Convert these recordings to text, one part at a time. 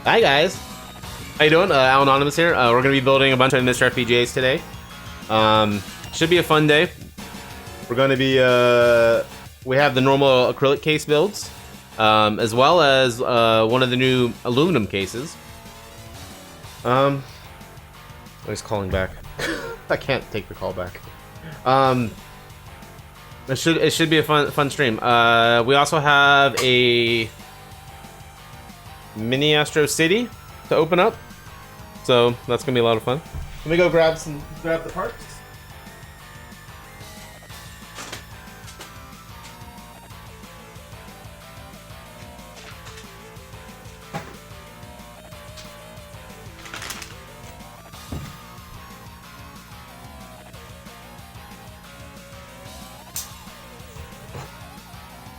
Hi guys, how you doing? Al Anonymous here. We're gonna be building a bunch of MiSTer FPGAs today. Should be a fun day. We're gonna be we have the normal acrylic case builds, as well as one of the new aluminum cases. Oh, he's calling back. I can't take the call back. It should be a fun stream. We also have a mini Astro City to open up, so that's gonna be a lot of fun. Let me go grab the parts.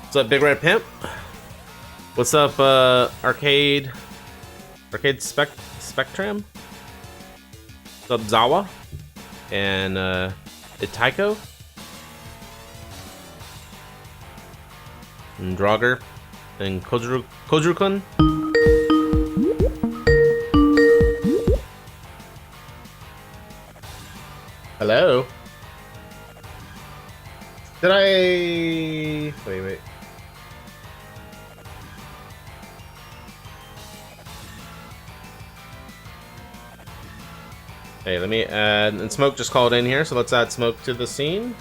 What's up, Big Red Pimp? What's up, Arcade Spectrum? What's up, Zawa? And, Itaiko? And Draugr? And Kojru-kun? Hello? Did I... Wait. Hey, let me add, and Smoke just called in here, so let's add Smoke to the scene.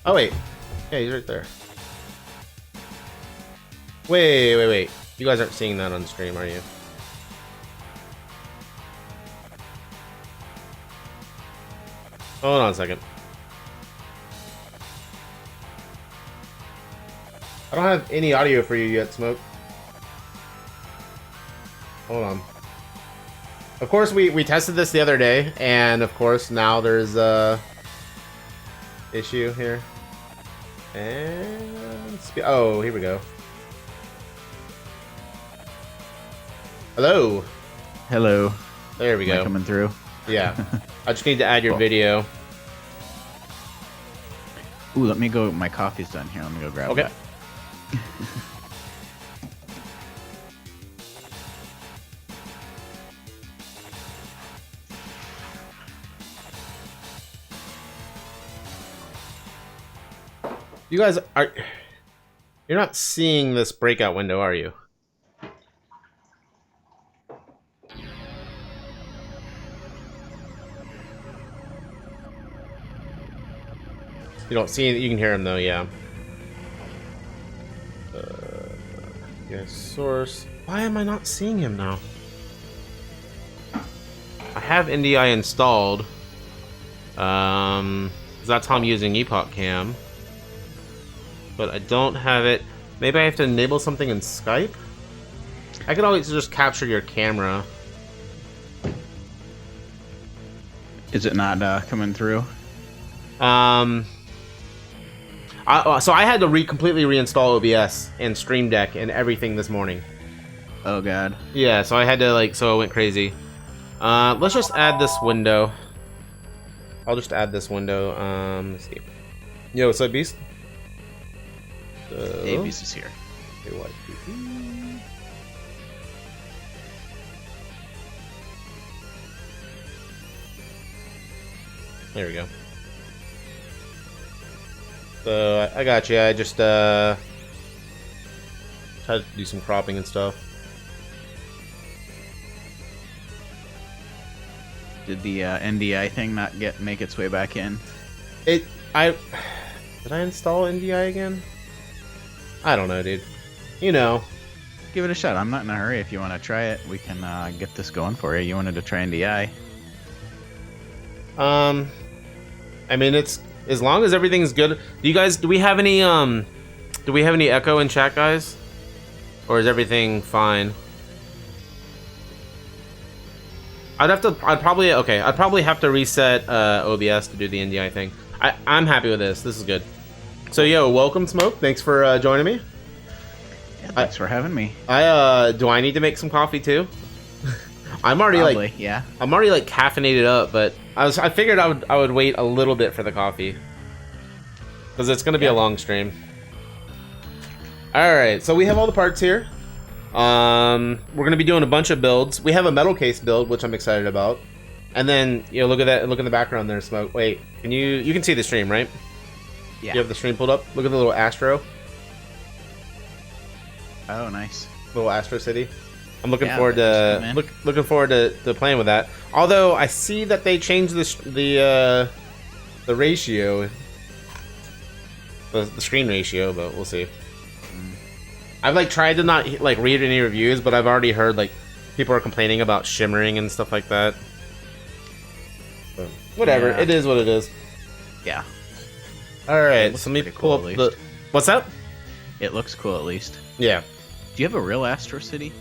Oh wait, yeah, he's right there. Wait. You guys aren't seeing that on stream, are you? Hold on a second. I don't have any audio for you yet, Smoke. Hold on. Of course, we tested this the other day, and of course now there's a issue here. And oh, here we go. Hello. Hello. There we go. Am I coming through? Yeah. I just need to add your Cool. video. Ooh, let me go. My coffee's done here. Let me go grab Okay. that. You guys are... You're not seeing this breakout window, are you? You don't see it. You can hear him though, yeah. Yeah, source. Why am I not seeing him now? I have NDI installed. That's how I'm using Epoch Cam. But I don't have it. Maybe I have to enable something in Skype? I could always just capture your camera. Is it not coming through? So I had to completely reinstall OBS and Stream Deck and everything this morning. Oh god. Yeah, so I had to so it went crazy. Let's just add this window. I'll just add this window. Let's see. Yo, what's up, Beast? Hey, Beast is here. There we go. So I got you. I just tried to do some cropping and stuff. Did the NDI thing not make its way back in? Did I install NDI again? I don't know, dude. You know. Give it a shot. I'm not in a hurry. If you want to try it, we can get this going for you. You wanted to try NDI? I mean, it's as long as everything's good. Do we have any echo in chat, guys? Or is everything fine? I'd probably have to reset OBS to do the NDI thing. I'm happy with this. This is good. So yo, welcome Smoke. Thanks for joining me. Yeah, Thanks for having me. Do I need to make some coffee too? I'm already Probably, yeah. I'm already like caffeinated up, but I figured I would wait a little bit for the coffee because it's gonna be a long stream. All right, so we have all the parts here. We're gonna be doing a bunch of builds. We have a metal case build, which I'm excited about. And then look at that. Look in the background there, Smoke. Wait, you can see the stream, right? Yeah. You have the stream pulled up. Look at the little Astro. Oh, nice. Little Astro City. I'm looking forward to looking forward to playing with that. Although I see that they changed the ratio, the screen ratio, but we'll see. I've like tried to not like read any reviews, but I've already heard like people are complaining about shimmering and stuff like that. But whatever, it is what it is. Yeah. All right, so let me pull up the. What's that? It looks cool at least. Yeah. Do you have a real Astro City?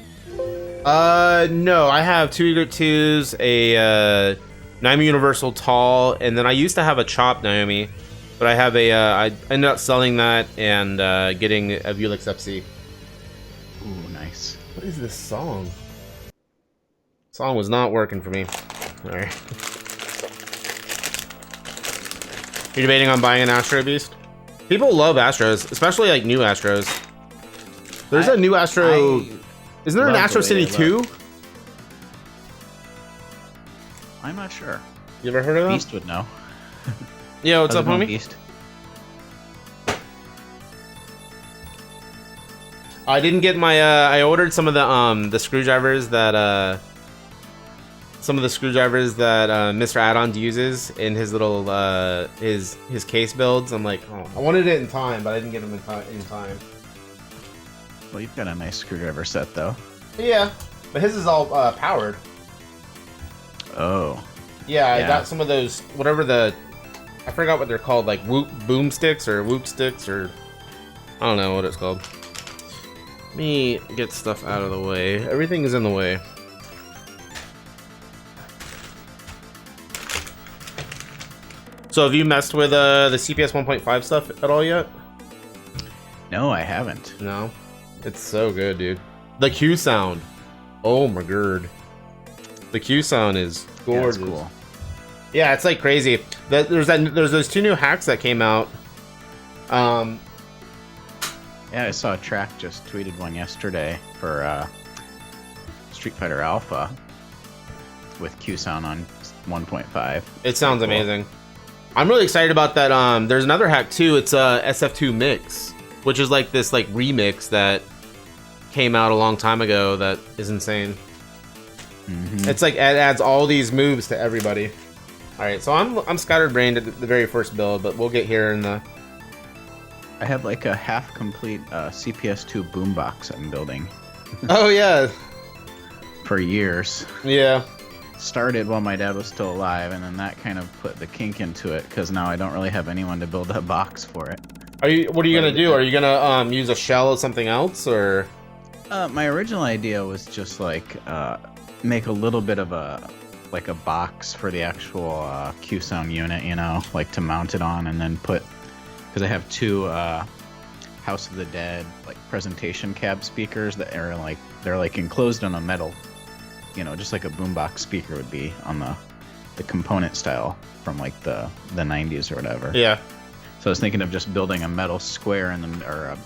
No, I have two Eager 2s, a Naomi Universal Tall, and then I used to have a Chop Naomi, but I have a I ended up selling that and getting a Vuelix FC. Ooh, nice. What is this song? Song was not working for me. All right. You're debating on buying an Astro Beast? People love Astros, especially like new Astros. There's a new Astro. Isn't there an Astro City 2? I'm not sure. You ever heard of that? Beast would know. Yo, what's up, homie? Beast? I didn't get my. I ordered some of the screwdrivers that MisterAddons uses in his little his case builds. I'm like, oh, I wanted it in time, but I didn't get them in time. Well, you've got a nice screwdriver set, though. Yeah, but his is all powered. Oh. Yeah, I got some of those, whatever I forgot what they're called, like boom sticks or whoop sticks, or I don't know what it's called. Let me get stuff out of the way. Everything is in the way. So have you messed with the CPS 1.5 stuff at all yet? No, I haven't. No? It's so good, dude. The Q sound. Oh my god. The Q sound is gorgeous. Yeah, cool. Yeah, it's like crazy. There's those two new hacks that came out. Yeah, I saw Track just tweeted one yesterday for Street Fighter Alpha with Q sound on 1.5. It sounds amazing. I'm really excited about that. There's another hack too. It's SF2 Mix, which is like this like remix that came out a long time ago that is insane. It's like it adds all these moves to everybody. All right, so I'm scatterbrained at the very first build, but we'll get here in the. I have like a half complete CPS2 boombox I'm building. Oh yeah. For years. Yeah. Started while my dad was still alive, and then that kind of put the kink into it because now I don't really have anyone to build a box for it. What are you gonna do? Are you gonna use a shell of something else, or? My original idea was just like make a little bit of a box for the actual Q sound unit, you know, like to mount it on, and then put, because I have two House of the Dead like presentation cab speakers that are like they're like enclosed on a metal, you know, just like a boombox speaker would be on the component style from like the 90s or whatever. Yeah. So I was thinking of just building a metal square or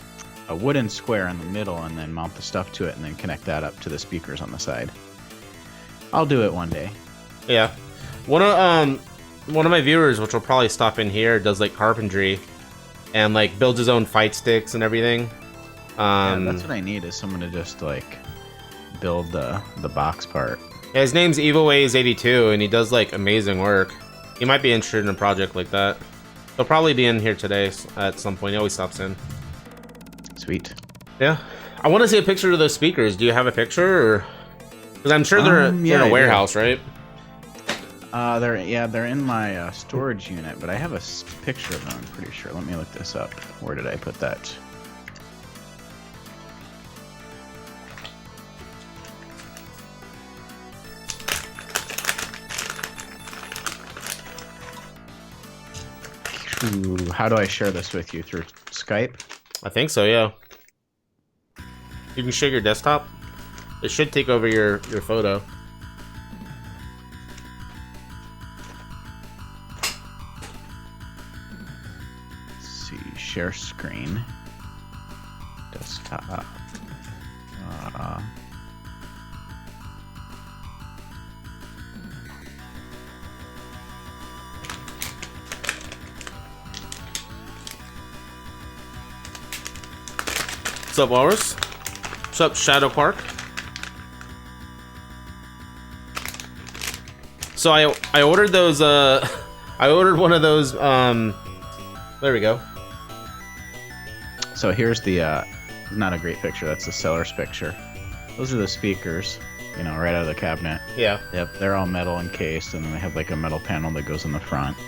a wooden square in the middle, and then mount the stuff to it, and then connect that up to the speakers on the side. I'll do it one day. Yeah. One of my viewers, which will probably stop in here, does like carpentry, and like builds his own fight sticks and everything. Yeah, that's what I need, is someone to just like build the box part. Yeah, his name's EvilWays82, and he does like amazing work. He might be interested in a project like that. He'll probably be in here today at some point. He always stops in. Sweet. Yeah. I want to see a picture of those speakers. Do you have a picture? Because I'm sure they're in a warehouse, right? They're in my storage unit, but I have a picture of them, I'm pretty sure. Let me look this up. Where did I put that? Ooh, how do I share this with you? Through Skype? I think so, yeah. You can share your desktop. It should take over your photo. Let's see, share screen. Desktop. What's up, Walrus? What's up, Shadow Park? So I ordered those, I ordered one of those, there we go. So here's the, not a great picture, that's the seller's picture. Those are the speakers, you know, right out of the cabinet. Yeah. Yep, they're all metal encased, and then they have like a metal panel that goes in the front.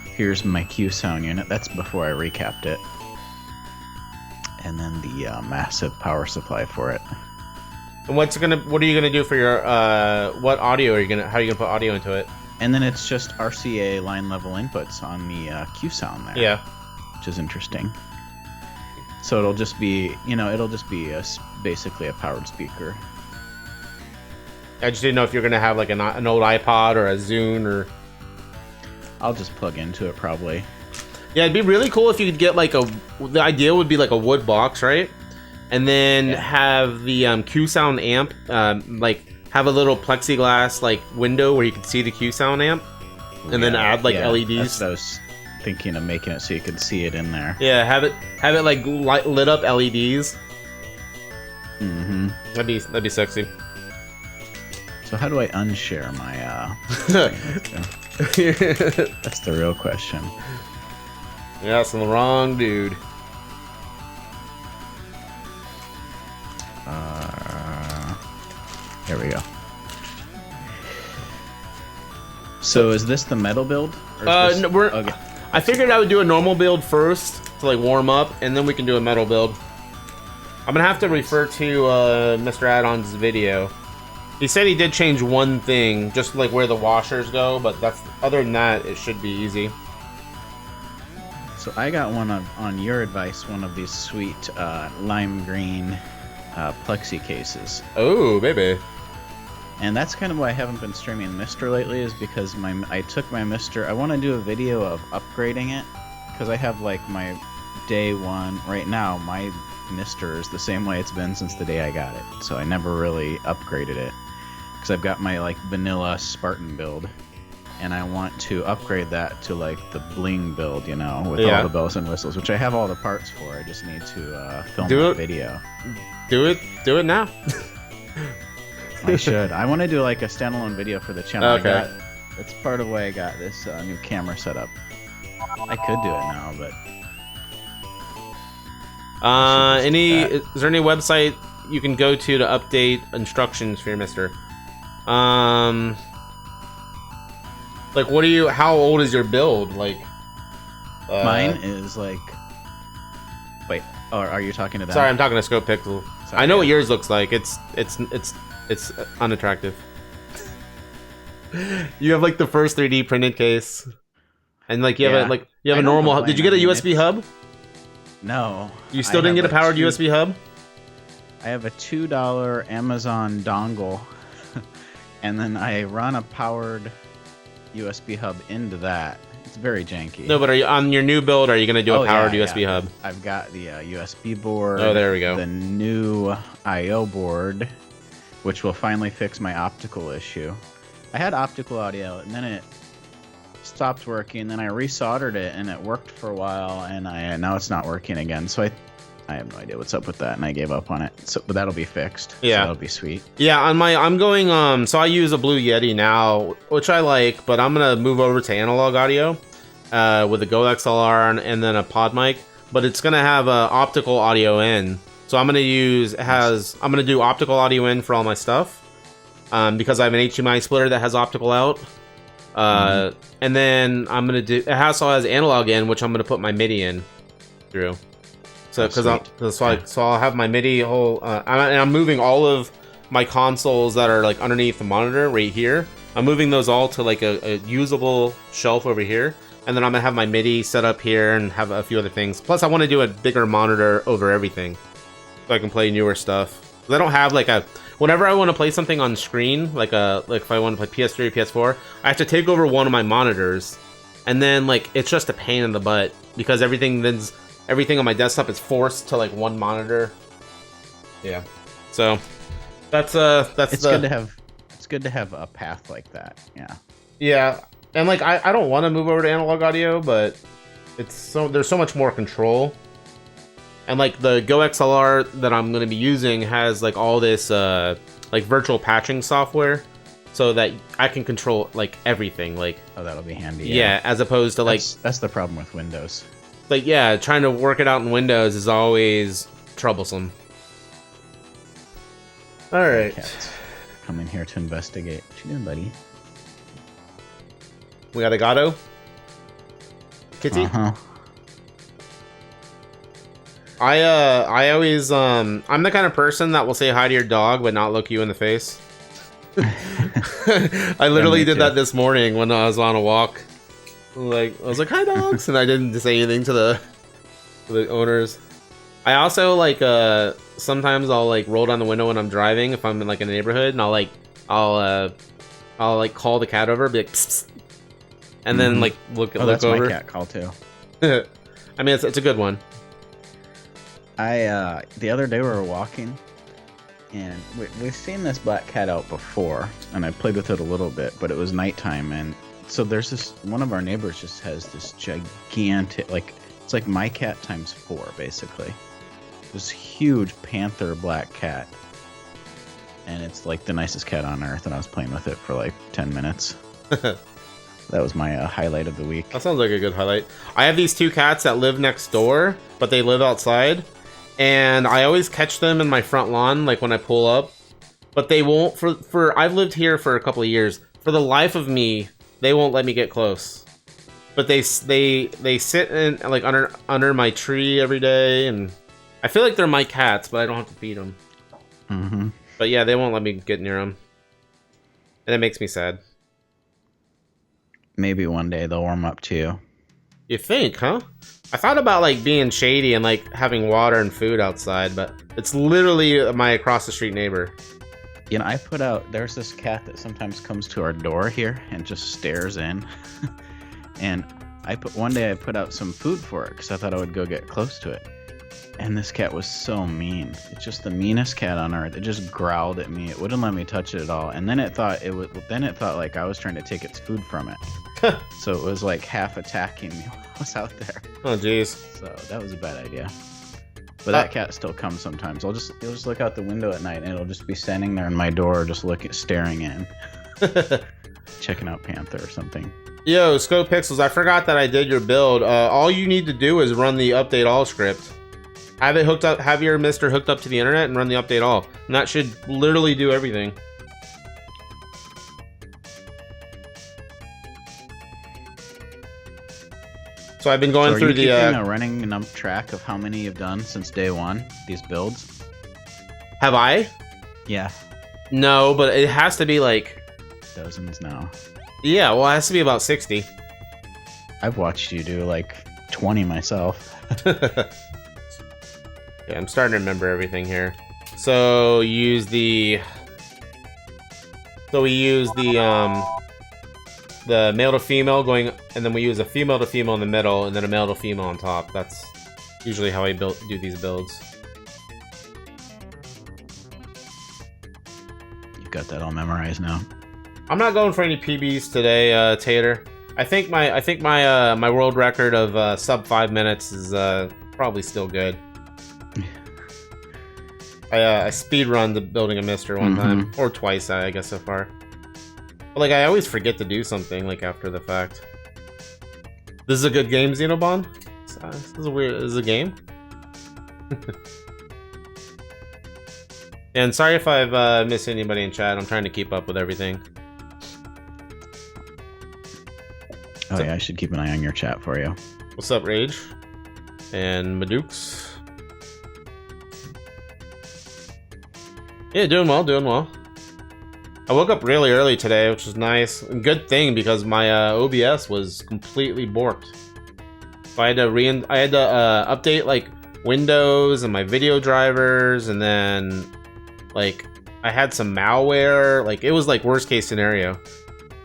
Here's my Q sound unit, that's before I recapped it. And then the massive power supply for it. And what are you gonna do for your what audio are you gonna how are you gonna put audio into it? And then it's just RCA line level inputs on the Q sound there. Yeah. Which is interesting. So it'll just be, you know, basically a powered speaker. I just didn't know if you're gonna have like an old iPod or a Zune or. I'll just plug into it probably. Yeah, it'd be really cool if you could get like the idea would be like a wood box, right? And then have the Q Sound amp, like have a little plexiglass like window where you can see the Q Sound amp, and then add like LEDs. That's what I was thinking of making it so you could see it in there. Yeah, have it like lit up LEDs. Mm-hmm. That'd be sexy. So how do I unshare my? That's the real question. Yeah, it's the wrong dude. Here we go. So is this the metal build? No, okay. I figured I would do a normal build first to like warm up, and then we can do a metal build. I'm gonna have to refer to MisterAddons' video. He said he did change one thing, just like where the washers go, but other than that, it should be easy. So I got on your advice, one of these sweet lime green plexi cases. Oh, baby. And that's kind of why I haven't been streaming MiSTer lately, is because I took my MiSTer. I want to do a video of upgrading it, because I have like my day one. Right now, my MiSTer is the same way it's been since the day I got it. So I never really upgraded it, because I've got my like vanilla Spartan build. And I want to upgrade that to like the bling build, you know, with all the bells and whistles, which I have all the parts for. I just need to film a video. Do it now. I should. I want to do like a standalone video for the channel. Okay. That's part of why I got this new camera set up. I could do it now, but. Is there any website you can go to update instructions for your MiSTer? Like, how old is your build? Like, mine is like. Wait, are you talking to them? Sorry, I'm talking to Scope Pixel. Sorry, I know what yours looks like. It's unattractive. You have like the first 3D printed case, and like you have a normal. Did you get a USB hub? No. You still didn't get a powered USB hub? I have a $2 Amazon dongle, and then I run a powered USB hub into that. It's very janky. No, but on your new build, are you going to do a powered USB hub? I've got the USB board. Oh, there we go. The new I/O board, which will finally fix my optical issue. I had optical audio, and then it stopped working. Then I resoldered it, and it worked for a while, and now it's not working again. So I have no idea what's up with that, and I gave up on it. So, but that'll be fixed. Yeah, so that'll be sweet. Yeah, I'm going. So I use a Blue Yeti now, which I like, but I'm gonna move over to analog audio with a Go XLR and then a pod mic. But it's gonna have optical audio in. So I'm gonna do optical audio in for all my stuff, because I have an HDMI splitter that has optical out. And then I'm gonna do. It also has analog in, which I'm gonna put my MIDI in through. So so I'll have my MIDI whole, and I'm moving all of my consoles that are like underneath the monitor right here. I'm moving those all to like a usable shelf over here, and then I'm gonna have my MIDI set up here and have a few other things. Plus, I want to do a bigger monitor over everything. so I can play newer stuff. I don't have like a. Whenever I want to play something on screen, like if I want to play PS3 or PS4, I have to take over one of my monitors, and then like it's just a pain in the butt because everything on my desktop is forced to like one monitor. Yeah, so that's good to have. It's good to have a path like that. Yeah. Yeah, and like I don't want to move over to analog audio, but there's so much more control. And like the Go XLR that I'm going to be using has like all this like virtual patching software, so that I can control like everything. Like, oh, that'll be handy. Yeah, as opposed to like that's the problem with Windows. Like, yeah, trying to work it out in Windows is always troublesome. All right, coming here to investigate. What you doing, buddy? We got a Gato. Kitty. I always I'm the kind of person that will say hi to your dog but not look you in the face. I literally did that this morning when I was on a walk. Like I was like, hi dogs, and I didn't say anything to the owners. I also like sometimes I'll like roll down the window when I'm driving if I'm in like a neighborhood, and I'll like call the cat over, be like psst, psst, and then like look that's over. My cat call too. I mean, it's a good one. The other day we were walking, and we've seen this black cat out before, and I played with it a little bit, but it was nighttime, and so there's this one of our neighbors just has this gigantic, like it's like my cat times 4 basically, this huge panther black cat, and it's like the nicest cat on earth, and I was playing with it for like 10 minutes. That was my highlight of the week. That sounds like a good highlight. I have these 2 cats that live next door, but they live outside. And I always catch them in my front lawn, like when I pull up. But they won't, I've lived here for a couple of years. For the life of me, they won't let me get close. But they sit in, like under my tree every day. And I feel like they're my cats, but I don't have to feed them. Mm-hmm. But yeah, they won't let me get near them. And it makes me sad. Maybe one day they'll warm up to you. You think, huh? I thought about like being shady and like having water and food outside, but it's literally my across the street neighbor. You know, there's this cat that sometimes comes to our door here and just stares in. And one day I put out some food for it because I thought I would go get close to it. And this cat was so mean. It's just the meanest cat on earth. It just growled at me. It wouldn't let me touch it at all. And then it thought like I was trying to take its food from it. So it was like half attacking me while I was out there. Oh jeez. So that was a bad idea. But that cat still comes sometimes. It'll just look out the window at night and it'll just be standing there in my door, just staring in. Checking out Panther or something. Yo, Scope Pixels, I forgot that I did your build. All you need to do is run the update all script. Have it hooked up, have your MiSTer hooked up to the internet and run the update all. And that should literally do everything. So I've been going through the a running enough track of how many you've done since day one, these builds? Have I? Yeah. No, but it has to be like dozens now. Yeah, well, it has to be about 60. I've watched you do like 20 myself. Yeah, I'm starting to remember everything here. So we use the male to female going, and then we use a female to female in the middle, and then a male to female on top. That's usually how I do these builds. You've got that all memorized now. I'm not going for any PBs today, Tater. I think my world record of sub 5 minutes is probably still good. I speed run the building a MiSTer one time, or twice, I guess so far. But like I always forget to do something like after the fact. This is a good game, Xenobon. This is weird. This is a game. And sorry if I've missed anybody in chat. I'm trying to keep up with everything. Oh yeah, I should keep an eye on your chat for you. What's up, Rage? And Madukes. Yeah, doing well, doing well. I woke up really early today, which was nice. Good thing, because my OBS was completely borked. So I had to update, like, Windows and my video drivers, and then like I had some malware. Like it was like worst case scenario.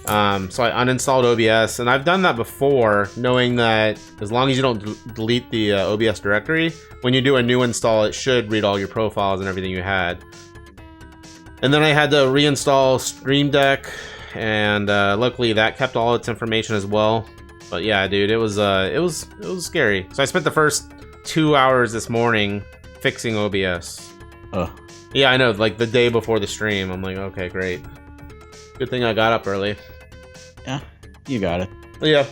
So I uninstalled OBS, and I've done that before, knowing that as long as you don't delete the OBS directory, when you do a new install, it should read all your profiles and everything you had. And then I had to reinstall Stream Deck, and luckily that kept all its information as well. But yeah, dude, it was scary. So I spent the first 2 hours this morning fixing OBS. Oh. Yeah, I know, like the day before the stream. I'm like, okay, great. Good thing I got up early. Yeah, you got it. Yeah.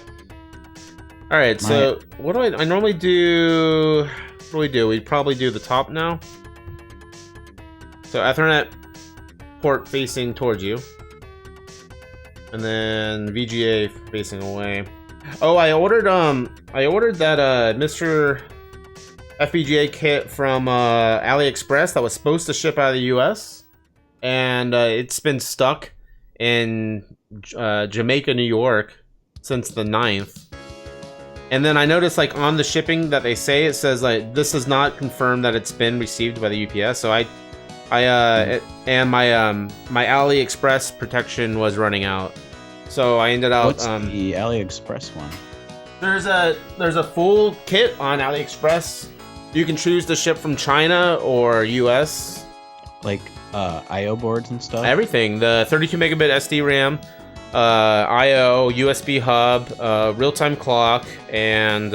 All right, so what do I normally do? What do we do? We probably do the top now. So Ethernet port facing towards you, and then VGA facing away. Oh, I ordered that MiSTer FPGA kit from AliExpress that was supposed to ship out of the US, and it's been stuck in Jamaica, New York since the 9th. And then I noticed like on the shipping that they say, it says like this does not confirm that it's been received by the UPS. So and my AliExpress protection was running out. So I ended up What's the AliExpress one? There's a full kit on AliExpress. You can choose to ship from China or US. Like I/O boards and stuff. Everything. The 32 megabit SD RAM, I/O, USB hub, real-time clock, and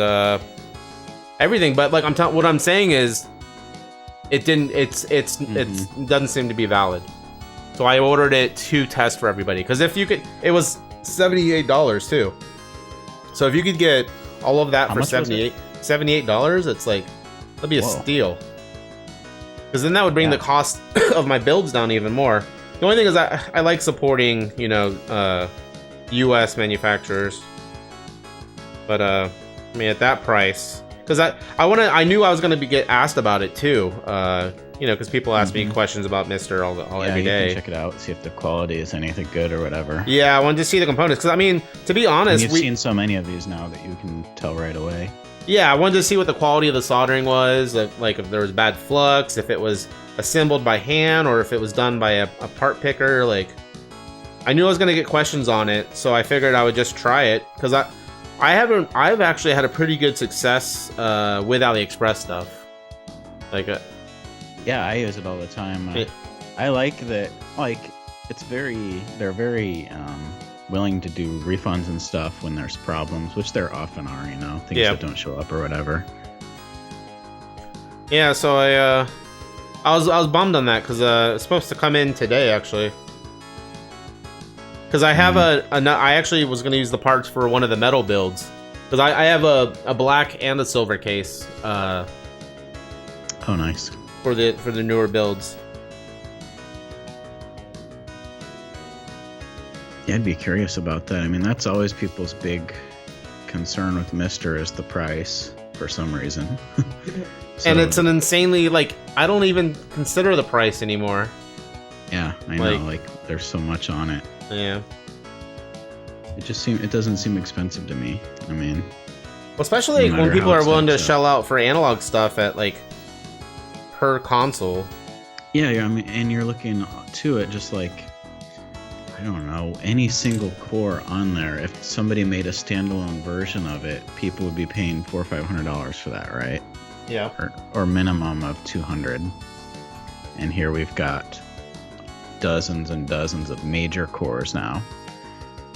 everything. But like what I'm saying is, it didn't. It doesn't seem to be valid. So I ordered it to test for everybody. Because if you could, it was $78 too. So if you could get all of that for $78, it's like that'd be a steal. Because then that would bring the cost of my builds down even more. The only thing is I like supporting, you know, U.S. manufacturers. But I mean, at that price, because I knew I was gonna get asked about it too. You know, because people ask me questions about MiSTer every day. You can check it out, see if the quality is anything good or whatever. Yeah, I wanted to see the components because I mean, to be honest, you've seen so many of these now that you can tell right away. Yeah, I wanted to see what the quality of the soldering was, like if there was bad flux, if it was assembled by hand, or if it was done by a part picker. Like, I knew I was gonna get questions on it, so I figured I would just try it because I've actually had a pretty good success with AliExpress stuff. Like, yeah, I use it all the time. I like that. Like, they're very willing to do refunds and stuff when there's problems, which there often are, you know, things that don't show up or whatever. Yeah, so I was bummed on that because it's supposed to come in today actually. Because I have I actually was gonna use the parts for one of the metal builds because I have a black and a silver case. Oh, nice. For the newer builds. Yeah, I'd be curious about that. I mean, that's always people's big concern with MiSTer is the price for some reason. So, and it's an insanely, like, I don't even consider the price anymore. Yeah, I know. Like, there's so much on it. Yeah. It doesn't seem expensive to me. I mean, well, especially when people are willing to shell out for analog stuff at like per console. Yeah, I mean, and you're looking to it just like, I don't know, any single core on there. If somebody made a standalone version of it, people would be paying $400 or $500 for that, right? Yeah. Or minimum of 200. And here we've got dozens and dozens of major cores now.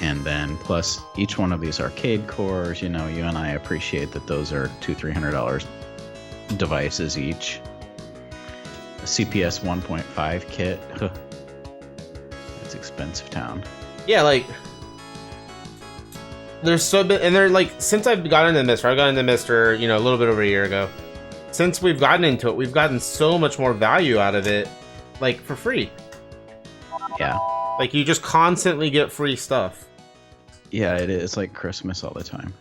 And then plus each one of these arcade cores, you know, you and I appreciate that those are $200-300 devices each. A CPS 1.5 kit. That's expensive town. Yeah, like there's so been, and they're like, since I've gotten into MiSTer, I got into MiSTer, you know, a little bit over a year ago. Since we've gotten into it, we've gotten so much more value out of it, like for free. Yeah. Like you just constantly get free stuff. Yeah, it is like Christmas all the time.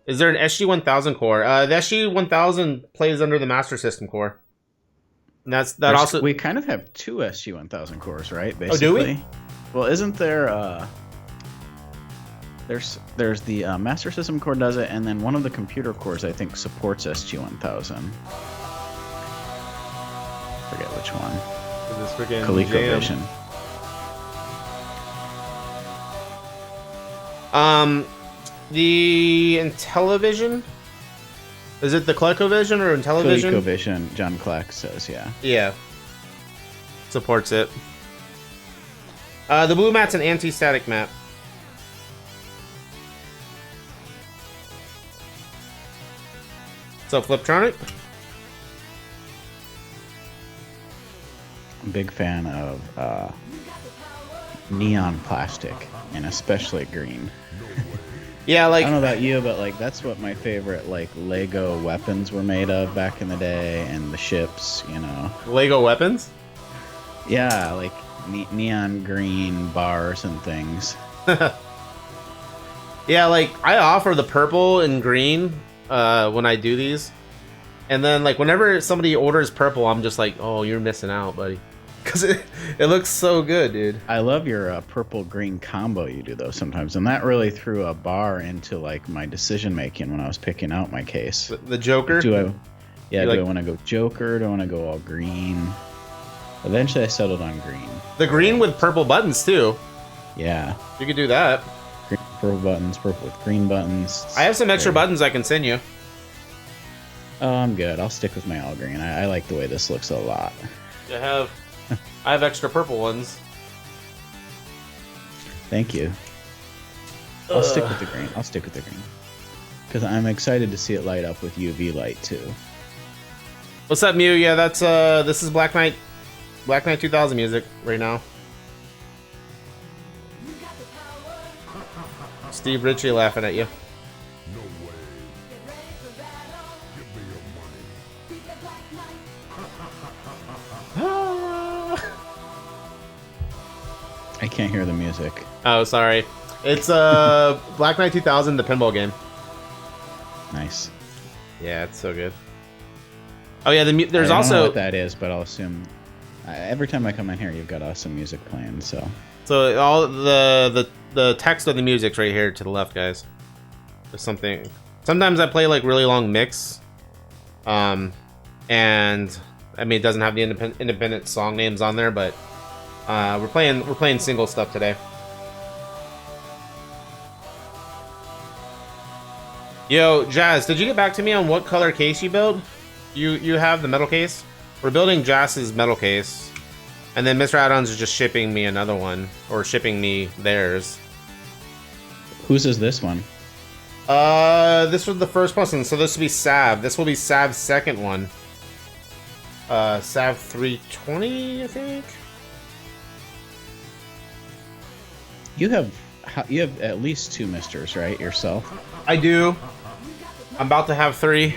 Is there an SG-1000 core? The SG-1000 plays under the Master System core. And also... We kind of have two SG-1000 cores, right? Basically. Oh, do we? Well, isn't there... There's the Master System core does it, and then one of the computer cores I think supports SG-1000. Forget which one. This freaking ColecoVision. The Intellivision? Is it the ColecoVision or Intellivision? ColecoVision, John Clack says, yeah. Yeah. Supports it. The blue mat's an anti-static map. What's up, Fliptronic? I'm a big fan of neon plastic, and especially green. Yeah, like... I don't know about you, but like that's what my favorite like Lego weapons were made of back in the day, and the ships, you know. Lego weapons? Yeah, like neon green bars and things. Yeah, like I offer the purple and green when I do these, and then like whenever somebody orders purple, I'm just like, oh, you're missing out, buddy, because it looks so good, dude. I love your purple green combo you do though sometimes, and that really threw a bar into like my decision making when I was picking out my case. The Joker? Do I want to go Joker? Do I want to go all green? Eventually I settled on green. The green with purple buttons too. Yeah. You could do that. Green, purple buttons, purple with green buttons. I have some extra buttons I can send you. Oh, I'm good. I'll stick with my all green. I like the way this looks a lot. I have extra purple ones. Thank you. I'll stick with the green. Because I'm excited to see it light up with UV light too. What's up, Mew? Yeah, that's this is Black Knight 2000 music right now. Steve Ritchie laughing at you. No way. Give me your money. I can't hear the music. Oh, sorry. It's Black Knight 2000, the pinball game. Nice. Yeah, it's so good. Oh yeah, there's I don't also know what that is, but I'll assume every time I come in here, you've got awesome music playing. So all the text of the music's right here to the left, guys. There's something. Sometimes I play like really long mix, and I mean it doesn't have the independent song names on there, but we're playing single stuff today. Yo, Jazz, did you get back to me on what color case you build? You have the metal case? We're building Jazz's metal case. And then MisterAddons is just shipping me another one. Or shipping me theirs. whose is this one? This was the first person, so this will be Sav. This will be Sav's second one. Sav 320, I think? You have at least 2 misters, right? Yourself? I do. I'm about to have 3.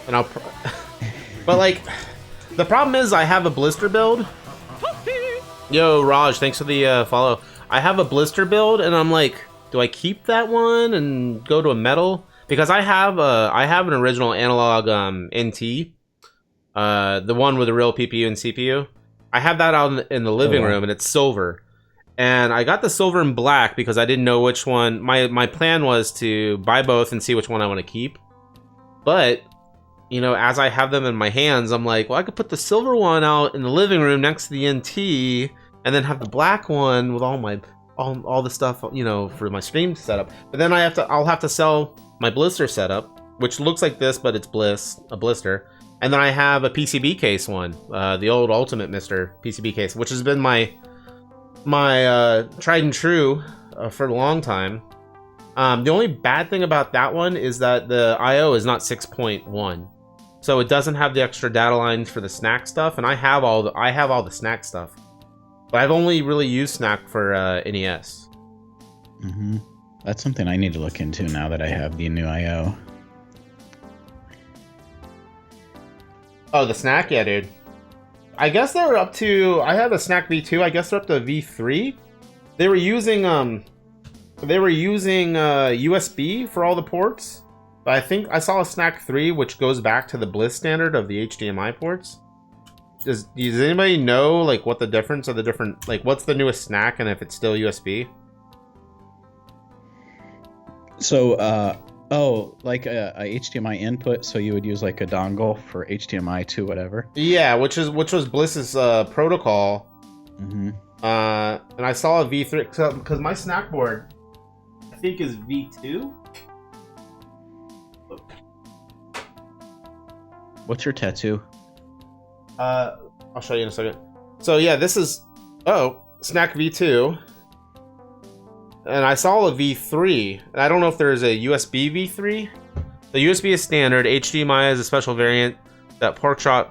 And I'll... But, like, the problem is I have a blister build. Yo, Raj, thanks for the follow. I have a blister build, and I'm like, do I keep that one and go to a metal? Because I have an original analog NT, the one with the real PPU and CPU. I have that out in the living room, and it's silver. And I got the silver and black because I didn't know which one. My plan was to buy both and see which one I want to keep. But, you know, as I have them in my hands, I'm like, well, I could put the silver one out in the living room next to the NT, and then have the black one with all the stuff, you know, for my stream setup. But then I'll have to sell my blister setup, which looks like this, but it's a blister. And then I have a PCB case one, the old Ultimate MiSTer PCB case, which has been my tried and true for a long time. The only bad thing about that one is that the I/O is not 6.1, so it doesn't have the extra data lines for the snack stuff. And I have all the snack stuff, but I've only really used snack for NES. Mm-hmm. That's something I need to look into now that I have the new I/O. Oh, the snack, yeah, dude. I guess they were up to... I have a Snack V2. I guess they're up to V3. They were using USB for all the ports. But I think I saw a Snack 3, which goes back to the Bliss standard of the HDMI ports. Does anybody know, like, what the difference of the different... Like, what's the newest Snack and if it's still USB? So, like a HDMI input, so you would use like a dongle for HDMI to whatever. Yeah, which was Bliss's protocol. Mm-hmm. And I saw a V3 because my snack board, I think, is V2. What's your tattoo? I'll show you in a second. So yeah, this is Snack V2, and I saw a V3. And I don't know if there is a USB V3. The USB is standard. HDMI is a special variant that Porkchop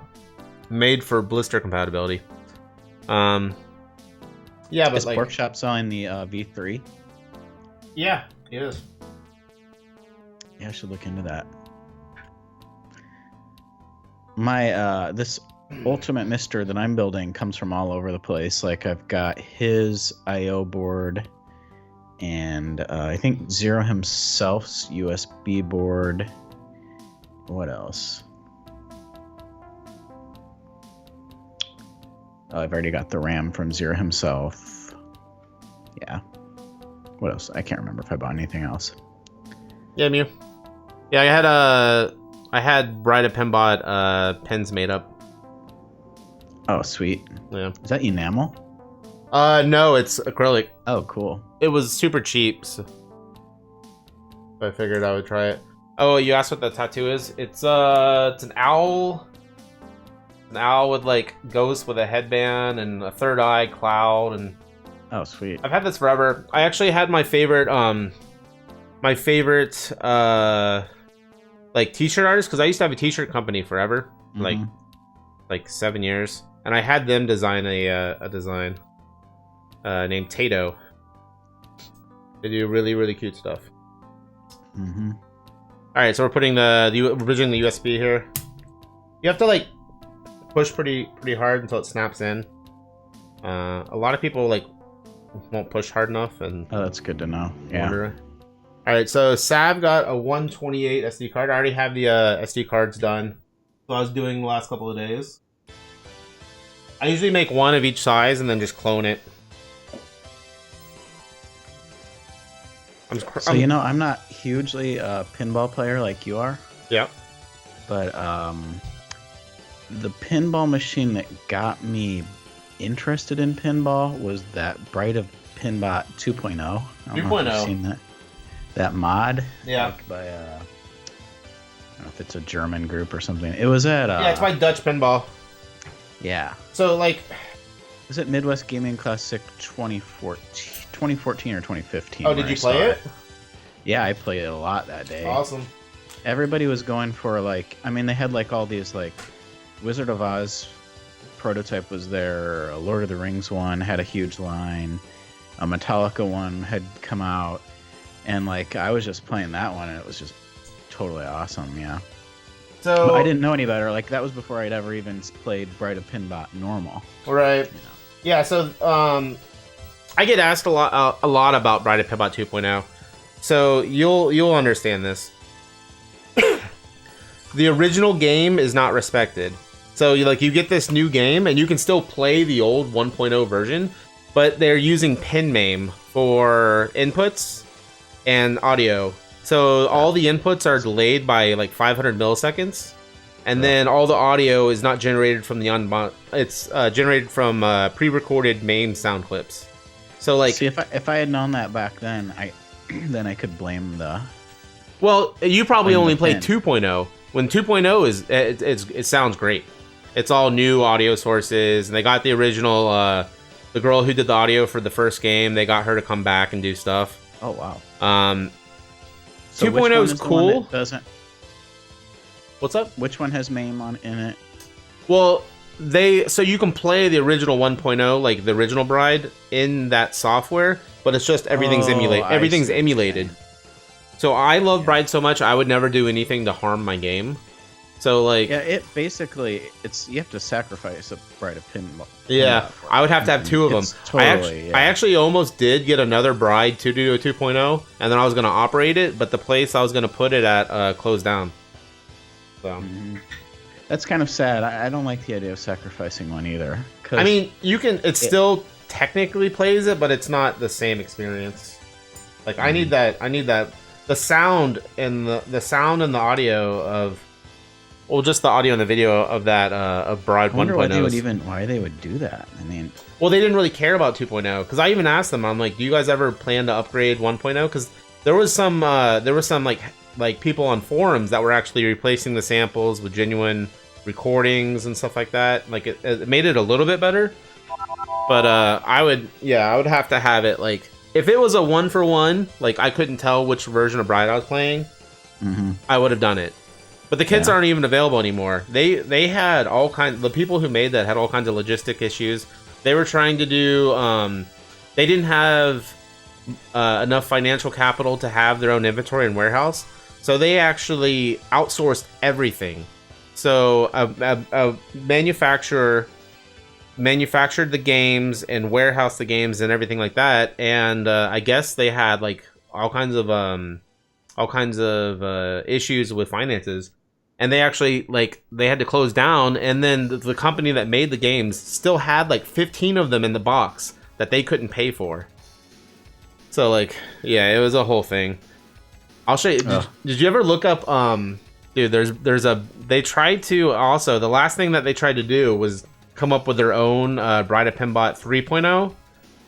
made for blister compatibility. Yeah, but is like Porkchop selling the V3? Yeah, it is. Yeah, I should look into that. My this Ultimate MiSTer that I'm building comes from all over the place. Like I've got his I/O board, and I think Zero himself's USB board. What else? Oh, I've already got the RAM from Zero himself. Yeah. What else? I can't remember if I bought anything else. Yeah, Mew. Yeah, I had Bride of Pembot pens made up. Oh, sweet. Yeah. Is that enamel? No, it's acrylic. Oh, cool. It was super cheap, so I figured I would try it. Oh, you asked what the tattoo is? It's an owl. An owl with like ghost with a headband and a third eye cloud, and Oh, sweet. I've had this forever. I actually had my favorite like t-shirt artist, because I used to have a t-shirt company forever, like 7 years, and I had them design a design named Tato. They do really, really cute stuff. Mm-hmm. All right, so we're putting we're bridging the USB here. You have to like push pretty hard until it snaps in. A lot of people like won't push hard enough, and Oh, that's good to know. Yeah. wonder. All right, so Sav got a 128 SD card. I already have the SD cards done. So I was doing the last couple of days. I usually make one of each size and then just clone it. So you know, I'm not hugely a pinball player like you are. Yeah. But the pinball machine that got me interested in pinball was that Bright of Pinbot 2.0. I don't know if you've seen that mod. Yeah. Like by I don't know if it's a German group or something. It was at yeah, it's by Dutch Pinball. Yeah. So like, was it Midwest Gaming Classic 2014 or 2015? oh, did you play it? Yeah, I played it a lot that day. Awesome. Everybody was going for like, I mean, they had like all these like Wizard of Oz prototype was there, a Lord of the Rings one had a huge line, a Metallica one had come out, and like I was just playing that one and it was just totally awesome. Yeah. So but I didn't know any better. Like that was before I'd ever even played Bright of Pinbot normal. Right. You know? Yeah. So I get asked a lot about Bride of Pinbot 2.0. So you'll understand this. The original game is not respected. So you get this new game and you can still play the old 1.0 version, but they're using PinMame for inputs and audio. So all the inputs are delayed by like 500 milliseconds, and then all the audio is not generated from it's generated from pre-recorded MAME sound clips. So like, see, if I had known that back then, then I could blame the. Well, you probably only played pin. 2.0. When 2.0 it sounds great. It's all new audio sources, and they got the original the girl who did the audio for the first game. They got her to come back and do stuff. Oh wow. So 2.0 is cool. Doesn't. What's up? Which one has MAME in it? Well, so you can play the original 1.0, like the original Bride, in that software, but it's just everything's emulated. Everything's emulated. So I love Bride so much, I would never do anything to harm my game. So like, yeah, it basically you have to sacrifice a Bride of Pinball. Yeah, I would have to have two of them. Totally, I actually almost did get another Bride to do a 2.0, and then I was going to operate it, but the place I was going to put it at closed down. So that's kind of sad. I don't like the idea of sacrificing one either. I mean, it still technically plays it, but it's not the same experience. Like I need that the sound and the sound and the audio of, well, just the audio and the video of that of Bride 1.0. I wonder why they would do that. I mean, well, they didn't really care about 2.0 because I even asked them. I'm like, do you guys ever plan to upgrade 1.0? Because there was some like people on forums that were actually replacing the samples with genuine recordings and stuff like that. Like it made it a little bit better. But I would have to have it like if it was a 1-for-1, like I couldn't tell which version of Bride I was playing, I would have done it. But the kits aren't even available anymore. They had all kinds. The people who made that had all kinds of logistic issues. They were trying to do. They didn't have enough financial capital to have their own inventory and warehouse, so they actually outsourced everything. So a manufacturer manufactured the games and warehoused the games and everything like that. And I guess they had like all kinds of issues with finances. And they actually, like, they had to close down, and then the company that made the games still had, like, 15 of them in the box that they couldn't pay for. So, like, yeah, it was a whole thing. I'll show you. Did you ever look up, dude, they tried to, also, the last thing that they tried to do was come up with their own Bride of Pinbot 3.0.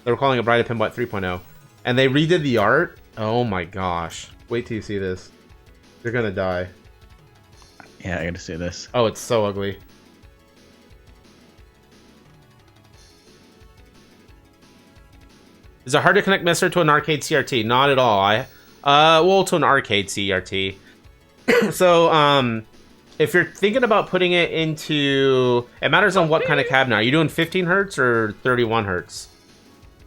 They were calling it Bride of Pinbot 3.0. And they redid the art. Oh my gosh. Wait till you see this. You're gonna die. Yeah, I gotta see this. Oh, it's so ugly. Is it hard to connect MiSTer to an arcade CRT? Not at all. Well, to an arcade CRT. So, if you're thinking about putting it into, it matters on what kind of cabinet. Are you doing 15 hertz or 31 hertz?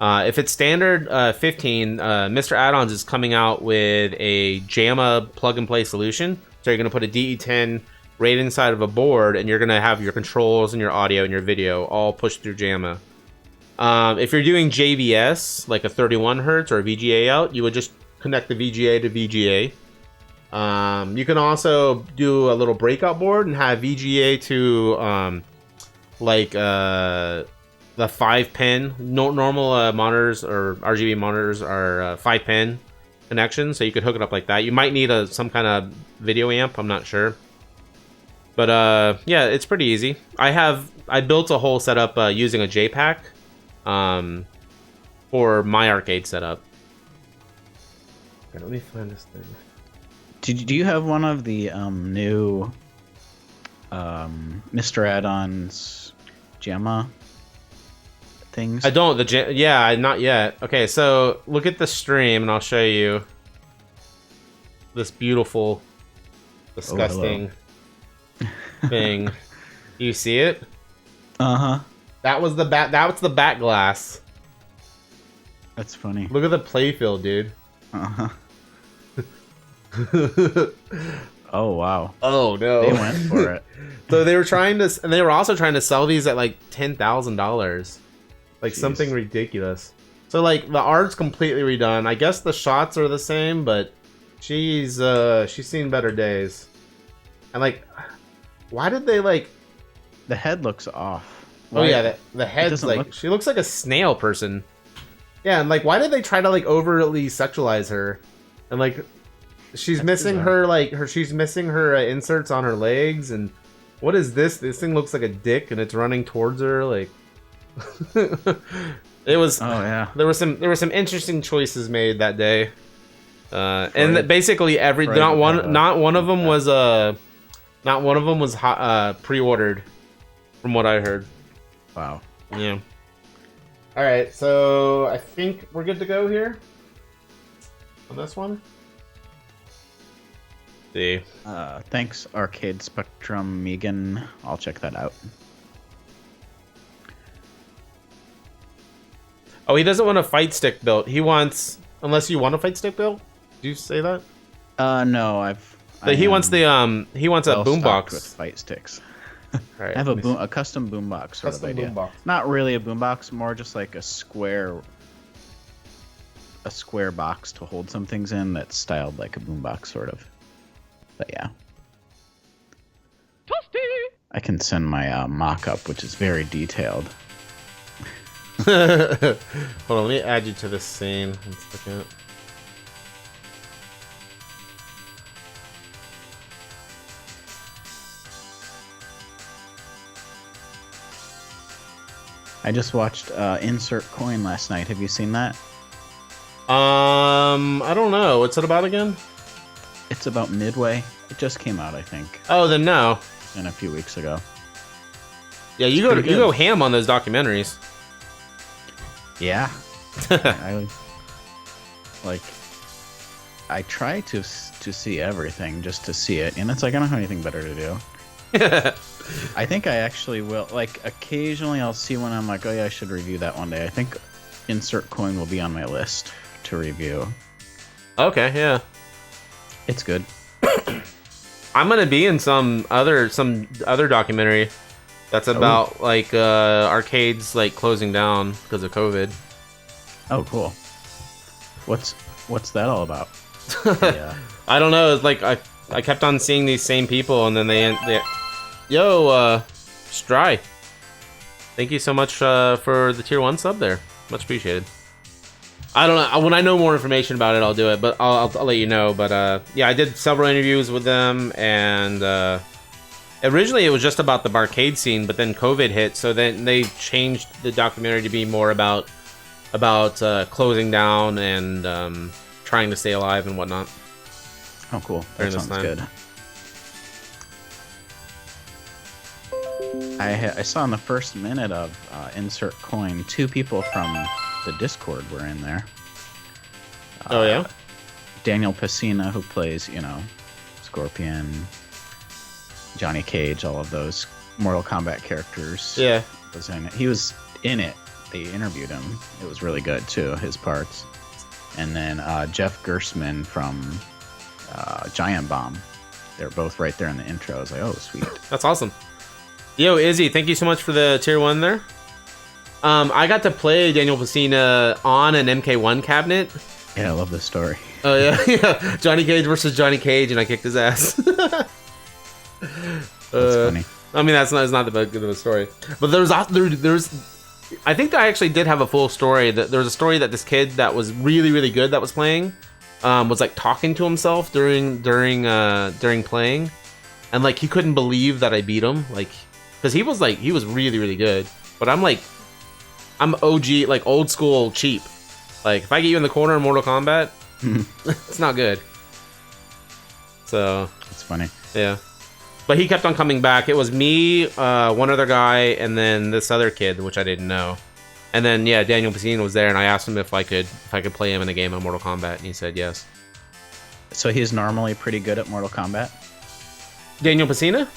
If it's standard 15, MisterAddons is coming out with a JAMA plug-and-play solution. So you're going to put a DE10 right inside of a board, and you're going to have your controls and your audio and your video all pushed through JAMA. If you're doing JVS, like a 31 hertz or a VGA out, you would just connect the VGA to VGA. You can also do a little breakout board and have VGA to the 5-pin. Normal monitors or RGB monitors are 5-pin connections, so you could hook it up like that. You might need some kind of video amp, I'm not sure. But yeah, it's pretty easy. I built a whole setup using a JPack for my arcade setup. Okay, let me find this thing. Do you have one of the new MisterAddons JAMA things? I don't. Not yet. Okay, so look at the stream, and I'll show you this beautiful, disgusting thing. You see it? That was the bat. That was the back glass. That's funny. Look at the playfield, dude. Oh wow. Oh no. They went for it. So they were trying to, and they were also trying to sell these at like $10,000, like something ridiculous. So like the art's completely redone. I guess the shots are the same, but she's seen better days. And like, why did they like? The head looks off. Oh yeah, the head's like she looks like a snail person. Yeah, and like, why did they try to like overly sexualize her? And like, she's missing she's missing her inserts on her legs. And what is this? This thing looks like a dick, and it's running towards her. Like, it was. Oh yeah. There were some interesting choices made that day. And basically not one of them was pre-ordered, from what I heard. Wow. Yeah. All right, so I think we're good to go here on this one. See. Thanks, Arcade Spectrum Megan. I'll check that out. Oh, he doesn't want a fight stick built. He wants, unless you want a fight stick built. Did you say that? No, he wants a boombox with fight sticks. Right, I have a custom boombox sort of idea. Boombox. Not really a boombox, more just like a square box to hold some things in that's styled like a boombox sort of. But yeah. Toasty! I can send my mock-up, which is very detailed. Hold on, let me add you to this scene. One second. I just watched Insert Coin last night. Have you seen that? I don't know. What's it about again? It's about Midway. It just came out, I think, Oh, then no. a few weeks ago. Yeah, you pretty go good. ham on those documentaries. Yeah. I like. I try to see everything just to see it, and it's like I don't have anything better to do. I think I actually will. Like occasionally, I'll see one. I'm like, oh yeah, I should review that one day. I think Insert Coin will be on my list to review. Okay, yeah. It's good. I'm gonna be in some other documentary that's about like arcades like closing down because of COVID. Oh, cool. What's that all about? Yeah. I don't know. It's like I kept on seeing these same people, and then they Stry. Thank you so much for the tier 1 sub there. Much appreciated. I don't know. When I know more information about it, I'll do it, but I'll let you know. But yeah, I did several interviews with them, and originally it was just about the barcade scene, but then COVID hit, so then they changed the documentary to be more about closing down and trying to stay alive and whatnot. Oh, cool. During That this sounds time. good. I saw in the first minute of Insert Coin, 2 people from the Discord were in there. Oh yeah. Daniel Pacina, who plays, Scorpion, Johnny Cage, all of those Mortal Kombat characters. Yeah. Was in it. He was in it. They interviewed him. It was really good too, his parts. And then Jeff Gersman from Giant Bomb. They're both right there in the intro. I was like, oh, sweet. That's awesome. Yo, Izzy, thank you so much for the tier 1 there. I got to play Daniel Pacina on an MK1 cabinet. Yeah, I love this story. Oh yeah, yeah. Johnny Cage versus Johnny Cage, and I kicked his ass. That's funny. I mean, it's not the good of a story, but there's I think I actually did have a full story. That there was a story that this kid that was really really good that was playing, was like talking to himself during playing, and like he couldn't believe that I beat him, like because he was really really good, but I'm OG, like old school cheap. Like if I get you in the corner in Mortal Kombat, it's not good. So It's funny. yeah. But he kept on coming back. It was me, one other guy, and then this other kid, which I didn't know. And then yeah, Daniel Pacino was there, and I asked him if I could play him in a game of Mortal Kombat, and he said yes. So he's normally pretty good at Mortal Kombat? Daniel Pacino?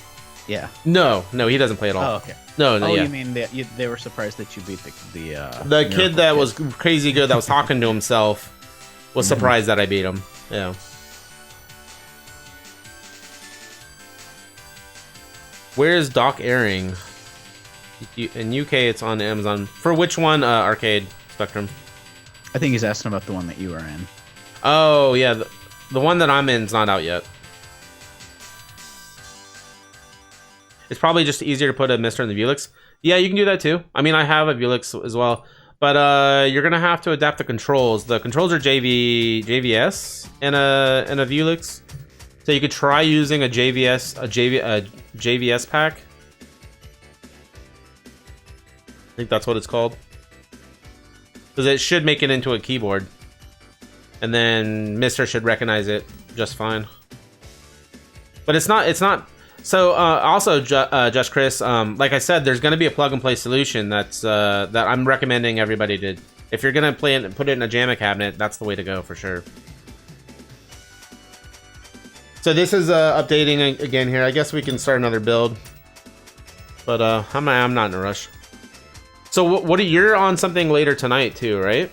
Yeah. No, he doesn't play at all. Oh, okay. No, Oh, yeah. you mean they were surprised that you beat the The kid Miracle that was crazy good, that was talking to himself, was Mm-hmm. surprised that I beat him. Yeah. Where is Doc airing? In UK, it's on Amazon. For which one? Arcade Spectrum. I think he's asking about the one that you were in. Oh yeah, the one that I'm in is not out yet. It's probably just easier to put a MiSTer in the Vuelix. Yeah, you can do that too. I mean, I have a Vuelix as well, but you're gonna have to adapt the controls. The controls are JVS in a Vuelix, so you could try using a JVS pack. I think that's what it's called, because it should make it into a keyboard, and then MiSTer should recognize it just fine. But it's not. So also, Just Chris, like I said, there's going to be a plug-and-play solution that I'm recommending everybody to. If you're going to play it, put it in a JAMA cabinet, that's the way to go for sure. So this is updating again here. I guess we can start another build, but I'm not in a rush. So what you're on something later tonight too, right?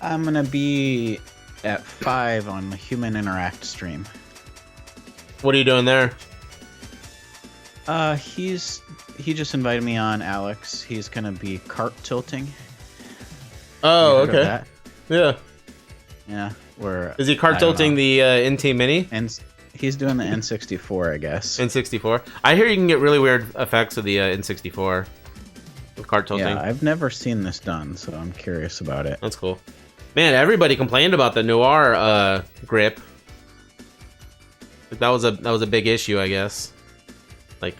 I'm gonna be at 5 on the Human Interact stream. What are you doing there? He just invited me on, Alex. He's gonna be cart tilting. Oh, You heard of okay. that? Yeah. Yeah. Where Is he cart I don't tilting know. the NT Mini? And he's doing the N64, I guess. N64. I hear you can get really weird effects with the N64 with cart tilting. Yeah, I've never seen this done, so I'm curious about it. That's cool. Man, everybody complained about the Noir grip. Like, that was a big issue, I guess. Like,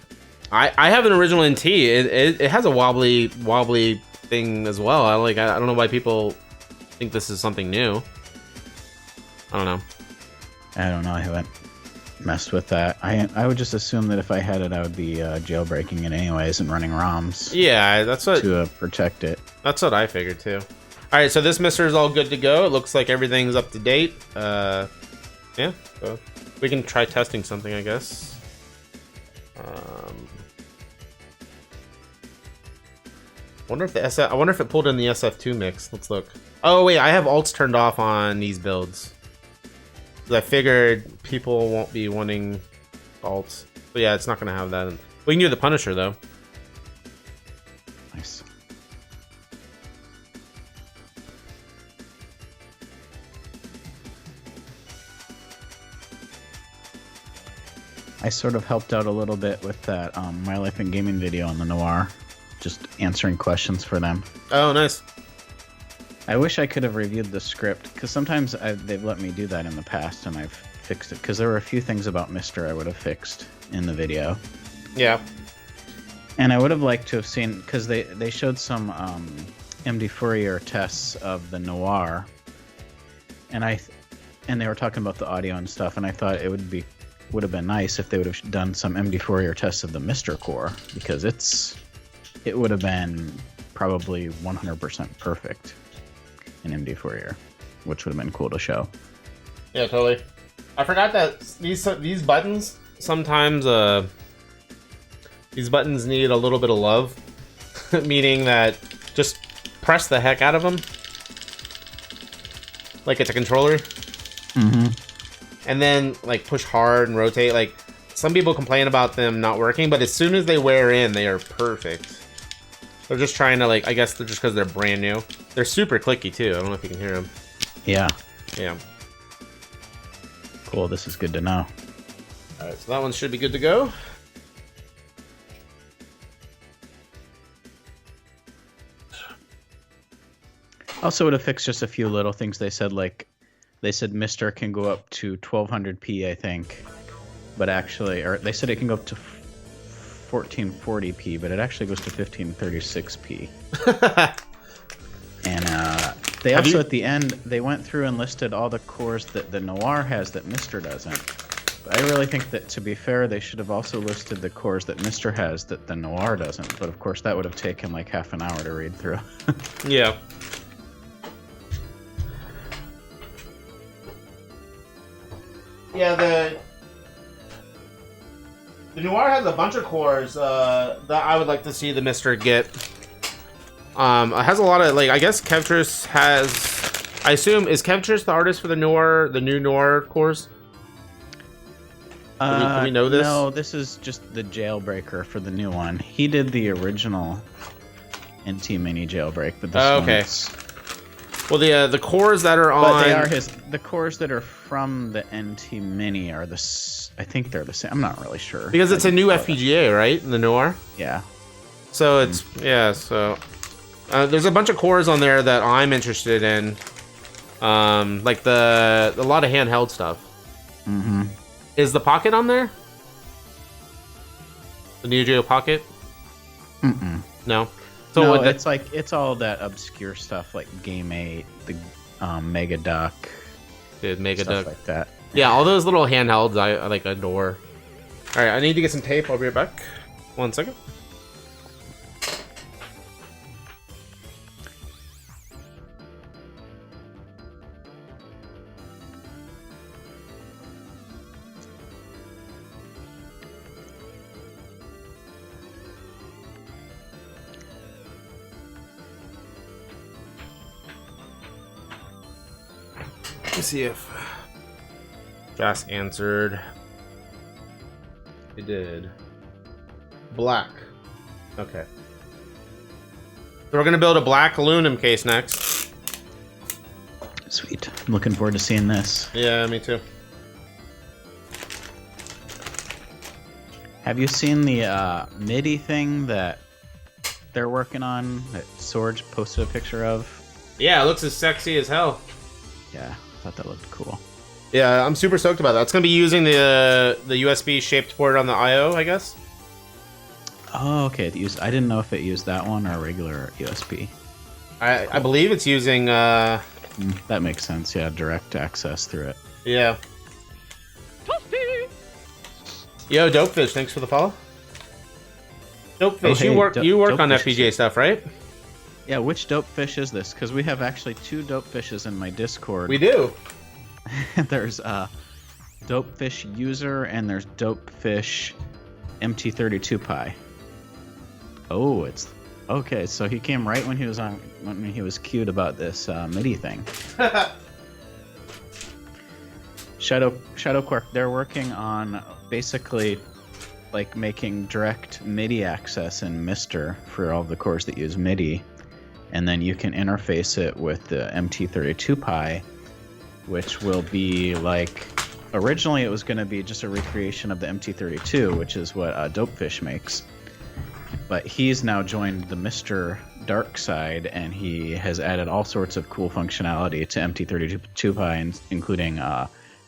I have an original NT. It has a wobbly thing as well. I don't know why people think this is something new. I don't know. I haven't messed with that. I would just assume that if I had it, I would be jailbreaking it anyways and running ROMs. Yeah, that's what to protect it. That's what I figured too. All right, so this MiSTer is all good to go. It looks like everything's up to date. Yeah, so we can try testing something, I guess. Wonder if I wonder if it pulled in the SF2 mix. Let's look. Oh wait, I have alts turned off on these builds. I figured people won't be wanting alts. But yeah, it's not gonna have that. We can do the Punisher though. Nice. I sort of helped out a little bit with that My Life in Gaming video on the Noir. Just answering questions for them. Oh, nice. I wish I could have reviewed the script, because sometimes they've let me do that in the past, and I've fixed it. Because there were a few things about MiSTer I would have fixed in the video. Yeah. And I would have liked to have seen, because they showed some MD Fourier tests of the Noir, and they were talking about the audio and stuff, and I thought it would have been nice if they would have done some MD Fourier tests of the MiSTer core, because it would have been probably 100% perfect in MD Fourier, which would have been cool to show. Yeah, totally. I forgot that these buttons sometimes these buttons need a little bit of love, meaning that just press the heck out of them like it's a controller. Mm-hmm. And then like push hard and rotate. Like some people complain about them not working, but as soon as they wear in, they are perfect. They're just trying to I guess they're just because they're brand new. They're super clicky too. I don't know if you can hear them. Yeah. Yeah. Cool. This is good to know. All right, so that one should be good to go. Also would have fixed just a few little things. They said MiSTer can go up to 1200p, I think, but actually, or they said it can go up to 1440p, but it actually goes to 1536p. And they also at the end they went through and listed all the cores that the Noir has that MiSTer doesn't. But I really think that, to be fair, they should have also listed the cores that MiSTer has that the Noir doesn't. But of course, that would have taken like half an hour to read through. Yeah. Yeah, the Noir has a bunch of cores that I would like to see the MiSTer get. It has a lot of I guess Kevtris has. I assume is Kevtris the artist for the new Noir cores? Do we know this? No, this is just the jailbreaker for the new one. He did the original NT Mini jailbreak, but this okay. one's... Well, the cores that are on... But they are the cores that are from the NT Mini are I think they're the same. I'm not really sure. Because it's a new FPGA, right? The Noir? Yeah. So it's... Yeah, so... there's a bunch of cores on there that I'm interested in. Like a lot of handheld stuff. Mm-hmm. Is the Pocket on there? The Neo Geo Pocket? Mm-mm. No? So no, it's all that obscure stuff like Game 8, the Mega Duck, stuff like that. Yeah, all those little handhelds I adore. All right, I need to get some tape. I'll be right back. 1 second. Let's see if Jas answered. It did. Black. Okay. So we're gonna build a black aluminum case next. Sweet. I'm looking forward to seeing this. Yeah, me too. Have you seen the MIDI thing that they're working on that Sorge posted a picture of? Yeah, it looks as sexy as hell. Yeah. I thought that looked cool. Yeah, I'm super stoked about that. It's gonna be using the USB shaped port on the I/O, I guess. Oh, okay. I didn't know if it used that one or a regular USB. I believe it's using That makes sense. Yeah, direct access through it. yeah. Yo, Dopefish, thanks for the follow. Dopefish, Oh, hey, you work on Dopefish. FPGA stuff, right? Yeah, which Dopefish is this? Because we have actually 2 Dopefishes in my Discord. We do. There's Dopefish user and there's Dopefish MT32 Pi. Oh, it's okay. So he came right when he was queued about this MIDI thing. Shadow Quark. They're working on basically like making direct MIDI access in MiSTer for all the cores that use MIDI, and then you can interface it with the MT32 Pi, which will be like, originally it was going to be just a recreation of the MT32, which is what Dopefish makes. But he's now joined the MiSTer dark side, and he has added all sorts of cool functionality to MT32 Pi, including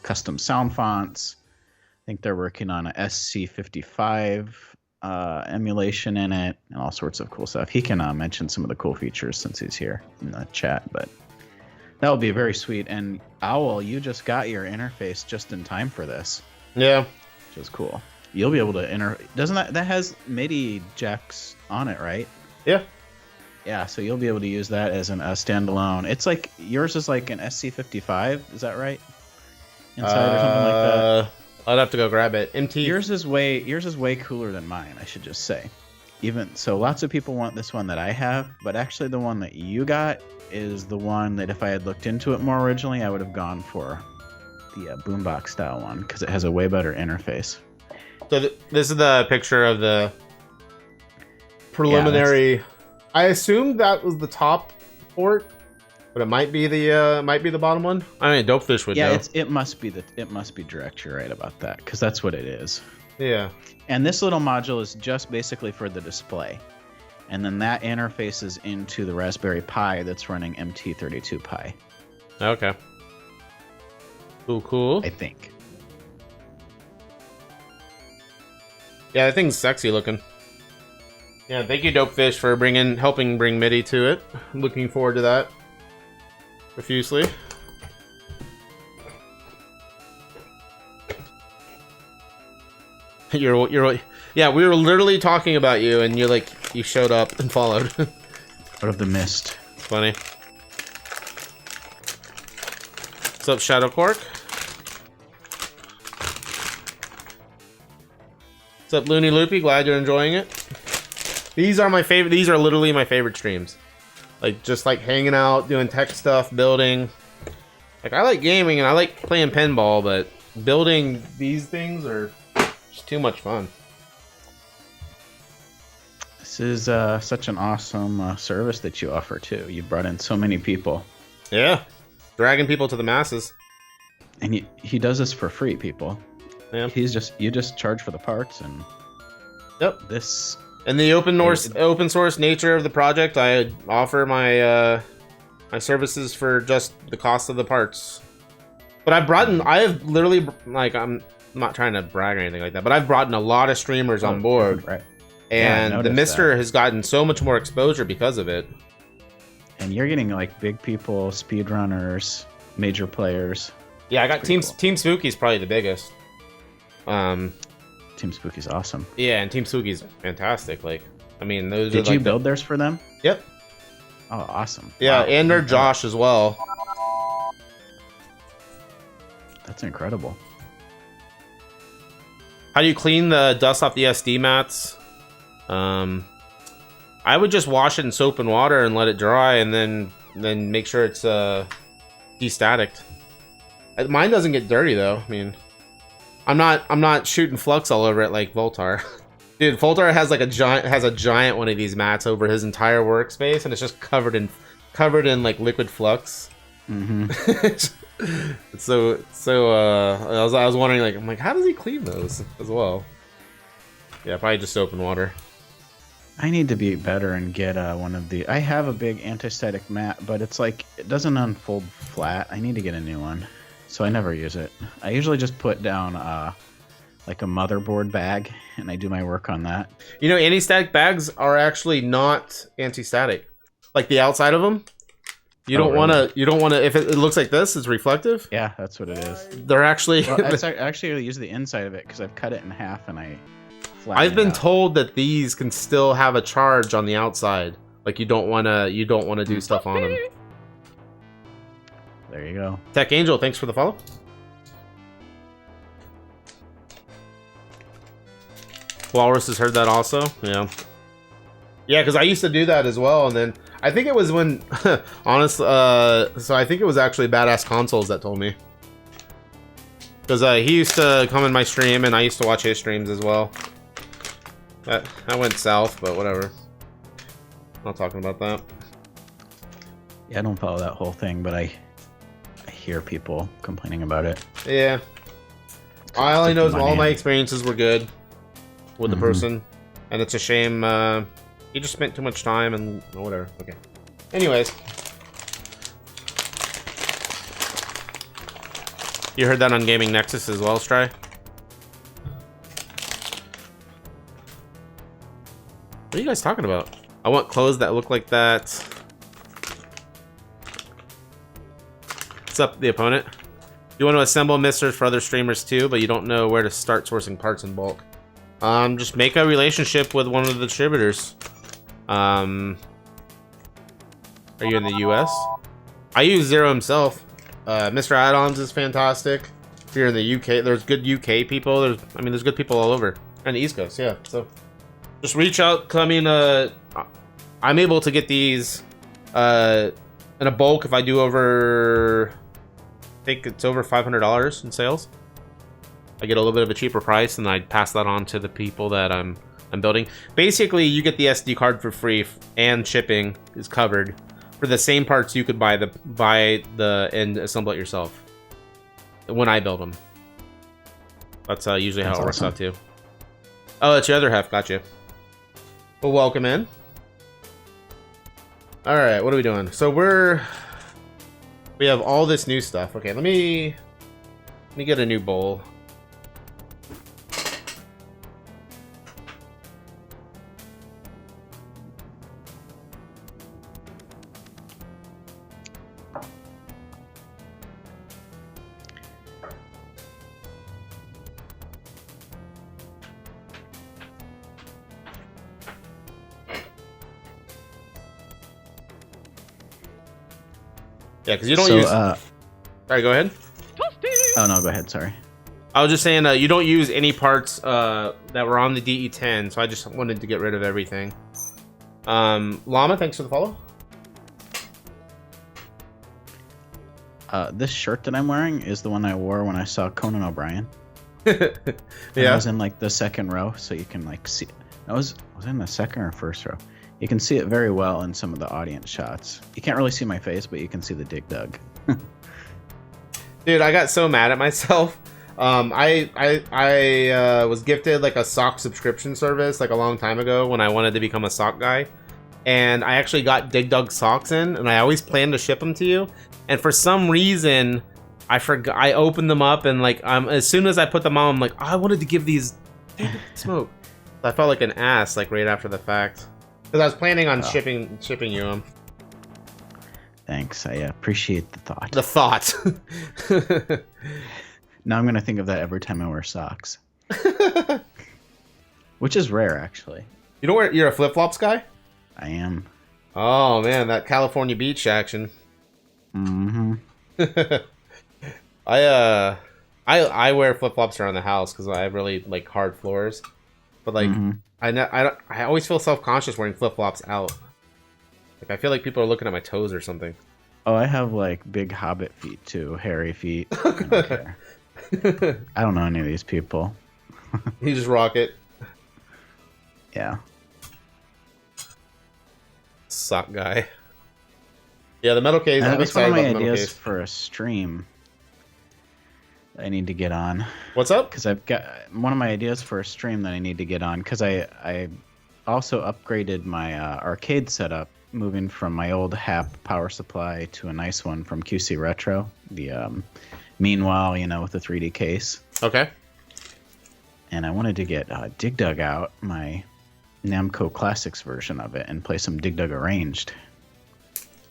custom sound fonts. I think they're working on a SC55 emulation in it, and all sorts of cool stuff. He can mention some of the cool features since he's here in the chat, but that would be very sweet. And Owl, you just got your interface just in time for this. Yeah. Which is cool. You'll be able to doesn't that has MIDI jacks on it, right? Yeah. Yeah, so you'll be able to use that as a standalone. It's like yours is like an SC55, is that right? Inside or something like that. I'd have to go grab it. Yours is way cooler than mine, I should just say. Even so, lots of people want this one that I have, but actually the one that you got is the one that if I had looked into it more originally, I would have gone for the boombox style one because it has a way better interface. So this is the picture of the preliminary. Yeah, I assume that was the top port, but it might be the bottom one. I mean, Dopefish would know. Yeah, it must be direct. You're right about that because that's what it is. Yeah. And this little module is just basically for the display, and then that interfaces into the Raspberry Pi that's running MT32 Pi. Okay. Cool. I think. Yeah, that thing's sexy looking. Yeah, thank you, Dopefish, for helping bring MIDI to it. I'm looking forward to that profusely. Yeah, we were literally talking about you, and you showed up and followed. Out of the mist. Funny. What's up, Shadow Quark? What's up, Looney Loopy? Glad you're enjoying it. These are my favorite. These are literally my favorite streams. Like, just like hanging out, doing tech stuff, building. Like, I like gaming and I like playing pinball, but building these things are just too much fun. This is such an awesome service that you offer too. You brought in so many people. Yeah, dragging people to the masses. And he does this for free, people. Yeah. You just charge for the parts and. Yep. This. And the open source nature of the project, I offer my my services for just the cost of the parts. But I have literally, like, I'm not trying to brag or anything like that, but I've brought in a lot of streamers on board. Right. And yeah, the MiSTer has gotten so much more exposure because of it. And you're getting like big people, speedrunners, major players. Yeah, I got Team Spooky's probably the biggest. Team Spooky's awesome. Yeah, and Team Spooky's fantastic. Like, I mean, those. Did you build theirs for them? Yep. Oh, awesome. Yeah, wow. and they're Josh as well. That's incredible. How do you clean the dust off the SD mats? I would just wash it in soap and water and let it dry, and then make sure it's destaticked. Mine doesn't get dirty though. I mean, I'm not shooting flux all over it like Voltar. Dude, Voltar has like a giant one of these mats over his entire workspace, and it's just covered in like liquid flux. Mm-hmm. so I was wondering, like, I'm like, how does he clean those as well? Yeah, probably just soap and water. I need to be better and get one of the. I have a big anti-static mat, but it's like it doesn't unfold flat. I need to get a new one, so I never use it. I usually just put down like a motherboard bag, and I do my work on that. You know, anti-static bags are actually not anti-static. Like the outside of them, you don't want to. You don't want to. If it looks like this, it's reflective. Yeah, that's what it is. They're actually. Well, actually, I use the inside of it because I've cut it in half and I. I've been told that these can still have a charge on the outside. Like you don't want to. You don't want to do stuff on them. There you go. Tech Angel, thanks for the follow. Walrus has heard that also. Yeah. Yeah, because I used to do that as well, and then I think it was when, honestly, so I think it was actually Badass Consoles that told me. Because he used to come in my stream, and I used to watch his streams as well. That went south, but whatever. Not talking about that. Yeah, I don't follow that whole thing, but I hear people complaining about it. Yeah. All I know is all my experiences were good with the person, and it's a shame he just spent too much time and whatever. Okay. Anyways. You heard that on Gaming Nexus as well, Stry? What are you guys talking about? I want clothes that look like that. What's up, the opponent? You want to assemble misters for other streamers too, but you don't know where to start sourcing parts in bulk. Just make a relationship with one of the distributors. Are you in the US? I use Zero himself. MisterAddons is fantastic. If you're in the UK, there's good UK people. There's good people all over. And the East Coast, yeah. So just reach out. I mean, I'm able to get these in a bulk if I do over, I think it's over $500 in sales. I get a little bit of a cheaper price, and I pass that on to the people that I'm building. Basically, you get the SD card for free, and shipping is covered for the same parts you could buy and assemble it yourself when I build them. That's usually how it works out too. Oh, that's your other half. Gotcha. Well, welcome in. All right, what are we doing? So we have all this new stuff. Okay, let me get a new bowl. Yeah, because you don't use... Alright, go ahead. Oh, no, go ahead, sorry. I was just saying, you don't use any parts that were on the DE10, so I just wanted to get rid of everything. Llama, thanks for the follow. This shirt that I'm wearing is the one I wore when I saw Conan O'Brien. Yeah. I was in, like, the second row, so you can, like, see... I was in the second or first row. You can see it very well in some of the audience shots. You can't really see my face, but you can see the dig dug. Dude, I got so mad at myself. I was gifted like a sock subscription service like a long time ago when I wanted to become a sock guy. And I actually got dig dug socks in, and I always planned to ship them to you. And for some reason, I forgot. I opened them up, and like as soon as I put them on, I'm like, oh, I wanted to give these smoke. So I felt like an ass like right after the fact. Because I was planning on shipping you them. Thanks, I appreciate the thought. The thought. Now I'm gonna think of that every time I wear socks. Which is rare, actually. You know where you're a flip-flops guy? I am. Oh man, that California beach action. Mm-hmm. I wear flip-flops around the house because I have really like hard floors. But like I always feel self-conscious wearing flip-flops out. Like I feel like people are looking at my toes or something. Oh, I have like big hobbit feet too, hairy feet. I don't care. I don't know any of these people. You just rock it. Yeah. Sock guy. Yeah, the metal case. I'm That's one excited of my about the metal ideas case. for a stream. I need to get on. What's up? Because I've got one of my ideas for a stream that I need to get on. Because I also upgraded my arcade setup, moving from my old HAP power supply to a nice one from QC Retro. The Meanwhile, you know, with the 3D case. Okay. and I wanted to get Dig Dug out, my Namco Classics version of it, and play some Dig Dug Arranged.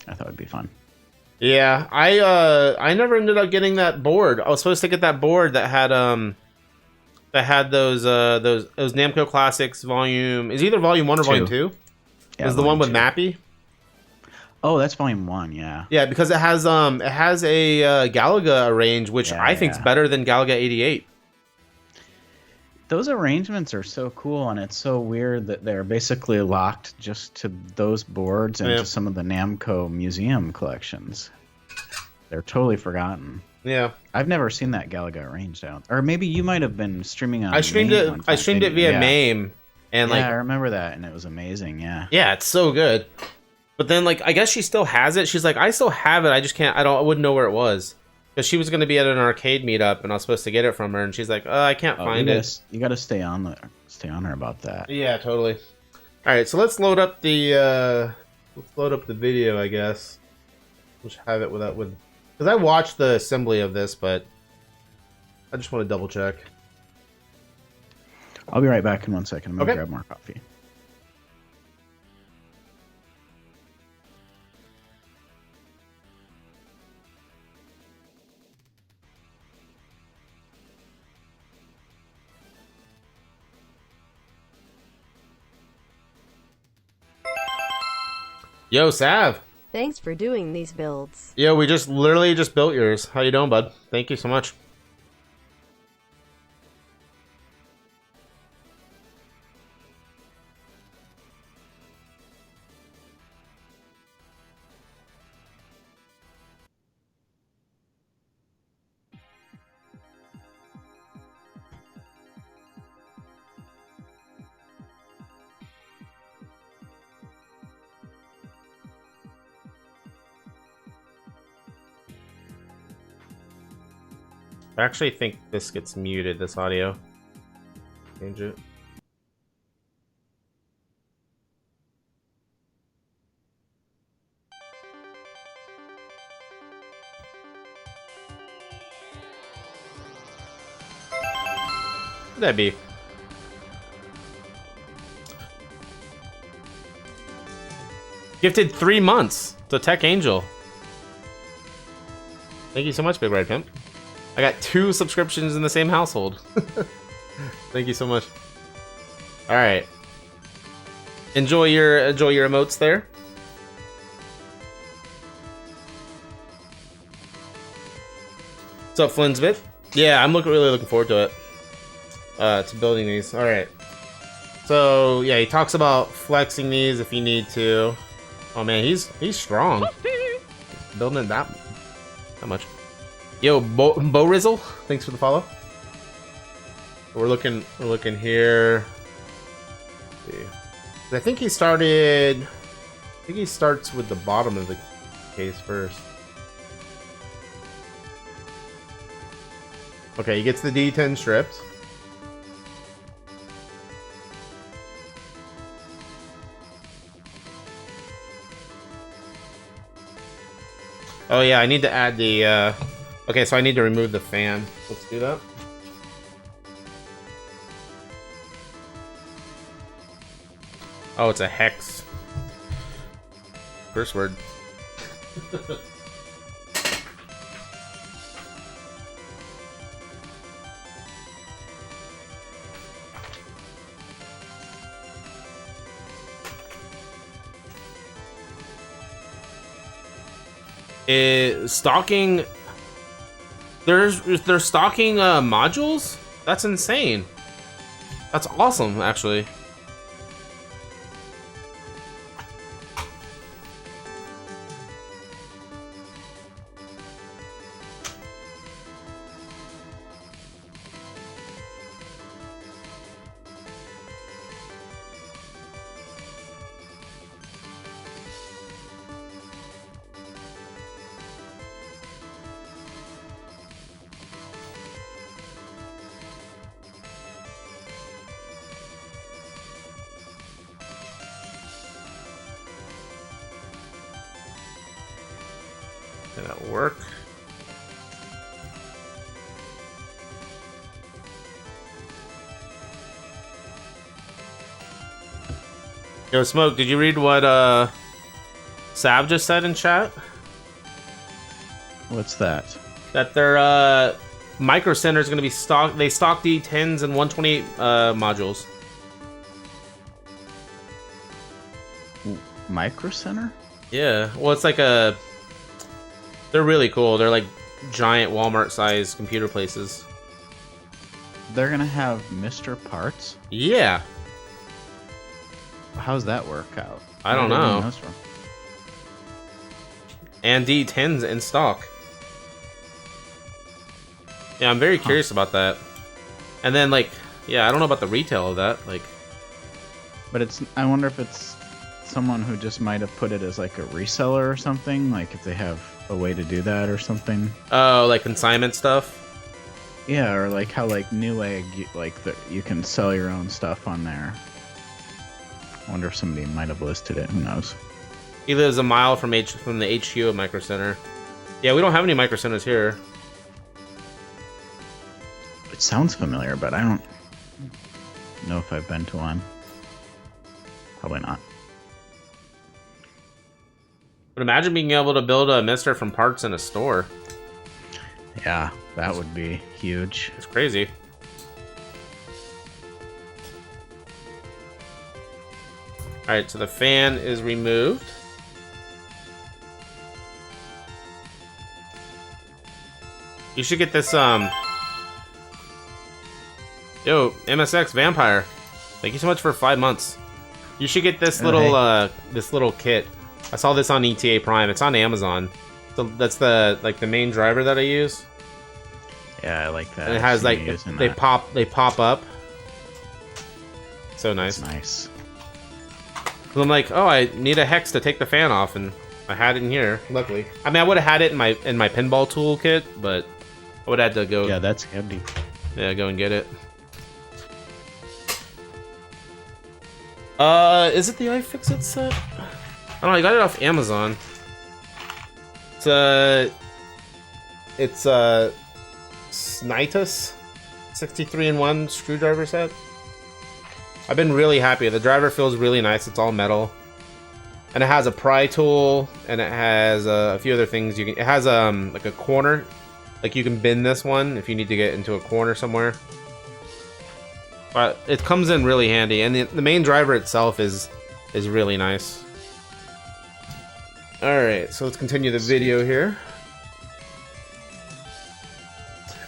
I thought it'd be fun. Yeah, I never ended up getting that board. I was supposed to get that board that had those Namco Classics volume. Is either volume 1 or volume 2? Yeah, was the one with 2. Mappy? Oh, that's volume 1. Yeah. Yeah, because it has a Galaga arrange, which I think's better than Galaga 88. Those arrangements are so cool, and it's so weird that they're basically locked just to those boards and to some of the Namco museum collections. They're totally forgotten. Yeah, I've never seen that Galaga arranged out, or maybe you might have been streaming on. I streamed MAME one time. I streamed it via MAME, and I remember that, and it was amazing. Yeah, it's so good. But then, I guess she still has it. She's like, I still have it. I just can't. I wouldn't know where it was. Because she was going to be at an arcade meetup, and I was supposed to get it from her, and she's like, I can't find it. You got to stay on her about that. Yeah, totally. All right, so let's load up the video, I guess. We'll just have it with because I watched the assembly of this, but I just want to double check. I'll be right back in 1 second. I'm going to grab more coffee. Yo, Sav. Thanks for doing these builds. Yo, we literally just built yours. How you doing, bud? Thank you so much. I actually think this gets muted, this audio. Change it. What'd that be? Gifted 3 months to Tech Angel. Thank you so much, Big Red Pimp. I got 2 subscriptions in the same household. Thank you so much. All right. Enjoy your emotes there. What's up, Flinsvit? Yeah, I'm really looking forward to it. To building these. All right. So yeah, he talks about flexing these if you need to. Oh man, he's strong. Building it that much. Yo, Bo Rizzle, thanks for the follow. We're looking here. Let's see. I think he started. I think he starts with the bottom of the case first. Okay, he gets the D10 stripped. Oh yeah, I need to add the. Okay, so I need to remove the fan. Let's do that. Oh, it's a hex. Curse word. Stalking. They're stalking modules? That's insane. That's awesome, actually. Did that work? Yo, Smoke, did you read what Sav just said in chat? What's that? That their Micro Center is going to be stocked. They stock the 10s and 128 modules. Micro Center? Yeah, well, it's like a. They're really cool. They're like giant Walmart-sized computer places. They're gonna have MiSTer parts? Yeah. How's that work out? I don't Where are they know. getting those from? And D10s in stock. Yeah, I'm very curious about that. And then, like, yeah, I don't know about the retail of that. Like, But it's. I wonder if it's someone who just might have put it as like a reseller or something. Like if they have a way to do that or something. oh, like consignment stuff. Yeah, or like how like Newegg, you can sell your own stuff on there. I wonder if somebody might have listed it. Who knows? He lives a mile from the HQ of Micro Center. Yeah, we don't have any Micro Centers here. It sounds familiar, but I don't know if I've been to one. Probably not. But imagine being able to build a MiSTer from parts in a store. Yeah, that would be huge. It's crazy. Alright, so the fan is removed. You should get this, Yo, MSX Vampire. Thank you so much for 5 months. You should get this little kit. I saw this on ETA Prime. It's on Amazon. So that's the main driver that I use. Yeah, I like that. And it has like they pop up. So nice. That's nice. So I'm like, oh, I need a hex to take the fan off, and I had it in here. Luckily, I mean, I would have had it in my pinball toolkit, but I would have had to go. Yeah, that's handy. Yeah, go and get it. Is it the iFixit set? I don't know. I got it off Amazon. It's Snitus 63-in-1 screwdriver set. I've been really happy. The driver feels really nice. It's all metal, and it has a pry tool, and it has a few other things. It has like a corner, like you can bend this one if you need to get into a corner somewhere. But it comes in really handy, and the main driver itself is really nice. All right, so let's continue the video here.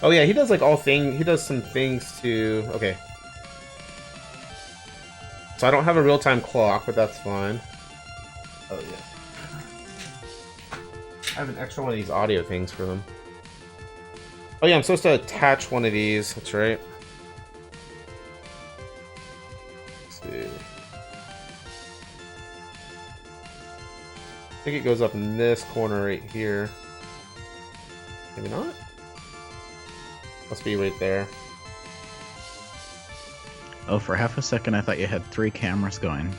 Oh yeah, he does like he does some things to. Okay. So I don't have a real-time clock, but that's fine. Oh yeah. I have an extra one of these audio things for them. Oh yeah, I'm supposed to attach one of these. That's right. Let's see. I think it goes up in this corner right here. Maybe not? Must be right there. Oh, for half a second I thought you had 3 cameras going.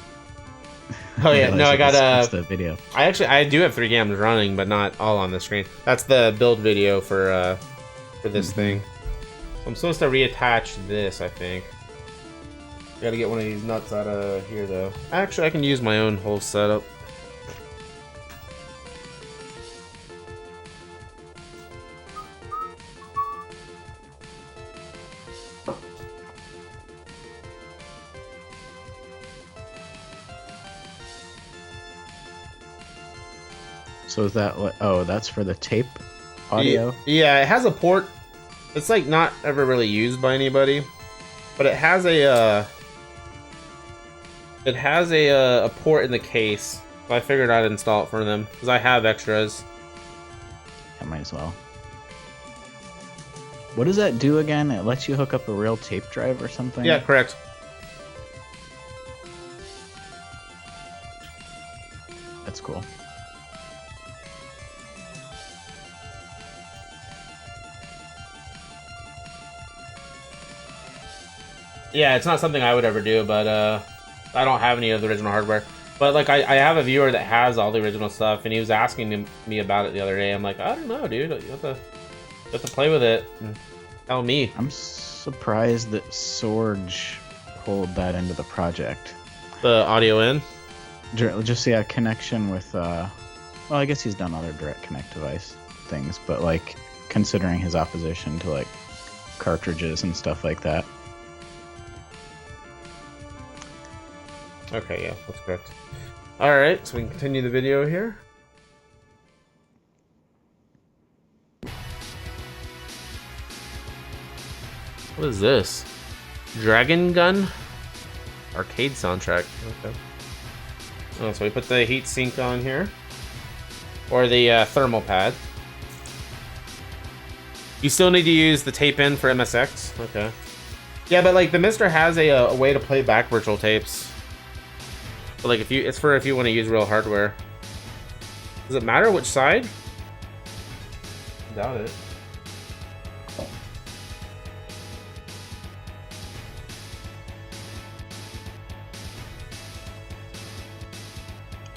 Oh yeah, no, I got the video. I do have 3 cameras running, but not all on the screen. That's the build video for this thing. So I'm supposed to reattach this, I think. I gotta get one of these nuts out of here though. Actually, I can use my own whole setup. So is that what? Oh, that's for the tape audio? Yeah, it has a port. It's like not ever really used by anybody, but it has a port in the case. So I figured I'd install it for them because I have extras. I might as well. What does that do again? It lets you hook up a real tape drive or something? Yeah, correct. That's cool. Yeah, it's not something I would ever do, but I don't have any of the original hardware. But like, I have a viewer that has all the original stuff, and he was asking me about it the other day. I'm like, I don't know, dude. You have to play with it and tell me. I'm surprised that Sorge pulled that into the project. the audio in. Just yeah, connection with. Well, I guess he's done other direct connect device things, but like considering his opposition to like cartridges and stuff like that. Okay, yeah, that's correct. All right, so we can continue the video here. What is this? Dragon Gun? Arcade soundtrack. Okay. Oh, so we put the heat sink on here. Or the thermal pad. You still need to use the tape in for MSX. Okay. Yeah, but like the MiSTer has a way to play back virtual tapes. But like it's for if you want to use real hardware. Does it matter which side? Doubt it.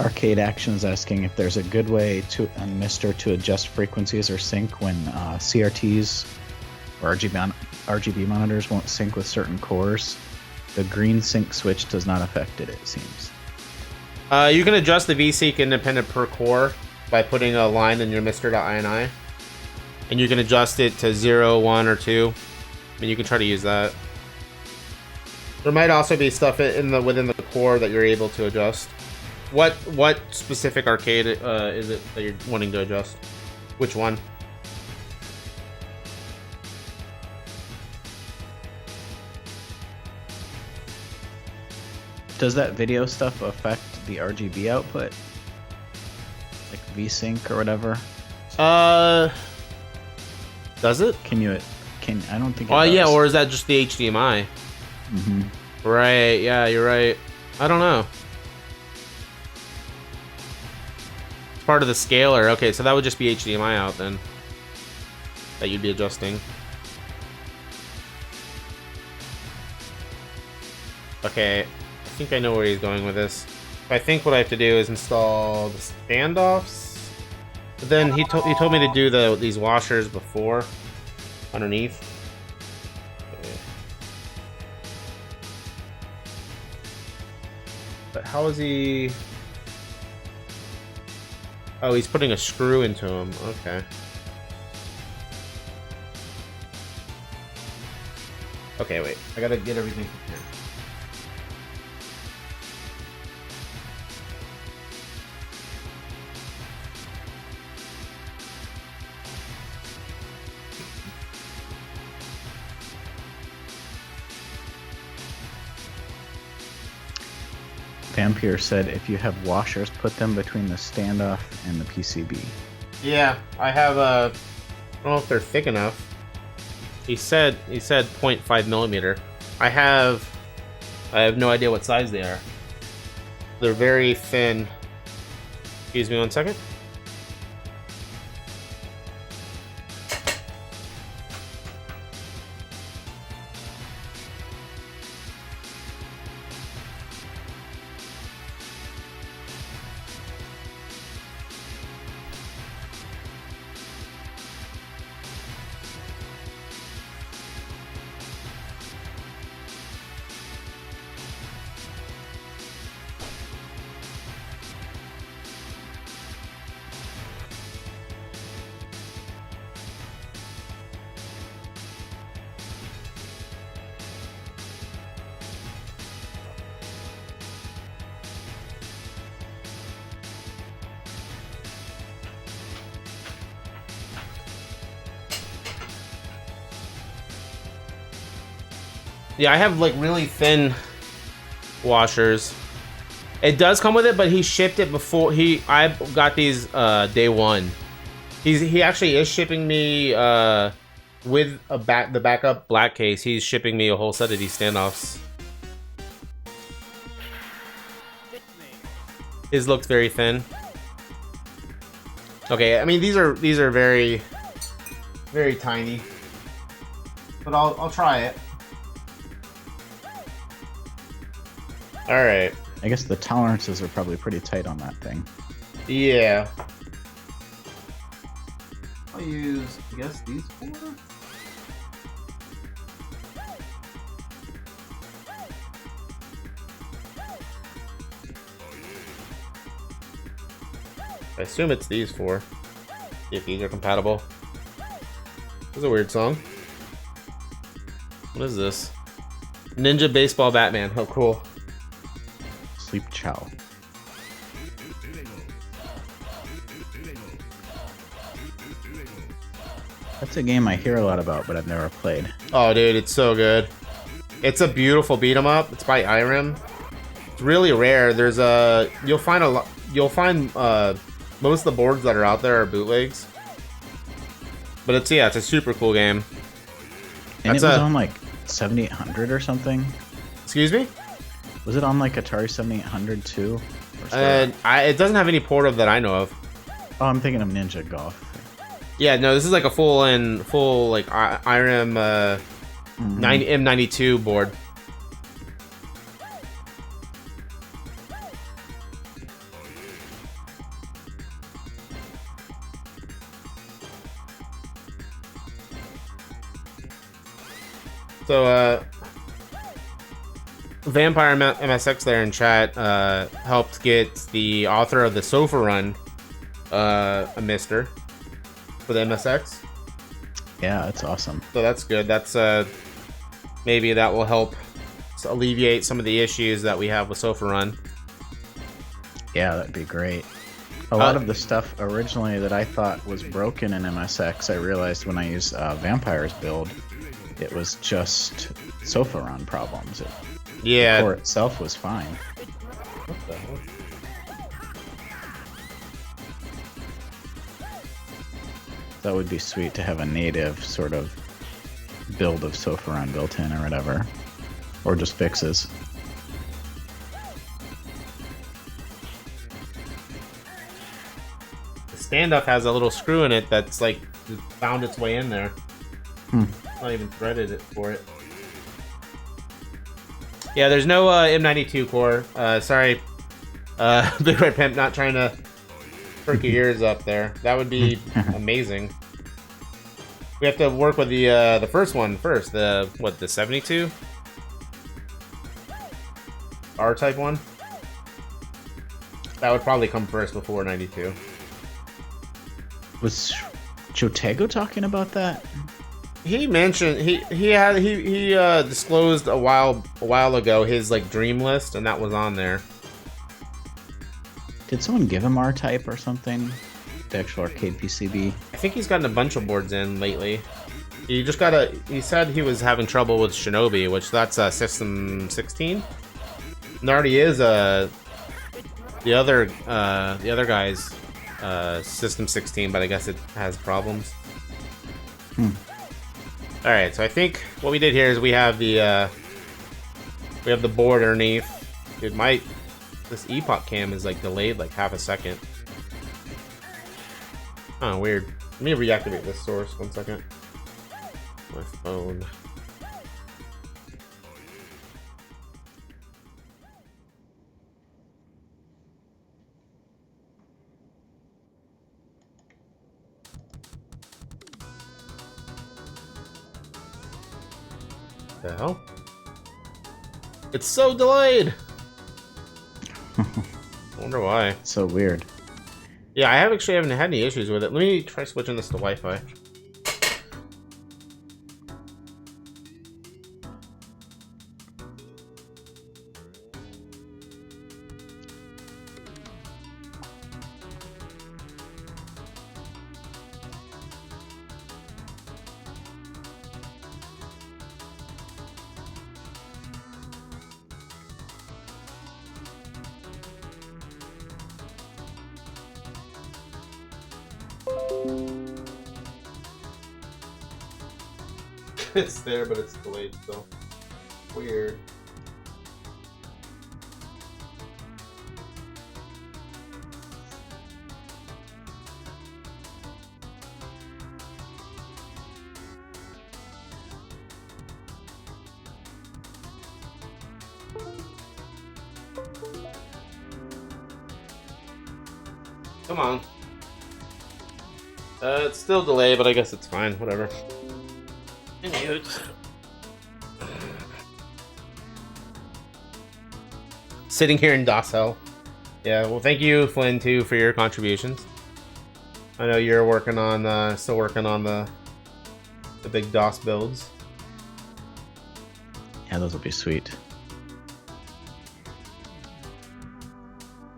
Arcade Action is asking if there's a good way to on MiSTer to adjust frequencies or sync when CRTs or RGB monitors won't sync with certain cores. The green sync switch does not affect it, it seems. You can adjust the VSync independent per core by putting a line in your MiSTer.ini. And you can adjust it to 0, 1, or 2. I mean, you can try to use that. There might also be stuff within the core that you're able to adjust. What specific arcade is it that you're wanting to adjust? Which one? Does that video stuff affect the RGB output? Like VSync or whatever? Does it? I don't think it Oh, does. yeah, or is that just the HDMI? Mm-hmm. Right, yeah, you're right. I don't know. It's part of the scaler. Okay, so that would just be HDMI out then. That you'd be adjusting. Okay, I think I know where he's going with this. I think what I have to do is install the standoffs. But then he told me to do these washers before underneath. Okay. But how is he? Oh, he's putting a screw into him. Okay. Okay, wait. I gotta get everything prepared. Vampire said if you have washers, put them between the standoff and the PCB. Yeah, I have I don't know if they're thick enough. He said 0.5 millimeter. I have no idea what size they are. They're very thin. Excuse me one second. Yeah, I have like really thin washers. It does come with it, but he shipped it before I got these day one. He actually is shipping me with the backup black case. He's shipping me a whole set of these standoffs. His looks very thin. Okay, I mean these are very very tiny. But I'll try it. Alright. I guess the tolerances are probably pretty tight on that thing. Yeah. I'll use, I guess, these four? I assume it's these four. See if these are compatible. This is a weird song. What is this? Ninja Baseball Batman. Oh, cool. Sleep Chow. That's a game I hear a lot about, but I've never played. Oh, dude, it's so good. It's a beautiful beat 'em up. It's by Irem. It's really rare. There's a you'll find most of the boards that are out there are bootlegs. But it's it's a super cool game. And it was on like 7800 or something. Excuse me? Was it on like Atari 7800 too? It doesn't have any port of that I know of. Oh, I'm thinking of Ninja Golf. Yeah, no, this is like a full like Irem M92 board. So, Vampire MSX there in chat helped get the author of the Sofa Run a MiSTer for the MSX. Yeah, that's awesome. So that's good. That's maybe that will help alleviate some of the issues that we have with Sofa Run. Yeah, that'd be great. A lot of the stuff originally that I thought was broken in MSX, I realized when I used Vampire's build, it was just Sofa Run problems. The core itself was fine. What the hell? That would be sweet to have a native sort of build of Sofa Run built in or whatever. Or just fixes. The standoff has a little screw in it that's like found its way in there. It's not even threaded it for it. Yeah, there's no M92 core. Sorry, Big Red Pimp, not trying to perk your ears up there. That would be amazing. We have to work with the first one first. The 72 R-type one. That would probably come first before 92. Was Jotego talking about that? He mentioned he disclosed a while ago his like dream list, and that was on there. Did someone give him R-Type or something? The actual arcade PCB? I think he's gotten a bunch of boards in lately. He said he was having trouble with Shinobi, which that's System 16. And there already is the other guy's System 16, but I guess it has problems. All right, so I think what we did here is we have the board underneath. Dude, this epoch cam is like delayed like half a second. Oh, weird. Let me reactivate this source. 1 second. My phone. The hell? It's so delayed. I wonder why. So weird. Yeah, I haven't had any issues with it. Let me try switching this to Wi-Fi. It's there, but it's delayed still. Weird. Come on. It's still delayed, but I guess it's fine. Whatever. Sitting here in DOS hell. Yeah, well, thank you, Flynn, too, for your contributions. I know you're working on, still working on the big DOS builds. Yeah, those will be sweet.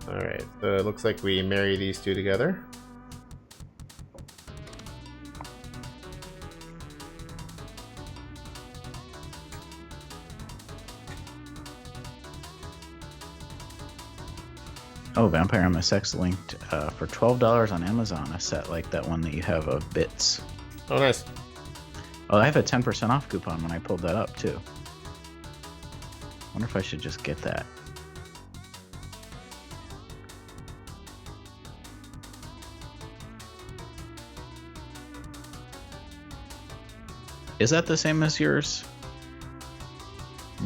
Alright, so it looks like we marry these two together. Oh, Vampire MSX linked for $12 on Amazon a set like that one that you have of bits. Oh, nice. Oh, I have a 10% off coupon when I pulled that up, too. Wonder if I should just get that. Is that the same as yours?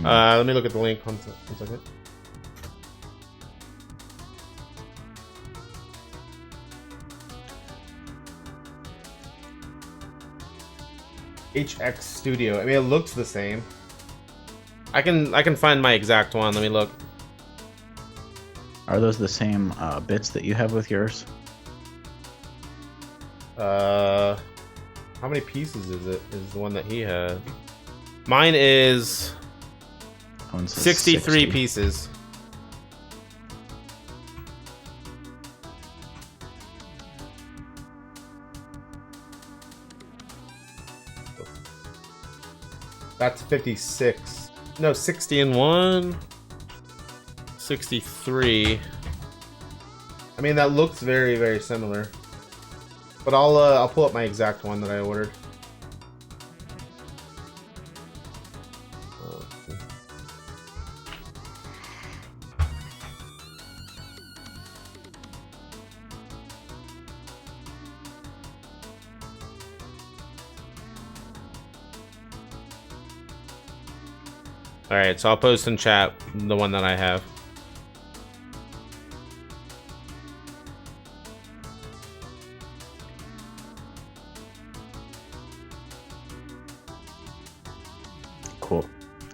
Let me look at the link. One second. HX Studio. I mean, it looks the same. I can find my exact one. Let me look. Are those the same bits that you have with yours? How many pieces is it? Is the one that he had? Mine is That one says 63 60. pieces. That's 56. No, 60 and 1. 63. I mean, that looks very, very similar. But I'll pull up my exact one that I ordered. Alright, so I'll post in chat the one that I have. Cool.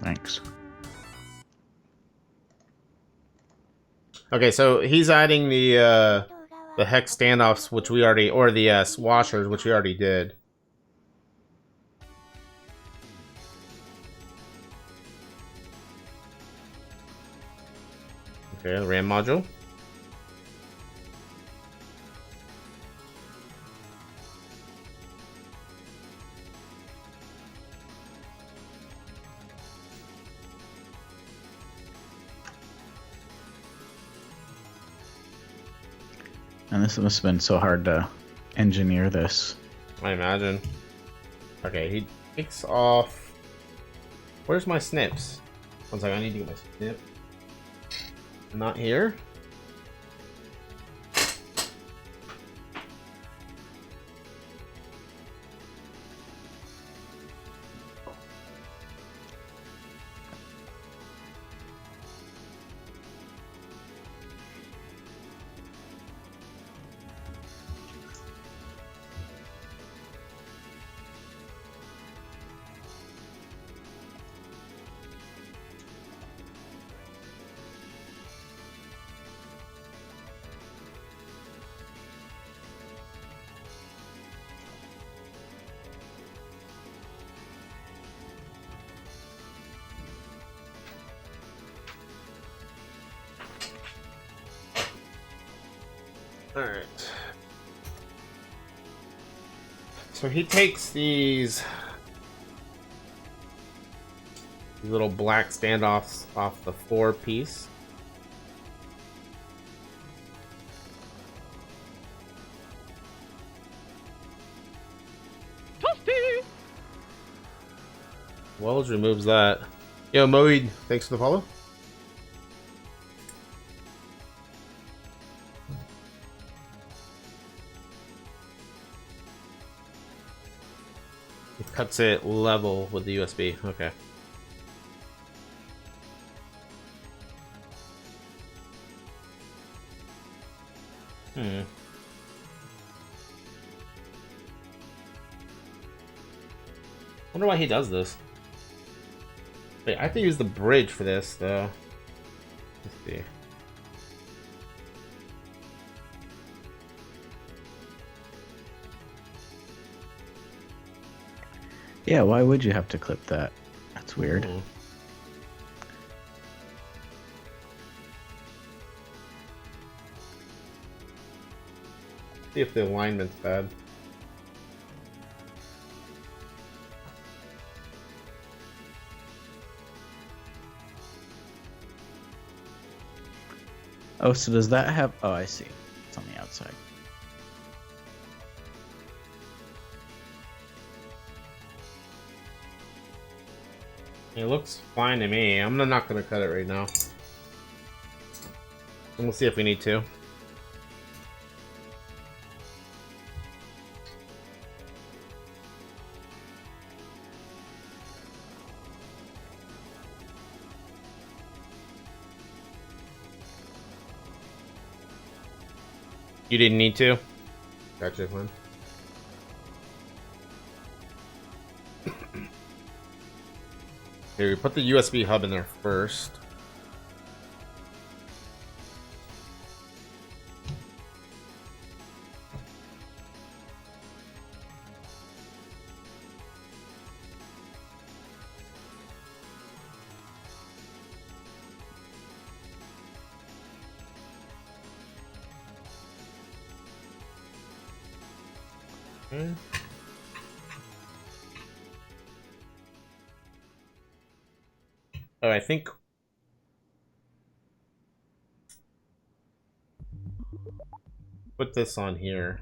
Thanks. Okay, so he's adding the hex standoffs, which we already, or the washers, which we already did. Okay, the RAM module. And this must have been so hard to engineer this. I imagine. Okay, he takes off. Where's my snips? One second, I need to get my snip. Not here. Alright. So he takes these little black standoffs off the 4-piece. Wells removes that. Yo, Moed, thanks for the follow. It cuts it level with the USB. Okay. Wonder why he does this. Wait, I have to use the bridge for this, though. Let's see. Yeah, why would you have to clip that? That's weird. Hmm. See if the alignment's bad. Oh, so does that have... Oh, I see. It's on the outside. It looks fine to me. I'm not gonna cut it right now. And we'll see if we need to. You didn't need to? Gotcha, man. Here, we put the USB hub in there first. Okay. Oh, I think... Put this on here.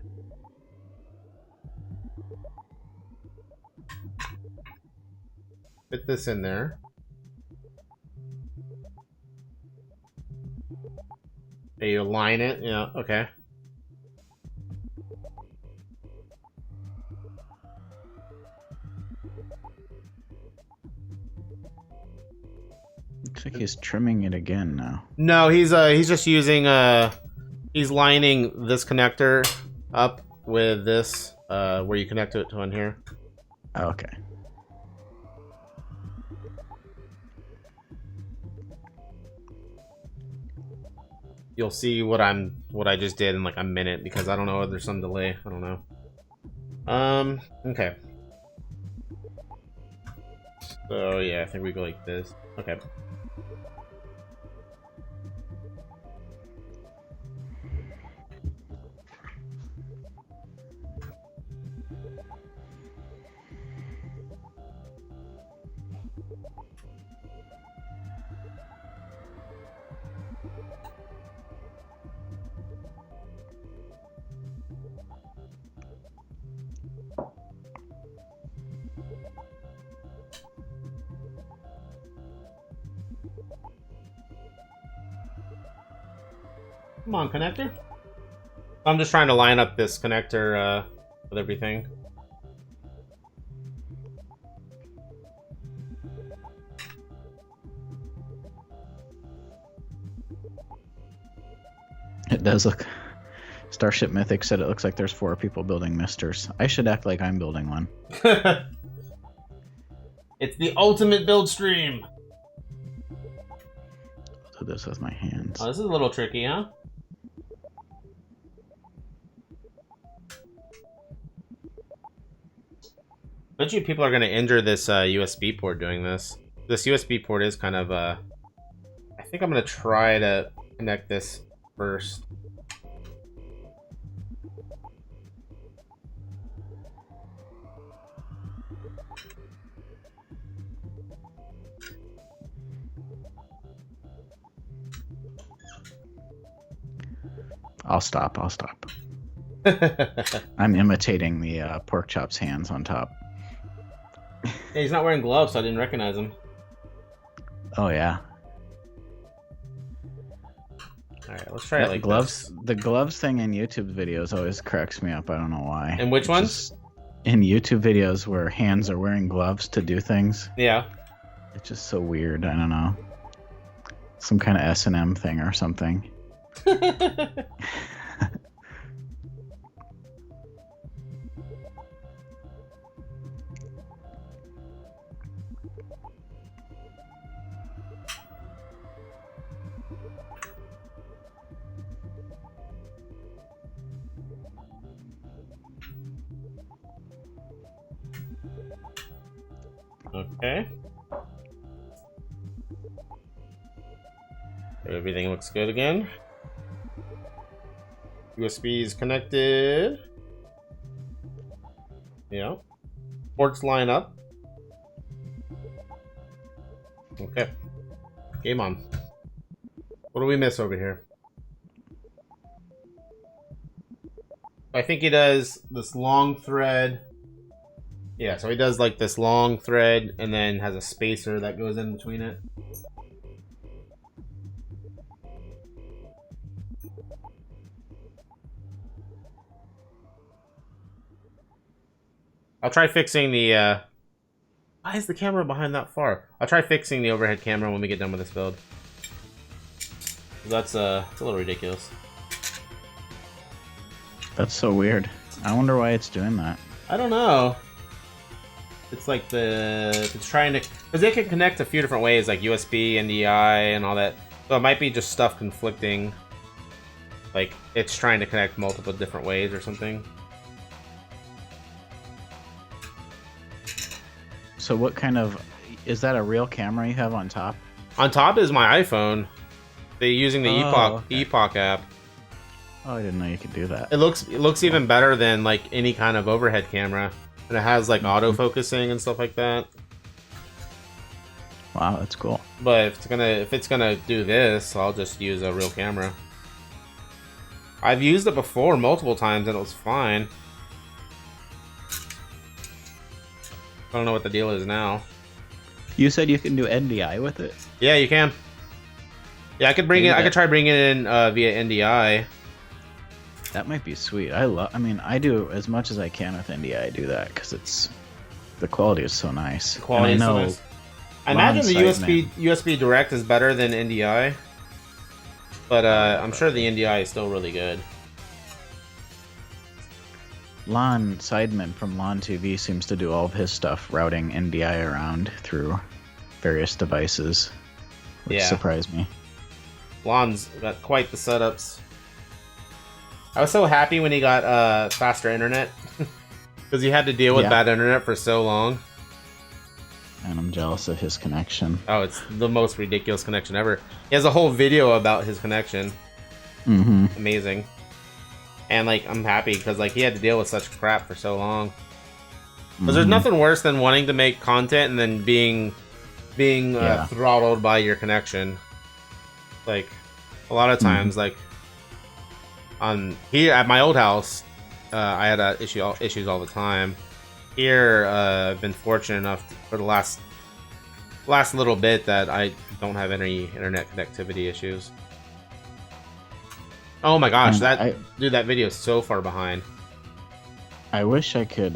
Fit this in there. Okay, you align it. Yeah, okay. Looks like he's trimming it again now. No, he's just using he's lining this connector up with this where you connect it to on here. Oh, okay. You'll see what I just did in like a minute because I don't know if there's some delay. I don't know. Okay. So yeah, I think we go like this. Okay. Come on, connector. I'm just trying to line up this connector with everything. It does look... Starship Mythic said it looks like there's 4 people building Misters. I should act like I'm building one. It's the ultimate build stream. I'll do this with my hands. Oh, this is a little tricky, huh? Bet you people are going to injure this USB port doing this. This USB port is kind of I think I'm going to try to connect this first. I'll stop. I'm imitating the pork chop's hands on top. Yeah, he's not wearing gloves, so I didn't recognize him. Oh yeah. Alright, let's try it like gloves. this. The gloves thing in YouTube videos always cracks me up. I don't know why. And which ones? In YouTube videos where hands are wearing gloves to do things. Yeah. It's just so weird. I don't know. Some kind of S&M thing or something. Okay. Everything looks good again. USB is connected. Yeah. Ports line up. Okay. Game on. What do we miss over here? I think he does this long thread. Yeah, so he does like this long thread and then has a spacer that goes in between it. I'll try fixing the, why is the camera behind that far? I'll try fixing the overhead camera when we get done with this build. That's, it's a little ridiculous. That's so weird. I wonder why it's doing that. I don't know. It's like it's trying to, because it can connect a few different ways, like USB, NDI, and all that. So it might be just stuff conflicting. Like, it's trying to connect multiple different ways or something. So what kind of... Is that a real camera you have on top? On top is my iPhone. They're using the Epoch app. Oh, I didn't know you could do that. It looks even better than like any kind of overhead camera. And it has like auto-focusing and stuff like that. Wow, that's cool. But if it's gonna do this, I'll just use a real camera. I've used it before multiple times and it was fine. I don't know what the deal is now. You said you can do NDI with it? Yeah, you can. Yeah, I could bring it. I could try bringing it in via NDI. That might be sweet. I mean, I do as much as I can with NDI. I do that because the quality is so nice. The quality is so nice. I imagine the USB Direct is better than NDI, but I'm sure the NDI is still really good. Lon Sideman from Lon TV seems to do all of his stuff routing NDI around through various devices, which surprised me. Lon's got quite the setups. I was so happy when he got faster internet because he had to deal with bad internet for so long. And I'm jealous of his connection. Oh, it's the most ridiculous connection ever. He has a whole video about his connection. Mm-hmm. Amazing. And like, I'm happy because like he had to deal with such crap for so long. Because there's nothing worse than wanting to make content and then being throttled by your connection. Like, a lot of times, like here at my old house, I had issues all the time. Here, I've been fortunate enough for the last little bit that I don't have any internet connectivity issues. Oh my gosh, that video is so far behind. I wish I could.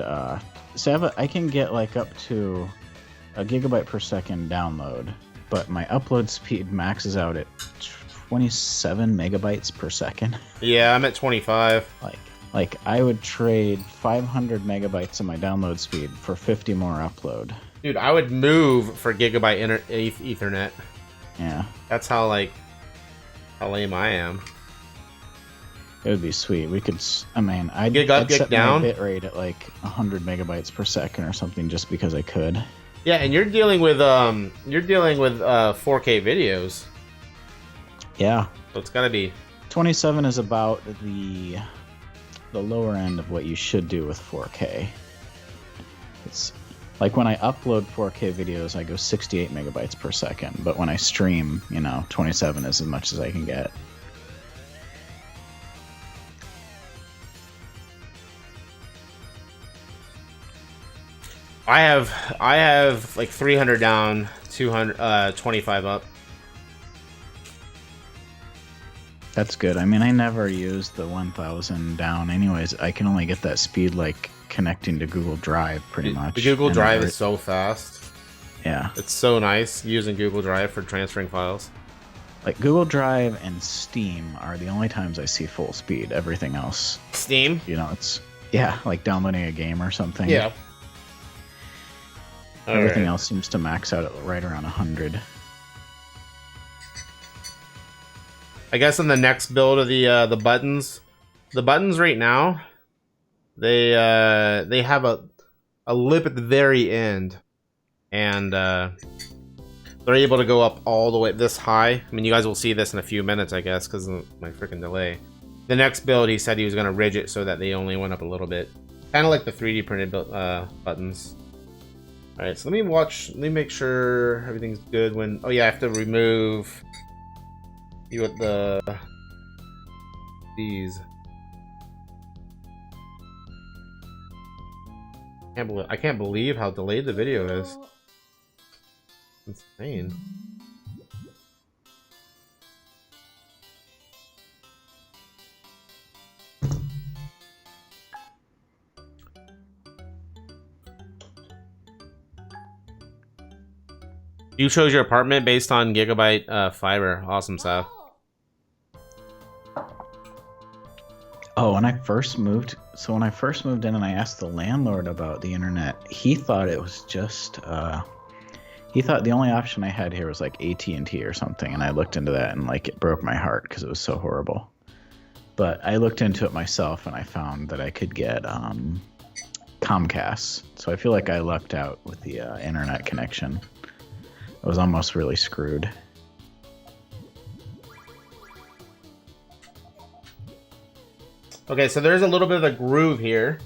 So I can get like up to a gigabyte per second download, but my upload speed maxes out at 27 megabytes per second. Yeah, I'm at 25. Like I would trade 500 megabytes of my download speed for 50 more upload. Dude, I would move for gigabyte Ethernet. Yeah. That's how lame I am. It would be sweet. We could. I mean, I'd set down my bitrate at like 100 megabytes per second or something, just because I could. Yeah, and you're dealing with 4K videos. Yeah. So it's gotta be 27 is about the lower end of what you should do with 4K. It's like when I upload 4K videos, I go 68 megabytes per second, but when I stream, 27 is as much as I can get. I have like 300 down, 25 up. That's good. I mean, I never use the 1000 down anyways. I can only get that speed like connecting to Google Drive pretty much. The Google Drive is so fast. Yeah. It's so nice using Google Drive for transferring files. Like Google Drive and Steam are the only times I see full speed. Everything else. Steam? It's like downloading a game or something. Yeah. Everything else seems to max out at right around 100. I guess in the next build of the buttons right now, they have a lip at the very end. and they're able to go up all the way this high. I mean, you guys will see this in a few minutes, I guess, because of my freaking delay. The next build, he said he was going to ridge it so that they only went up a little bit. Kind of like the 3D printed buttons. Alright, so let me make sure everything's good when... Oh yeah, I have to remove... You with these. I can't believe how delayed the video is. Insane. You chose your apartment based on gigabyte fiber. Awesome stuff. Oh, when I first moved in and I asked the landlord about the internet, he thought it was just, he thought the only option I had here was like AT&T or something, and I looked into that and like it broke my heart because it was so horrible. But I looked into it myself and I found that I could get Comcast, so I feel like I lucked out with the internet connection. I was almost really screwed. Okay, so there's a little bit of a groove here.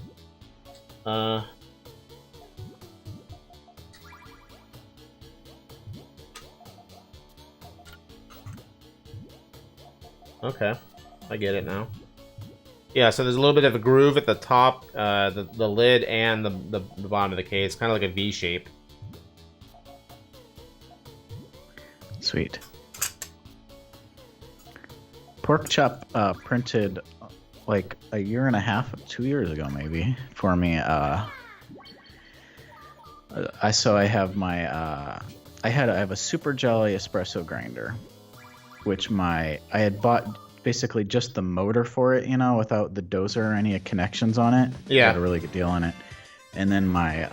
Okay, I get it now. Yeah, so there's a little bit of a groove at the top, the lid, and the bottom of the case, kind of like a V shape. Sweet. Pork Chop printed like a year and a half, 2 years ago maybe, for me. I have a Super Jolly espresso grinder, which I had bought basically just the motor for it, you know, without the dozer or any connections on it. Yeah. Got a really good deal on it. And then my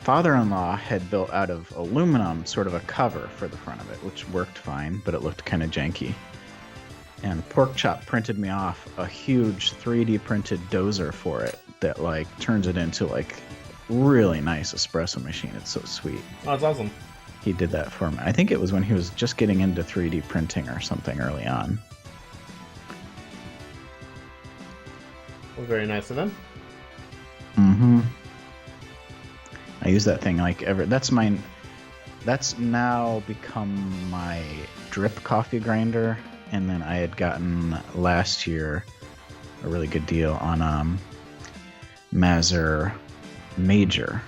father-in-law had built out of aluminum sort of a cover for the front of it, which worked fine, but it looked kind of janky. And Pork Chop printed me off a huge 3D printed dozer for it that like turns it into like really nice espresso machine. It's so sweet. Oh, that's awesome. He did that for me. I think it was when he was just getting into 3D printing or something early on. Well, very nice of them. Mm-hmm. I use that thing like that's now become my drip coffee grinder. And then I had gotten last year a really good deal on MiSTer Major,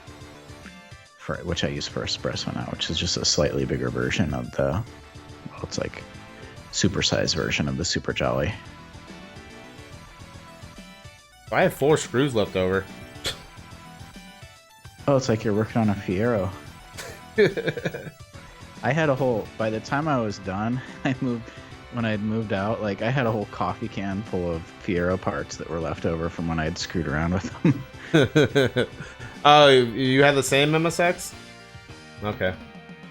which I use for espresso now, which is just a slightly bigger version of it's like supersized version of the Super Jolly. I have 4 screws left over. Oh, it's like you're working on a Fiero. I had by the time I was done, when I had moved out, like I had a whole coffee can full of Fiero parts that were left over from when I had screwed around with them. Oh, you have the same MSX? Okay.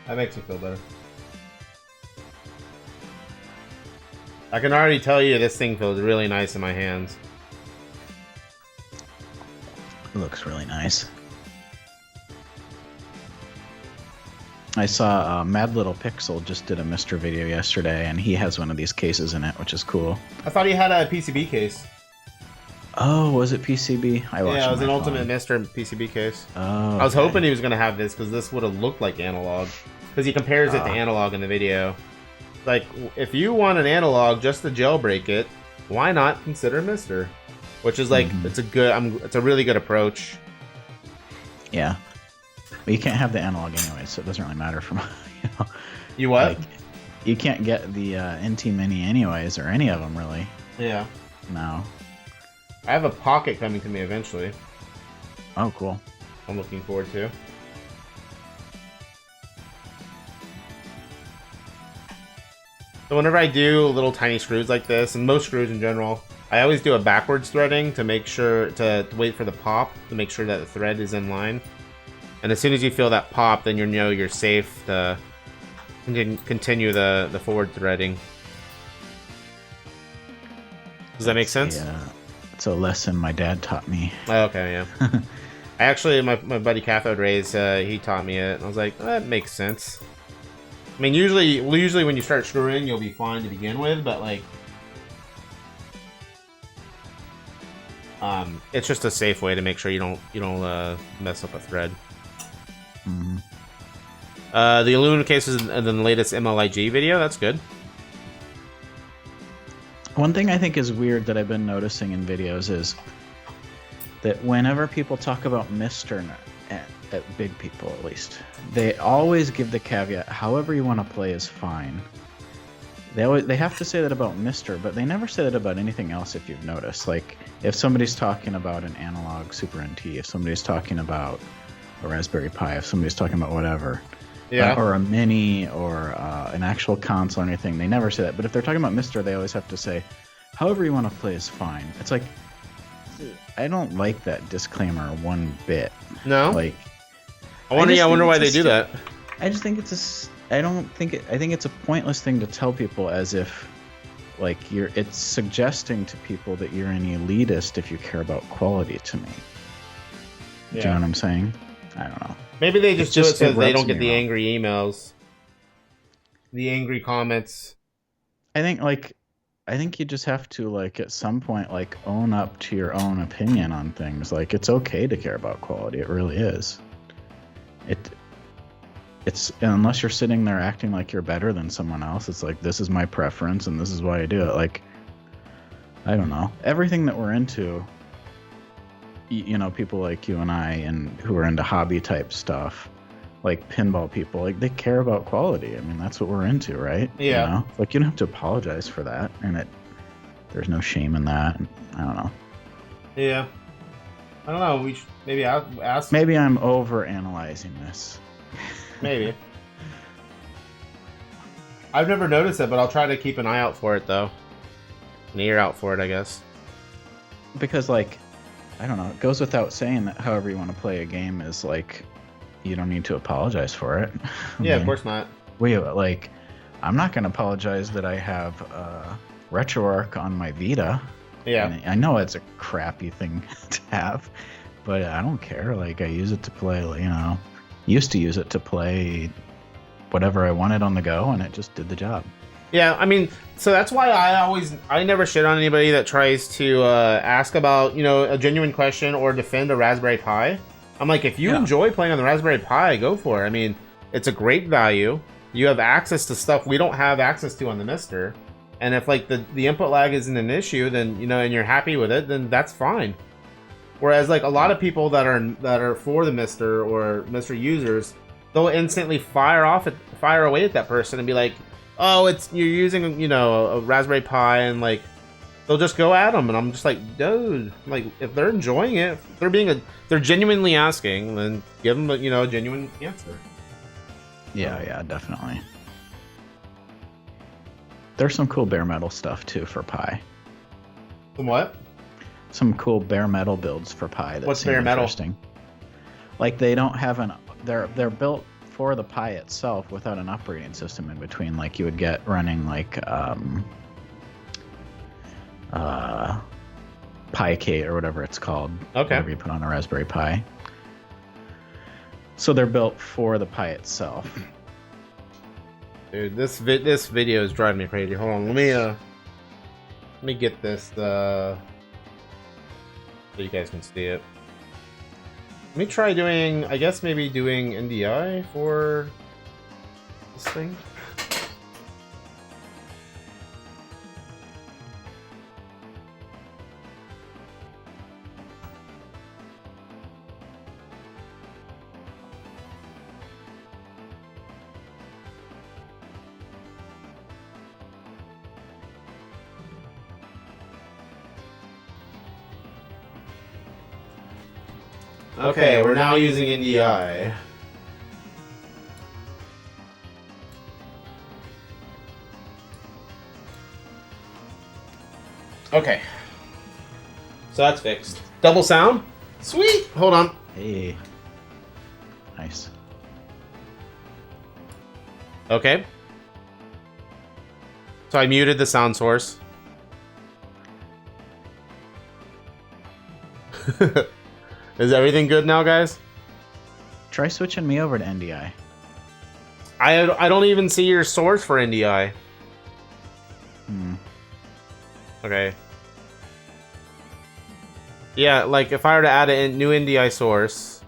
That makes me feel better. I can already tell you this thing feels really nice in my hands. It looks really nice. I saw Mad Little Pixel just did a MiSTer video yesterday, and he has one of these cases in it, which is cool. I thought he had a PCB case. Oh, was it PCB? Yeah, it was an Ultimate MiSTer PCB case. Oh, I was hoping he was going to have this, because this would have looked like analog. Because he compares it to analog in the video. Like, if you want an analog just to jailbreak it, why not consider MiSTer? Which is like, it's a really good approach. Yeah. But you can't have the analog anyway, so it doesn't really matter for me. You what? Like, you can't get the NT Mini anyways, or any of them really. Yeah. No. I have a Pocket coming to me eventually. Oh, cool. I'm looking forward to. So whenever I do little tiny screws like this, and most screws in general, I always do a backwards threading to make sure to wait for the pop to make sure that the thread is in line. And as soon as you feel that pop, then you know you're safe to continue the forward threading. Does that make sense? Yeah. It's a lesson my dad taught me. Oh, okay, yeah. I actually, my buddy Cathode Rays, he taught me it. And I was like, that makes sense. I mean, usually when you start screwing, you'll be fine to begin with, but like, it's just a safe way to make sure you don't mess up a thread. Mm-hmm. The aluminum case is in the latest MLIG video. That's good. One thing I think is weird that I've been noticing in videos is that whenever people talk about MiSTer, at big people at least, they always give the caveat, however you want to play is fine. They have to say that about MiSTer, but they never say that about anything else if you've noticed. Like, if somebody's talking about an analog Super NT, if somebody's talking about a Raspberry Pi, if somebody's talking about whatever, Yeah. or a Mini, or an actual console or anything, they never say that. But if they're talking about MiSTer, they always have to say, however you want to play is fine. It's like, I don't like that disclaimer one bit. No? Like, I wonder why they it's do that. I just think I think it's a pointless thing to tell people, as if like it's suggesting to people that you're an elitist if you care about quality to me. Do you know what I'm saying? I don't know. Maybe they just do it so they don't rubs get me the wrong. angry emails. The angry comments. I think you just have to, like, at some point, like, own up to your own opinion on things. Like, it's okay to care about quality. It really is. It's unless you're sitting there acting like you're better than someone else, it's like, this is my preference and this is why I do it. Like, I don't know. Everything that we're into, you know, people like you and I, and who are into hobby type stuff, like pinball people, like, they care about quality. I mean, that's what we're into, right? Yeah. You know? Like, you don't have to apologize for that, and there's no shame in that. I don't know. Yeah. I don't know. We should maybe ask. Maybe I'm over analyzing this. Maybe. I've never noticed it, but I'll try to keep an eye out for it, though. An ear out for it, I guess. Because, like, I don't know, it goes without saying that however you want to play a game is, like, you don't need to apologize for it. Yeah, of course not. Like, I'm not going to apologize that I have RetroArch on my Vita. Yeah. And I know it's a crappy thing to have, but I don't care. Like, I use it to play, you know, used to use it to play whatever I wanted on the go, and it just did the job. Yeah, I mean, so that's why I never shit on anybody that tries to ask about, you know, a genuine question or defend a Raspberry Pi. I'm like, if you enjoy playing on the Raspberry Pi, go for it. I mean, it's a great value. You have access to stuff we don't have access to on the MiSTer. And if, like, the input lag isn't an issue, then, you know, and you're happy with it, then that's fine. Whereas, like, a lot of people that are for the MiSTer or MiSTer users, they'll instantly fire away at that person and be like, oh, you're using, you know, a Raspberry Pi, and, like, they'll just go at them. And I'm just like, dude, like, if they're enjoying it, if they're genuinely asking, then give them, you know, a genuine answer. Yeah, definitely. There's some cool bare metal stuff too for Pi. Some what? Some cool bare metal builds for Pi. That What's seem bare metal? interesting. Like, they don't have they're built for the Pi itself without an operating system in between, like you would get running like PiK or whatever it's called. Okay. Whatever you put on a Raspberry Pi. So they're built for the Pi itself. Dude, this video is driving me crazy. Hold on, let me get this so you guys can see it. Let me try doing, I guess maybe doing NDI for this thing. Okay, we're now using NDI. Okay. So that's fixed. Double sound? Sweet! Hold on. Hey. Nice. Okay. So I muted the sound source. Is everything good now, guys? Try switching me over to NDI. I don't even see your source for NDI. Okay. Yeah, like if I were to add a new NDI source,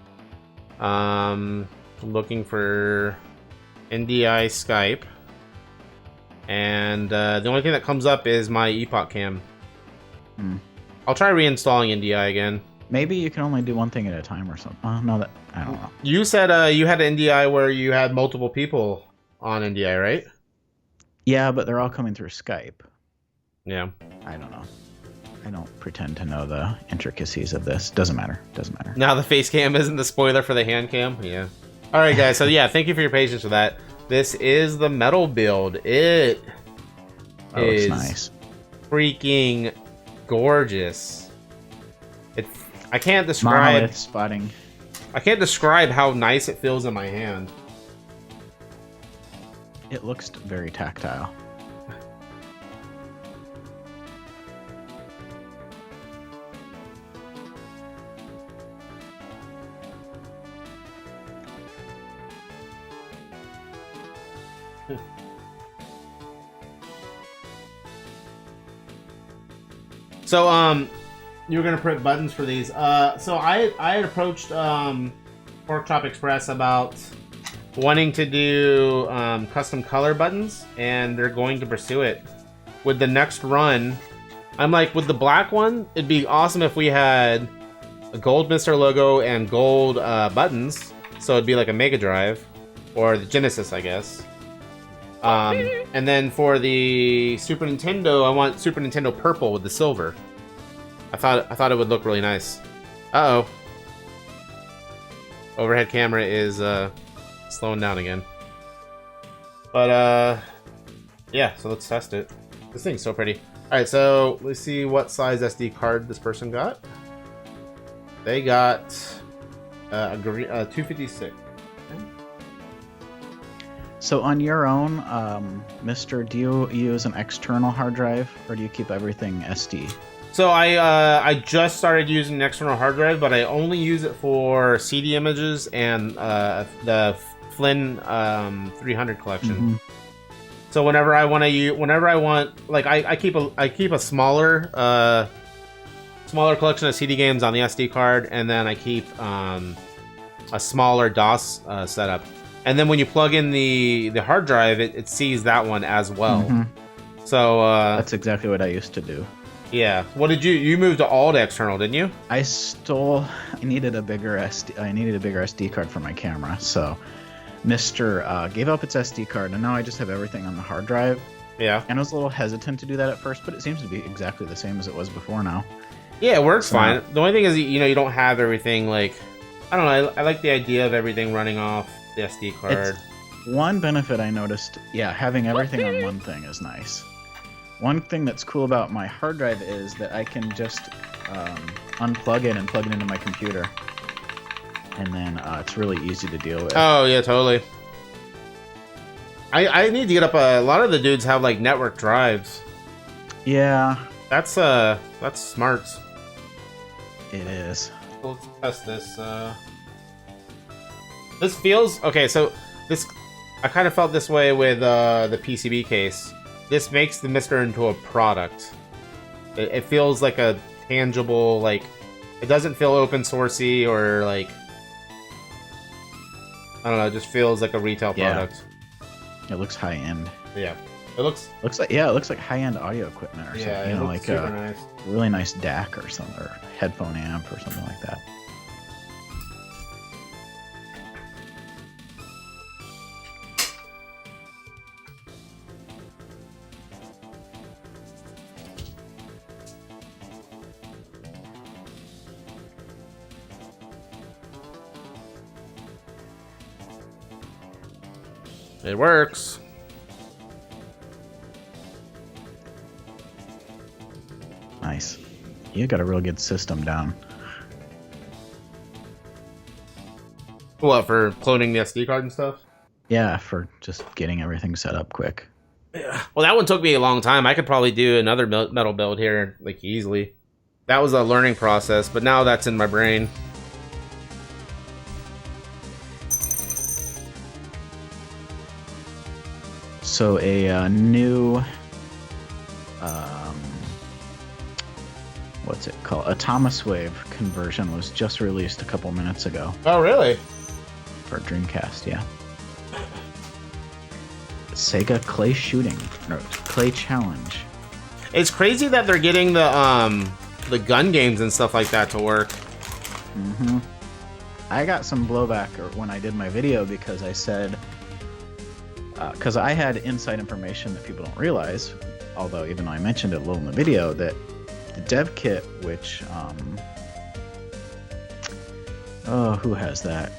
I'm looking for NDI Skype, and the only thing that comes up is my Epoch Cam. I'll try reinstalling NDI again. Maybe you can only do one thing at a time or something. No, that I don't know. You said you had an NDI where you had multiple people on NDI, right? Yeah, but they're all coming through Skype. Yeah. I don't know. I don't pretend to know the intricacies of this. Doesn't matter. Doesn't matter. Now the face cam isn't the spoiler for the hand cam. Yeah. All right, guys. So yeah, thank you for your patience with that. This is the metal build. It is nice. Freaking gorgeous. I can't describe. Monolith spotting. I can't describe how nice it feels in my hand. It looks very tactile. So you were gonna print buttons for these. So I had approached Pork Chop Express about wanting to do custom color buttons, and they're going to pursue it. With the next run, I'm like, with the black one, it'd be awesome if we had a gold MiSTer logo and gold buttons. So it'd be like a Mega Drive or the Genesis, I guess. And then for the Super Nintendo, I want Super Nintendo purple with the silver. I thought it would look really nice. Uh-oh. Overhead camera is slowing down again. But yeah, so let's test it. This thing's so pretty. Alright, so let's see what size SD card this person got. They got a 256. So on your own, MiSTer, do you use an external hard drive, or do you keep everything SD? So I just started using an external hard drive, but I only use it for CD images and the Flynn 300 collection. So whenever I want to use, like I keep a smaller collection of CD games on the SD card, and then I keep a smaller DOS setup. And then when you plug in the hard drive, it sees that one as well. So that's exactly what I used to do. Yeah. What did you moved to all to external, didn't you? I needed a bigger SD card for my camera, so MiSTer gave up its SD card, and now I just have everything on the hard drive. Yeah. And I was a little hesitant to do that at first, but it seems to be exactly the same as it was before now. Yeah, it works fine. The only thing is, you don't have everything, like, I don't know, I like the idea of everything running off the SD card. One benefit I noticed, having everything on one thing is nice. One thing that's cool about my hard drive is that I can just unplug it and plug it into my computer. And then it's really easy to deal with. Oh, yeah, totally. I need to get up a lot of the dudes have, like, network drives. Yeah. That's smart. It is. Let's test this. This feels... Okay, so this... I kind of felt this way with the PCB case. This makes the MiSTer into a product. It feels like a tangible, like... It doesn't feel open sourcey or, like... I don't know, it just feels like a retail product. It looks high-end. Yeah. It looks like high-end audio equipment or something. Yeah, it looks like super a nice. really nice DAC or something, or headphone amp or something like that. It works. Nice. You got a real good system down. What, for cloning the SD card and stuff? Yeah, for just getting everything set up quick. Yeah. Well, that one took me a long time. I could probably do another metal build here, like, easily. That was a learning process, but now that's in my brain. So a new, what's it called? A Thomas Wave conversion was just released a couple minutes ago Oh, really? for Dreamcast. Yeah. Sega Clay Shooting, no, Clay Challenge. It's crazy that they're getting the gun games and stuff like that to work. Mm-hmm. I got some blowback when I did my video because I said, because I had inside information that people don't realize, although even though I mentioned it a little in the video, that the dev kit, which, who has that?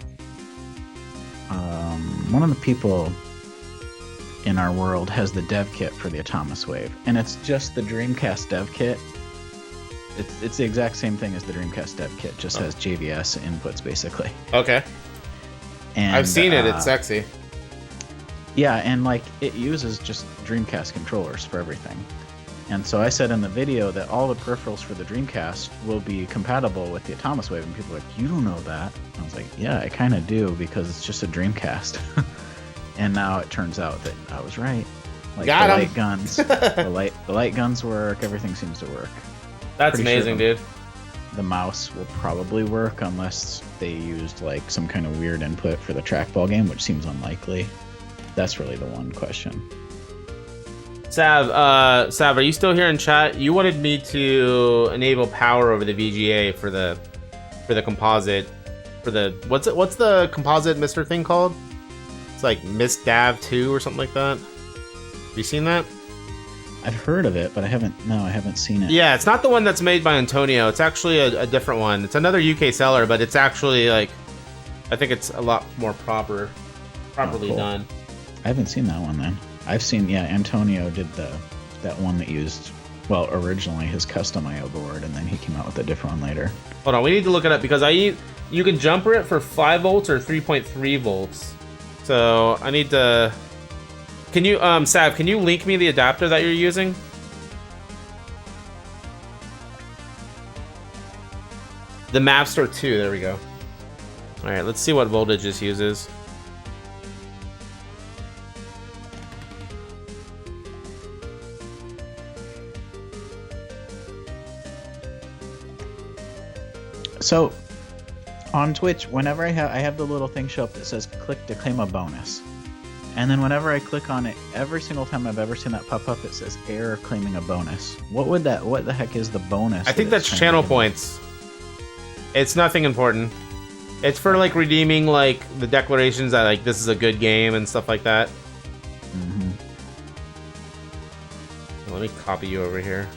One of the people in our world has the dev kit for the Thomas Wave, and it's just the Dreamcast dev kit. It's the exact same thing as the Dreamcast dev kit, just has JVS inputs basically. Okay. And I've seen it. It's sexy. Yeah, and like it uses just Dreamcast controllers for everything. And so I said in the video that all the peripherals for the Dreamcast will be compatible with the Thomas Wave, and people were like, "You don't know that?" And I was like, "Yeah, I kind of do because it's just a Dreamcast." And now it turns out that I was right. Like Got the 'em. light guns, the light guns work. Everything seems to work. That's Pretty amazing, sure dude. The mouse will probably work unless they used like some kind of weird input for the trackball game, which seems unlikely. That's really the one question. Sav, are you still here in chat? You wanted me to enable power over the VGA for the composite, for the what's the composite MiSTer thing called? It's like MiSTer 2 or something like that. Have you seen that? I've heard of it, but I haven't seen it. Yeah, it's not the one that's made by Antonio. It's actually a different one. It's another UK seller, but it's actually like, I think it's a lot more properly cool. done. I haven't seen that one then. I've seen, yeah, Antonio did that one that used, well, originally his custom IO board, and then he came out with a different one later. Hold on, we need to look it up because you can jumper it for 5 volts or 3.3 volts. So I need to. Can you, Sav? Can you link me the adapter that you're using? The MiSTer 2. There we go. All right, let's see what voltage this uses. So, on Twitch, whenever I have the little thing show up that says click to claim a bonus. And then whenever I click on it, every single time I've ever seen that pop up, it says error claiming a bonus. What the heck is the bonus? I think that's channel points. It's nothing important. It's for like redeeming like the declarations that like this is a good game and stuff like that. Mm-hmm. Let me copy you over here.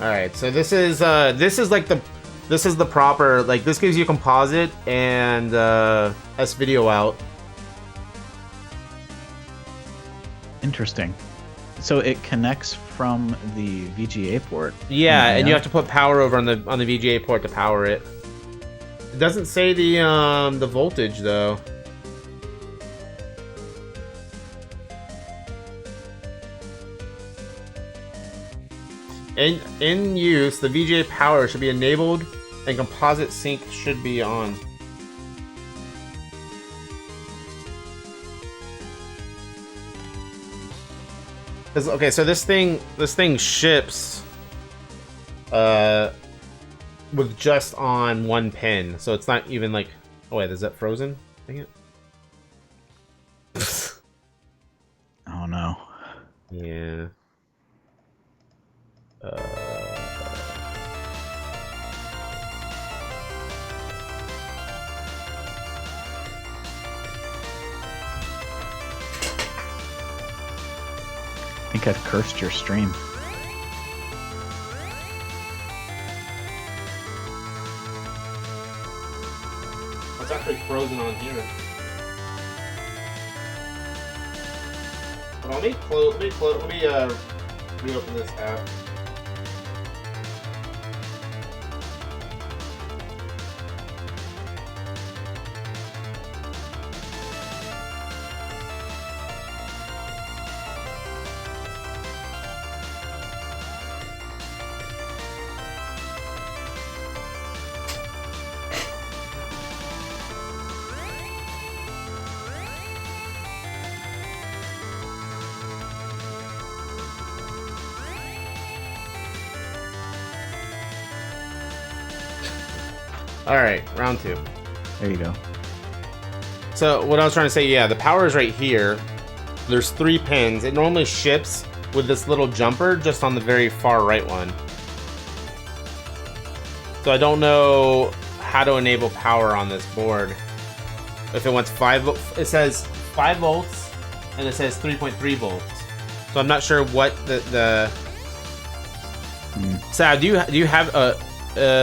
All right, so this is the proper, like, this gives you composite and S video out. Interesting. So it connects from the VGA port. Yeah, and you have to put power over on the VGA port to power it. It doesn't say the voltage though. In use, the VGA power should be enabled and composite sync should be on. Okay, so this thing ships with just on one pin, so it's not even like. Oh wait, is that frozen? Dang it. Oh no. Yeah. I think I've cursed your stream. It's actually frozen on here. But let me reopen this app. All right, round 2. There you go. So what I was trying to say, yeah, the power is right here. There's 3 pins. It normally ships with this little jumper just on the very far right one. So I don't know how to enable power on this board. If it wants 5, it says 5 volts, and it says 3.3 volts. So I'm not sure what the. Sad, do you have a?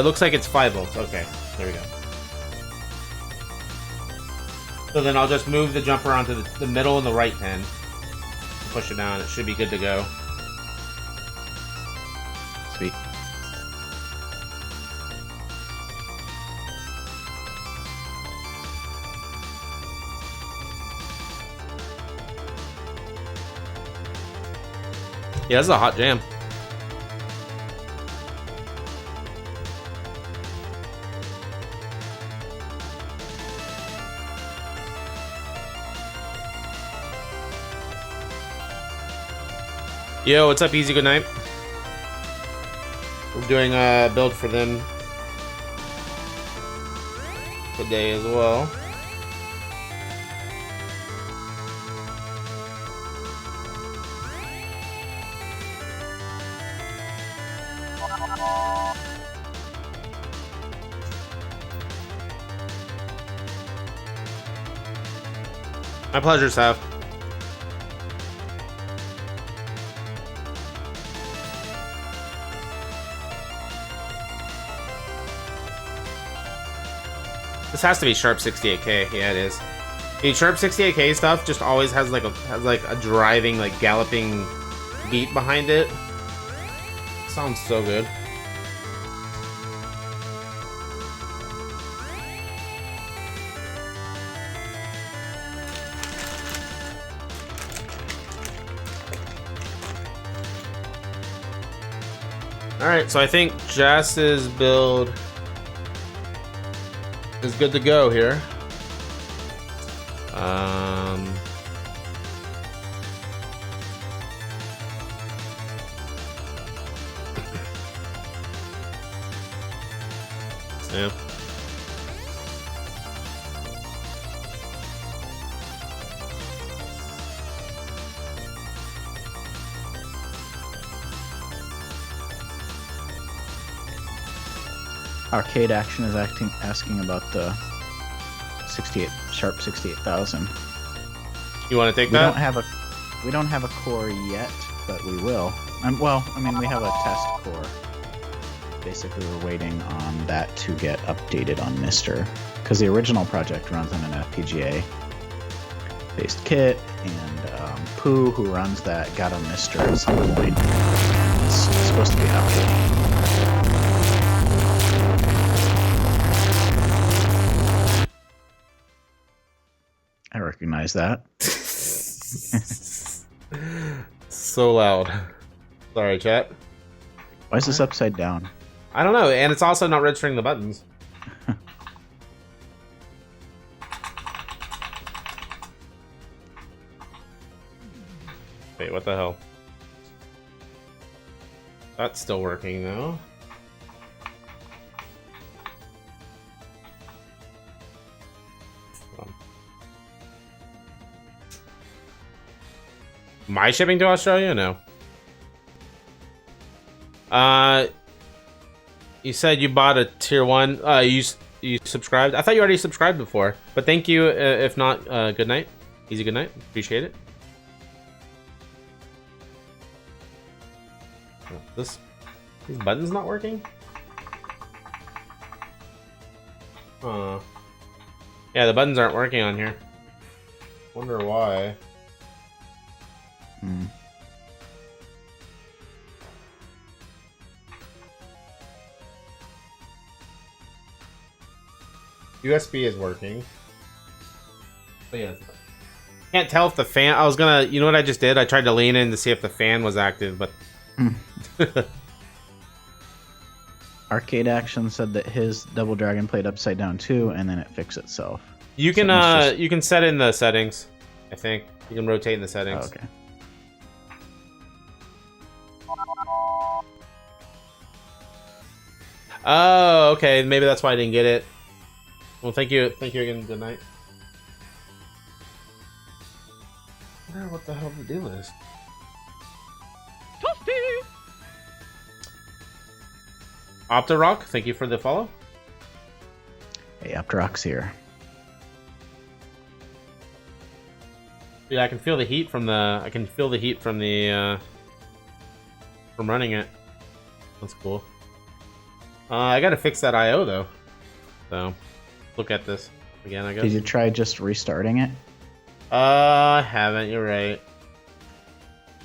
Looks like it's 5 volts. Okay, there we go. So then I'll just move the jumper onto the middle and the right pin. Push it down. It should be good to go. Sweet. Yeah, this is a hot jam. Yo, what's up, Easy? Good night. We're doing a build for them today as well. My pleasure, Seth. This has to be Sharp 68K. Yeah, it is. The Sharp 68K stuff just always has like a driving, like galloping beat behind it. Sounds so good. Alright, so I think Jass's build is good to go here. Yeah. Arcade Action is asking about the 68 Sharp 68,000. You want to take We that? don't have a core yet, but we will. Well, I mean, we have a test core. Basically, we're waiting on that to get updated on MiSTer, because the original project runs on an FPGA-based kit, and Pooh, who runs that, got on MiSTer at some point. It's supposed to be updating. I recognize that. So loud. Sorry, chat. Why is this upside down? I don't know, and it's also not registering the buttons. Wait, what the hell? That's still working though. Am I shipping to Australia? No. You said you bought a tier 1. You subscribed? I thought you already subscribed before. But thank you. If not, good night. Easy good night. Appreciate it. These buttons not working? Huh. Yeah, the buttons aren't working on here. Wonder why. Hmm. USB is working. But yeah. Can't tell if the fan... I was gonna... You know what I just did? I tried to lean in to see if the fan was active, but... Arcade Action said that his Double Dragon played upside down too, and then it fixed itself. You can So you can set in the settings, I think. You can rotate in the settings. Oh, okay. Oh, okay. Maybe that's why I didn't get it. Well, thank you. Thank you again. Good night. I wonder what the hell the deal is. Optorock, thank you for the follow. Hey, Optorock's here. Yeah, I can feel the heat from the. I can feel the heat from the. From running it. That's cool. I gotta fix that I/O though. So, look at this again. I guess. Did you try just restarting it? I haven't. You're right.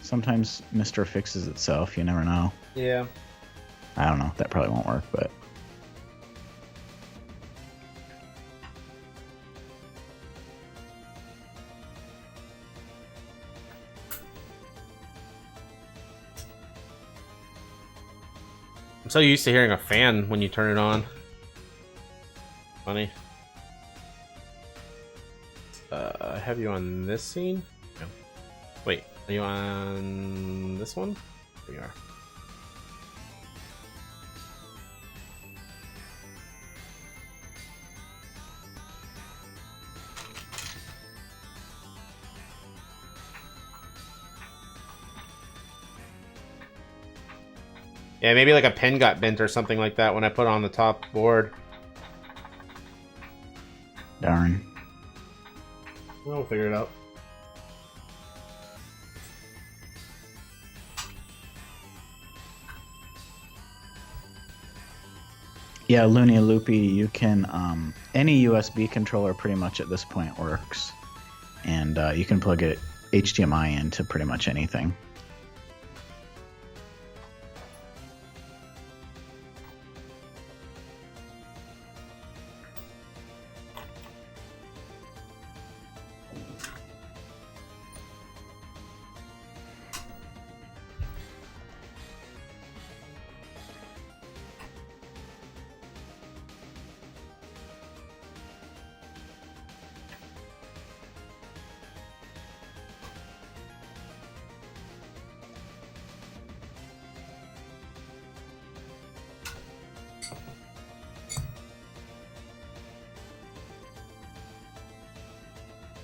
Sometimes MiSTer fixes itself. You never know. Yeah. I don't know. That probably won't work, but. I'm so used to hearing a fan when you turn it on. Funny. I have you on this scene? No. Wait, are you on this one? There you are. Yeah, maybe like a pin got bent or something like that when I put it on the top board. Darn. We'll figure it out. Yeah, Looney Loopy, you can, any USB controller pretty much at this point works. And you can plug it HDMI into pretty much anything.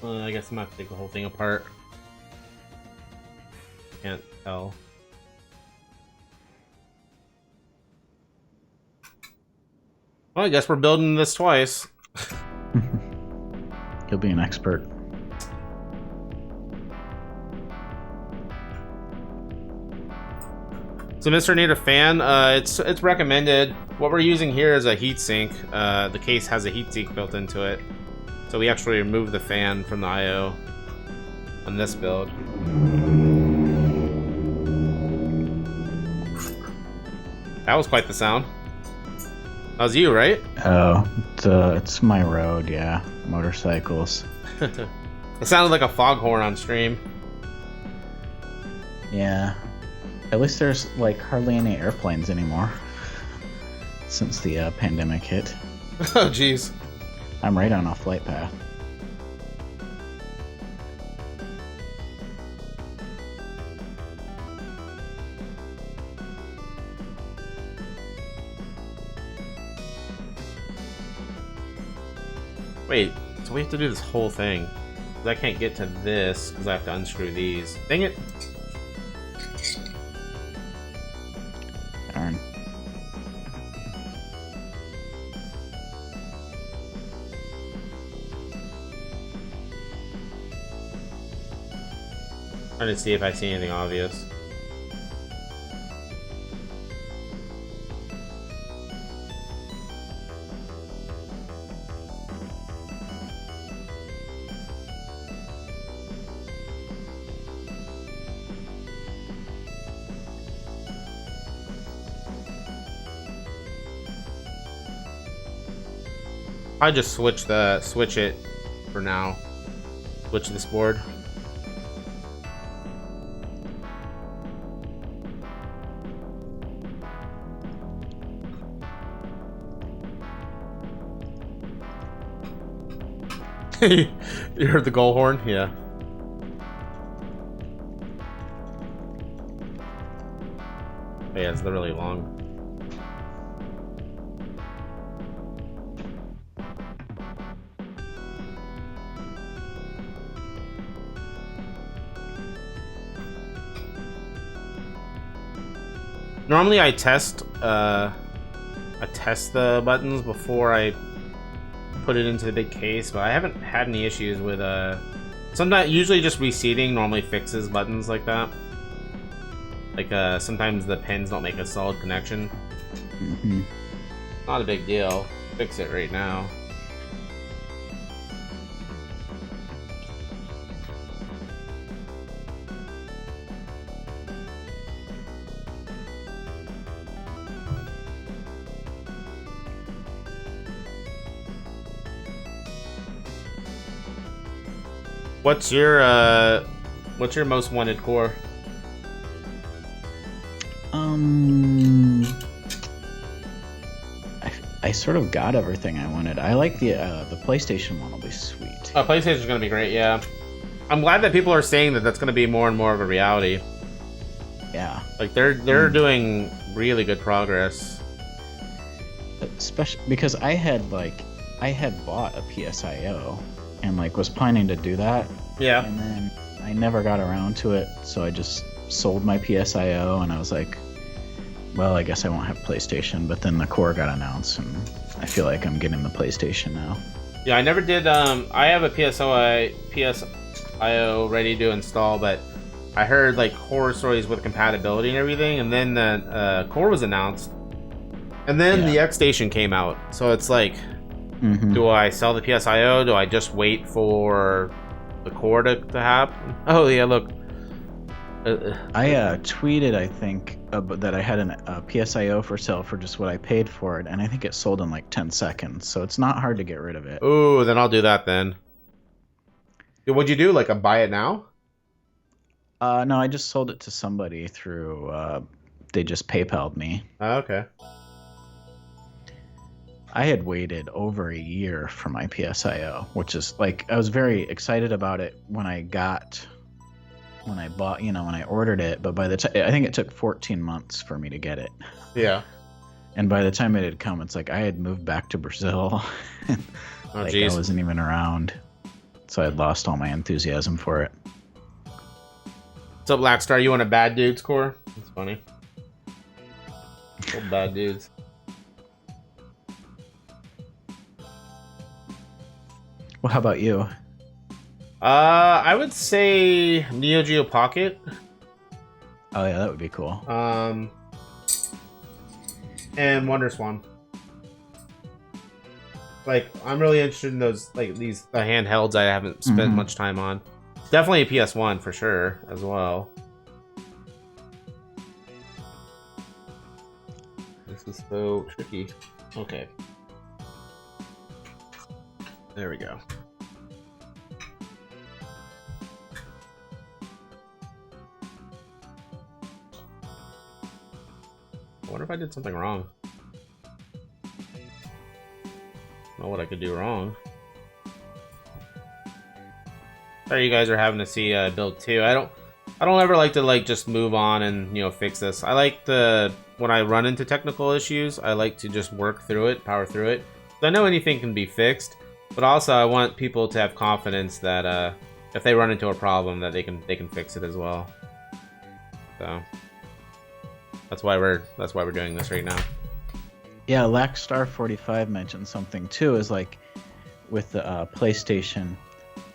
I guess I'm gonna have to take the whole thing apart. Can't tell. Well, I guess we're building this twice. You'll be an expert. So, Mr. Need a fan? It's recommended. What we're using here is a heatsink. The case has a heatsink built into it. So we actually remove the fan from the I/O on this build. That was quite the sound. That was you, right? Oh, it's my road, yeah. Motorcycles. It sounded like a foghorn on stream. Yeah. At least there's like hardly any airplanes anymore since the pandemic hit. Oh, jeez. I'm right on a flight path. Wait, so we have to do this whole thing. 'Cause I can't get to this because I have to unscrew these. Dang it! Darn. Trying to see if I see anything obvious. I just switch it for now. Switch this board. You heard the goal horn? Yeah. Oh, yeah, it's literally long. Normally I test the buttons before I put it into the big case, but I haven't had any issues with sometimes usually just reseating normally fixes buttons like that. Like sometimes the pins don't make a solid connection. Mm-hmm. Not a big deal. Fix it right now. What's your most wanted core? I sort of got everything I wanted. I like the PlayStation one will be sweet. PlayStation's gonna be great, yeah. I'm glad that people are saying that that's gonna be more and more of a reality. Yeah. Like they're doing really good progress. Especially because I had bought a PSIO and like was planning to do that. Yeah. And then I never got around to it, so I just sold my PSIO and I was like, well, I guess I won't have PlayStation, but then the core got announced and I feel like I'm getting the PlayStation now. Yeah, I never did I have a PSIO ready to install, but I heard like horror stories with compatibility and everything, and then the core was announced. And then the X Station came out. So it's like, do I sell the PSIO? Do I just wait for the core to happen? Oh yeah, look. I tweeted, I think, that I had a PSIO for sale for just what I paid for it, and I think it sold in like 10 seconds, so it's not hard to get rid of it. Ooh, then I'll do that then. What'd you do? Like a buy it now? No, I just sold it to somebody through, they just PayPal'd me. Oh, okay. I had waited over a year for my PSIO, which is like, I was very excited about it when I bought, when I ordered it, but by the time, I think it took 14 months for me to get it. Yeah. And by the time it had come, it's like I had moved back to Brazil. Oh, like geez. I wasn't even around. So I had lost all my enthusiasm for it. What's up, Blackstar? You want a bad dudes core? That's funny. Old bad dudes. Well, how about you? I would say Neo Geo Pocket. Oh yeah, that would be cool. And Wonder Swan. Like, I'm really interested in those, like the handhelds I haven't spent much time on. Definitely a PS1 for sure as well. This is so tricky. Okay. There we go. I wonder if I did something wrong. Know what I could do wrong. Sorry you guys are having to see build 2. I don't ever like to just move on and fix this. I like when I run into technical issues, I like to just work through it, power through it. So I know anything can be fixed, but also I want people to have confidence that if they run into a problem that they can fix it as well. So that's why we're doing this right now. Yeah, Lackstar45 mentioned something too, is like with the PlayStation.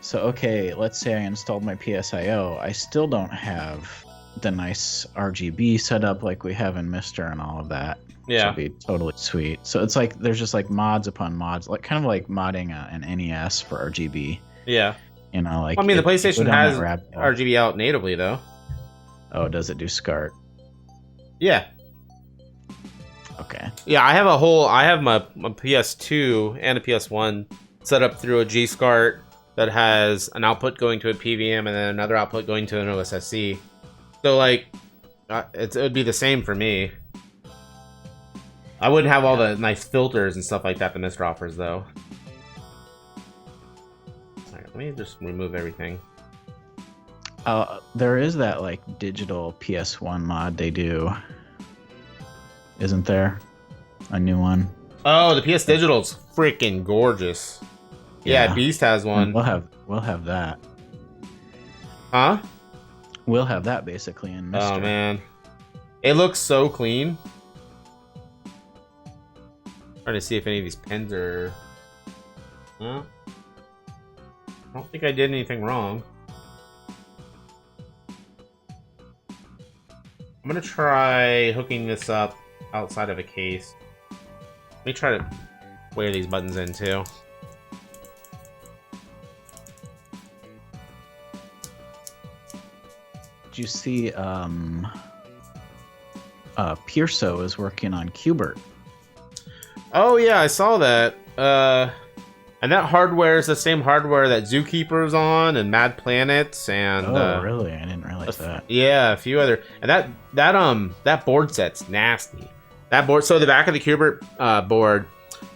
So okay, let's say I installed my PSIO. I still don't have the nice RGB setup like we have in MiSTer and all of that. Yeah. Which would be totally sweet. So it's like there's just like mods upon mods, like kind of like modding an NES for RGB. Yeah. Like well, I mean, the PlayStation has RGB out natively though. Oh, does it do SCART? Yeah. Okay. Yeah, I have my PS2 and a PS1 set up through a G-SCART that has an output going to a PVM and then another output going to an OSSC. So like, it would be the same for me. I wouldn't have all the nice filters and stuff like that the MiSTer offers though. Alright, let me just remove everything. There is that like digital PS1 mod they do. Isn't there? A new one? Oh, the PS Digital's freaking gorgeous. Yeah, Beast has one. We'll have that. Huh? We'll have that basically in MiSTer. Oh man. It looks so clean. Trying to see if any of these pins are... Huh? I don't think I did anything wrong. I'm gonna try hooking this up outside of a case. Let me try to wear these buttons in too. Did you see Pearso is working on Qbert? Oh yeah, I saw that. And that hardware is the same hardware that Zookeeper's on and Mad Planets and Really? I didn't realize that. Yeah, a few other, and that board set's nasty. That board, so the back of the Qbert board,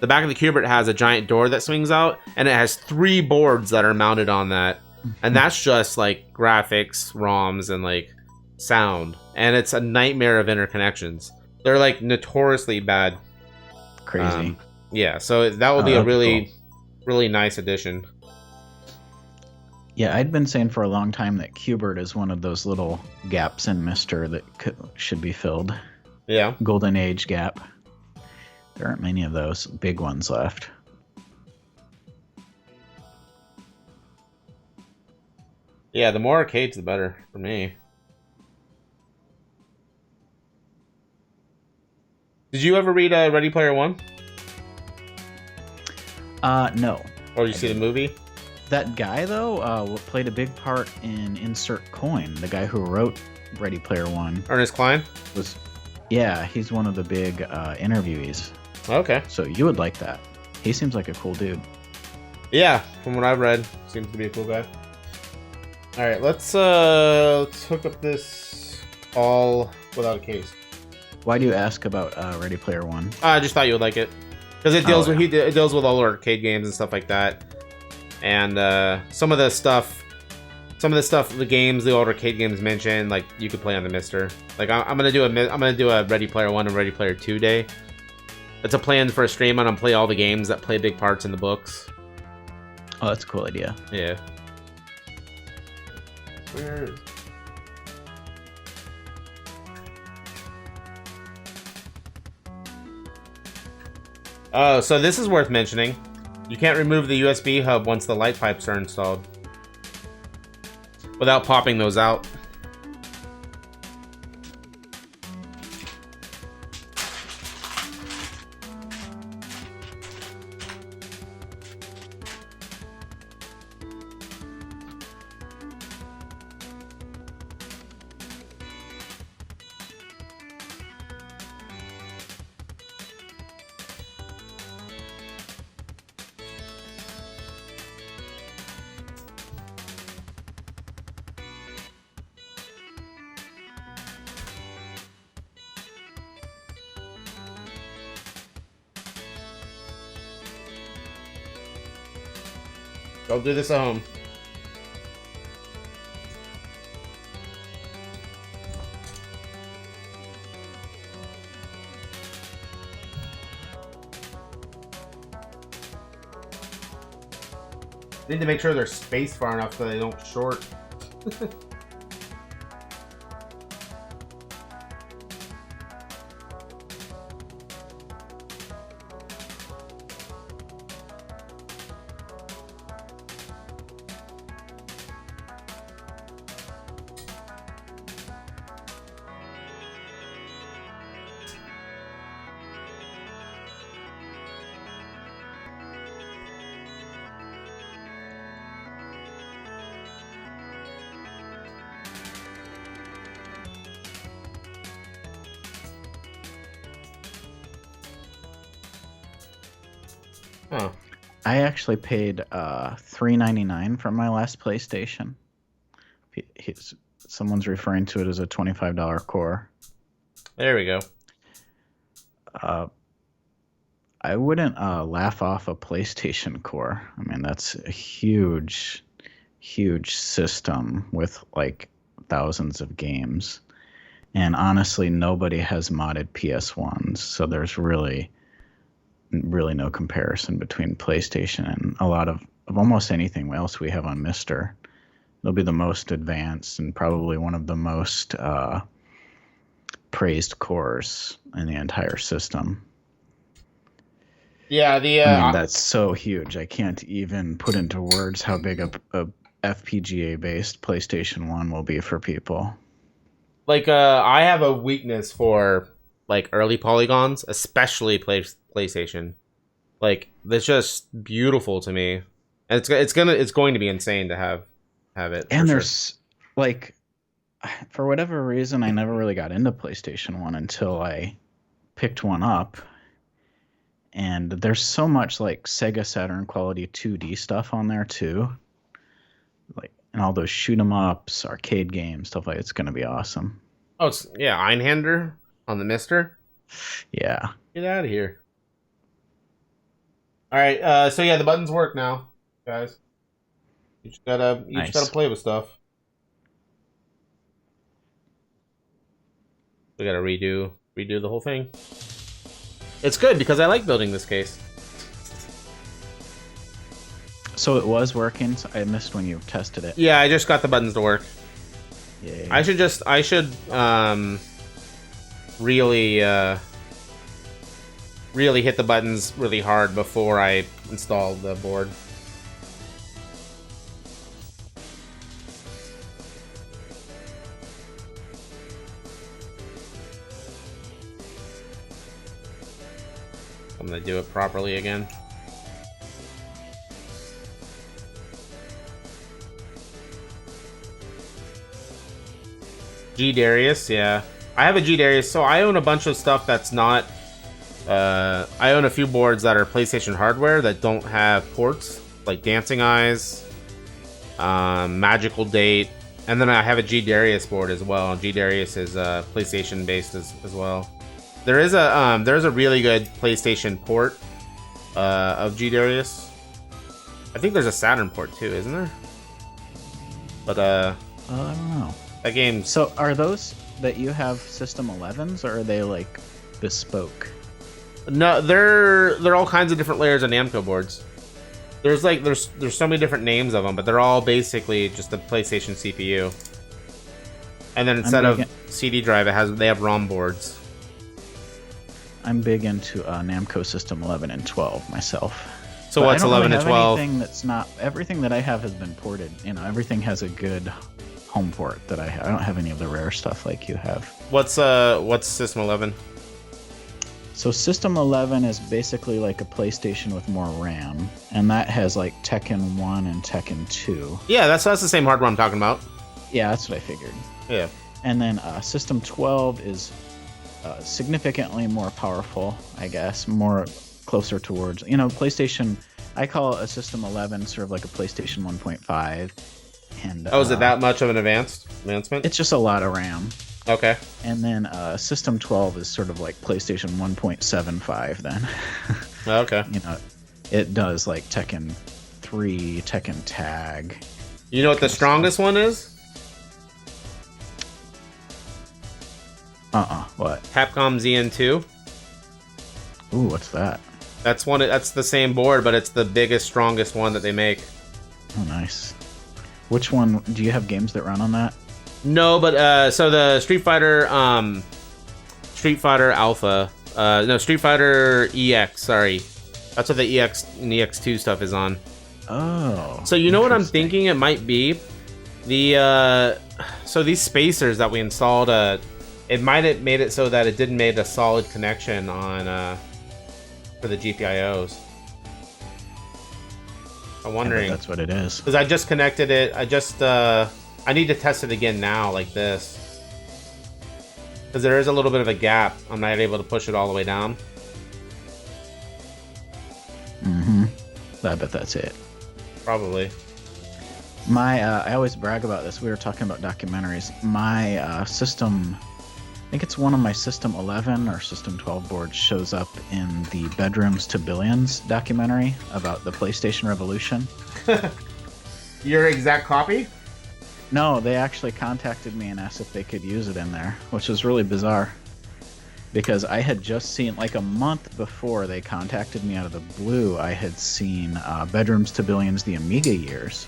the back of the Qbert has a giant door that swings out, and it has 3 boards that are mounted on that, and that's just like graphics, ROMs, and like sound, and it's a nightmare of interconnections. They're like notoriously bad. Crazy. Yeah, so that will be a really, cool. really nice addition. Yeah, I'd been saying for a long time that Qbert is one of those little gaps in MiSTer that should be filled. Yeah. Golden Age gap. There aren't many of those big ones left. Yeah, the more arcades, the better for me. Did you ever read Ready Player One? No. Or you see the movie? That guy, though, played a big part in Insert Coin. The guy who wrote Ready Player One. Ernest Cline? Yeah, he's one of the big interviewees. Okay. So you would like that. He seems like a cool dude. Yeah, from what I've read, seems to be a cool guy. All right, let's hook up this all without a case. Why do you ask about Ready Player One? I just thought you would like it because it deals Oh, with it deals with all arcade games and stuff like that, and some of the stuff, the games, the old arcade games mentioned, like you could play on the MiSTer. Like I'm gonna do a Ready Player One and Ready Player 2 day. It's a plan for a stream. I'm gonna play all the games that play big parts in the books. Oh, that's a cool idea. Yeah. Where? Oh, so this is worth mentioning. You can't remove the USB hub once the light pipes are installed without popping those out. Don't do this at home. Need to make sure they're spaced far enough so they don't short. Oh. I actually paid $3.99 for my last PlayStation. Someone's referring to it as a $25 core. There we go. I wouldn't laugh off a PlayStation core. I mean, that's a huge, huge system with like thousands of games. And honestly, nobody has modded PS1s, so there's really no comparison between PlayStation and a lot of almost anything else we have on MiSTer. It'll be the most advanced and probably one of the most praised cores in the entire system. Yeah, the I mean, that's so huge. I can't even put into words how big a FPGA-based PlayStation 1 will be for people. like I have a weakness for like early polygons, especially PlayStation. Like that's just beautiful to me, and it's going to be insane to have it. And there's like, for whatever reason, I never really got into PlayStation 1 until I picked one up. And there's so much like Sega Saturn quality 2D stuff on there too. Like, and all those shoot 'em ups, arcade games, stuff like it's gonna be awesome. Oh, it's Einhander on the MiSTer. Yeah. Get out of here. All right, so yeah, the buttons work now, guys. You just gotta play with stuff. We gotta redo the whole thing. It's good because I like building this case. So it was working. So I missed when you tested it. Yeah, I just got the buttons to work. Yay. I should really hit the buttons really hard before I install the board. I'm gonna do it properly again. G Darius, yeah. I have a G Darius, so I own a bunch of stuff that's not. I own a few boards that are PlayStation hardware that don't have ports, like Dancing Eyes, Magical Date, and then I have a G Darius board as well. G Darius is PlayStation based as well. There's a really good PlayStation port of G Darius. I think there's a Saturn port too, isn't there? But I don't know. That game. So are those that you have System 11s, or are they like bespoke? No, they're all kinds of different layers of Namco boards. There's so many different names of them, but they're all basically just a PlayStation CPU. And then instead of CD drive, they have ROM boards. I'm big into Namco System 11 and 12 myself. So what's 11 and 12? Everything that I have has been ported. You know, everything has a good home port that I have. I don't have any of the rare stuff like you have. What's System 11? So System 11 is basically like a PlayStation with more RAM, and that has like Tekken 1 and Tekken 2. Yeah, that's the same hardware I'm talking about. Yeah, that's what I figured. Yeah. And then System 12 is significantly more powerful, I guess, more closer towards, PlayStation. I call a System 11 sort of like a PlayStation 1.5. And is it that much of an advancement? It's just a lot of RAM. Okay. And then System 12 is sort of like PlayStation 1.75 then. Okay. It does like Tekken 3, Tekken Tag. You know what the strongest one is? What? Capcom ZN2. Ooh, what's that? That's the same board, but it's the biggest, strongest one that they make. Oh, nice. Which one? Do you have games that run on that? No, but so the Street Fighter Alpha, Street Fighter EX. Sorry, that's what the EX and EX2 stuff is on. Oh. So you know what I'm thinking it might be? So these spacers that we installed, it might have made it so that it didn't make a solid connection on for the GPIOs. I'm wondering. That's what it is. Because I just connected it. I need to test it again now, like this. Because there is a little bit of a gap. I'm not able to push it all the way down. Mm-hmm. I bet that's it. Probably. I always brag about this. We were talking about documentaries. My system, I think it's one of my System 11 or System 12 boards, shows up in the Bedrooms to Billions documentary about the PlayStation Revolution. Your exact copy? No, they actually contacted me and asked if they could use it in there, which was really bizarre. Because I had just seen, like a month before they contacted me out of the blue, I had seen Bedrooms to Billions, the Amiga years.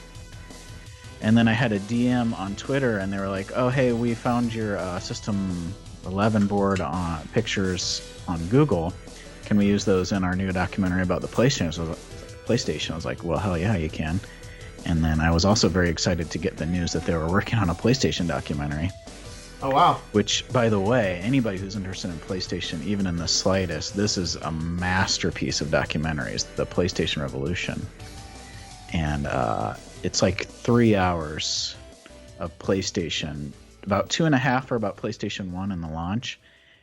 And then I had a DM on Twitter, and they were like, oh, hey, we found your System 11 board on pictures on Google. Can we use those in our new documentary about the PlayStation? I was like, well, hell yeah, you can. And then I was also very excited to get the news that they were working on a PlayStation documentary. Oh, wow. Which, by the way, anybody who's interested in PlayStation, even in the slightest, this is a masterpiece of documentaries, the PlayStation Revolution. And it's like 3 hours of PlayStation, about 2.5 are about PlayStation 1 and the launch.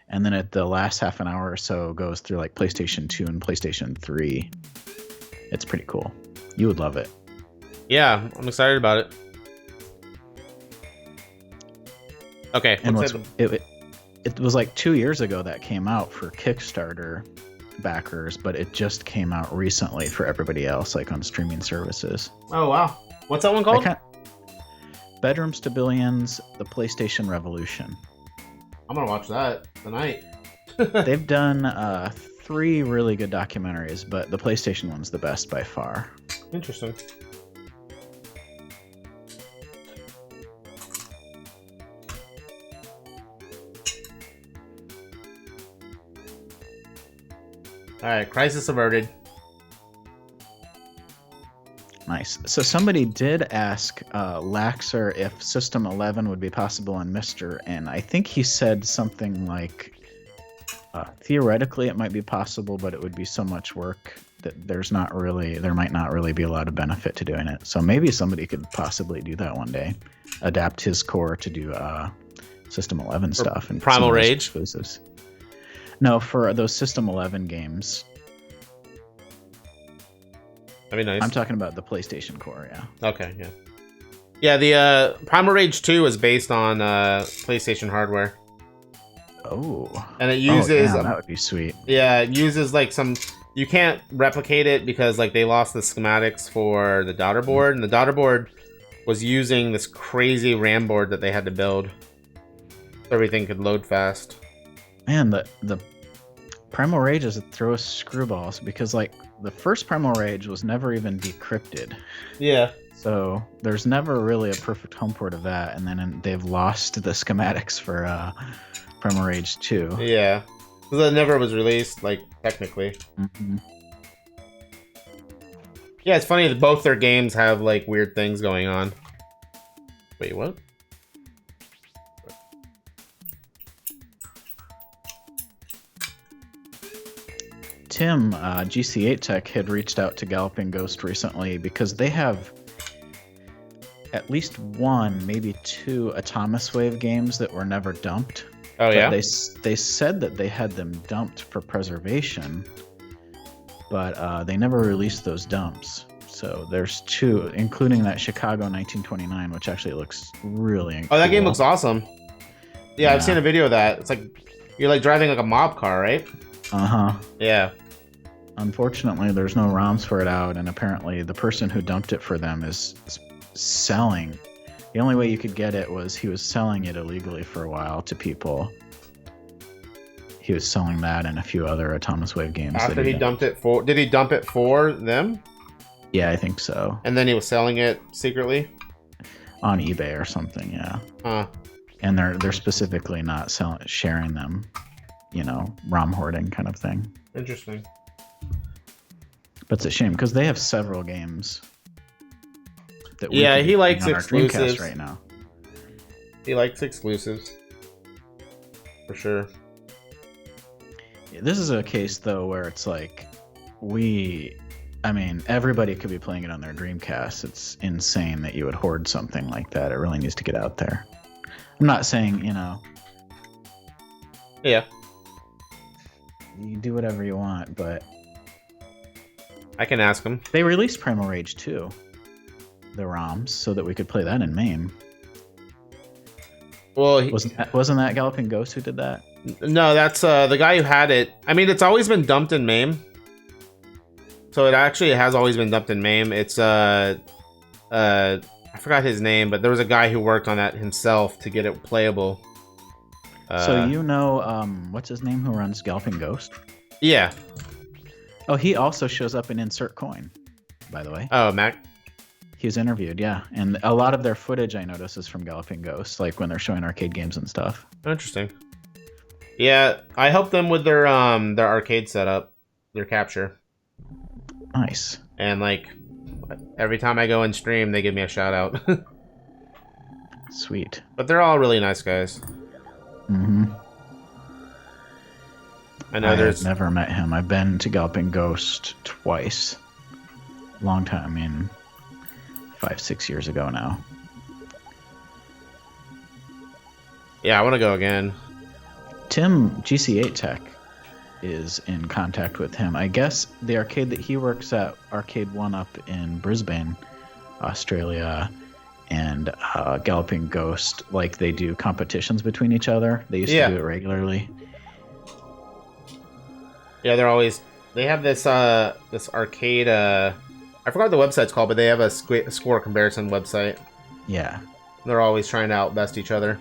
And then at the last half an hour or so goes through like PlayStation 2 and PlayStation 3. It's pretty cool. You would love it. Yeah, I'm excited about it. Okay. And it was like 2 years ago that came out for Kickstarter backers, but it just came out recently for everybody else, like on streaming services. Oh, wow. What's that one called? Bedrooms to Billions, the PlayStation Revolution. I'm going to watch that tonight. They've done 3 really good documentaries, but the PlayStation one's the best by far. Interesting. Alright, crisis averted. Nice. So somebody did ask Laxer if System 11 would be possible in MiSTer, and I think he said something like, theoretically it might be possible, but it would be so much work that there might not really be a lot of benefit to doing it. So maybe somebody could possibly do that one day. Adapt his core to do System 11 stuff. And Primal Rage? Exclusives. No, for those System 11 games. That'd be nice. I'm talking about the PlayStation core, yeah. Okay, yeah. Yeah, the Primal Rage 2 is based on PlayStation hardware. Oh. And it uses... that would be sweet. Yeah, it uses like some... You can't replicate it because like they lost the schematics for the daughter board, and the daughter board was using this crazy RAM board that they had to build so everything could load fast. Man, the Primal Rage is throw screwballs because like the first Primal Rage was never even decrypted. Yeah. So there's never really a perfect home port of that, and then they've lost the schematics for Primal Rage 2. Yeah. Because that never was released, like, technically. Mm-hmm. Yeah, it's funny that both their games have, like, weird things going on. Wait, what? Tim, GC8 Tech, had reached out to Galloping Ghost recently because they have at least 1, maybe 2 Atomus Wave games that were never dumped. Oh, yeah? They said that they had them dumped for preservation, but they never released those dumps. So there's 2, including that Chicago 1929, which actually looks really cool. Oh, that game looks awesome. Yeah, I've seen a video of that. It's like, you're like driving like a mob car, right? Uh-huh. Yeah. Unfortunately, there's no ROMs for it out, and apparently the person who dumped it for them is selling. The only way you could get it was he was selling it illegally for a while to people. He was selling that and a few other Atomus Wave games. After he dumped it for... Did he dump it for them? Yeah, I think so. And then he was selling it secretly? On eBay or something, yeah. Huh. And they're specifically not sharing them, you know, ROM hoarding kind of thing. Interesting. But it's a shame because they have several games. That yeah, he likes on exclusives our Dreamcast right now. He likes exclusives. For sure. Yeah, this is a case though where it's like everybody could be playing it on their Dreamcast. It's insane that you would hoard something like that. It really needs to get out there. I'm not saying, you know. Yeah. You do whatever you want, but I can ask him. They released Primal Rage 2, the ROMs, so that we could play that in MAME. Well, wasn't that Galloping Ghost who did that? No, that's the guy who had it. I mean, it's always been dumped in MAME. So it actually has always been dumped in MAME. It's I forgot his name, but there was a guy who worked on that himself to get it playable. So you know, what's his name who runs Galloping Ghost? Yeah. Oh, he also shows up in Insert Coin, by the way. Oh, Mac? He was interviewed, yeah. And a lot of their footage, I notice, is from Galloping Ghost, like when they're showing arcade games and stuff. Interesting. Yeah, I helped them with their arcade setup, their capture. Nice. And like every time I go and stream, they give me a shout out. Sweet. But they're all really nice guys. Mm-hmm. I know I've never met him. I've been to Galloping Ghost twice. Long time. I mean, 5-6 years ago now. Yeah, I want to go again. Tim, GC8 Tech, is in contact with him. I guess the arcade that he works at, Arcade 1 up in Brisbane, Australia, and Galloping Ghost, like they do competitions between each other. They used to do it regularly. Yeah, they have this this arcade. I forgot what the website's called, but they have a score comparison website. Yeah. They're always trying to outbest each other.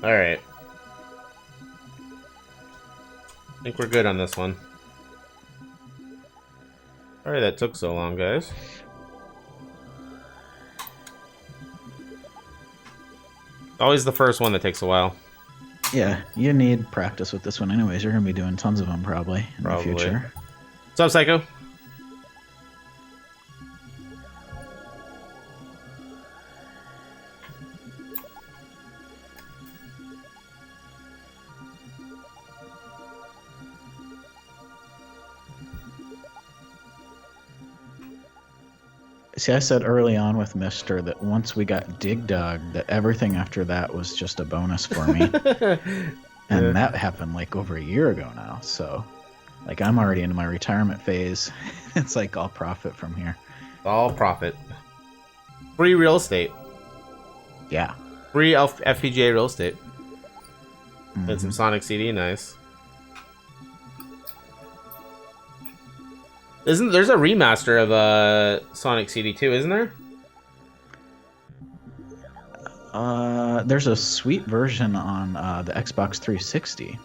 All right. I think we're good on this one. Sorry that took so long, guys. Always the first one that takes a while. Yeah, you need practice with this one anyways. You're going to be doing tons of them probably in the future. What's up, Psycho? See, I said early on with MiSTer that once we got Dig Dug, that everything after that was just a bonus for me. And that happened like over a year ago now. So, like, I'm already into my retirement phase. It's like all profit from here. All profit. Free real estate. Yeah. Free FPGA real estate. And some Sonic CD, nice. There's a remaster of Sonic CD 2, isn't there? There's a sweet version on the Xbox 360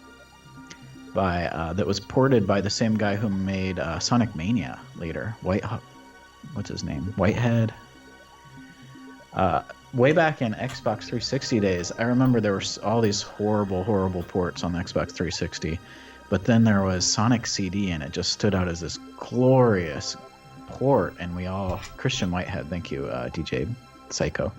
that was ported by the same guy who made Sonic Mania later. What's his name? Whitehead. Way back in Xbox 360 days, I remember there were all these horrible, horrible ports on the Xbox 360. But then there was Sonic CD, and it just stood out as this glorious port. And we all, Christian Whitehead, thank you, DJ Psycho.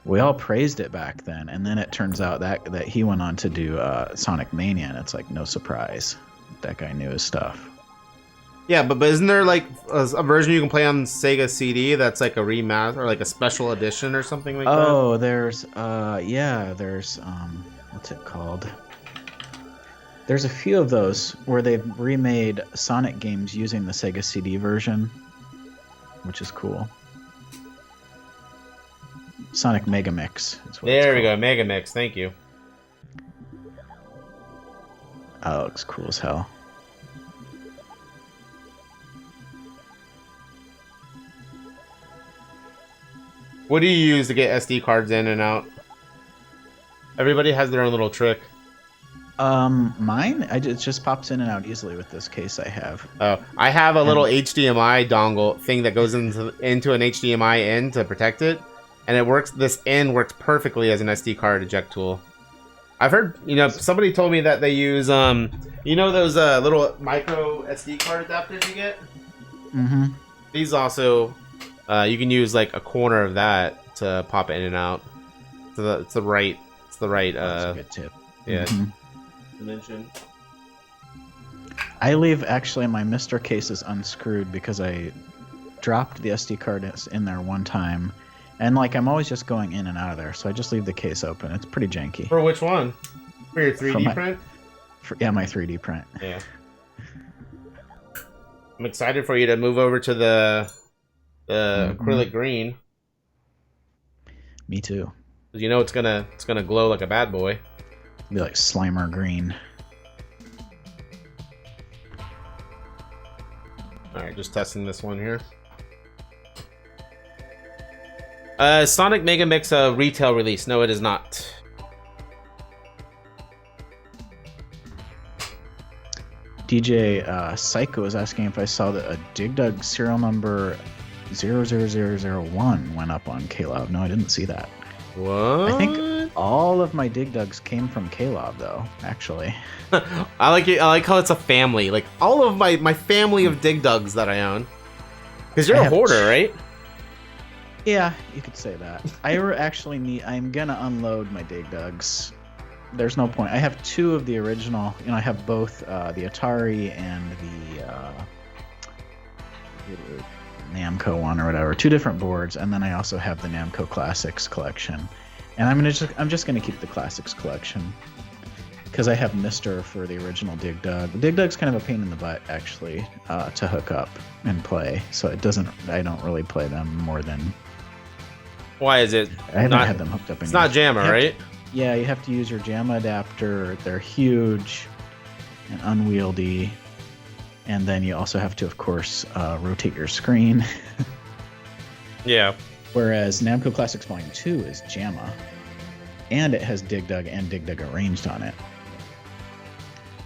We all praised it back then. And then it turns out that he went on to do Sonic Mania, and it's like no surprise. That guy knew his stuff. Yeah, but isn't there like a version you can play on Sega CD that's like a remaster or like a special edition or something like that? Oh, there's what's it called? There's a few of those where they've remade Sonic games using the Sega CD version, which is cool. Sonic Mega Mix. There we go, Mega Mix. Thank you. Oh, it looks cool as hell. What do you use to get SD cards in and out? Everybody has their own little trick. Mine, it just pops in and out easily with this case I have. Oh, I have a little HDMI dongle thing that goes into an HDMI in to protect it, and it works. This in works perfectly as an SD card eject tool. I've heard, somebody told me that they use, those little micro SD card adapters you get. Mm-hmm. These also, you can use like a corner of that to pop in and out. So it's the right. That's a good tip. Yeah. Mm-hmm. Dimension. I leave actually my MiSTer cases unscrewed because I dropped the SD card in there one time, and like I'm always just going in and out of there, so I just leave the case open. It's pretty janky. For which one? For your 3D print? Yeah, my 3D print. Yeah. I'm excited for you to move over to the acrylic green. Me too. 'Cause it's gonna glow like a bad boy. Be like Slimer green. Alright, just testing this one here. Sonic Mega Mix retail release. No, it is DJ Psycho was asking if I saw that a DigDug serial number 00001 went up on Klob. No, I didn't see that. What? I think all of my DigDugs came from Klob, though, actually. I like it. I like how it's a family. Like, all of my family of DigDugs that I own. Because you're a hoarder, right? Yeah, you could say that. I'm gonna unload my Digdugs. There's no point. I have 2 of the original. I have both the Atari and the Namco one or whatever. 2 different boards, and then I also have the Namco Classics collection. And I'm just gonna keep the Classics collection because I have MiSTer for the original DigDug. The DigDug's kind of a pain in the butt actually to hook up and play, so I don't really play them more than. Why is it? I haven't had them hooked up. It's not JAMA, right? Yeah, you have to use your JAMA adapter. They're huge and unwieldy. And then you also have to, of course, rotate your screen. Yeah. Whereas Namco Classics Volume 2 is JAMA. And it has DigDug and DigDug arranged on it.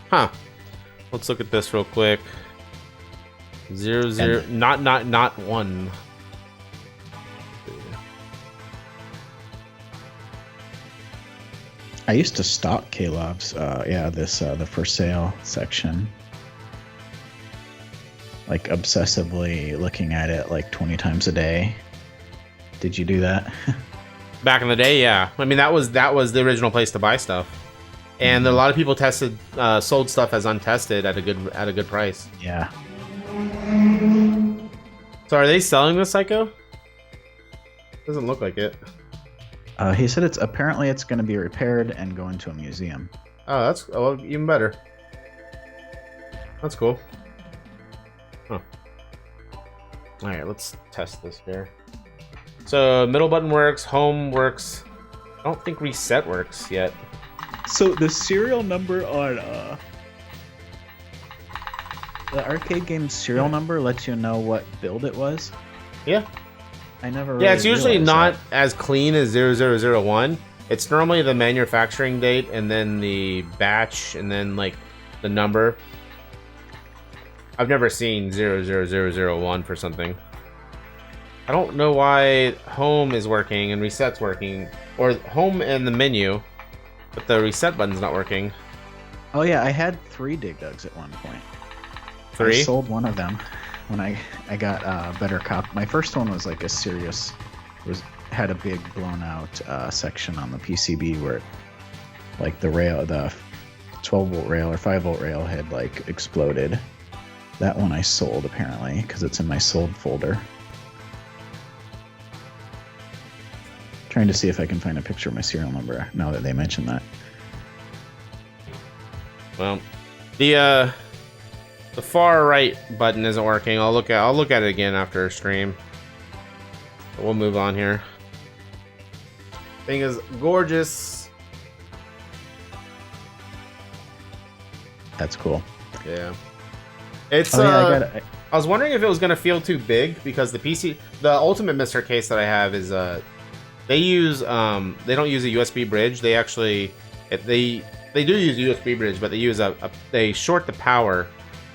Huh. Let's look at this real quick. 00, not 1. I used to stalk Klob's, the for sale section. Like obsessively looking at it like 20 times a day. Did you do that? Back in the day, yeah. I mean, that was the original place to buy stuff, and a lot of people sold stuff as untested at a good price. Yeah. So are they selling this, Psycho? Doesn't look like it. He said it's going to be repaired and go into a museum. Oh, that's even better. That's cool. Huh. All right, let's test this here. So middle button works, home works. I don't think reset works yet. So the serial number on the arcade game's serial number lets you know what build it was. Yeah. I never. Yeah, it's usually not that. as clean as 0001. It's normally the manufacturing date and then the batch and then like the number. I've never seen 00001 for something. I don't know why home is working and reset's working, or home and the menu, but the reset button's not working. Oh yeah, I had 3 DigDugs at one point. 3? I sold one of them when I got a better cop. My first one was like a serious, had a big blown out section on the PCB where like the 12 volt rail or 5 volt rail had like exploded. That one I sold apparently because it's in my sold folder. Trying to see if I can find a picture of my serial number now that they mentioned that. Well, the far right button isn't working. I'll look at it again after stream. But we'll move on here. Thing is gorgeous. That's cool. Yeah. It's I was wondering if it was gonna feel too big because the ultimate MiSTer case that I have is they don't use a USB bridge. They actually they do use a USB bridge, but they use they short the power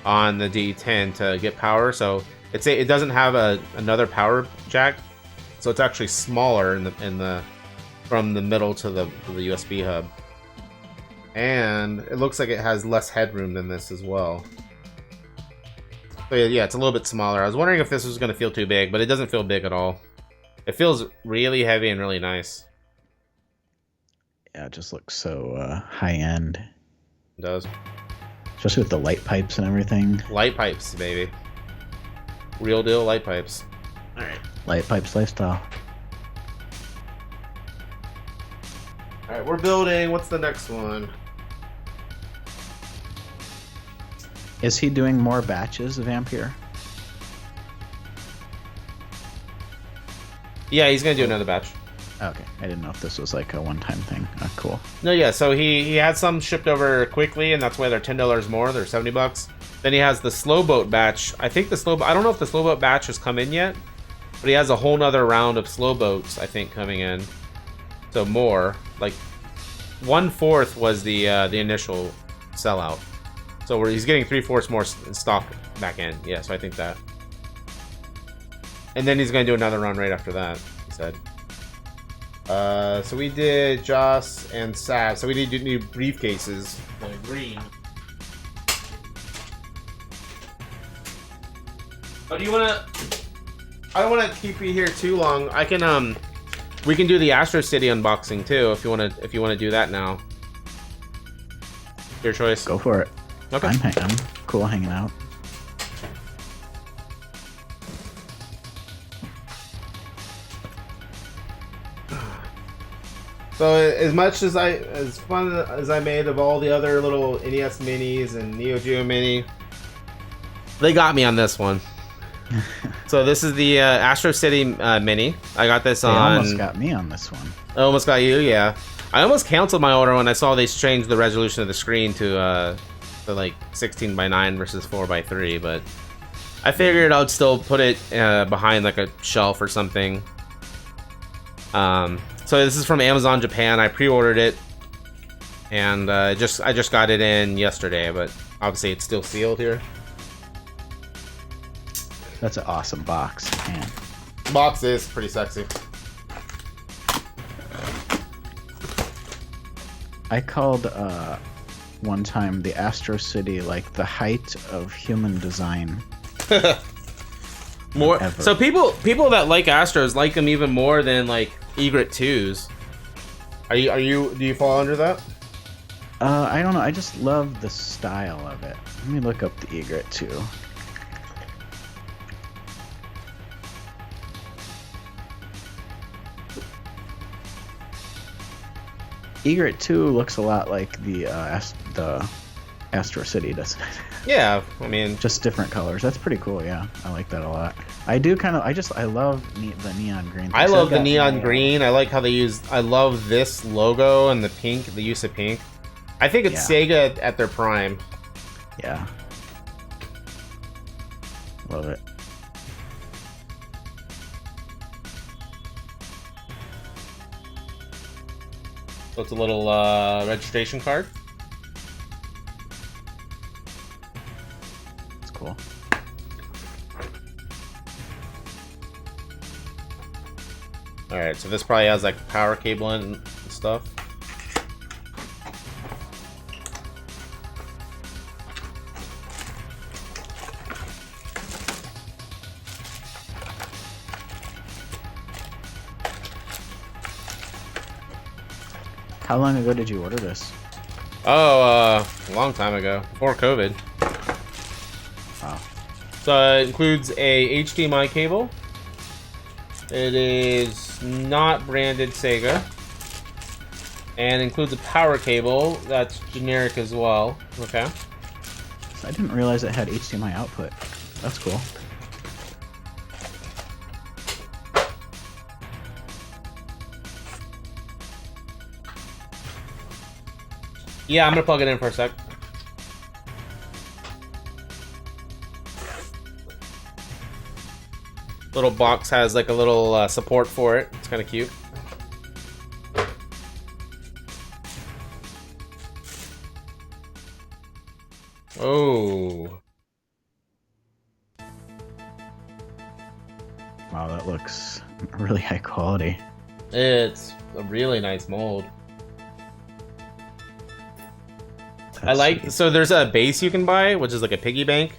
on the D10 to get power. So it doesn't have another power jack, so it's actually smaller from the middle to the USB hub, and it looks like it has less headroom than this as well. So yeah, it's a little bit smaller. I was wondering if this was going to feel too big, but it doesn't feel big at all. It feels really heavy and really nice. Yeah, it just looks so high-end. It does. Especially with the light pipes and everything. Light pipes, baby. Real deal light pipes. Alright. Light pipes lifestyle. Alright, we're building. What's the next one? Is he doing more batches of Ampere? Yeah, he's going to do another batch. Okay, I didn't know if this was like a one-time thing. Cool. No, yeah, so he had some shipped over quickly, and that's why they're $10 more. They're $70. Then he has the slow boat batch. I don't know if the slow boat batch has come in yet, but he has a whole nother round of slow boats, I think, coming in. So more. Like, 1/4 was the initial sellout. So he's getting 3/4 more stock back in. Yeah, so I think that. And then he's gonna do another run right after that, he said. So we did Joss and Sav. So we need to do new briefcases. Like green. Oh, do you wanna? I don't wanna keep you here too long. I can we can do the Astro City unboxing too if you wanna do that now. Your choice. Go for it. Okay. I'm cool hanging out. So as fun as I made of all the other little NES minis and Neo Geo mini, they got me on this one. So this is the Astro City mini. I got this They on. almost got me on this one. I almost got you, yeah. I almost canceled my order when I saw they changed the resolution of the screen to like 16:9 versus 4:3, but I figured I'd still put it behind like a shelf or something. So this is from Amazon Japan. I pre-ordered it, and I just got it in yesterday, but obviously it's still sealed here. That's an awesome box. Man. Box is pretty sexy. I called one time the Astro City like the height of human design. More Ever. so people that like Astros like them even more than like Egret 2s. Do you fall under that? I don't know. I just love the style of it. Let me look up the Egret 2. Egret 2 looks a lot like the Astro City, doesn't it? Yeah, I mean, Just different colors. That's pretty cool. Yeah, I like that a lot. I do kind of. I love the neon green. I love the neon green. I like how they use. I love this logo and the pink. The use of pink. I think it's Sega at their prime. Yeah. Love it. So it's a little registration card. It's cool. All right, so this probably has like power cable and stuff. How long ago did you order this? Oh, a long time ago, before COVID. Wow. So it includes a HDMI cable. It is not branded Sega. And includes a power cable that's generic as well. Okay. I didn't realize it had HDMI output. That's cool. Yeah, I'm gonna plug it in for a sec. Little box has like a little support for it. It's kind of cute. Oh. Wow, that looks really high quality. It's a really nice mold. I That's like, sweet. so there's a base you can buy, which is like a piggy bank,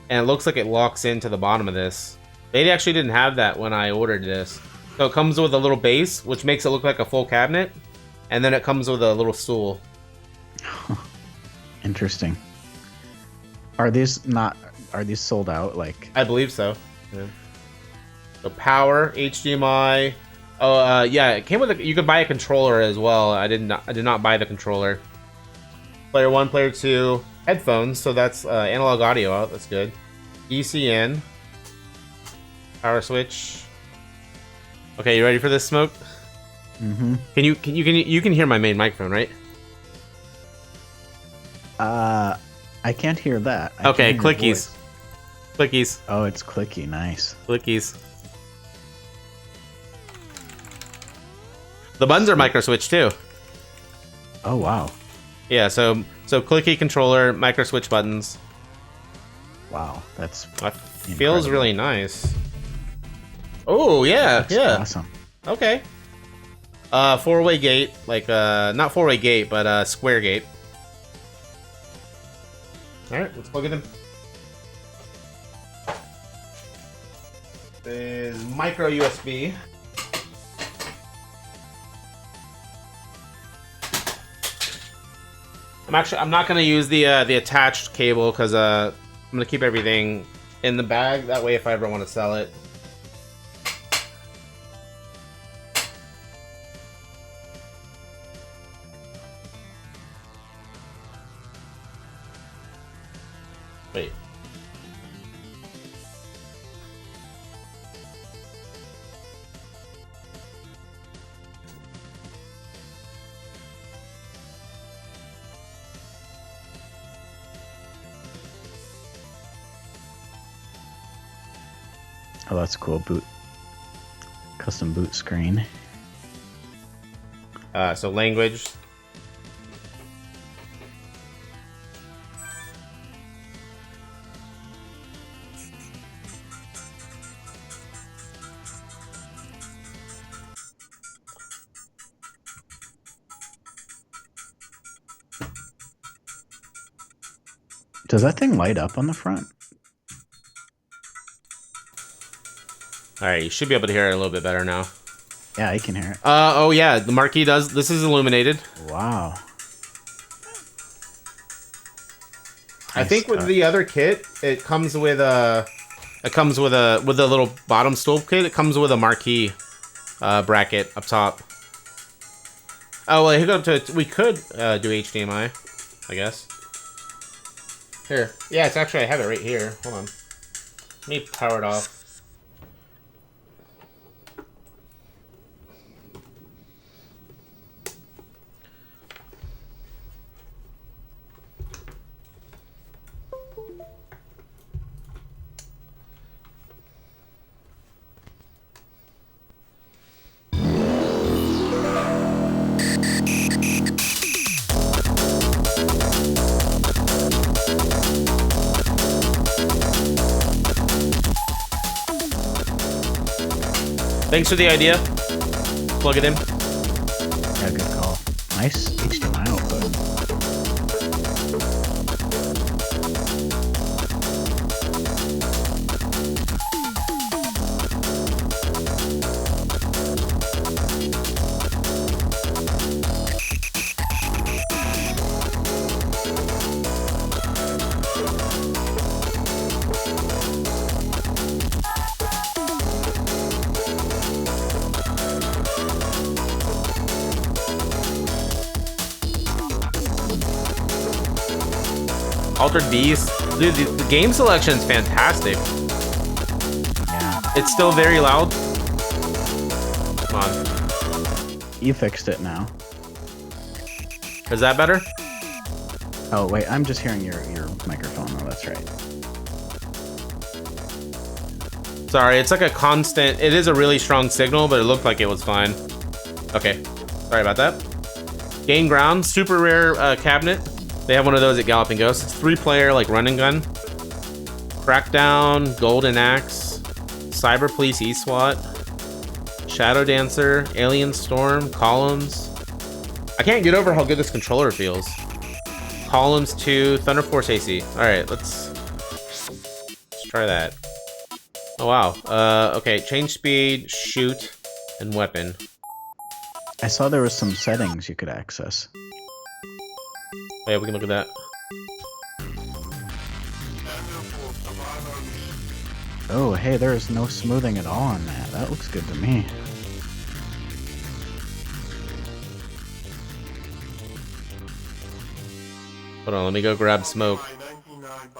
and it looks like it locks into the bottom of this. They actually didn't have that when I ordered this. So it comes with a little base, which makes it look like a full cabinet, and then it comes with a little stool. Interesting. Are these sold out? Like, I believe so. Yeah. So power, HDMI. Oh, yeah, it came with you could buy a controller as well. I did not buy the controller. Player 1, player 2, headphones, so that's analog audio out, that's good. ECN. Power switch. Okay, you ready for this, Smoke? mm-hmm. You can hear my main microphone, right? I can't hear that. I Okay, can hear your clickies. voice. Clickies. Oh, it's clicky. Nice. Clickies. The buttons are micro switch too. Oh, wow. Yeah, so So clicky controller, micro switch buttons. Wow, that's That feels incredible. really nice. Oh yeah, That's yeah. awesome. Okay. Four-way gate, like not four-way gate, but square gate. All right, let's plug it in. There's micro USB. I'm not gonna use the attached cable because I'm gonna keep everything in the bag. That way, if I ever want to sell it. Wait. Oh, that's cool. Boot. Custom boot screen. So language. Does that thing light up on the front? All right, you should be able to hear it a little bit better now. Yeah, I can hear it. Oh yeah, the marquee does. This is illuminated. Wow. I think with the other kit, it comes with a little bottom stove kit. It comes with a marquee bracket up top. Oh well, hook up to. We could do HDMI, I guess. Here, yeah, it's actually I have it right here. Hold on, let me power it off. Thanks for the idea. Plug it in. Yeah, good call. Nice HDMI output. Altered Beast. Dude, the game selection is fantastic. Yeah. It's still very loud. Come on. You fixed it now. Is that better? Oh, wait, I'm just hearing your microphone, though. That's right. Sorry, it's like a constant. It is a really strong signal, but it looked like it was fine. Okay. Sorry about that. Gain ground. Super rare cabinet. They have one of those at Galloping Ghost. It's 3-player, like run and gun. Crackdown, Golden Axe, Cyber Police E-SWAT, Shadow Dancer, Alien Storm, Columns. I can't get over how good this controller feels. Columns 2, Thunder Force AC. Alright, let's try that. Oh wow. Okay, change speed, shoot, and weapon. I saw there was some settings you could access. Oh, yeah, we can look at that. Oh, hey, there's no smoothing at all on that. That looks good to me. Hold on, let me go grab smoke.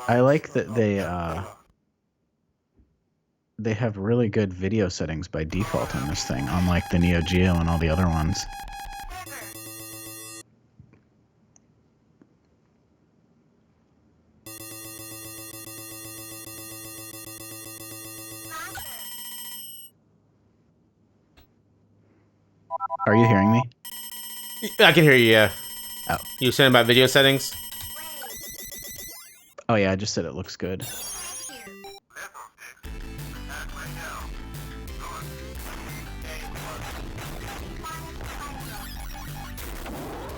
I like that they have really good video settings by default on this thing, unlike the Neo Geo and all the other ones. Are you hearing me? I can hear you, yeah. Oh. You were saying about video settings? Oh yeah, I just said it looks good.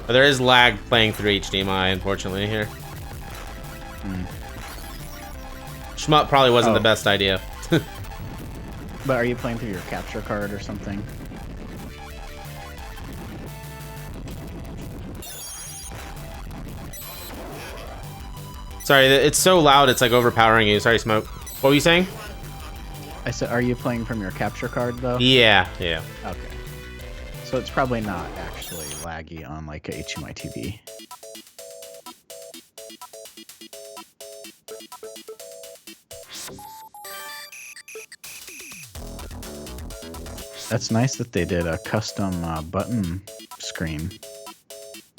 But there is lag playing through HDMI, unfortunately, here. Shmup probably wasn't the best idea. But are you playing through your capture card or something? Sorry, it's so loud, it's like overpowering you. Sorry, Smoke. What were you saying? I said, are you playing from your capture card though? Yeah, yeah. Okay. So it's probably not actually laggy on like a HDMI TV. That's nice that they did a custom button screen.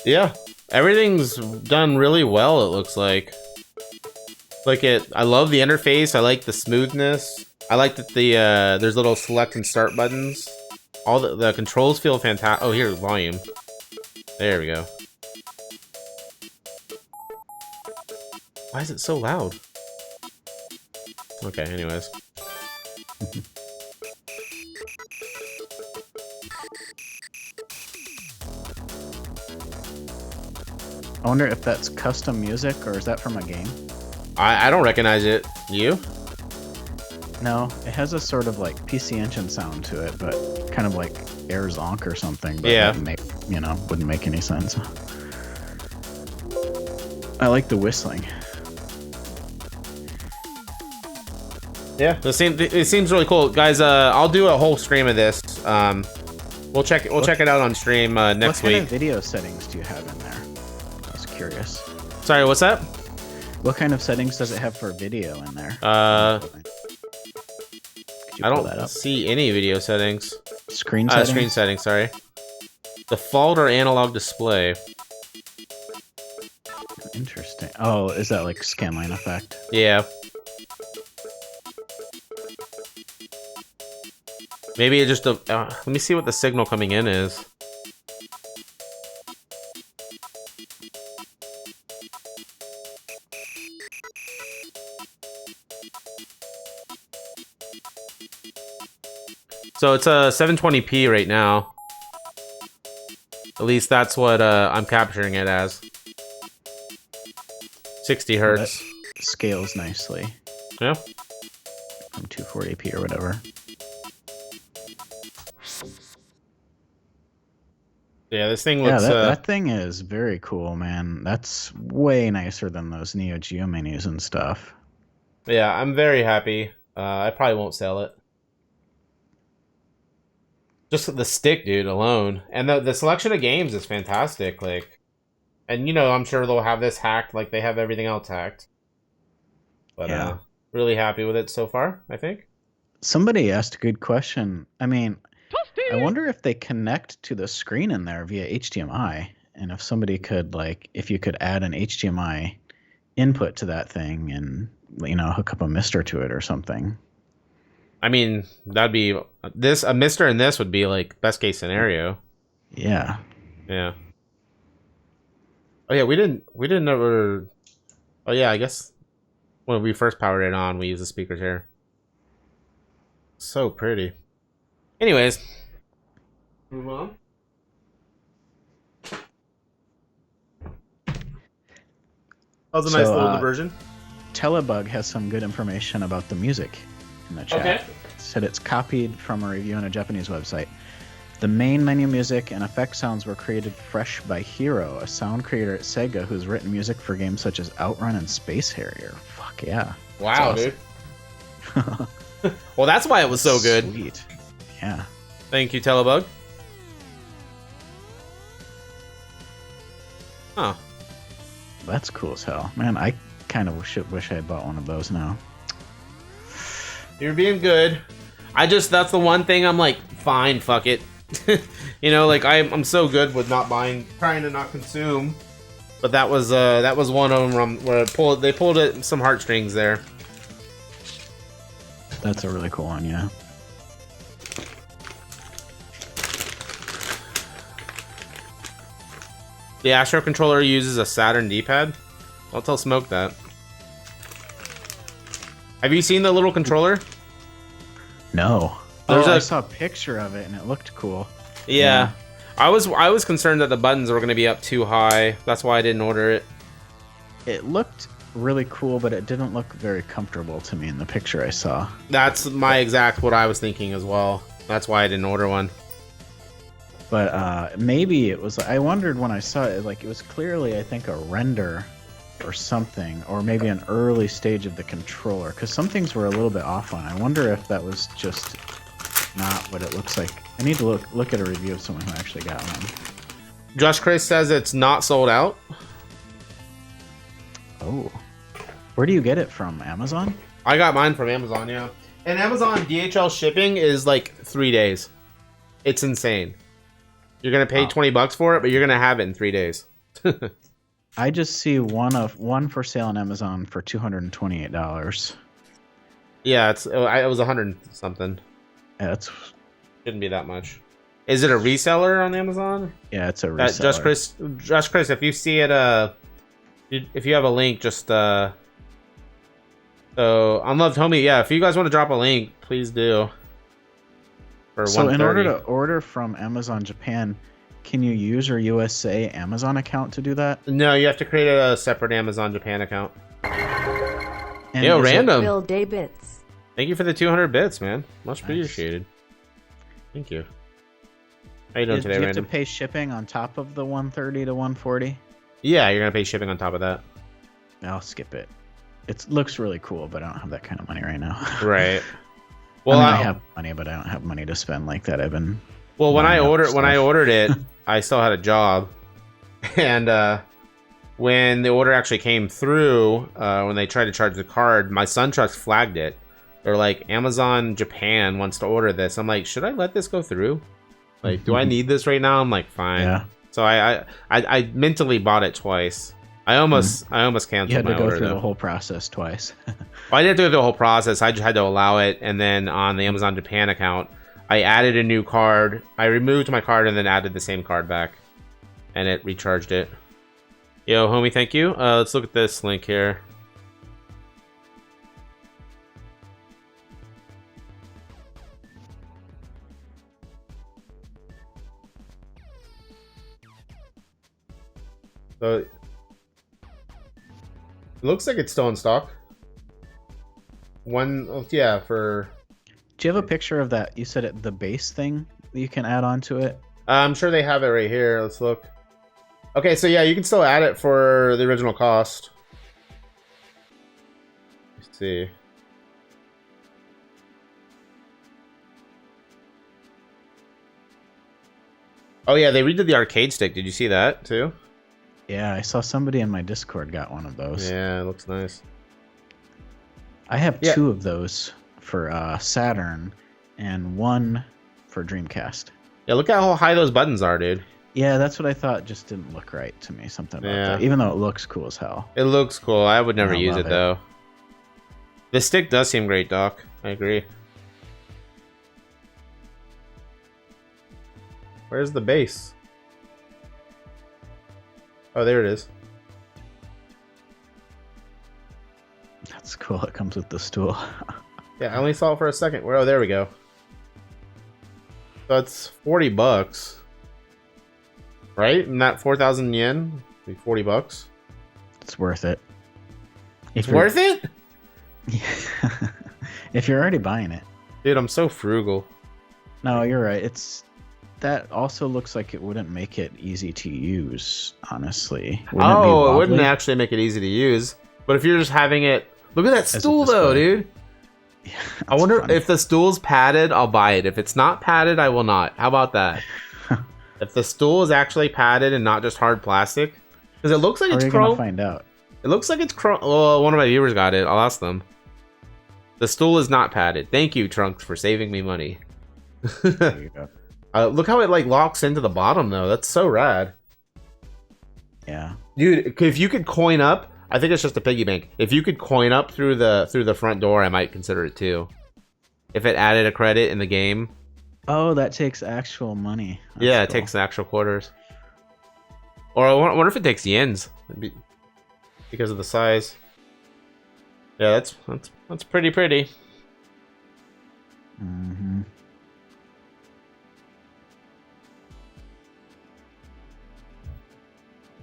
Yeah, everything's done really well, it looks like. I love the interface, I like the smoothness. I like that there's little select and start buttons. All the controls feel fantastic. Oh, here, volume. There we go. Why is it so loud? Okay, anyways. I wonder if that's custom music or is that from a game? I don't recognize it. You? No, it has a sort of like PC Engine sound to it, but kind of like Air Zonk or something. But yeah. Wouldn't make any sense. I like the whistling. Yeah, it seems really cool, guys. I'll do a whole stream of this. We'll check it out on stream next week. What kind of video settings do you have in there? I was curious. Sorry, what's that? What kind of settings does it have for video in there? I don't see any video settings. Screen settings? Screen settings, sorry. Default or analog display? Interesting. Oh, is that like scanline effect? Yeah. Maybe it just... let me see what the signal coming in is. So it's a 720p right now. At least that's what I'm capturing it as. 60 hertz. That scales nicely. Yeah. From 240p or whatever. Yeah, this thing looks... that thing is very cool, man. That's way nicer than those Neo Geo menus and stuff. Yeah, I'm very happy. I probably won't sell it. Just the stick, dude, alone. And the selection of games is fantastic. Like, and you know, I'm sure they'll have this hacked like they have everything else hacked. But yeah. Really happy with it so far, I think. Somebody asked a good question. I mean, I wonder if they connect to the screen in there via HDMI. And if somebody could, like, if you could add an HDMI input to that thing and, you know, hook up a MiSTer to it or something. I mean, that'd be a MiSTer in this would be like best case scenario. Yeah. Yeah. Oh yeah, we didn't ever. Oh yeah, I guess when we first powered it on, we used the speakers here. So pretty. Anyways, move on. That was a nice little diversion. Telebug has some good information about the music in the chat. Okay. It said it's copied from a review on a Japanese website. The main menu music and effect sounds were created fresh by Hiro, a sound creator at Sega who's written music for games such as Outrun and Space Harrier. Fuck yeah. Wow, awesome. Dude. Well, that's why it was so good. Sweet. Yeah. Thank you, Telebug. Huh. That's cool as hell. Man, I kind of wish I had bought one of those now. You're being good. That's the one thing I'm like, fine, fuck it. You know, like I'm so good with not buying, trying to not consume. But that was one of them where they pulled at some heartstrings there. That's a really cool one, yeah. The Astro controller uses a Saturn D-pad. I'll tell Smoke that. Have you seen the little controller? No. There's I a- saw a picture of it and it looked cool. Yeah. I was concerned that the buttons were going to be up too high. That's why I didn't order it. It looked really cool, but it didn't look very comfortable to me in the picture I saw. That's my exact what I was thinking as well. That's why I didn't order one. But maybe it was. I wondered when I saw it, like it was clearly, I think, a render or something, or maybe an early stage of the controller, because some things were a little bit off on. I wonder if that was just not what it looks like. I need to look at a review of someone who actually got one. Josh Chris says it's not sold out. Oh, where do you get it from? Amazon? I got mine from Amazon, yeah. And Amazon DHL shipping is like 3 days. It's insane. You're gonna pay $20 for it, but you're gonna have it in 3 days. I just see one for sale on Amazon for $228. Yeah, it was 100 something. Yeah, it's Shouldn't be that much. Is it a reseller on Amazon? yeah, it's a reseller. Josh Chris, if you see it, if you have a link, just so Unloved Homie, yeah. If you guys want to drop a link, please do. For So in order $130. to order from Amazon Japan, can you use your USA Amazon account to do that? No, you have to create a separate Amazon Japan account. And Yo, is it- random. Build day bits. Thank you for the 200 bits, man. Much Nice. appreciated. Thank you. How you doing do today, you have Random? to pay shipping on top of the 130 to 140? Yeah, you're gonna pay shipping on top of that. I'll skip it. It looks really cool, but I don't have that kind of money right now. Right. Well, I have money, but I don't have money to spend like that. When I ordered it, I still had a job, and when the order actually came through, when they tried to charge the card, my SunTrust flagged it. They're like, Amazon Japan wants to order this. I'm like, should I let this go through? Like, do I need this right now? I'm like, fine. Yeah. So I mentally bought it twice. I almost canceled You had my to go order through though. the whole process twice. Well, I didn't do the whole process. I just had to allow it, and then on the Amazon Japan account, I added a new card. I removed my card and then added the same card back, and it recharged it. Yo, homie, thank you. Let's look at this link here. So it looks like it's still in stock. Yeah, for... Do you have a picture of that? You said the base thing that you can add on to it? I'm sure they have it right here. Let's look. Okay, so yeah, you can still add it for the original cost. Let's see. Oh yeah, they redid the arcade stick. Did you see that too? Yeah, I saw somebody in my Discord got one of those. Yeah, it looks nice. I have Yeah. 2 of those for Saturn and 1 for Dreamcast. Yeah, look at how high those buttons are, dude. Yeah, that's what I thought. Just didn't look right to me. Something about Yeah. that. Even though it looks cool as hell. It looks cool. I would never I use love it it. though. The stick does seem great, Doc. I agree. Where's the base? Oh, there it is. That's cool. It comes with the stool. Yeah, I only saw it for a second. Oh, there we go. So it's $40, right? And that 4,000 yen, be $40. It's worth it. It's worth it, If you're already buying it. dude. I'm so frugal. No, you're right. That also looks like it wouldn't make it easy to use, honestly. Wouldn't it be Oh, it wouldn't wobbly? actually make it easy to use. But if you're just having it, look at that a stool though, display. dude. Yeah, I that's wonder funny. if the stool's padded, I'll buy it. If it's not padded, I will not. How about that? If the stool is actually padded and not just hard plastic, because it looks like How are it's you gonna chrome. find out? It looks like it's chrome. Well, one of my viewers got it. I'll ask them. The stool is not padded. Thank you, Trunks, for saving me money. There you go. Look how it like locks into the bottom though. That's so rad, Yeah. dude. If you could coin up, I think it's just a piggy bank. If you could coin up through the front door, I might consider it too. If it added a credit in the game, Oh, that takes actual money. That's yeah, it cool. takes the actual quarters. Or I wonder if it takes yens, because of the size. Yeah, that's That's pretty. Mm-hmm.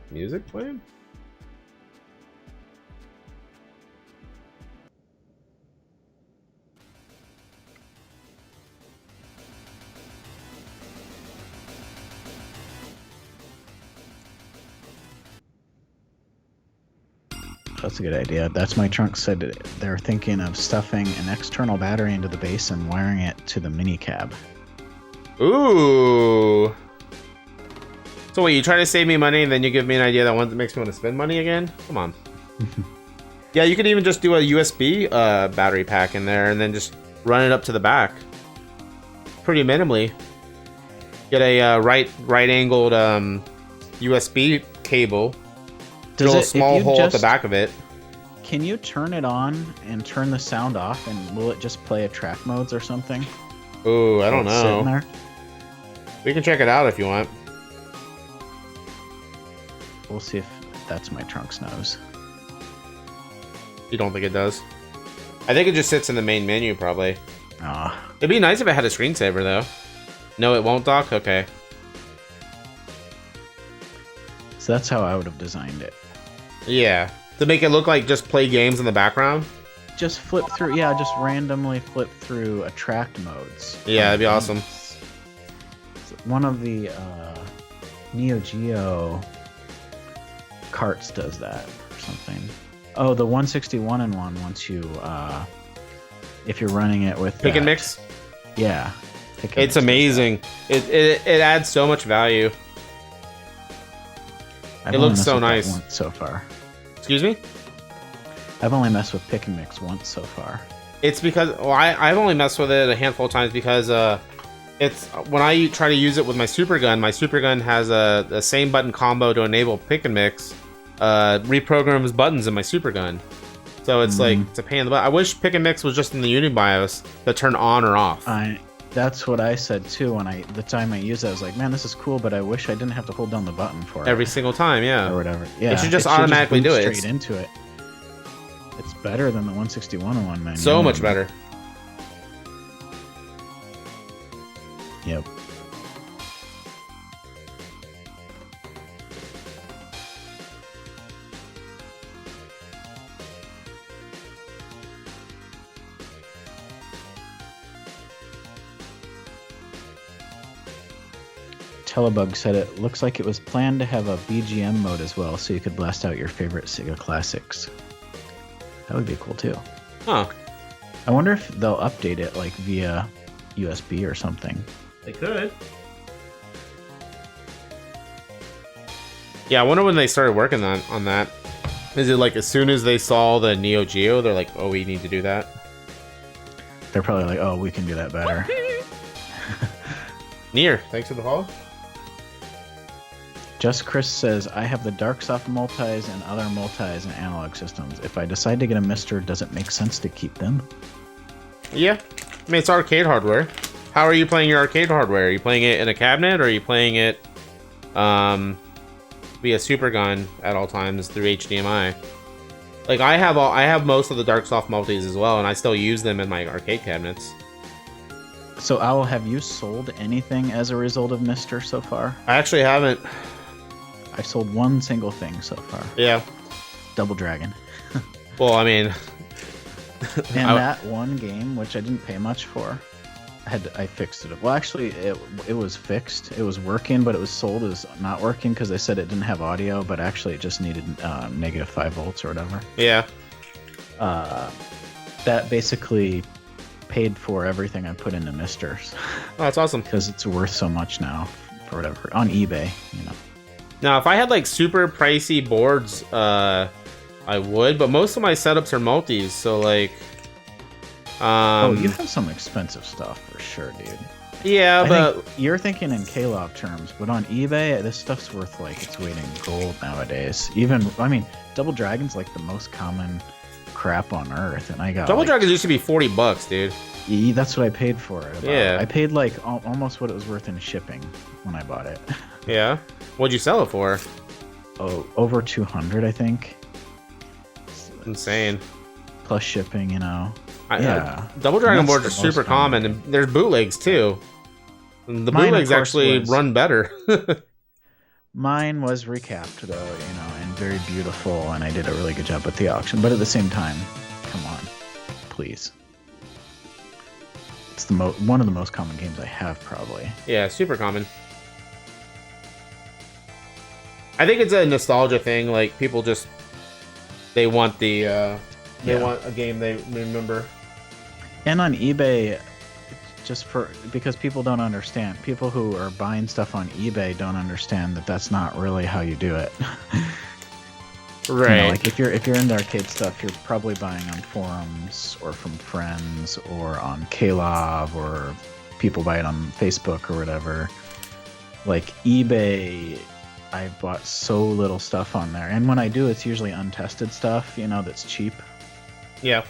Music playing? That's a good idea. That's My Trunk said they're thinking of stuffing an external battery into the base and wiring it to the mini cab. Ooh. So wait, you try to save me money and then you give me an idea that makes me want to spend money again? Come on. Yeah, you could even just do a USB battery pack in there and then just run it up to the back. Pretty minimally. Get a right-angled USB cable. Drill a small hole at the back of it. Can you turn it on and turn the sound off, and will it just play a track modes or something? Ooh, I don't know. Sitting there? We can check it out if you want. We'll see if that's My Trunk's nose. You don't think it does? I think it just sits in the main menu, probably. Ah. It'd be nice if it had a screensaver, though. No, it won't, Doc? Okay. So that's how I would have designed it. Yeah. To make it look like just play games in the background? Just flip through, yeah, just randomly flip through attract modes. Yeah, that'd be awesome. One of the Neo Geo carts does that or something. Oh, the 161 one once you, if you're running it with Pick and mix? Yeah. It's amazing. It adds so much value. It looks so nice. Once so far. Excuse me? I've only messed with pick and mix once so far. It's because I've only messed with it a handful of times because it's when I try to use it with my super gun has the same button combo to enable pick and mix, reprograms buttons in my super gun. So it's like it's a pain in the butt. I wish pick and mix was just in the UniBIOS to turn on or off. That's what I said too when the time I used it. I was like, man, this is cool, but I wish I didn't have to hold down the button for it every single time, yeah, or whatever. Yeah, it should just automatically do it straight into it. It's better than the 161 one, man. So much better. Yep. Telebug said it looks like it was planned to have a BGM mode as well, so you could blast out your favorite Sega classics. That would be cool too. Huh. I wonder if they'll update it like via USB or something. They could. Yeah, I wonder when they started working on that. Is it like as soon as they saw the Neo Geo, they're like, oh, we need to do that? They're probably like, oh, we can do that better. Nier, thanks for the follow. Just Chris says, I have the Darksoft multis and other multis and analog systems. If I decide to get a MiSTer, does it make sense to keep them? Yeah. I mean, it's arcade hardware. How are you playing your arcade hardware? Are you playing it in a cabinet, or are you playing it via super gun at all times through HDMI? Like, I have most of the Darksoft multis as well, and I still use them in my arcade cabinets. So, Owl, have you sold anything as a result of MiSTer so far? I actually haven't. I've sold one single thing so far. Yeah. Double Dragon. Well, I mean... and that one game, which I didn't pay much for, I fixed it. Well, actually, it was fixed. It was working, but it was sold as not working because they said it didn't have audio, but actually it just needed negative 5 volts or whatever. Yeah. That basically paid for everything I put into MiSTers. Oh, that's awesome. Because it's worth so much now for whatever. On eBay, you know. Now, if I had like super pricey boards, I would, but most of my setups are multis, so like... oh, you have some expensive stuff for sure, dude. Yeah, but... You're thinking in K-Log terms, but on eBay, this stuff's worth like its weight in gold nowadays. Even, I mean, Double Dragon's like the most common crap on earth, and I got Double Dragons used to be $40, dude. That's what I paid for it. Yeah. I paid like almost what it was worth in shipping when I bought it. Yeah? What'd you sell it for? Oh, over 200, I think. Insane. plus shipping, you know. Double Dragon And boards are that's the most super common, and there's bootlegs too. And the Mine, of bootlegs course, actually was- run better. Mine was recapped though, you know, and very beautiful, and I did a really good job at the auction. But at the same time, come on, please. It's one of the most common games I have, probably. Yeah, super common. I think it's a nostalgia thing. Like people just they want the want a game they remember. And on eBay, because people don't understand. People who are buying stuff on eBay don't understand that that's not really how you do it. Right. You know, like if you're into arcade stuff, you're probably buying on forums or from friends or on Klove, or people buy it on Facebook or whatever. Like eBay, I've bought so little stuff on there, and when I do, it's usually untested stuff, you know, that's cheap. Yeah.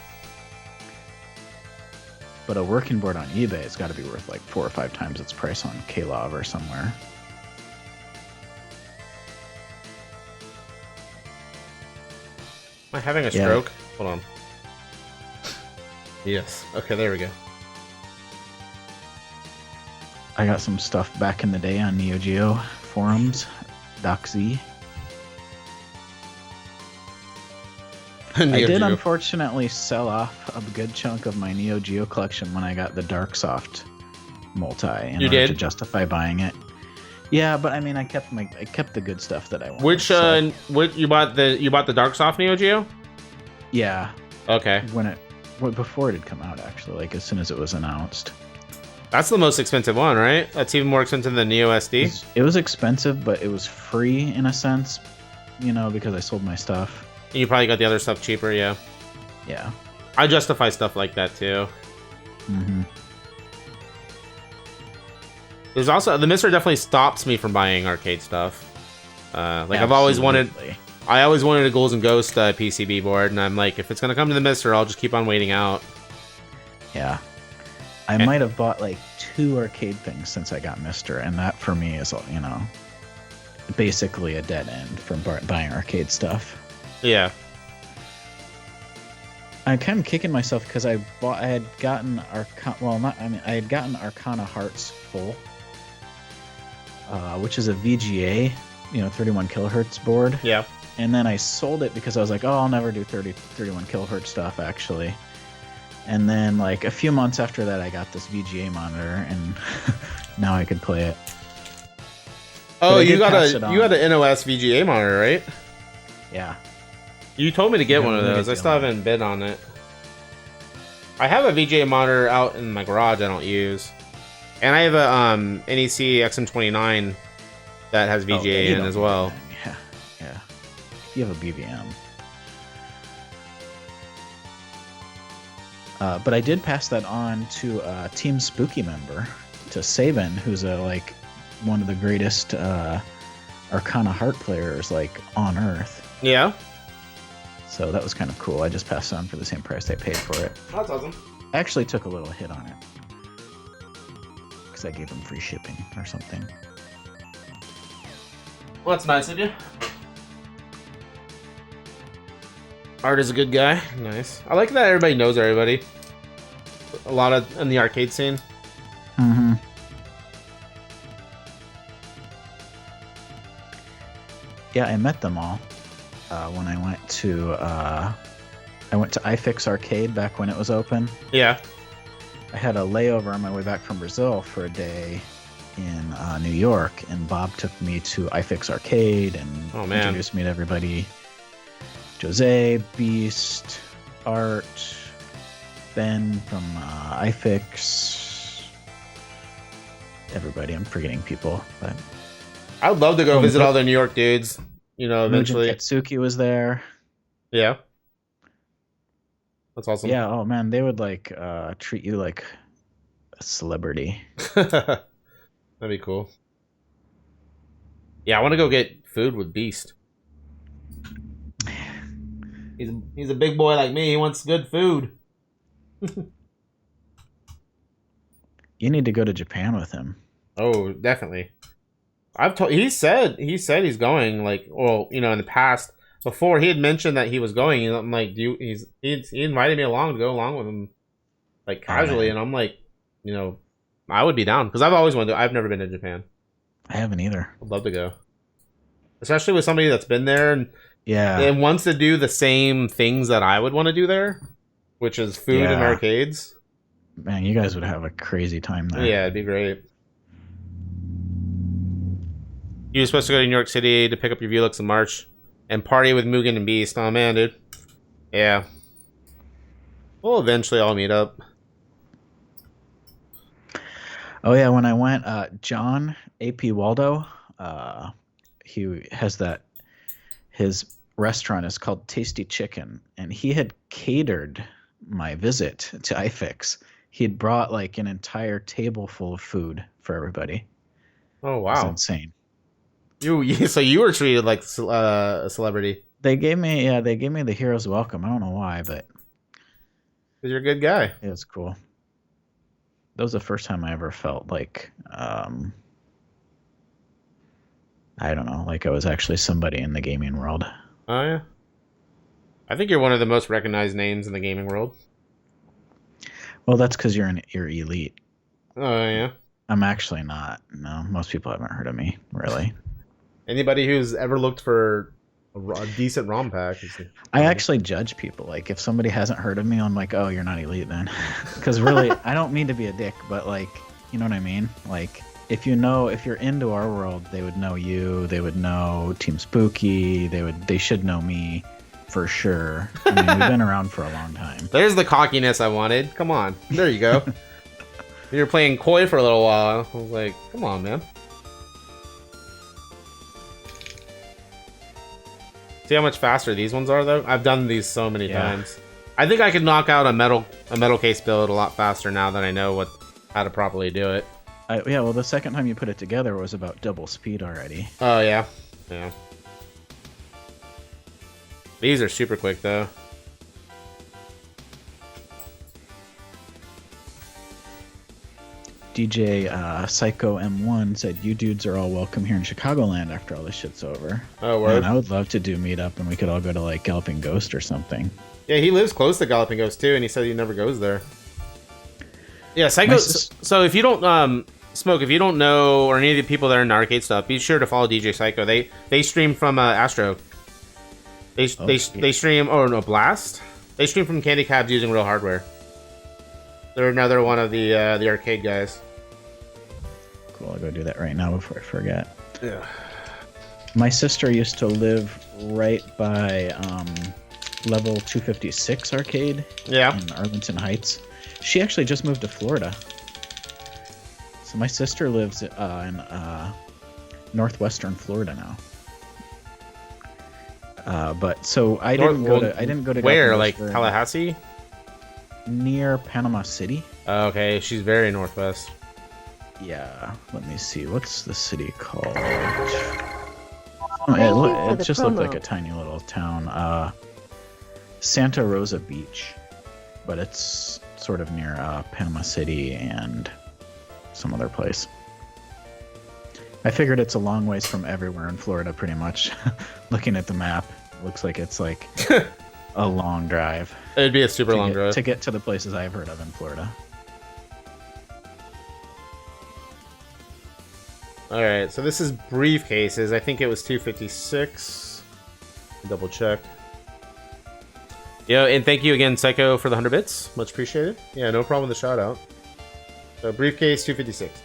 But a working board on eBay has got to be worth like 4 or 5 times its price on Klove or somewhere. Am I having a stroke? Hold on. Yes. Okay, there we go. I got some stuff back in the day on Neo Geo forums, DocZ. I did unfortunately sell off a good chunk of my Neo Geo collection when I got the Darksoft multi in order to justify buying it. Yeah, but I mean, I kept the good stuff that I wanted. Which you bought the Darksoft Neo Geo? Yeah. Okay. Before it had come out, actually, like as soon as it was announced. That's the most expensive one, right? That's even more expensive than Neo SD. It was expensive, but it was free in a sense, you know, because I sold my stuff. You probably got the other stuff cheaper, yeah. Yeah. I justify stuff like that too. Mm-hmm. There's also the MiSTer definitely stops me from buying arcade stuff. Like Absolutely. I always wanted a Ghouls and Ghosts PCB board, and I'm like, if it's gonna come to the MiSTer, I'll just keep on waiting out. Yeah. I might have bought like 2 arcade things since I got MiSTer, and that for me is, you know, basically a dead end from buying arcade stuff. Yeah. I'm kind of kicking myself because I had gotten I had gotten Arcana Hearts Full, which is a VGA, you know, 31 kilohertz board. Yeah. And then I sold it because I was like, oh, I'll never do 31 kilohertz stuff actually. And then like a few months after that, I got this VGA monitor, and now I could play it. Oh, you got an NOS VGA monitor, right? Yeah. You told me to get one of those. I still haven't bid on it. I have a VGA monitor out in my garage I don't use. And I have a NEC XM29 that has VGA in as well. Yeah. You have a BVM. But I did pass that on to a Team Spooky member, to Saban, who's one of the greatest Arcana Heart players on Earth. Yeah. So that was kind of cool. I just passed it on for the same price I paid for it. That's awesome. I actually took a little hit on it because I gave him free shipping or something. Well, that's nice of you. Art is a good guy. Nice. I like that everybody knows everybody. A lot of in the arcade scene. Mm-hmm. Yeah, I met them all when I went to iFix Arcade back when it was open. Yeah. I had a layover on my way back from Brazil for a day in New York, and Bob took me to iFix Arcade and introduced me to everybody. Jose, Beast, Art, Ben from iFix, everybody. I'm forgetting people, but I would love to go visit all the New York dudes. You know, eventually. Mugen Katsuki was there. Yeah. That's awesome. Yeah. Oh man, they would treat you like a celebrity. That'd be cool. Yeah, I want to go get food with Beast. He's a big boy like me. He wants good food. You need to go to Japan with him. Oh, definitely. He said he's going, in the past before he had mentioned that he was going, and I'm like, he invited me along to go along with him, like casually, man. and I'm like, you know, I would be down because I've always wanted to. I've never been to Japan. I haven't either. I'd love to go, especially with somebody that's been there and Yeah. wants to do the same things that I would want to do there, which is food and Yeah. arcades. Man, you guys would have a crazy time there. Yeah, it'd be great. You were supposed to go to New York City to pick up your Velux in March and party with Mugen and Beast. Oh man, dude. Yeah. We'll eventually all meet up. Oh yeah, when I went, John AP Waldo, he has that. His restaurant is called Tasty Chicken, and he had catered my visit to iFix. He had brought like an entire table full of food for everybody. Oh It's wow. insane. So you were treated like a celebrity. They gave me the hero's welcome. I don't know why, but Cause you're a good guy. it was cool. That was the first time I ever felt like I don't know, like I was actually somebody in the gaming world. Oh yeah. I think you're one of the most recognized names in the gaming world. Well, that's because you're elite. Oh yeah. I'm actually not. No, most people haven't heard of me, really. Anybody who's ever looked for a decent ROM pack. I actually judge people. Like, if somebody hasn't heard of me, I'm like, oh, you're not elite then. Because really, I don't mean to be a dick, but like, you know what I mean? Like, if you're into our world, they would know you. They would know Team Spooky. They should know me for sure. I mean, we've been around for a long time. There's the cockiness I wanted. Come on. There you go. You were playing coy for a little while. I was like, come on, man. See how much faster these ones are, though? I've done these so many times. I think I could knock out a metal case build a lot faster now that I know how to properly do it. Yeah, well, the second time you put it together was about double speed already. Oh, yeah. Yeah. These are super quick, though. DJ Psycho M1 said, you dudes are all welcome here in Chicagoland after all this shit's over. Oh, word. Man, I would love to do meetup and we could all go to like Galloping Ghost or something. Yeah, he lives close to Galloping Ghost, too, and he said he never goes there. Yeah, Psycho... So if you don't... Smoke, if you don't know, or any of the people that are in the arcade stuff, be sure to follow DJ Psycho. They stream from Astro. They stream... Oh, no, Blast? They stream from Candy Cabs using real hardware. They're another one of the arcade guys. Cool, I'll go do that right now before I forget. Yeah. My sister used to live right by level 256 arcade in Arlington Heights. She actually just moved to Florida. So my sister lives in northwestern Florida now. But so I didn't go to where, like Tallahassee? Near Panama City. Okay, she's very northwest. Yeah, let me see. What's the city called? Thank you for It the just looked promo. like a tiny little town. Santa Rosa Beach, but it's sort of near Panama City and some other place. I figured it's a long ways from everywhere in Florida, pretty much. Looking at the map, it looks like it's like a long drive. It'd be a super long drive to get to the places I've heard of in Florida. All right, so this is briefcases. I think it was 256. Double check. Yeah, and thank you again, Psycho, for the 100 bits. Much appreciated. Yeah, no problem with the shout out. So briefcase 256.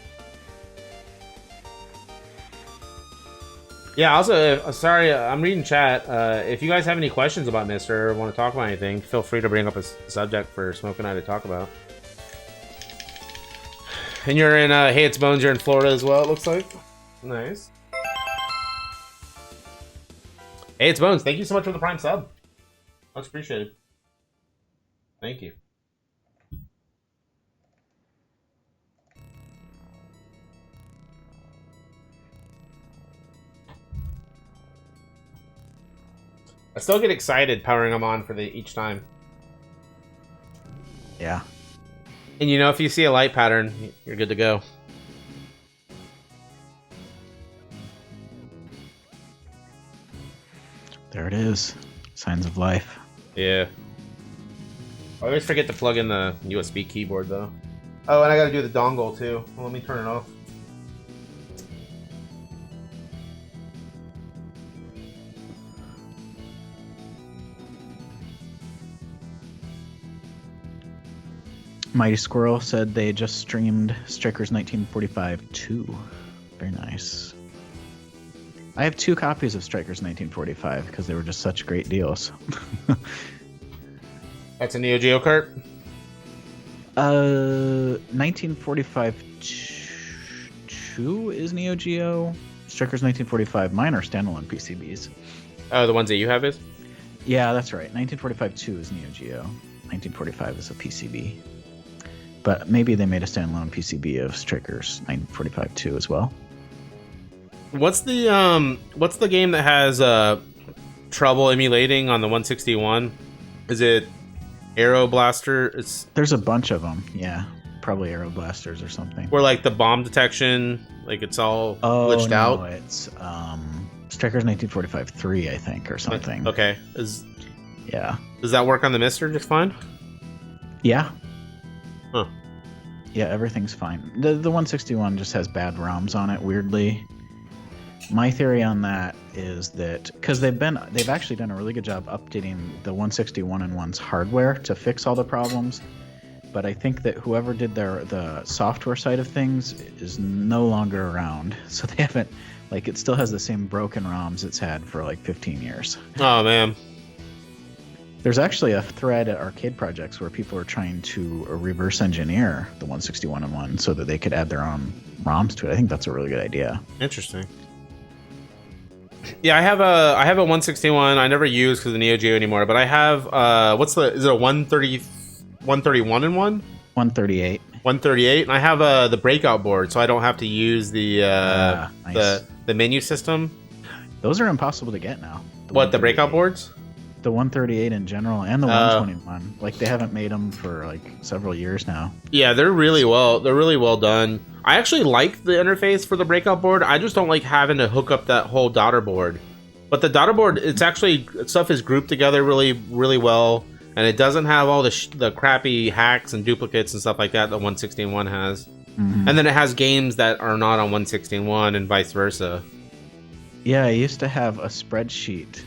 Yeah, also, sorry, I'm reading chat. If you guys have any questions about MiSTer or want to talk about anything, feel free to bring up a subject for Smoke and I to talk about. And you're in, Hey It's Bones, you're in Florida as well, it looks like. Nice. Hey It's Bones, thank you so much for the Prime sub. Much appreciated. Thank you. I still get excited powering them on for each time. Yeah. And you know, if you see a light pattern, you're good to go. There it is. Signs of life. Yeah. I always forget to plug in the USB keyboard though. Oh, and I gotta do the dongle too. Well, let me turn it off. Mighty Squirrel said they just streamed Strikers 1945 2. Very nice. I have 2 copies of Strikers 1945 because they were just such great deals. That's a Neo Geo cart? 1945 2 is Neo Geo. Strikers 1945, mine are standalone PCBs. Oh, the ones that you have is? Yeah, that's right. 1945 2 is Neo Geo. 1945 is a PCB. But maybe they made a standalone PCB of Strikers 1945 2 as well. What's the game that has trouble emulating on the 161? Is it Aero Blaster? There's a bunch of them. Yeah, probably Aero Blasters or something. Or like the bomb detection, like it's all glitched out. No, it's Strikers 1945 3, I think, or something. Okay. Yeah. Does that work on the MiSTer just fine? Yeah. Huh. Yeah, everything's fine. The 161 just has bad ROMs on it, weirdly. My theory on that is that because they've actually done a really good job updating the 161 and 1's hardware to fix all the problems, but I think that whoever did the software side of things is no longer around, so they haven't, like, it still has the same broken ROMs it's had for like 15 years. Oh man. There's actually a thread at Arcade Projects where people are trying to reverse engineer the 161 and 1 so that they could add their own ROMs to it. I think that's a really good idea. Interesting. Yeah, I have a 161. I never use because of the Neo Geo anymore, but I have is it a 131 and 1? 138. 138, and I have the breakout board, so I don't have to use the nice. the menu system. Those are impossible to get now. The breakout boards? The 138 in general and the 121. Like, they haven't made them for like several years now. Yeah, they're really well done. I actually like the interface for the breakout board. I just don't like having to hook up that whole daughter board. But the daughter board, it's actually, stuff is grouped together really well, and it doesn't have all the crappy hacks and duplicates and stuff like that 161 has. Mm-hmm. And then it has games that are not on 161 and vice versa. Yeah, I used to have a spreadsheet.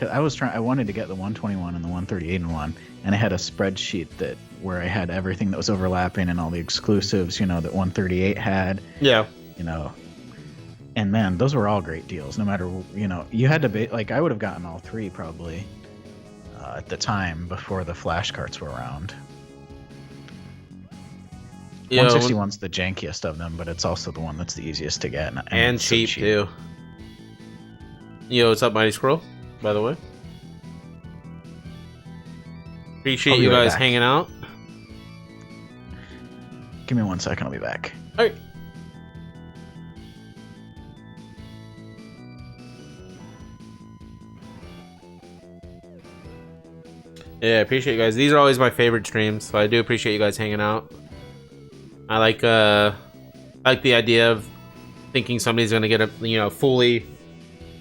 I wanted to get the 121 and the 138 in one, and I had a spreadsheet where I had everything that was overlapping and all the exclusives, that 138 had. Yeah. And man, those were all great deals. No matter, you had to be like, I would have gotten all 3 probably at the time before the flash carts were around. Yeah, 161's the jankiest of them, but it's also the one that's the easiest to get and cheap too. What's up, Mighty Squirrel? By the way, appreciate you guys hanging out. Give me 1 second, I'll be back. All right. Yeah, I appreciate you guys. These are always my favorite streams, so I do appreciate you guys hanging out. I like the idea of thinking somebody's gonna get a fully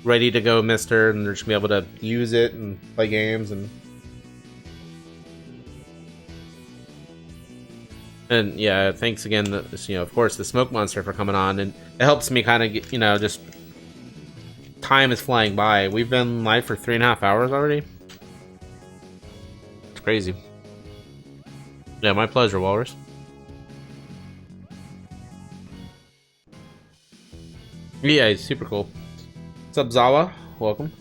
ready to go MiSTer, and they're just gonna be able to use it and play games and yeah, thanks again, of course, the SmokeMonster for coming on, and it helps me kind of get, just time is flying by. We've been live for 3.5 hours already. It's crazy. Yeah, my pleasure, Walrus. Yeah, it's super cool. What's up, Zawa? Welcome.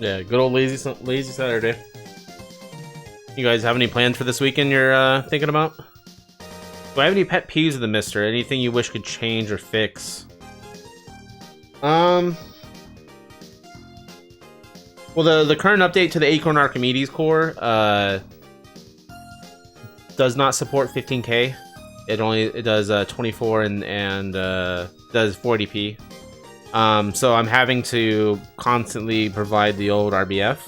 Yeah, good old lazy Saturday. You guys have any plans for this weekend you're thinking about? Do I have any pet peeves of the Mister? Anything you wish could change or fix? Well, the current update to the Acorn Archimedes core does not support 15K. It does 24 and does 40p. So I'm having to constantly provide the old RBF.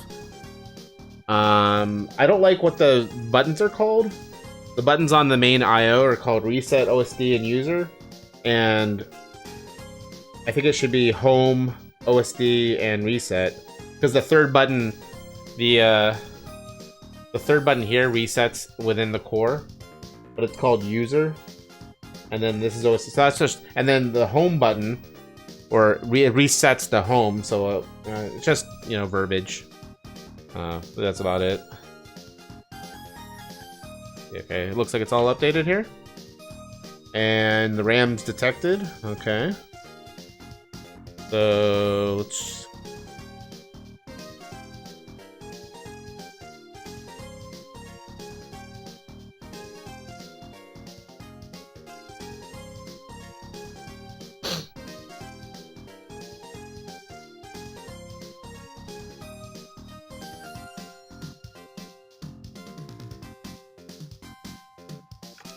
I don't like what the buttons are called. The buttons on the main IO are called Reset, OSD, and User, and I think it should be Home, OSD, and Reset, because the third button, the third button here resets within the core, but it's called User, and then this is OSD. So that's just, and then the Home button, or resets the Home. So it's just, you know, verbiage. That's about it. Okay, it looks like it's all updated here. And the RAM's detected. Okay. So let's...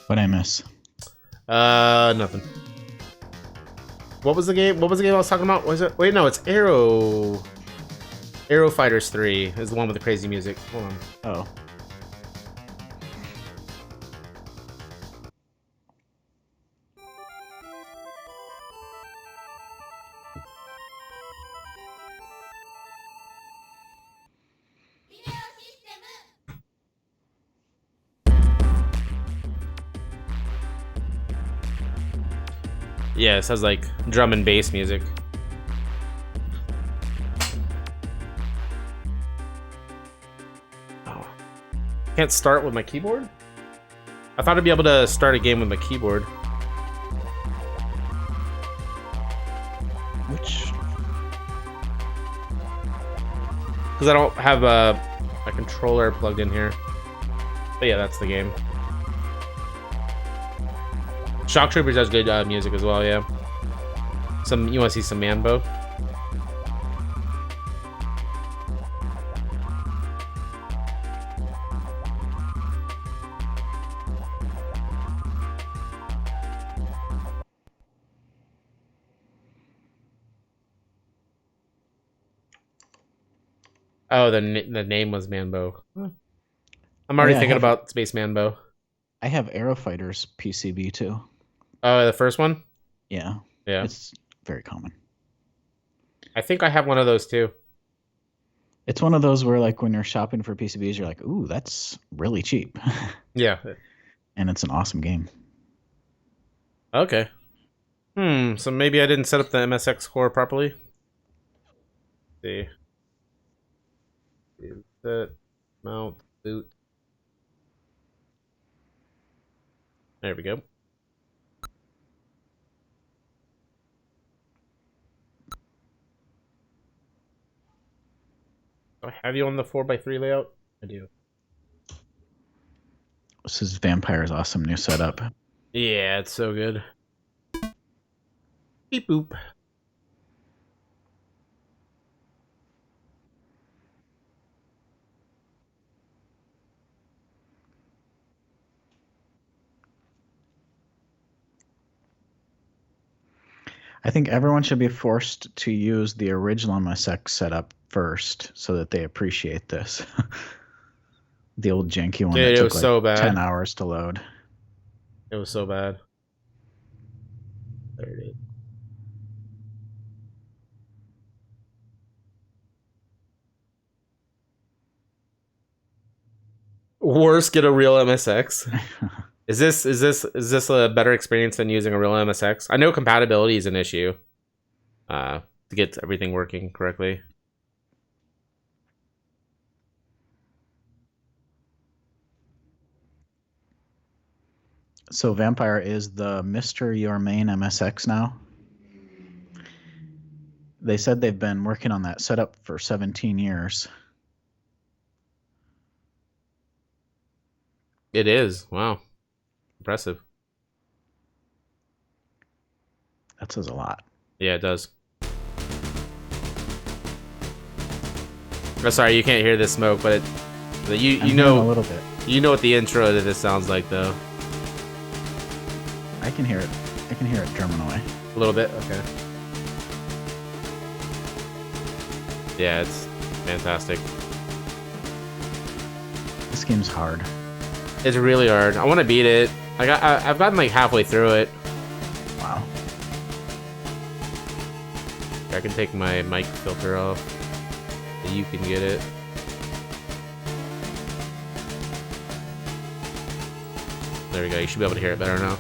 What'd I miss? Nothing. What was the game? What was the game I was talking about? Was it? Wait, no, it's Aero Fighters 3 is the one with the crazy music. Hold on. Oh. Yeah, it says like drum and bass music. Oh. Can't start with my keyboard? I thought I'd be able to start a game with my keyboard. Which? Because I don't have a controller plugged in here. But yeah, that's the game. Shock Troopers has good music as well, yeah. You want to see some Manbo? Oh, the name was Manbo. Huh. I'm already thinking about Space Manbo. I have Aero Fighters PCB too. Oh, the first one? Yeah. Yeah. It's very common. I think I have one of those too. It's one of those where, like, when you're shopping for PCBs, you're like, ooh, that's really cheap. Yeah. And it's an awesome game. Okay. So maybe I didn't set up the MSX core properly. Let's see. Set, mount, boot. There we go. Do I have you on the 4x3 layout? I do. This is Vampire's awesome new setup. Yeah, it's so good. Beep boop. I think everyone should be forced to use the original MSX setup first so that they appreciate this. The old janky one that took like so bad. 10 hours to load. It was so bad. There it is. Worse, get a real MSX. Is this a better experience than using a real MSX? I know compatibility is an issue. To get everything working correctly. So Vampire, is the MiSTer your main MSX now? They said they've been working on that setup for 17 years. It is. Wow. Impressive. That says a lot. Yeah, it does. Oh, sorry, you can't hear the smoke, but you I'm know hearing a little bit. You know what the intro to this sounds like, though. I can hear it. I can hear it drumming away. A little bit, okay. Yeah, it's fantastic. This game's hard. It's really hard. I want to beat it. I've gotten like halfway through it. Wow. I can take my mic filter off, so you can get it. There we go. You should be able to hear it better now.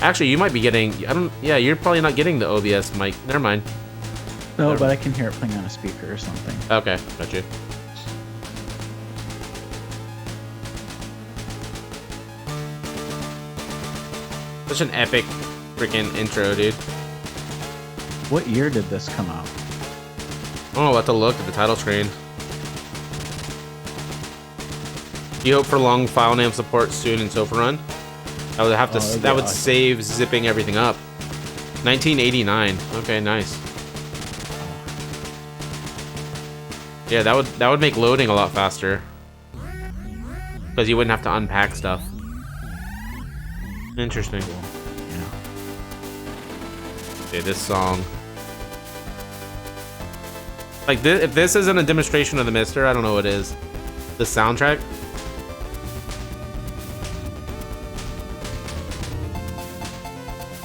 Actually, you might be getting. Yeah, you're probably not getting the OBS mic. Never mind. No, but I can hear it playing on a speaker or something. Okay, got you. Such an epic freaking intro, dude. What year did this come out? Oh, I'll have to look at the title screen. You hope for long file name support soon in Sofa Run? I would have to. That would save zipping everything up. 1989. Okay, nice. Yeah, that would make loading a lot faster. Because you wouldn't have to unpack stuff. Interesting. Yeah. Okay, this song. Like, if this isn't a demonstration of the MiSTer, I don't know what is. The soundtrack?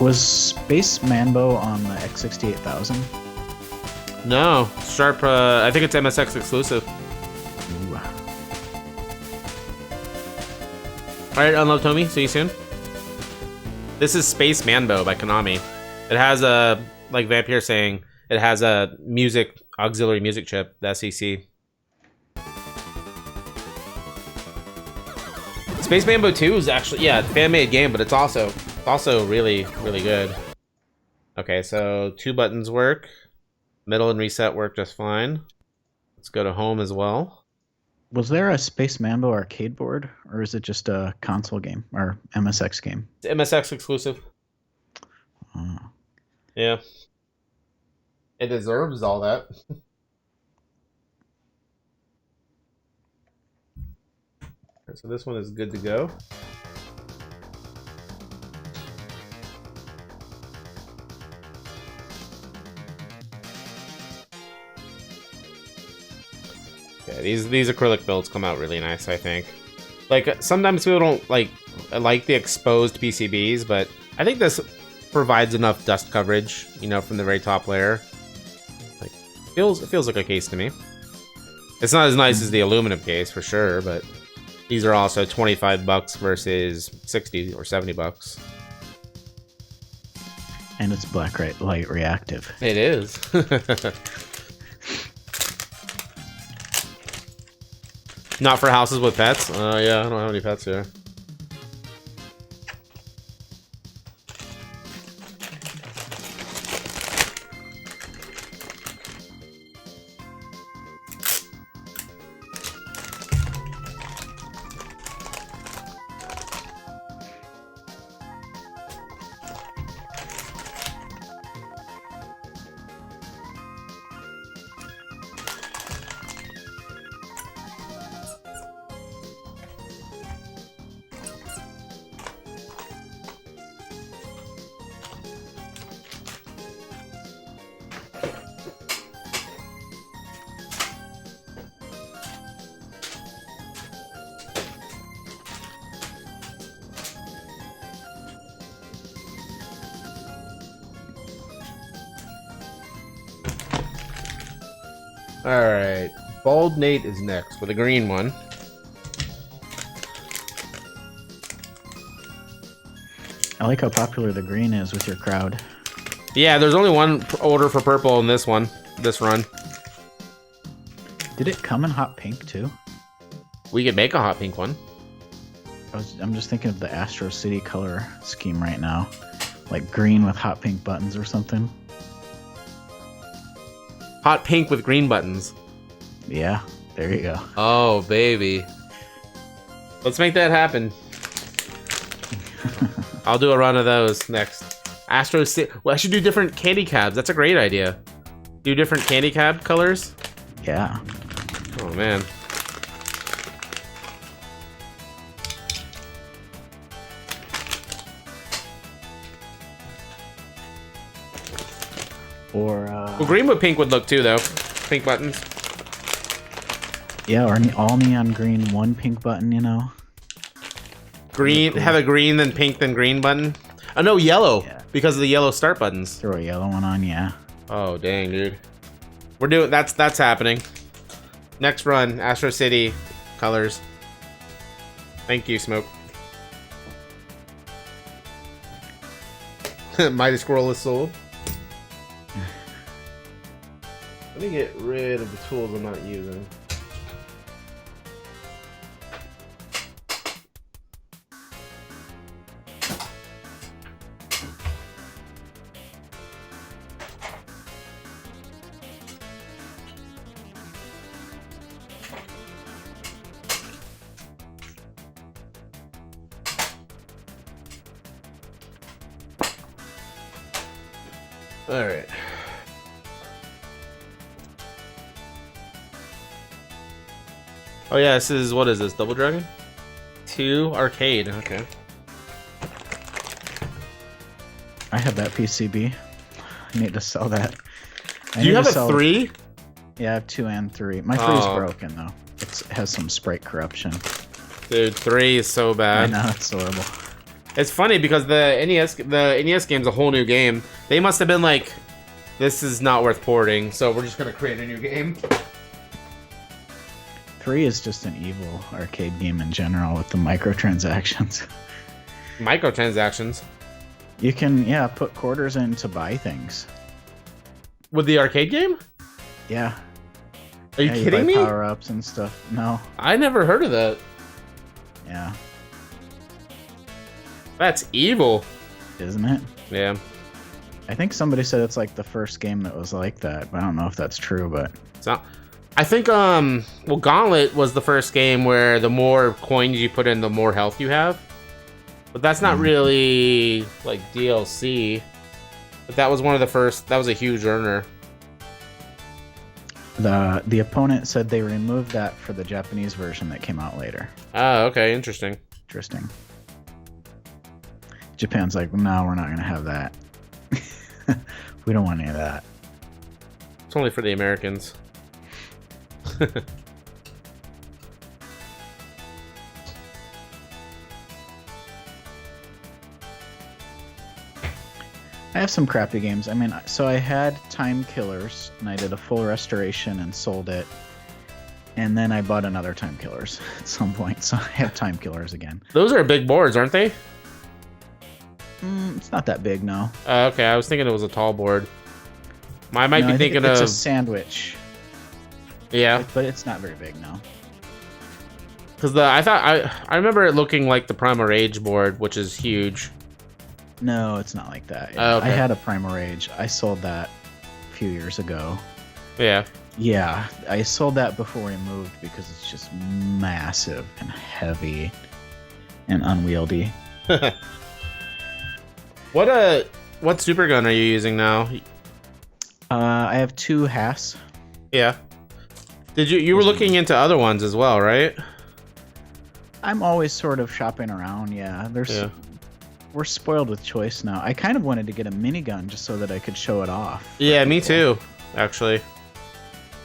Was Space Manbo on the X68000? No. Sharp, I think it's MSX exclusive. Ooh. Alright, Unloved Tommy, see you soon. This is Space Manbo by Konami. It has a, like Vampire saying, it has a auxiliary music chip, the SEC. Space Manbo 2 is actually, yeah, fan-made game, but it's also really, really good. Okay, so 2 buttons work. Middle and reset work just fine. Let's go to home as well. Was there a Space Manbo arcade board, or is it just a console game or MSX game? It's MSX exclusive. Oh. Yeah. It deserves all that. Okay, so this one is good to go. Yeah, these acrylic builds come out really nice, I think. Like, sometimes people don't like the exposed PCBs, but I think this provides enough dust coverage, you know, from the very top layer. Like, it feels like a case to me. It's not as nice as the aluminum case for sure, but these are also $25 versus 60 or 70 bucks. And it's black light reactive. It is. Not for houses with pets? Yeah, I don't have any pets here. Alright, Bald Nate is next with a green one. I like how popular the green is with your crowd. Yeah, there's only one order for purple in this run. Did it come in hot pink too? We could make a hot pink one. I'm just thinking of the Astro City color scheme right now. Like green with hot pink buttons or something. Hot pink with green buttons. Yeah, there you go. Oh, baby. Let's make that happen. I'll do a run of those next. Astro City. Well, I should do different candy cabs. That's a great idea. Do different candy cab colors. Yeah. Oh man. Or Well, green with pink would look too, though. Pink buttons. yeah, or all neon green, one pink button. You know. Green. Have a green, then pink, then green button. Oh no, yellow. Yeah. Because of the yellow start buttons. Throw a yellow one on. Yeah. Oh dang, dude. We're doing that's happening. Next run, Astro City colors. Thank you, Smoke. Mighty Squirrel is sold. Let me get rid of the tools I'm not using. All right. Oh yeah, this is, what is this? Double Dragon? 2 arcade. Okay. I have that PCB. I need to sell that. Do you have a 3? Yeah, I have 2 and 3. My 3's Oh. broken though. It has some sprite corruption. Dude, 3 is so I bad. know, it's horrible. It's funny because the NES game's a whole new game. They must have been like, this is not worth porting, so we're just gonna create a new game. 3 is just an evil arcade game in general with the microtransactions. Microtransactions. You can, yeah, put quarters in to buy things. With the arcade game? Yeah. Are you Yeah, kidding buy me? Power-ups and stuff. No. I never heard of that. Yeah. That's evil. Isn't it? Yeah. I think somebody said it's like the first game that was like that, but I don't know if that's true, but... It's not. I think, well, Gauntlet was the first game where the more coins you put in, the more health you have. But that's not really, like, DLC. But that was one of the first, that was a huge earner. The opponent said they removed that for the Japanese version that came out later. Oh, okay, interesting. Interesting. Japan's like, no, we're not going to have that. We don't want any of that. It's only for the Americans. I have some crappy games. I mean, so I had Time Killers, and I did a full restoration and sold it. And then I bought another Time Killers at some point, so I have Time Killers again. Those are big boards, aren't they? It's not that big, no. Okay, I was thinking it was a tall board. I might No, be I think thinking it's of... a sandwich, Yeah, but it's not very big, no. because I remember it looking like the Primal Rage board, which is huge. No, it's not like that. Oh, okay. I had a Primal Rage. I sold that a few years ago. Yeah. Yeah, I sold that before we moved because it's just massive and heavy and unwieldy. What super gun are you using now? I have 2 Haas. Yeah. You were looking into other ones as well, right? I'm always sort of shopping around. Yeah, we're spoiled with choice now. I kind of wanted to get a minigun just so that I could show it off. Yeah, me too, actually.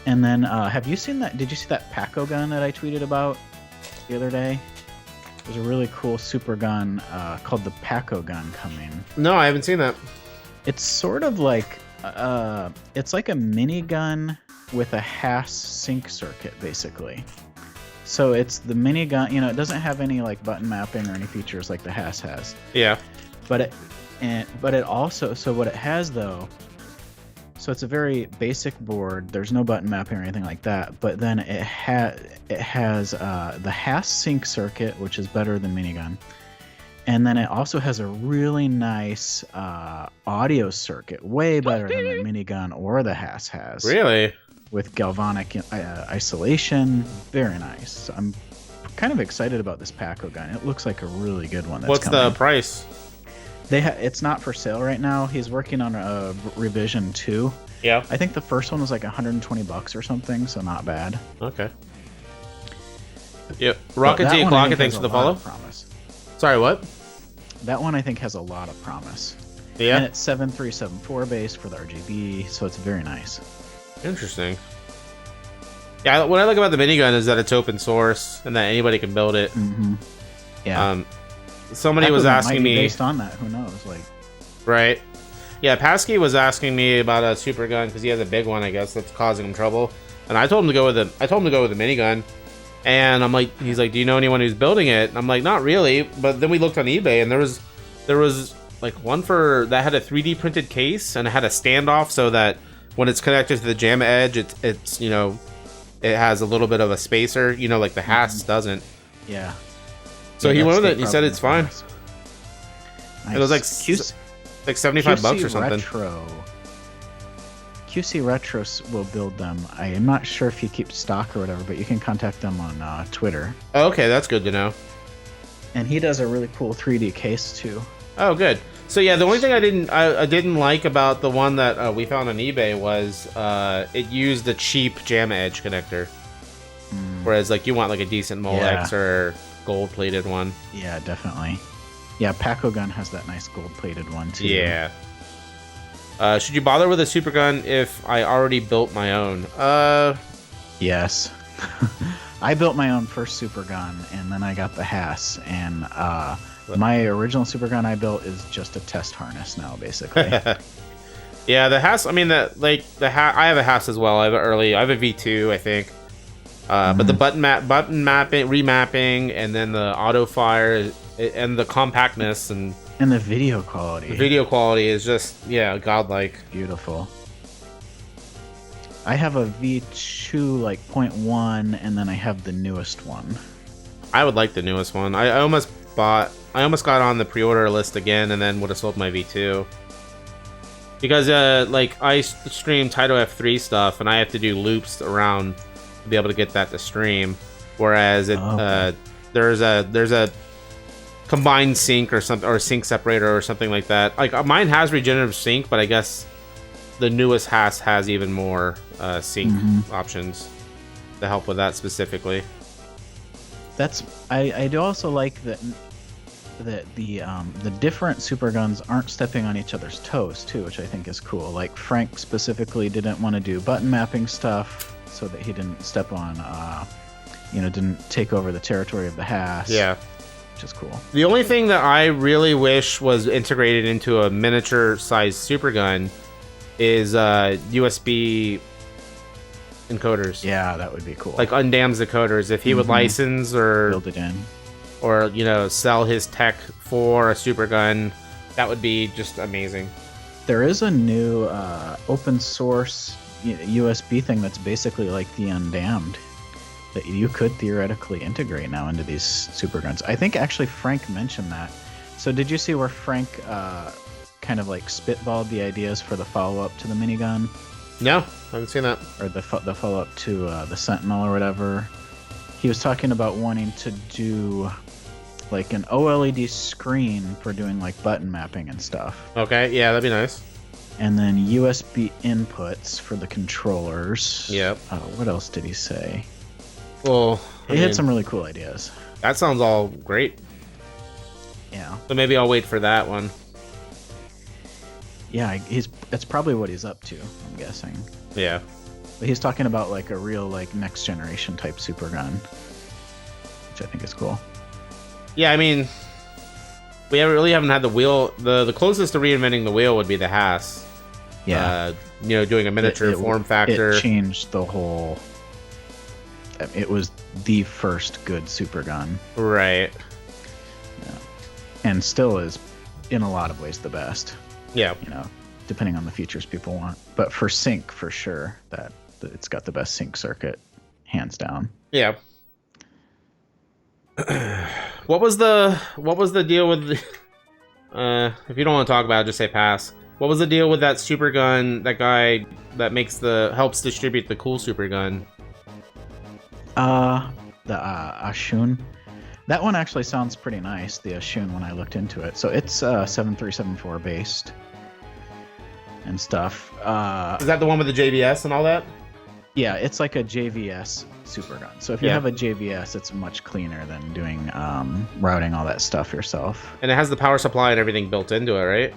And then, have you seen that? Did you see that Paco gun that I tweeted about the other day? There's a really cool super gun called the Paco gun coming. No, I haven't seen that. It's sort of like it's like a minigun with a Haas sync circuit, basically. So it's the minigun. You know, it doesn't have any like button mapping or any features like the Haas has. Yeah. But it also, so what it has though. So it's a very basic board. There's no button mapping or anything like that. But then it has the Haas sync circuit, which is better than minigun. And then it also has a really nice audio circuit, way better than the minigun or the Haas has. Really? With galvanic isolation, very nice. I'm kind of excited about this Paco gun. It looks like a really good one. That's What's coming. the price? It's not for sale right now. He's working on a revision 2. Yeah. I think the first one was like $120 or something, so not bad. Okay. Yep. Rocket T Clocket, thanks for the follow. Promise. Sorry, what? That one I think has a lot of promise. Yeah. And it's 7374 base for the RGB, so it's very nice. Interesting. Yeah, what I like about the minigun is that it's open source and that anybody can build it. Mm-hmm. Yeah. Somebody was asking me based on that. Who knows? Like, right? Yeah, Pasky was asking me about a super gun because he has a big one, I guess, that's causing him trouble. And I told him to go with a minigun. And I'm like, he's like, do you know anyone who's building it? And I'm like, not really. But then we looked on eBay, and there was like one that had a 3D printed case and it had a standoff so that when it's connected to the jam edge, it's you know, it has a little bit of a spacer, you know, like the Haas doesn't. yeah. So he went with it and he said it's fine. Nice. It was like like $75 or something. QC Retro will build them. I am not sure if he keeps stock or whatever, but you can contact them on Twitter. Oh, okay, that's good to know. And he does a really cool 3D case too. Oh, good. So yeah, the only thing I didn't like about the one that we found on eBay was it used the cheap jam edge connector, whereas like you want like a decent Molex or gold-plated one. Yeah, definitely. Yeah, Paco gun has that nice gold-plated one too. Yeah. Should you bother with a super gun if I already built my own? Yes. I built my own first super gun, and then I got the Haas, and my original super gun I built is just a test harness now, basically. Yeah, the Haas. I mean, I have a Haas as well. I have a V2, I think. But the button mapping, remapping, and then the auto fire, and the compactness and the video quality. The video quality is just godlike. Beautiful. I have a V2 like 0.1, and then I have the newest one. I would like the newest one. I almost got on the pre-order list again, and then would have sold my V2 because like I stream Taito F3 stuff, and I have to do loops around to be able to get that to stream. Whereas there's a combined sync or something, or sync separator or something like that. Like mine has regenerative sync, but I guess the newest has even more sync options to help with that specifically. I do also like that the different super guns aren't stepping on each other's toes too, which I think is cool. Like Frank specifically didn't want to do button mapping stuff so that he didn't step on didn't take over the territory of the Haas. Yeah. Which is cool. The only thing that I really wish was integrated into a miniature sized super gun is USB encoders. Yeah, that would be cool. Like undams decoders. If he would license or build it in, or sell his tech for a super gun, that would be just amazing. There is a new open source USB thing that's basically like the undammed that you could theoretically integrate now into these super guns. I think actually Frank mentioned that. So did you see where Frank kind of like spitballed the ideas for the follow-up to the minigun? No, I haven't seen that. Or the follow-up to the Sentinel or whatever. He was talking about wanting to do like an OLED screen for doing like button mapping and stuff. Okay, yeah, that'd be nice. And then USB inputs for the controllers. Yep. What else did he say? Well, he had some really cool ideas. That sounds all great. Yeah. So maybe I'll wait for that one. Yeah, that's probably what he's up to, I'm guessing. Yeah. But he's talking about like a real like next generation type super gun, which I think is cool. Yeah, I mean, we haven't had the wheel. The closest to reinventing the wheel would be the Haas. Yeah. Doing a miniature form factor. It changed the whole. It was the first good super gun. Right. Yeah. And still is, in a lot of ways, the best. Yeah. Depending on the features people want. But for sync, for sure, that it's got the best sync circuit, hands down. Yeah. What was the deal with the, if you don't want to talk about it, just say pass. What was the deal with that super gun, that guy that helps distribute the cool super gun? the Ashun. That one actually sounds pretty nice, the Ashun, when I looked into it. So it's 7374 based and stuff. Is that the one with the JVS and all that? Yeah, it's like a JVS supergun. So if you Yeah. have a JVS, it's much cleaner than doing routing all that stuff yourself. And it has the power supply and everything built into it, right?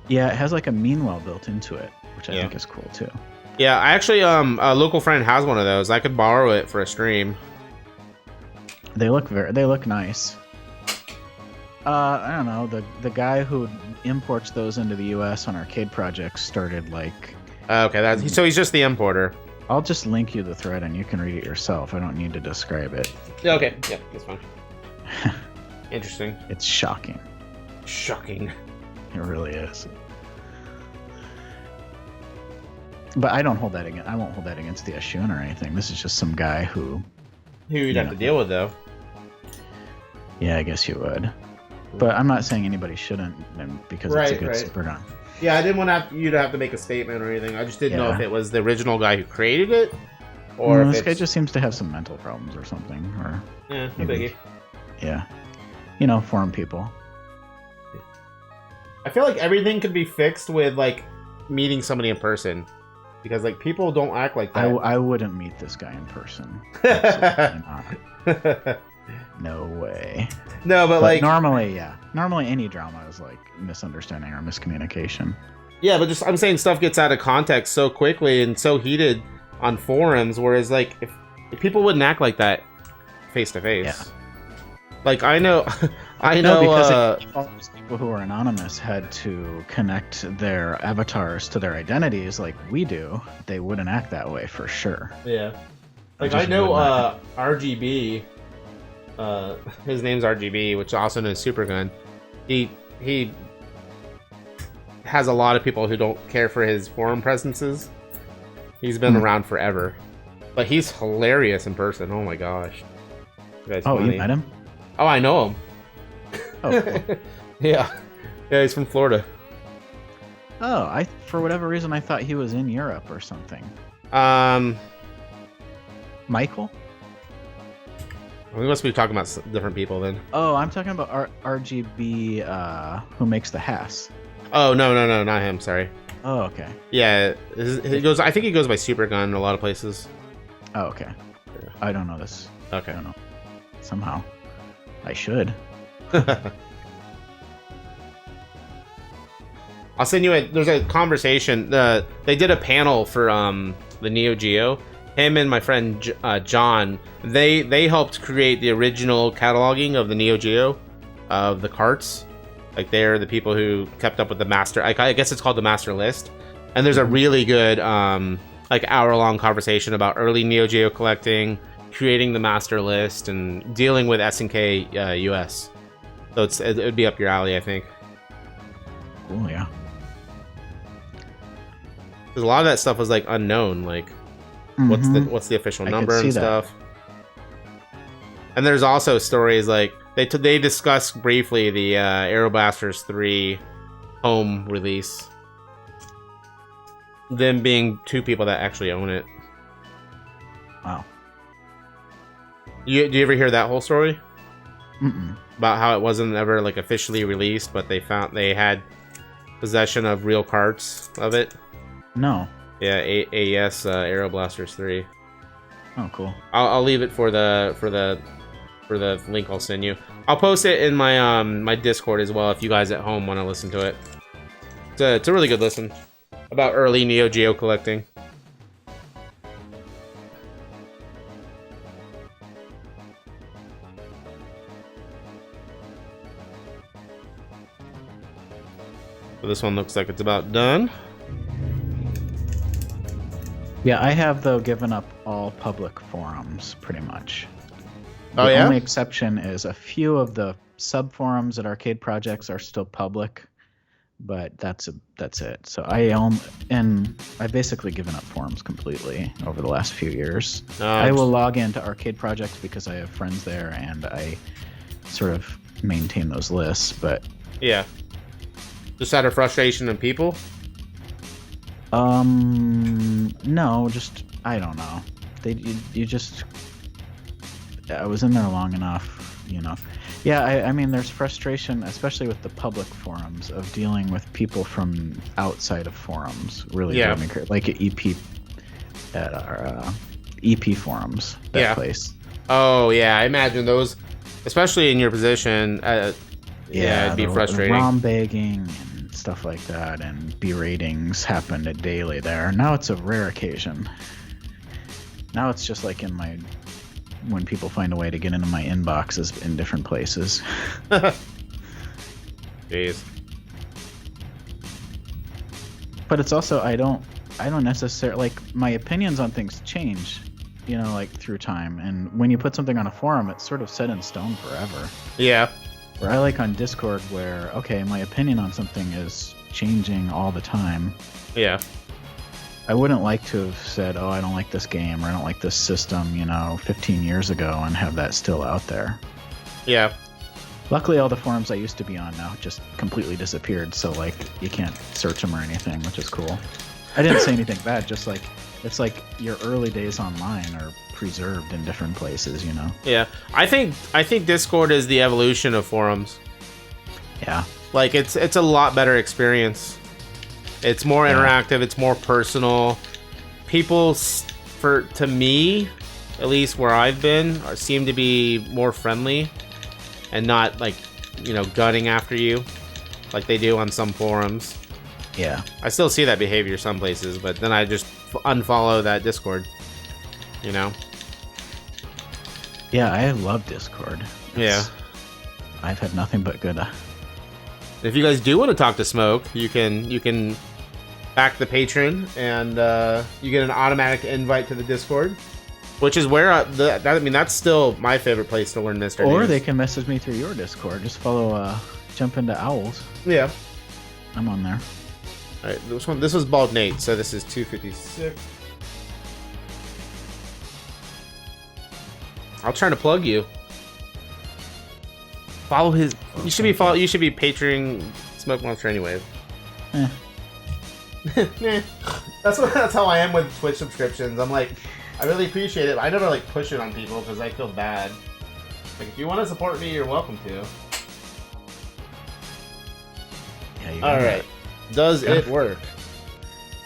Yeah, it has like a Meanwell built into it, which I Yeah. think is cool too. Yeah, I actually, a local friend has one of those. I could borrow it for a stream. They look nice. I don't know, the guy who imports those into the US on arcade projects started like... Okay, so he's just the importer. I'll just link you the thread and you can read it yourself. I don't need to describe it. Yeah, okay, yeah, that's fine. Interesting. It's shocking. Shocking. It really is. But I don't hold that against. I won't hold that against the Ashun or anything. This is just some guy who... Who you'd have to deal with, though. Yeah, I guess you would. But I'm not saying anybody shouldn't, because it's a good supergun. Yeah, I didn't want you to have to make a statement or anything. I just didn't know Yeah. if it was the original guy who created it, or if This it's... guy just seems to have some mental problems or something, or Yeah, no maybe- biggie. yeah, you know, foreign people. I feel like everything could be fixed with, like, meeting somebody in person. Because, like, people don't act like that. I wouldn't meet this guy in person. Absolutely not. No way. No, but, But like... normally, yeah. Normally any drama is like misunderstanding or miscommunication. Yeah, but just I'm saying stuff gets out of context so quickly and so heated on forums, whereas like if people wouldn't act like that face to face. Yeah. Like I know because all those people who are anonymous had to connect their avatars to their identities like we do. They wouldn't act that way for sure. yeah. I Like I just know would not. RGB his name's RGB, which also knows Supergun. He has a lot of people who don't care for his forum presences. He's been around forever. But he's hilarious in person. Oh my gosh. That guy's Oh, funny. you met him? Oh, I know him. Oh, cool. Yeah. Yeah, he's from Florida. Oh, for whatever reason I thought he was in Europe or something. Michael? We must be talking about different people then. Oh, I'm talking about RGB, who makes the Haas. Oh, no, not him, sorry. Oh, okay. Yeah, he goes. I think he goes by Supergun in a lot of places. Oh, okay. Yeah. I don't know this. Okay. I don't know. Somehow. I should. I'll send you there's a conversation. They did a panel for the Neo Geo. Him and my friend John, they helped create the original cataloging of the Neo Geo, of the carts. Like they're the people who kept up with the master. I guess it's called the master list. And there's a really good like hour-long conversation about early Neo Geo collecting, creating the master list, and dealing with SNK US. So it would be up your alley, I think. Cool, yeah. Because a lot of that stuff was like unknown, like what's the official I could number see and that. stuff. And there's also stories like they discuss briefly the Aeroblasters 3 home release. Them being two people that actually own it. Wow. Do you ever hear that whole story Mm-mm. about how it wasn't ever like officially released, but they had possession of real carts of it? No. Yeah, AES Aeroblasters 3. Oh, cool. I'll leave it for the link I'll send you. I'll post it in my my Discord as well if you guys at home want to listen to it. It's a really good listen about early Neo Geo collecting. So this one looks like it's about done. Yeah, I have, though, given up all public forums, pretty much. Oh, The yeah? only exception is a few of the sub-forums at arcade projects are still public, but that's it. So I've basically given up forums completely over the last few years. I will log into arcade projects because I have friends there, and I sort of maintain those lists, but... Yeah. Just out of frustration of people? No, just I don't know. You just I was in there long enough, you know. Yeah, I mean, there's frustration, especially with the public forums, of dealing with people from outside of forums. Really, Yeah. drove me crazy. Like at EP, at our EP forums, that Yeah. place. Oh yeah, I imagine those, especially in your position. Yeah, it'd be the frustrating. ROM bagging and stuff like that, and B ratings happened daily there. Now it's a rare occasion. Now it's just like in my, when people find a way to get into my inboxes in different places. Jeez. But it's also I don't necessarily, like, my opinions on things change, you know, like through time. And when you put something on a forum, it's sort of set in stone forever. Yeah. Where I like on Discord, where okay, my opinion on something is changing all the time. Yeah. I wouldn't like to have said, oh, I don't like this game or I don't like this system, you know, 15 years ago and have that still out there. Yeah. Luckily, all the forums I used to be on now just completely disappeared, so, like, you can't search them or anything, which is cool. I didn't say anything bad, just, like, it's like your early days online are preserved in different places, you know? Yeah. I think Discord is the evolution of forums. Yeah. Like, it's a lot better experience. It's more interactive. It's more personal. People, to me, at least where I've been, seem to be more friendly and not, like, you know, gunning after you like they do on some forums. Yeah. I still see that behavior some places, but then I just unfollow that Discord, you know? Yeah, I love Discord. Yeah. I've had nothing but good... If you guys do want to talk to Smoke, you can back the patron, and you get an automatic invite to the Discord, which is where I mean, that's still my favorite place to learn MiSTer Or news. they can message me through your Discord. Just follow Jump Into Owls. Yeah. I'm on there. All right, this was Bald Nate, so this is 256. I'll try to plug you. Follow his. You should be patroning SmokeMonster anyway. Eh. That's how I am with Twitch subscriptions. I'm like, I really appreciate it. But I never like push it on people because I feel bad. Like, if you want to support me, you're welcome to. Yeah, you All right. Does it work?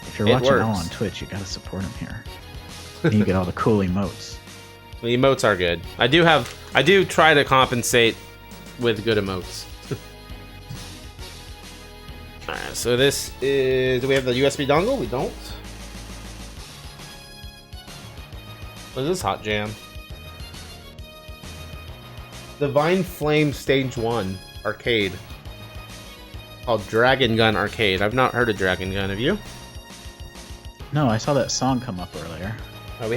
If you're It watching Owl works. on Twitch, you gotta support him here. And you get all the cool emotes. The emotes are good. I do try to compensate with good emotes. Alright, so this is... Do we have the USB dongle? We don't. What is this hot jam? Divine Flame Stage 1 Arcade. Called Dragon Gun Arcade. I've not heard of Dragon Gun, have you? No, I saw that song come up earlier. We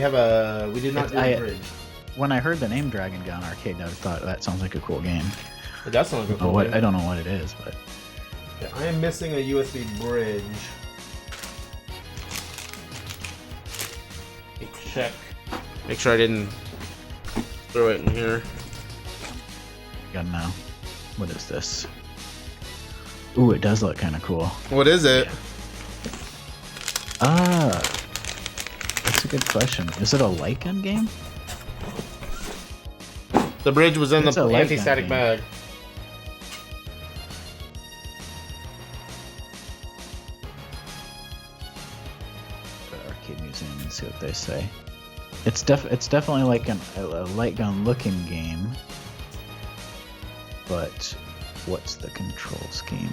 did not do the bridge. When I heard the name Dragon Gun Arcade, I thought that sounds like a cool game. It does sound like a cool I game. don't know what it is, but Okay, I am missing a USB bridge. Let me check. Make sure I didn't throw it in here. gotta know. What is this? Ooh, it does look kind of cool. What is it? That's a good question. Is it a light gun game? The bridge was in It's the a light anti-static gun game. bag. Go to Arcade Museum and see what they say. It's definitely like a light gun looking game. But what's the control scheme?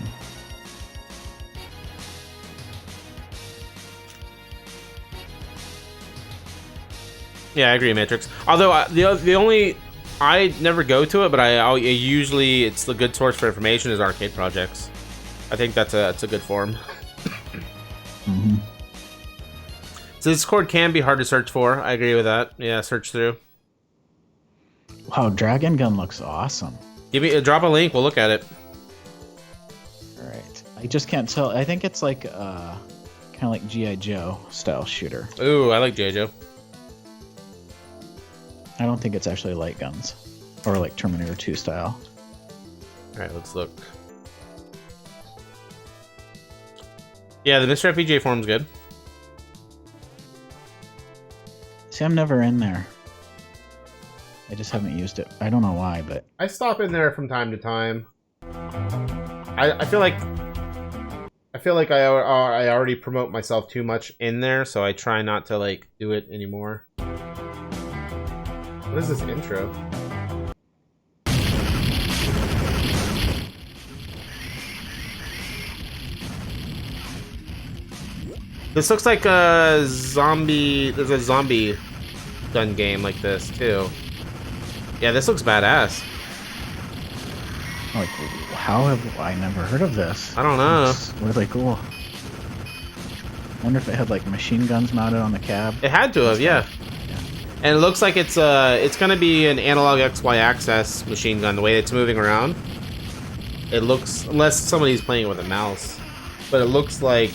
Yeah, I agree, Matrix. Although the only I never go to it, but I usually it's the good source for information is arcade projects. I think that's a good forum. Mm-hmm. So Discord can be hard to search for. I agree with that. Yeah, search through. Wow, Dragon Gun looks awesome. Drop a link. We'll look at it. All right, I just can't tell. I think it's like kind of like G.I. Joe style shooter. Ooh, I like JoJo. I don't think it's actually light guns or like Terminator 2 style. All right, let's look. Yeah, the MiSTer FPGA forum's good. See, I'm never in there. I just haven't used it. I don't know why, but I stop in there from time to time. I feel like I already promote myself too much in there, so I try not to like do it anymore. What is this intro? This looks like a zombie. There's a zombie gun game like this too. Yeah, this looks badass. like, how have I never heard of this? I don't know. It's really cool. Wonder if it had like machine guns mounted on the cab. It had to have, yeah. And it looks like it's gonna be an analog XY access machine gun. The way it's moving around, it looks, unless somebody's playing it with a mouse, but it looks like.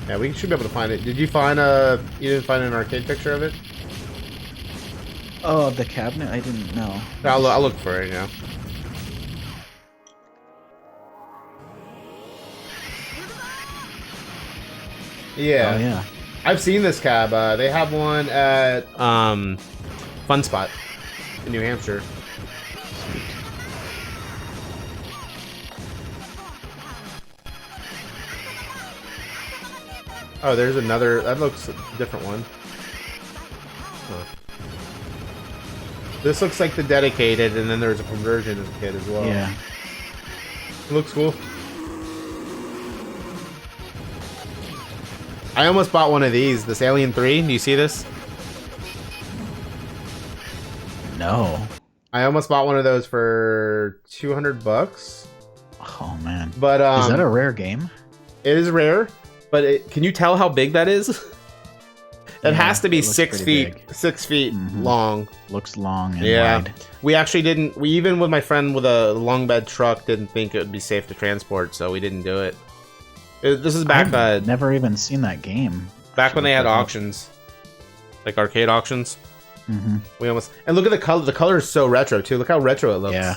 Yeah, we should be able to find it. Did you find you didn't find an arcade picture of it? Oh, the cabinet? I didn't know. I'll look for it, yeah. Yeah. Oh, yeah. I've seen this cab. They have one at Fun Spot in New Hampshire. Oh, there's another. That looks a different one. Huh. This looks like the dedicated, and then there's a conversion kit as well. Yeah. It looks cool. I almost bought one of these. This Alien 3. Do you see this? No. I almost bought one of those for $200. Oh man. But is that a rare game? It is rare, but can you tell how big that is? It Yeah, has to be it looks 6 pretty feet. big. 6 feet Mhm. long. Looks long and Yeah. wide. We actually didn't. We even with my friend with a long bed truck didn't think it would be safe to transport, so we didn't do it. This is back I've never even seen that game. back when they had Actually, auctions, like arcade auctions. Mm-hmm. We almost, and look at the color. The color is so retro too. Look how retro it looks. Yeah.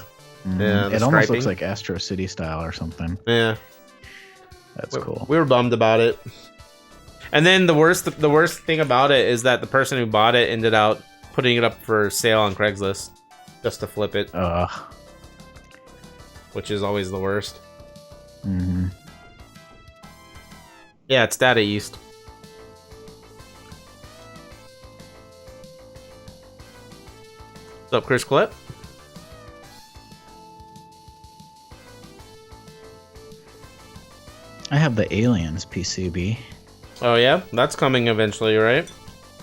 Mhm. Yeah, the It almost striping. looks like Astro City style or something. Yeah. That's cool. We were bummed about it. And then the worst thing about it is that the person who bought it ended up putting it up for sale on Craigslist just to flip it, which is always the worst. Mm-hmm. Yeah, it's Data East. What's up, Chris Clip? I have the Aliens PCB. Oh yeah, that's coming eventually, right?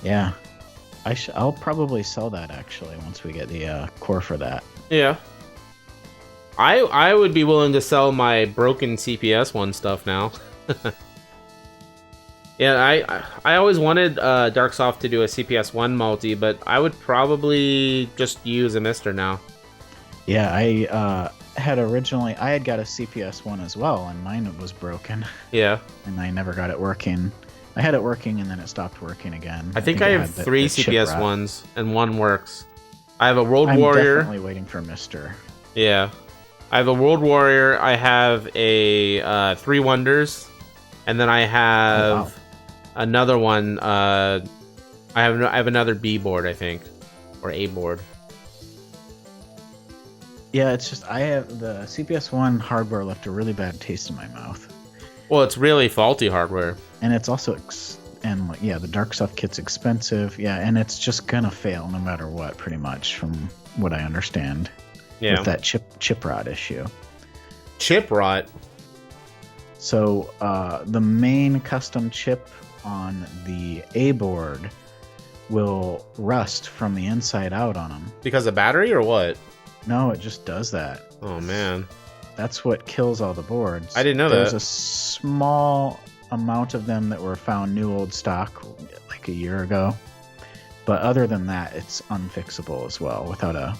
Yeah. I'll probably sell that actually once we get the core for that. Yeah. I would be willing to sell my broken CPS one stuff now. Yeah, I always wanted Darksoft to do a CPS one multi, but I would probably just use a MiSTer now. Yeah, I had got a CPS one as well, and mine was broken, Yeah. and I never got it working. I had it working, and then it stopped working again. I think I it have had 3 the chip CPS rot. ones, and one works. I have a World I'm Warrior. definitely waiting for MiSTer. Yeah. I have a World Warrior, I have a 3 Wonders, and then I have another one. I have another B board, I think, or A board. Yeah, it's just the CPS one hardware left a really bad taste in my mouth, Well, it's really faulty hardware. and it's also the Darksoft kit's expensive. Yeah, and it's just gonna fail no matter what, pretty much, from what I understand. Yeah. With that chip rot issue. Chip rot. So the main custom chip on the A board will rust from the inside out on them. Because of battery or what? No, it just does that. Oh man. That's what kills all the boards. I didn't know There's that. a small amount of them that were found new old stock like a year ago. But other than that, it's unfixable as well without a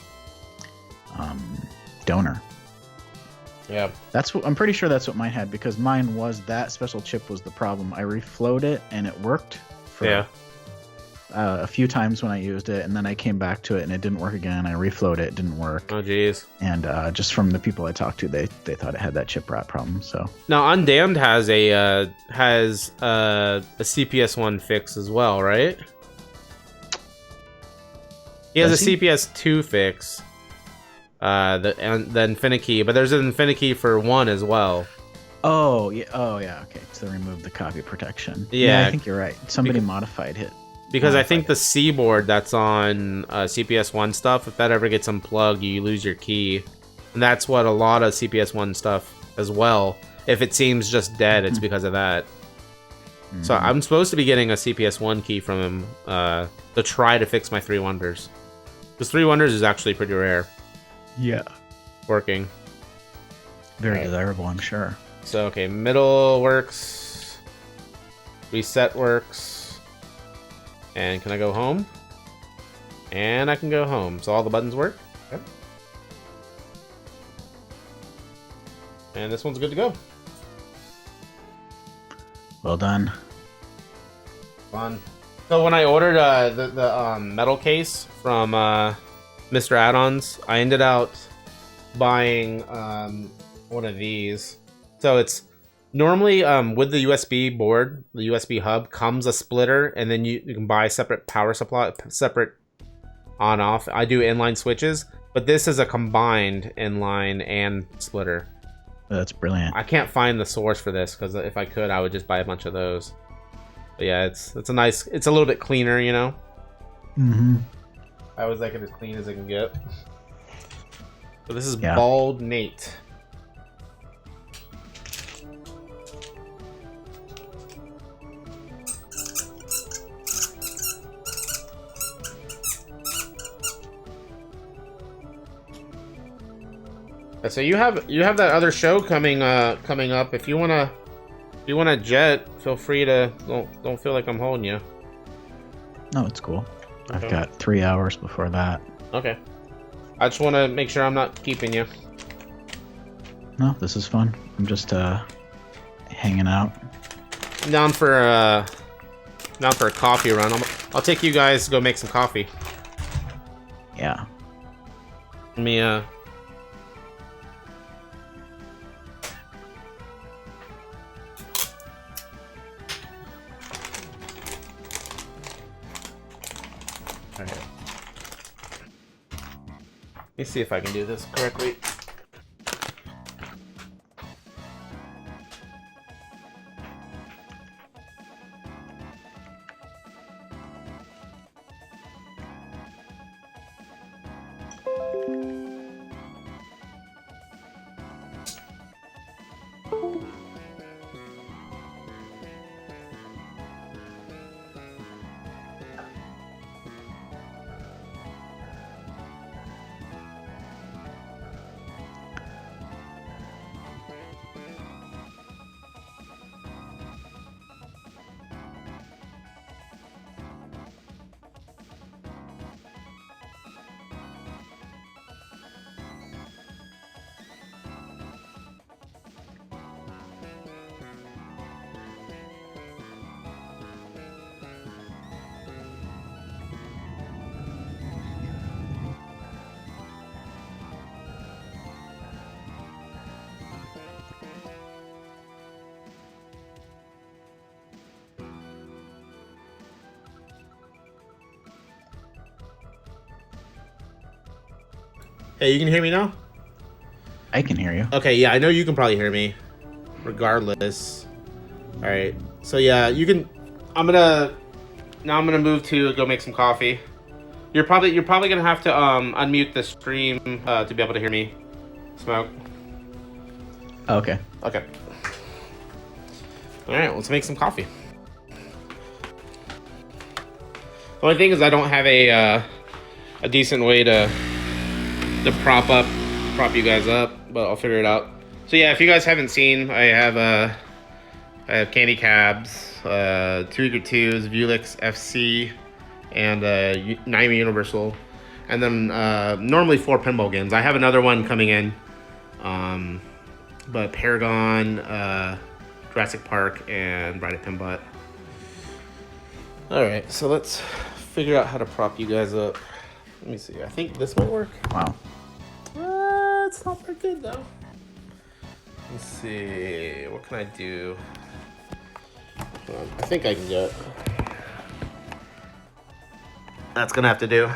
donor. Yeah. I'm pretty sure that's what mine had, because mine was that special chip was the problem. I reflowed it and it worked for a few times when I used it, and then I came back to it and it didn't work again. I reflowed it didn't work. Oh jeez. And just from the people I talked to, they thought it had that chip rot problem. So Now Undamned has a CPS one fix as well, right? He has Does a he? CPS 2 fix. The Infinikey, but there's an Infinikey for 1 as well. Oh yeah. Oh yeah. Okay. So remove the copy protection. Yeah. I think you're right. Somebody modified it. Because I think the C board that's on CPS 1 stuff, if that ever gets unplugged, you lose your key. And that's what a lot of CPS 1 stuff as well. If it seems just dead, it's because of that. So I'm supposed to be getting a CPS 1 key from him to try to fix my 3 Wonders. Because 3 Wonders is actually pretty rare. Yeah. Working. Very desirable, I'm sure. So, okay, middle works. Reset works. And can I go home? And I can go home. So all the buttons work. Okay. And this one's good to go. Well done. Fun. So when I ordered the metal case from MisterAddons, I ended up buying one of these. So it's normally with the USB board, the USB hub comes a splitter, and then you can buy separate power supply, separate on-off. I do inline switches, but this is a combined inline and splitter. That's brilliant. I can't find the source for this because if I could, I would just buy a bunch of those. But yeah, it's a nice, it's a little bit cleaner, you know. Mm-hmm. I always like it as clean as I can get. So this is Yeah. Bald Nate. So you have that other show coming up. If you wanna jet, feel free to. Don't feel like I'm holding you. No, it's cool. Okay. I've got 3 hours before that. Okay. I just want to make sure I'm not keeping you. No, this is fun. I'm just hanging out. I'm down for a coffee run. I'll take you guys to go make some coffee. Yeah. Let me Let me see if I can do this correctly. Hey, you can hear me now? I can hear you. Okay, yeah, I know you can probably hear me. Regardless. Alright. So yeah, you can I'm gonna move to go make some coffee. You're probably gonna have to unmute the stream to be able to hear me. Smoke. Okay. Okay. Alright, let's make some coffee. The only thing is I don't have a decent way to prop you guys up, but I'll figure it out. So yeah, if you guys haven't seen, I have Candy Cabs, 2 Eager 2s, Vulix FC, and Naimi Universal, and then normally 4 pinball games. I have another one coming in, but Paragon, Jurassic Park, and Bride of Pinbot. All right, so let's figure out how to prop you guys up. Let me see. I think this might work. Wow. It's not very good though. Let's see. What can I do? I think I can get. That's gonna have to do.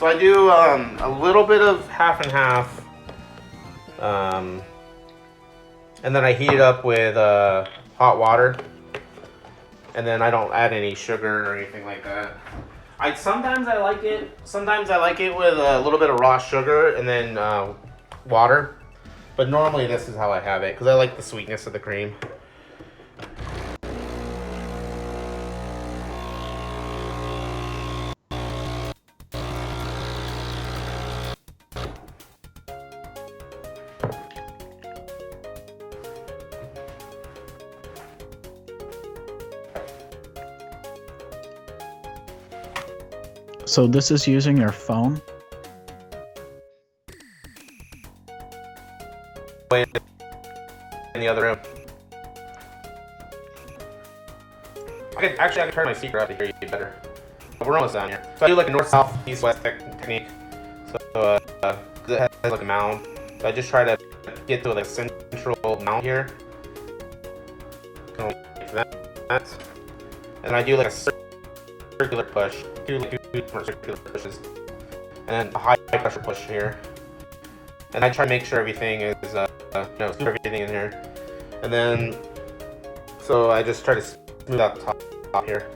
So I do a little bit of half and half, and then I heat it up with hot water, and then I don't add any sugar or anything like that. Sometimes I like it with a little bit of raw sugar and then water, but normally this is how I have it because I like the sweetness of the cream. So this is using your phone? In the other room. I can turn my speaker up to hear you better. But we're almost down here. So I do like a north, south, east, west technique. So it has like a mound. So I just try to get to like a central mound here. Like that. And I do like a circular push. Two circular pushes. And then a high pressure push here. And I try to make sure everything is, screw everything in here. And then, so I just try to smooth out the top here.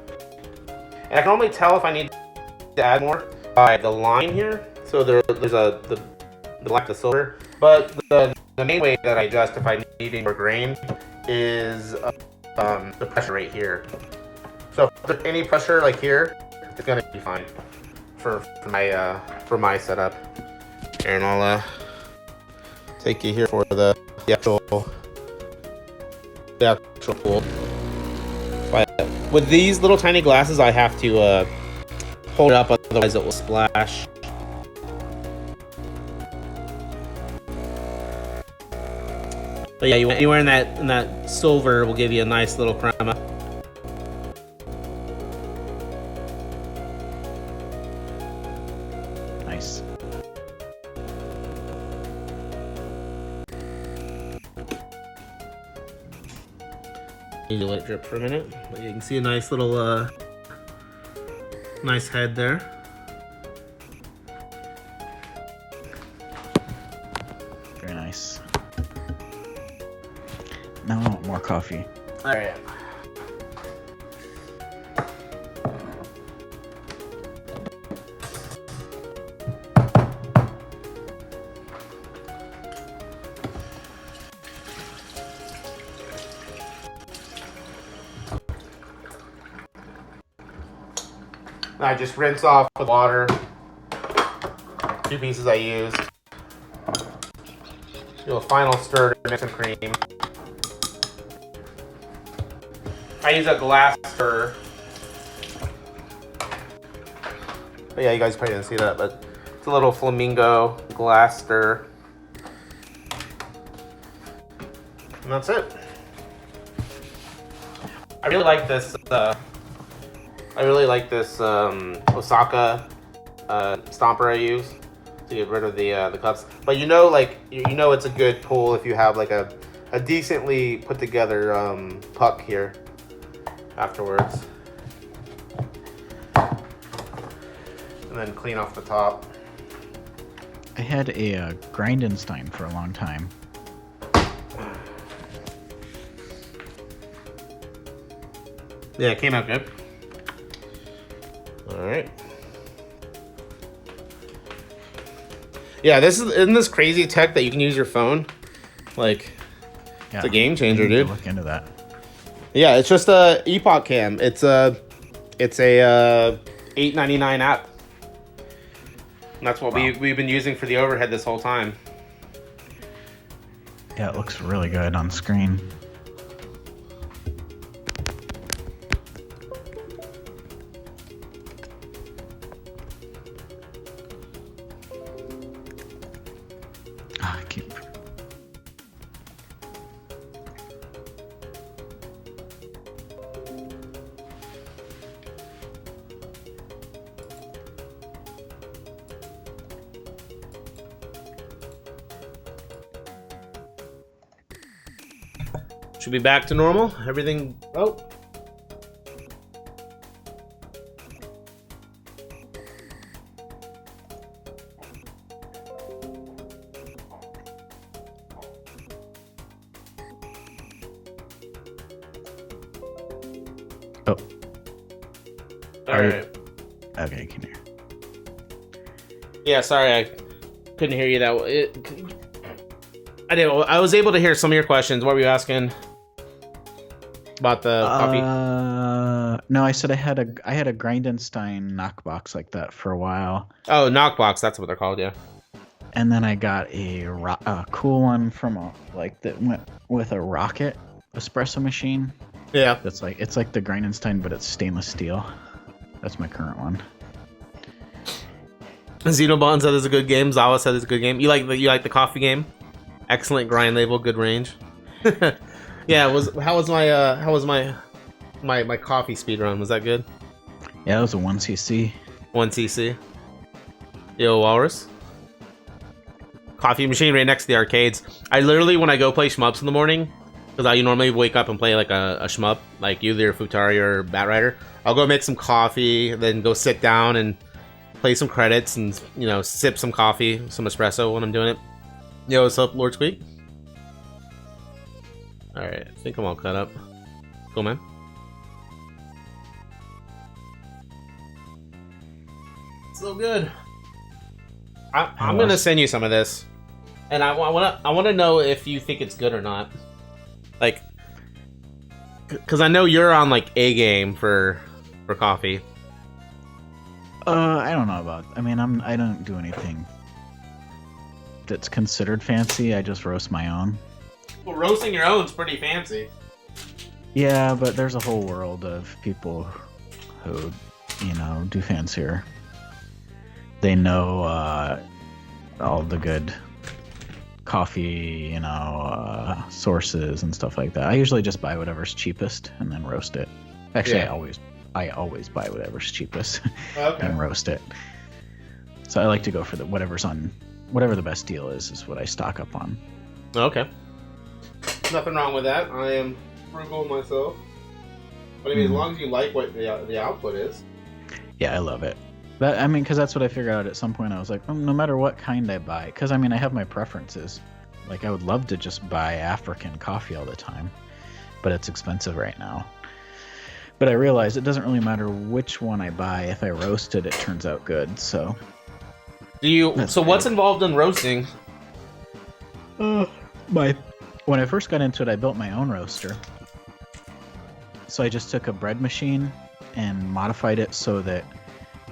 And I can only tell if I need to add more by the line here. So there's the black to silver. But the main way that I adjust if I need more grain is the pressure right here. So if there's any pressure like here, it's gonna be fine for my setup. Here, and I'll take you here for the actual pool. But with these little tiny glasses, I have to hold it up, otherwise it will splash. But yeah, anywhere in that silver will give you a nice little crema. Nice. Need to let it drip for a minute, but you can see a nice little nice head there. Very nice. Now I want more coffee. All right. I just rinse off with water. 2 pieces I used. Do a final stir to mix some cream. I use a glass stir. But yeah, you guys probably didn't see that, but it's a little flamingo glass stir. And that's it. I really like this. Osaka stomper I use to get rid of the cups. But you know it's a good pull if you have like a decently put together puck here afterwards. And then clean off the top. I had a Grindenstein for a long time. Yeah, it came out good. All right. Yeah, isn't this crazy tech that you can use your phone? Like, Yeah, it's a game changer, I need to dude. look into that. Yeah, it's just a Epoch Cam. It's a $8.99 app. And that's what we've been using for the overhead this whole time. Yeah, it looks really good on screen. Ah, I keep... Should be back to normal. Everything. Oh. Oh, All Are you- right. okay, can you? Yeah, sorry, I couldn't hear you that well. I did. I was able to hear some of your questions. What were you asking about the coffee? No, I said I had a Grindenstein knockbox like that for a while, Oh, knockbox. That's what they're called. Yeah. and then I got a cool one from that went with a Rocket espresso machine. Yeah. That's like it's like the Grindenstein, but it's stainless steel. That's my current one. Xenobond said it's a good game. Zawa said it's a good game. You like the coffee game? Excellent grind label, good range. Yeah. How was my coffee speed run? Was that good? Yeah, it was a 1cc. 1cc. Yo, Walrus. Coffee machine right next to the arcades. I literally, when I go play shmups in the morning, because I normally wake up and play like a shmup, like either Futari or Batrider, I'll go make some coffee, then go sit down and play some credits and, sip some coffee, some espresso when I'm doing it. Yo, what's up, Lord Squeak? Alright, I think I'm all cut up. Cool, man. So good. I'm gonna send you some of this, and I want to know if you think it's good or not. Like, because I know you're on like A game for coffee. I don't know about. I mean, I don't do anything that's considered fancy. I just roast my own. Well, roasting your own's pretty fancy. Yeah, but there's a whole world of people who, do fancier. They know all the good coffee, sources and stuff like that. I usually just buy whatever's cheapest and then roast it. Actually, Yeah. I always buy whatever's cheapest Okay. and roast it. So I like to go for whatever the best deal is what I stock up on. Okay. Nothing wrong with that. I am frugal myself. But I mean, as long as you like what the output is. Yeah, I love it. Because that's what I figured out at some point. I was like, no matter what kind I buy, because I have my preferences. Like, I would love to just buy African coffee all the time, but it's expensive right now. But I realized it doesn't really matter which one I buy. If I roast it, it turns out good. So, What's involved in roasting? when I first got into it, I built my own roaster. So I just took a bread machine and modified it so that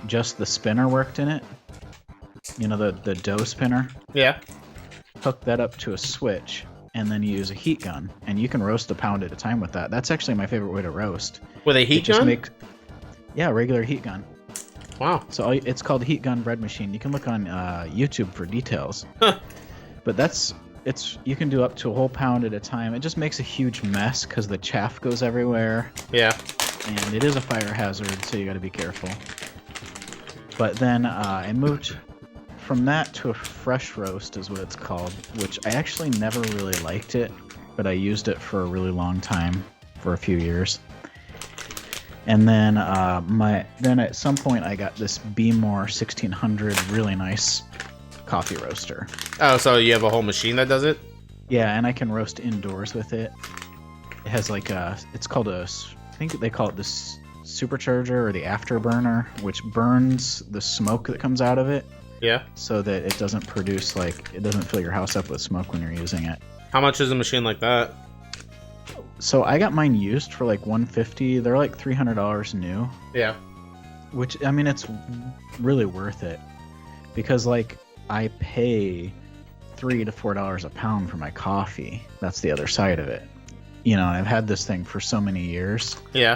just the spinner worked in it. The dough spinner. Yeah. Hook that up to a switch, and then you use a heat gun, and you can roast a pound at a time with that. That's actually my favorite way to roast. With a heat gun? Yeah, regular heat gun. Wow. So it's called Heat Gun Bread Machine. You can look on YouTube for details. Huh. But you can do up to a whole pound at a time. It just makes a huge mess because the chaff goes everywhere. Yeah. And it is a fire hazard, so you got to be careful. But then I moved from that to a fresh roast, is what it's called, which I actually never really liked it, but I used it for a really long time, for a few years. And then then at some point I got this Bmore 1600, really nice coffee roaster. Oh, so you have a whole machine that does it? Yeah, and I can roast indoors with it. It has it's called I think they call it this supercharger or the afterburner, which burns the smoke that comes out of it. Yeah. So that it doesn't produce it doesn't fill your house up with smoke when you're using it. How much is a machine like that? So I got mine used for $150. They're $300 new. Yeah. Which it's really worth it because I pay $3 to $4 a pound for my coffee. That's the other side of it. I've had this thing for so many years. Yeah.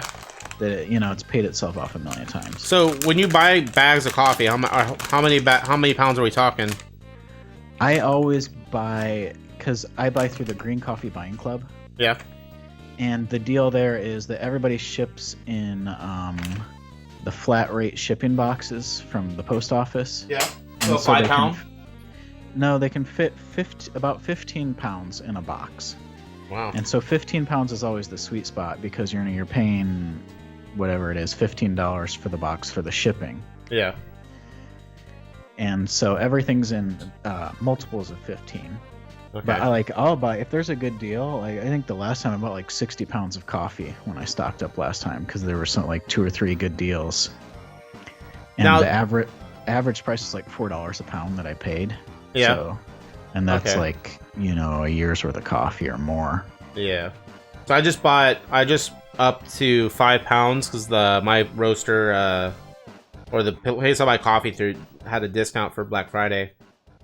That it's paid itself off a million times. So when you buy bags of coffee, how many pounds are we talking? I always buy because I buy through the Green Coffee Buying Club. Yeah. And the deal there is that everybody ships in the flat rate shipping boxes from the post office. Yeah. And So 5 pound? No, they can fit about 15 pounds in a box. Wow. And so 15 pounds is always the sweet spot because you're paying whatever it is, $15 for the box for the shipping. Yeah. And so everything's in multiples of 15. Okay. But I'll buy if there's a good deal. Like I think the last time I bought like 60 pounds of coffee when I stocked up last time because there were some like 2 or 3 good deals. And Now- the average price is like $4 a pound that I paid. Yeah. So, and that's Okay. like a year's worth of coffee or more. Yeah. So I just up to 5 pounds because my roaster or the place I buy coffee through had a discount for Black Friday.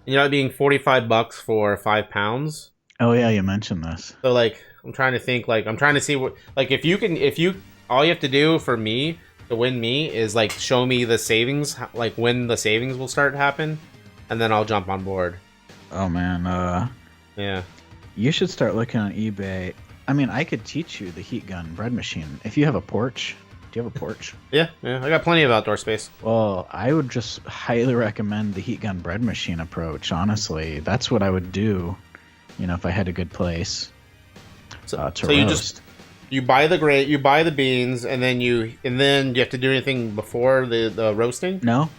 You know, it being $45 for 5 pounds. Oh yeah, you mentioned this. So like, I'm trying to think. Like, I'm trying to see what like if you all you have to do for me to win me is like show me the savings, like when the savings will start to happen, and then I'll jump on board. Oh man, Yeah. you should start looking on eBay. I mean, I could teach you the heat gun bread machine if you have a porch. Do you have a porch? Yeah. I got plenty of outdoor space. Well, I would just highly recommend the heat gun bread machine approach. Honestly, that's what I would do. If I had a good place to So you roast. you buy the beans, and then do you have to do anything before the roasting? No.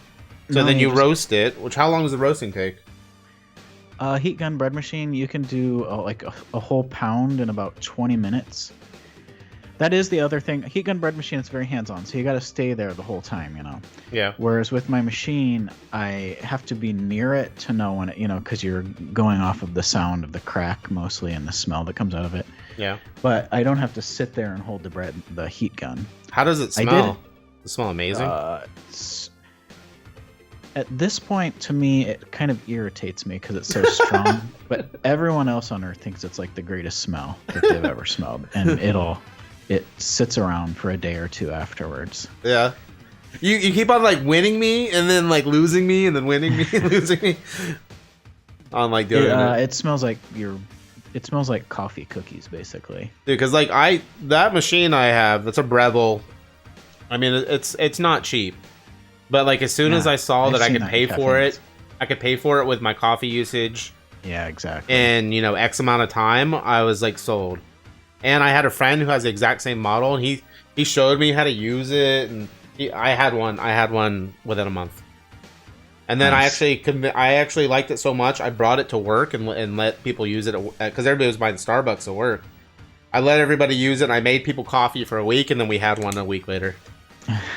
So No, then you just- roast it. How long does the roasting take? Heat gun bread machine, you can do like a whole pound in about 20 minutes. That is the other thing. Heat gun bread machine, it's very hands-on, so you got to stay there the whole time, Yeah. Whereas with my machine, I have to be near it to know when it, because you're going off of the sound of the crack mostly and the smell that comes out of it. Yeah. But I don't have to sit there and hold the heat gun. How does it I did smell? it. Does it smell amazing? At this point, to me, it kind of irritates me because it's so strong. But everyone else on Earth thinks it's like the greatest smell that they've ever smelled, and it sits around for a day or two afterwards. Yeah. You keep on like winning me and then like losing me and then winning me and losing me. On like doing it. It smells like It smells like coffee cookies, basically. Dude, because like that machine I have, that's a Breville. I mean, it's not cheap, but like as soon as I saw I've that I seen could that pay in for cafes. it, I could pay for it with my coffee usage Yeah, exactly. and X amount of time. I was like sold. And I had a friend who has the exact same model, and he showed me how to use it, and I had one within a month. And then Nice. I actually liked it so much, I brought it to work and let people use it because everybody was buying Starbucks at work. I let everybody use it, and I made people coffee for a week, and then we had one a week later.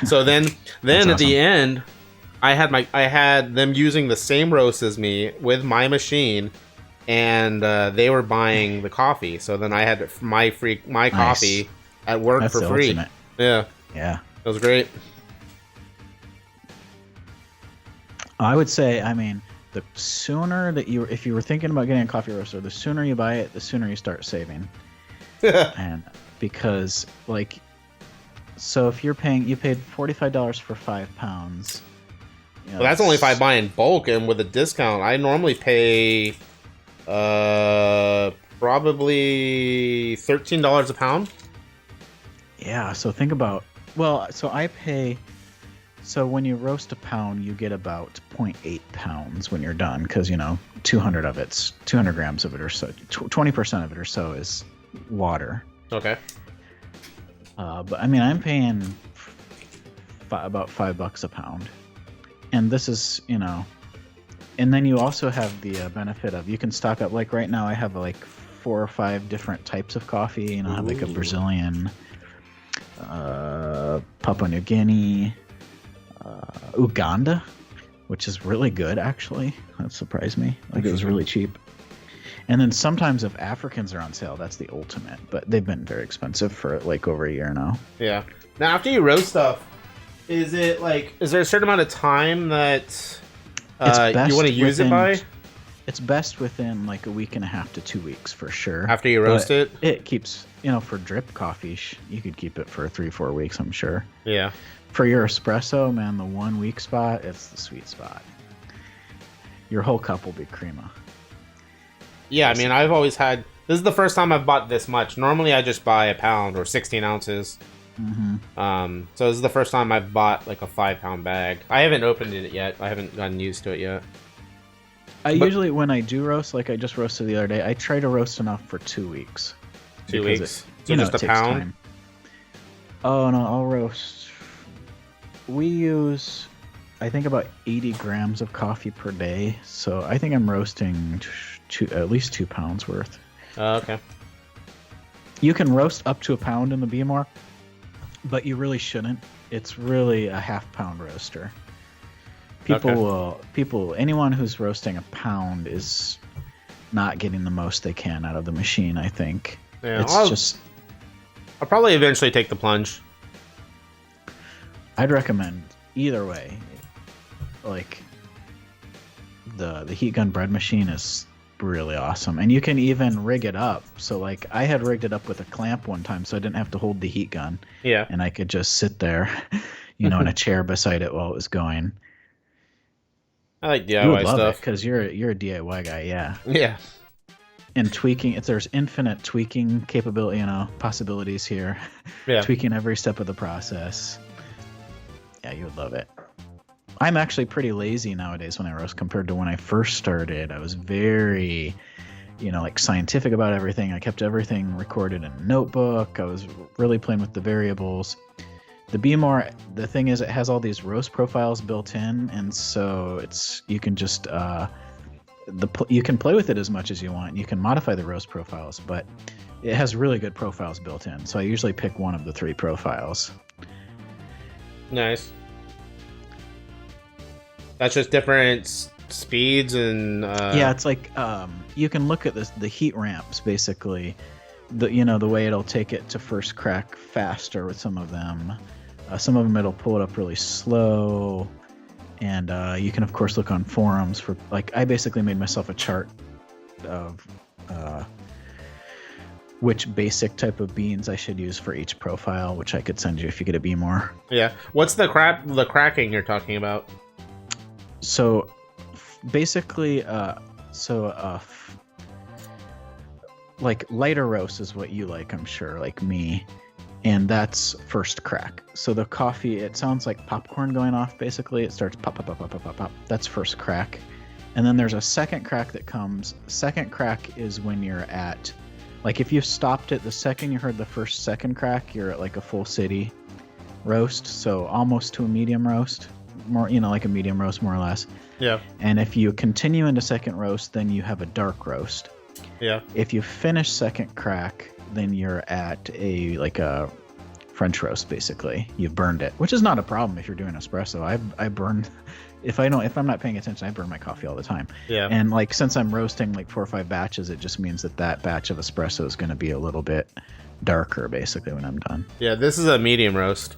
So then That's at the awesome. end, I had them using the same roast as me with my machine, and they were buying the coffee. So then I had my coffee at work That's for the free. ultimate. Yeah, Yeah. it was great. I would say, I mean, the sooner that if you were thinking about getting a coffee roaster, the sooner you buy it, the sooner you start saving. And because, like, so if you paid $45 for 5 pounds. Well, that's only if I buy in bulk and with a discount. I normally pay probably $13 a pound. Yeah, so think about, so when you roast a pound, you get about 0.8 pounds when you're done, because 200 grams of it or so, 20% of it or so is water. Okay. But I mean, I'm paying about $5 a pound, and this is and then you also have the benefit of you can stock up. Like right now, I have like 4 or 5 different types of coffee. I have like a Ooh. Brazilian, Papua New Guinea, Uganda, which is really good actually. That surprised me. Like it was really cheap. And then sometimes if Africans are on sale, that's the ultimate. But they've been very expensive for like over a year now. Yeah. Now, after you roast stuff, is there a certain amount of time that you want to use it by? It's best within like a week and a half to 2 weeks for sure. After you roast But it? It keeps, for drip coffee, you could keep it for 3-4 weeks, I'm sure. Yeah. For your espresso, man, the 1 week spot, it's the sweet spot. Your whole cup will be crema. Yeah, I mean, I've always had... This is the first time I've bought this much. Normally, I just buy a pound or 16 ounces. Mm-hmm. So this is the first time I've bought like a 5-pound bag. I haven't opened it yet. I haven't gotten used to it yet. Usually when I do roast, like I just roasted the other day, I try to roast enough for 2 weeks. 2 because weeks? It, So just it a takes pound? time. Oh no, I'll roast. I think about 80 grams of coffee per day. So I think I'm roasting at least 2 pounds worth. Okay. You can roast up to a pound in the BMR, but you really shouldn't. It's really a half-pound roaster. Anyone who's roasting a pound is not getting the most they can out of the machine, I think. Yeah, I'll probably eventually take the plunge. I'd recommend either way. Like, the heat gun bread machine is really awesome, and you can even rig it up. So like, I had rigged it up with a clamp one time, so I didn't have to hold the heat gun. Yeah. And I could just sit there, in a chair beside it while it was going. I like You would DIY love stuff. because you're a DIY guy, yeah. Yeah. And tweaking, there's infinite tweaking capability, possibilities here. Yeah. Tweaking every step of the process. Yeah, you would love it. I'm actually pretty lazy nowadays when I roast compared to when I first started. I was very, scientific about everything. I kept everything recorded in a notebook. I was really playing with the variables. The BMR, the thing is, it has all these roast profiles built in, and so you can just you can play with it as much as you want. You can modify the roast profiles, but it has really good profiles built in. So I usually pick one of the 3 profiles. Nice. That's just different speeds and yeah, it's like you can look at the heat ramps basically. The way it'll take it to first crack faster with some of them. Some of them it'll pull it up really slow. And you can, of course, look on forums for, I basically made myself a chart of which basic type of beans I should use for each profile, which I could send you if you get a BMR. Yeah. What's the cracking you're talking about? So, basically, like lighter roast is what you like, I'm sure, like me. And that's first crack. So the coffee, it sounds like popcorn going off, basically. It starts pop, pop, pop, pop, pop, pop, pop. That's first crack. And then there's a second crack that comes. Second crack is when you're at, if you stopped it the second you heard the second crack, you're at like a full city roast. So almost to a medium roast. More, like a medium roast, more or less. Yeah. And if you continue into second roast, then you have a dark roast. Yeah. If you finish second crack, then you're at a French roast, basically. You've burned it, which is not a problem if you're doing espresso. I burn, if I'm not paying attention, I burn my coffee all the time. Yeah. And since I'm roasting 4 or 5 batches, it just means that batch of espresso is going to be a little bit darker, basically, when I'm done. Yeah, this is a medium roast.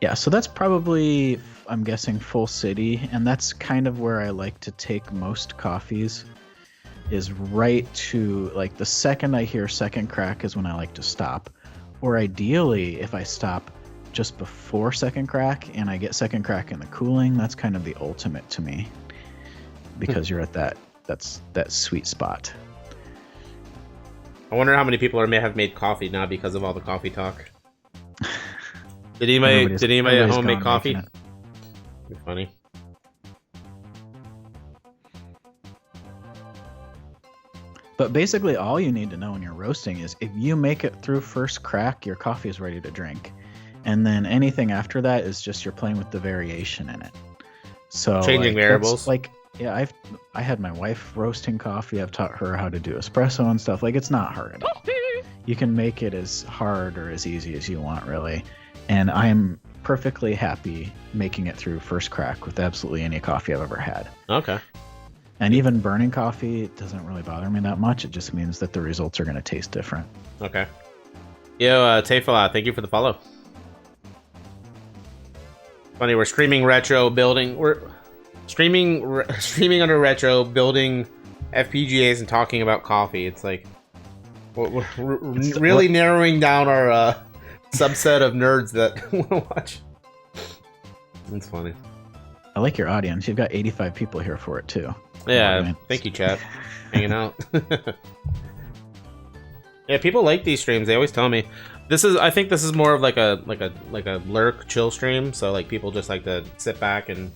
Yeah, so that's probably, I'm guessing, full city, and that's kind of where I like to take most coffees. Is right to the second I hear second crack is when I like to stop, or ideally if I stop just before second crack and I get second crack in the cooling, that's kind of the ultimate to me, because you're at that sweet spot. I wonder how many people may have made coffee now because of all the coffee talk. Did anybody at home make coffee? It'd be funny. But basically all you need to know when you're roasting is if you make it through first crack, your coffee is ready to drink. And then anything after that is just you're playing with the variation in it. So changing variables. Yeah, I had my wife roasting coffee. I've taught her how to do espresso and stuff. It's not hard at all. You can make it as hard or as easy as you want, really. And I'm perfectly happy making it through first crack with absolutely any coffee I've ever had. Okay. And even burning coffee, it doesn't really bother me that much. It just means that the results are going to taste different. Okay. Yo, Tayfala, thank you for the follow. Funny, we're streaming retro building. We're streaming under retro building FPGAs and talking about coffee. It's like we're really narrowing down our subset of nerds that want to watch. It's funny. I like your audience. You've got 85 people here for it too. Yeah, thank you, chat. Hanging out. Yeah, people like these streams. They always tell me. I think this is more of like a lurk chill stream. So people just like to sit back and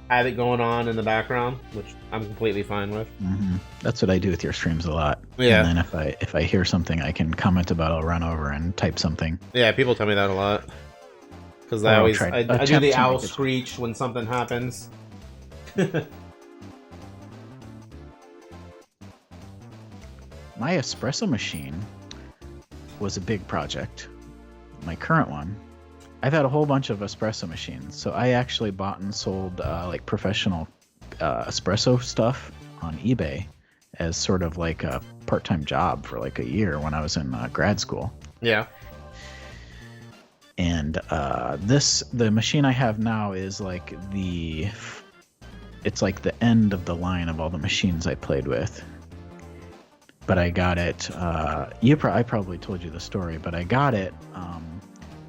have it going on in the background, which I'm completely fine with. Mm-hmm. That's what I do with your streams a lot. Yeah. And then if I hear something I can comment about, I'll run over and type something. Yeah, people tell me that a lot. because Or I I'll always try- I do attempt the to owl make it- screech when something happens. My espresso machine was a big project. My current one, I've had a whole bunch of espresso machines, so I actually bought and sold like professional espresso stuff on eBay as sort of like a part-time job for like a year when I was in grad school. Yeah. And the machine I have now is like it's like the end of the line of all the machines I played with. But I got it. I probably told you the story, but I got it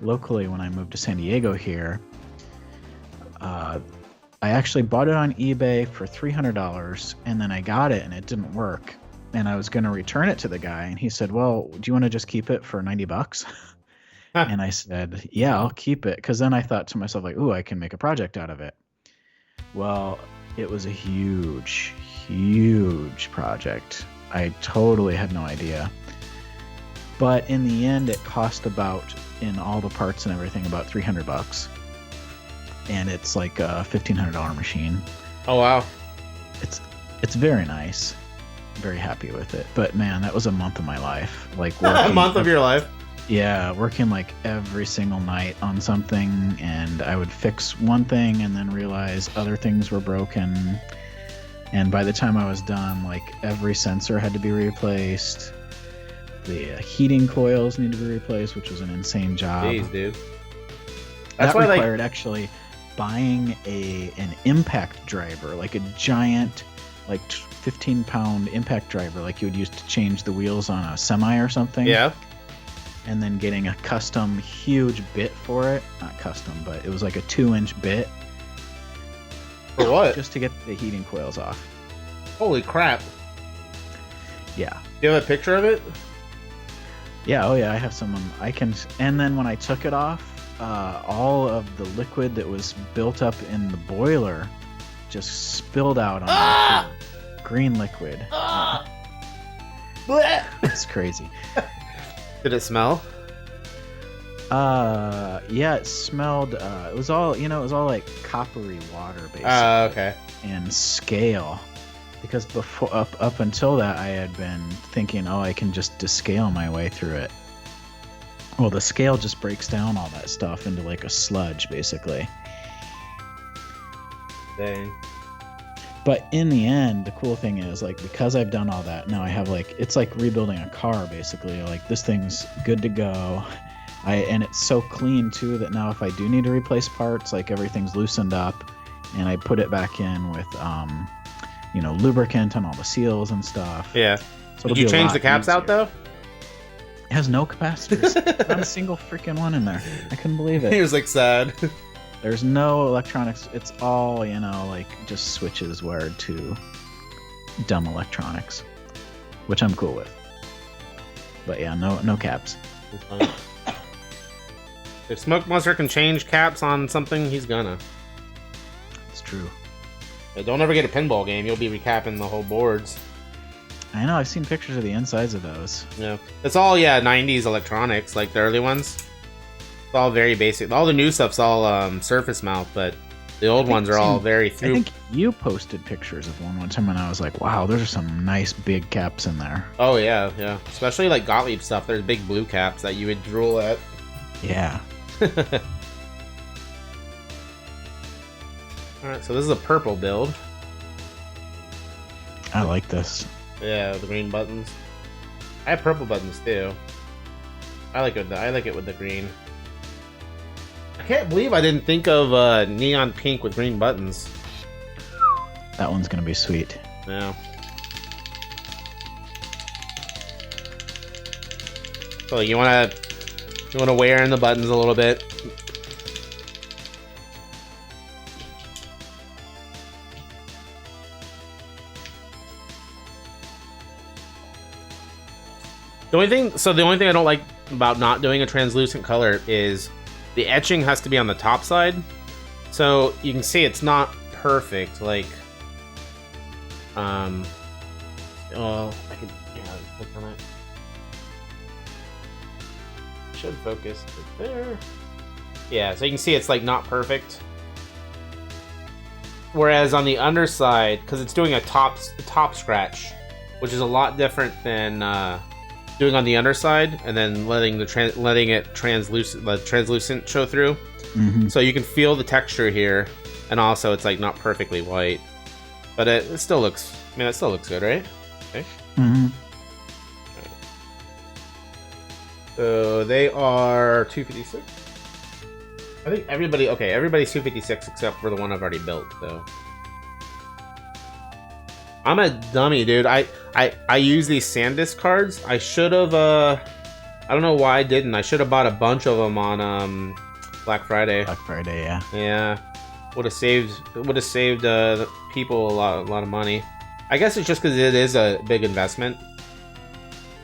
locally when I moved to San Diego here. I actually bought it on eBay for $300, and then I got it and it didn't work. And I was going to return it to the guy, and he said, "Well, do you want to just keep it for $90?" And I said, "Yeah, I'll keep it." Because then I thought to myself, like, "Ooh, I can make a project out of it." Well, it was a huge, huge project. I totally had no idea. But in the end, it cost about, in all the parts and everything, about $300. And it's like a $1,500 machine. Oh wow. It's very nice. Very happy with it. But man, that was a month of my life. Like A working, month of your life. Yeah, working like every single night on something, and I would fix one thing and then realize other things were broken. And by the time I was done, like every sensor had to be replaced. The heating coils needed to be replaced, which was an insane job. Jeez, dude. That why, like- required actually buying an impact driver, like a giant, like 15-pound impact driver, like you would use to change the wheels on a semi or something. Yeah. And then getting a custom huge bit for it. Not custom, but it was like a 2-inch bit. For what? Just to get the heating coils off. Holy crap. Yeah. Do you have a picture of it? Yeah, oh yeah, I have some. I can. And then when I took it off, all of the liquid that was built up in the boiler just spilled out on the floor. Green liquid. It's crazy. Did it smell? Yeah, it smelled. It was all, it was all like coppery water, basically. Okay. And scale. Because before, up until that, I had been thinking, oh, I can just descale my way through it. Well, the scale just breaks down all that stuff into like a sludge, basically. Dang. But in the end, the cool thing is, like, because I've done all that, now I have like, it's like rebuilding a car, basically. Like, this thing's good to go. And it's so clean too that now if I do need to replace parts, like everything's loosened up, and I put it back in with lubricant on all the seals and stuff. Yeah. So Did you change the caps out though? It has no capacitors. Not a single freaking one in there. I couldn't believe He it. was like sad. There's no electronics. It's all, like just switches wired to dumb electronics, which I'm cool with. But yeah, no caps. If SmokeMonster can change caps on something, he's gonna. It's true. But don't ever get a pinball game. You'll be recapping the whole boards. I know. I've seen pictures of the insides of those. Yeah. It's all, 90s electronics, like the early ones. It's all very basic. All the new stuff's all surface mount, but the old ones are all very I through. think you posted pictures of one time, and I was like, wow, there's some nice big caps in there. Oh, yeah, yeah. Especially like Gottlieb stuff. There's big blue caps that you would drool at. Yeah. Alright, so this is a purple build. I like this. Yeah, the green buttons. I have purple buttons too. I like it with the green. I can't believe I didn't think of neon pink with green buttons. That one's gonna be sweet. Yeah. So you wanna wear in the buttons a little bit. The only thing I don't like about not doing a translucent color is the etching has to be on the top side. So you can see it's not perfect, like I could click on it. Should focus right there. Yeah, so you can see it's like not perfect. Whereas on the underside, because it's doing a top scratch, which is a lot different than doing on the underside and then letting it translucent show through. Mm-hmm. So you can feel the texture here, and also it's like not perfectly white, but it still looks. I mean, it still looks good, right? Okay. Mm-hmm. So they are 256. I think everybody's 256 except for the one I've already built, though. I'm a dummy, dude. I use these SanDisk cards. I should have, I don't know why I didn't. I should have bought a bunch of them on Black Friday. Black Friday, yeah. Yeah. Would have saved people a lot of money. I guess it's just because it is a big investment.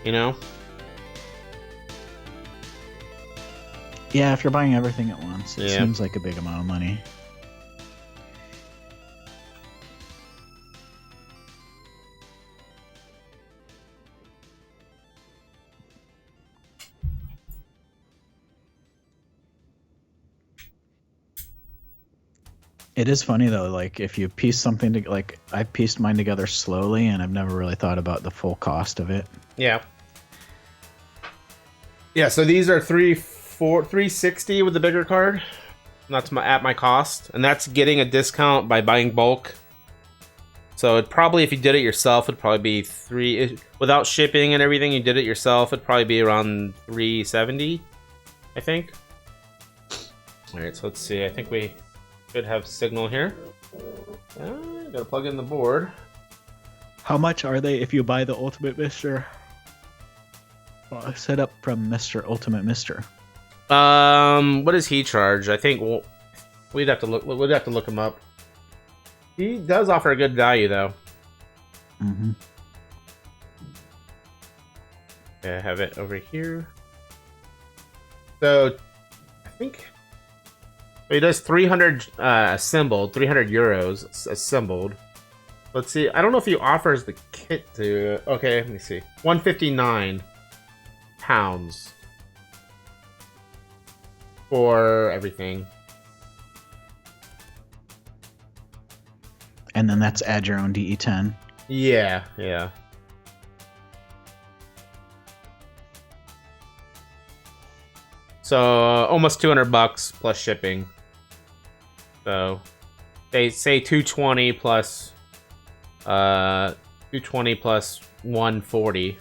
You know? Yeah, if you're buying everything at once, it Yeah. seems like a big amount of money. It is funny though, like if you piece something to like I pieced mine together slowly and I've never really thought about the full cost of it. Yeah. Yeah, so these are 360 with the bigger card. That's at my cost, and that's getting a discount by buying bulk. So it probably, if you did it yourself, it'd probably be without shipping and everything. You did it yourself, it'd probably be around 370, I think. All right, so let's see. I think we should have signal here. Gotta plug in the board. How much are they if you buy the Ultimate MiSTer set up from Mr. Ultimate MiSTer? What does he charge? I think we'd have to look. We'd have to look him up. He does offer a good value, though. Mm-hmm. Okay, I have it over here. So, I think he does 300 assembled, 300 euros assembled. Let's see. I don't know if he offers the kit to. Okay, let me see. 159 pounds for everything. And then that's add your own DE10. Yeah. So almost $200 plus shipping. So they say 220 plus 140.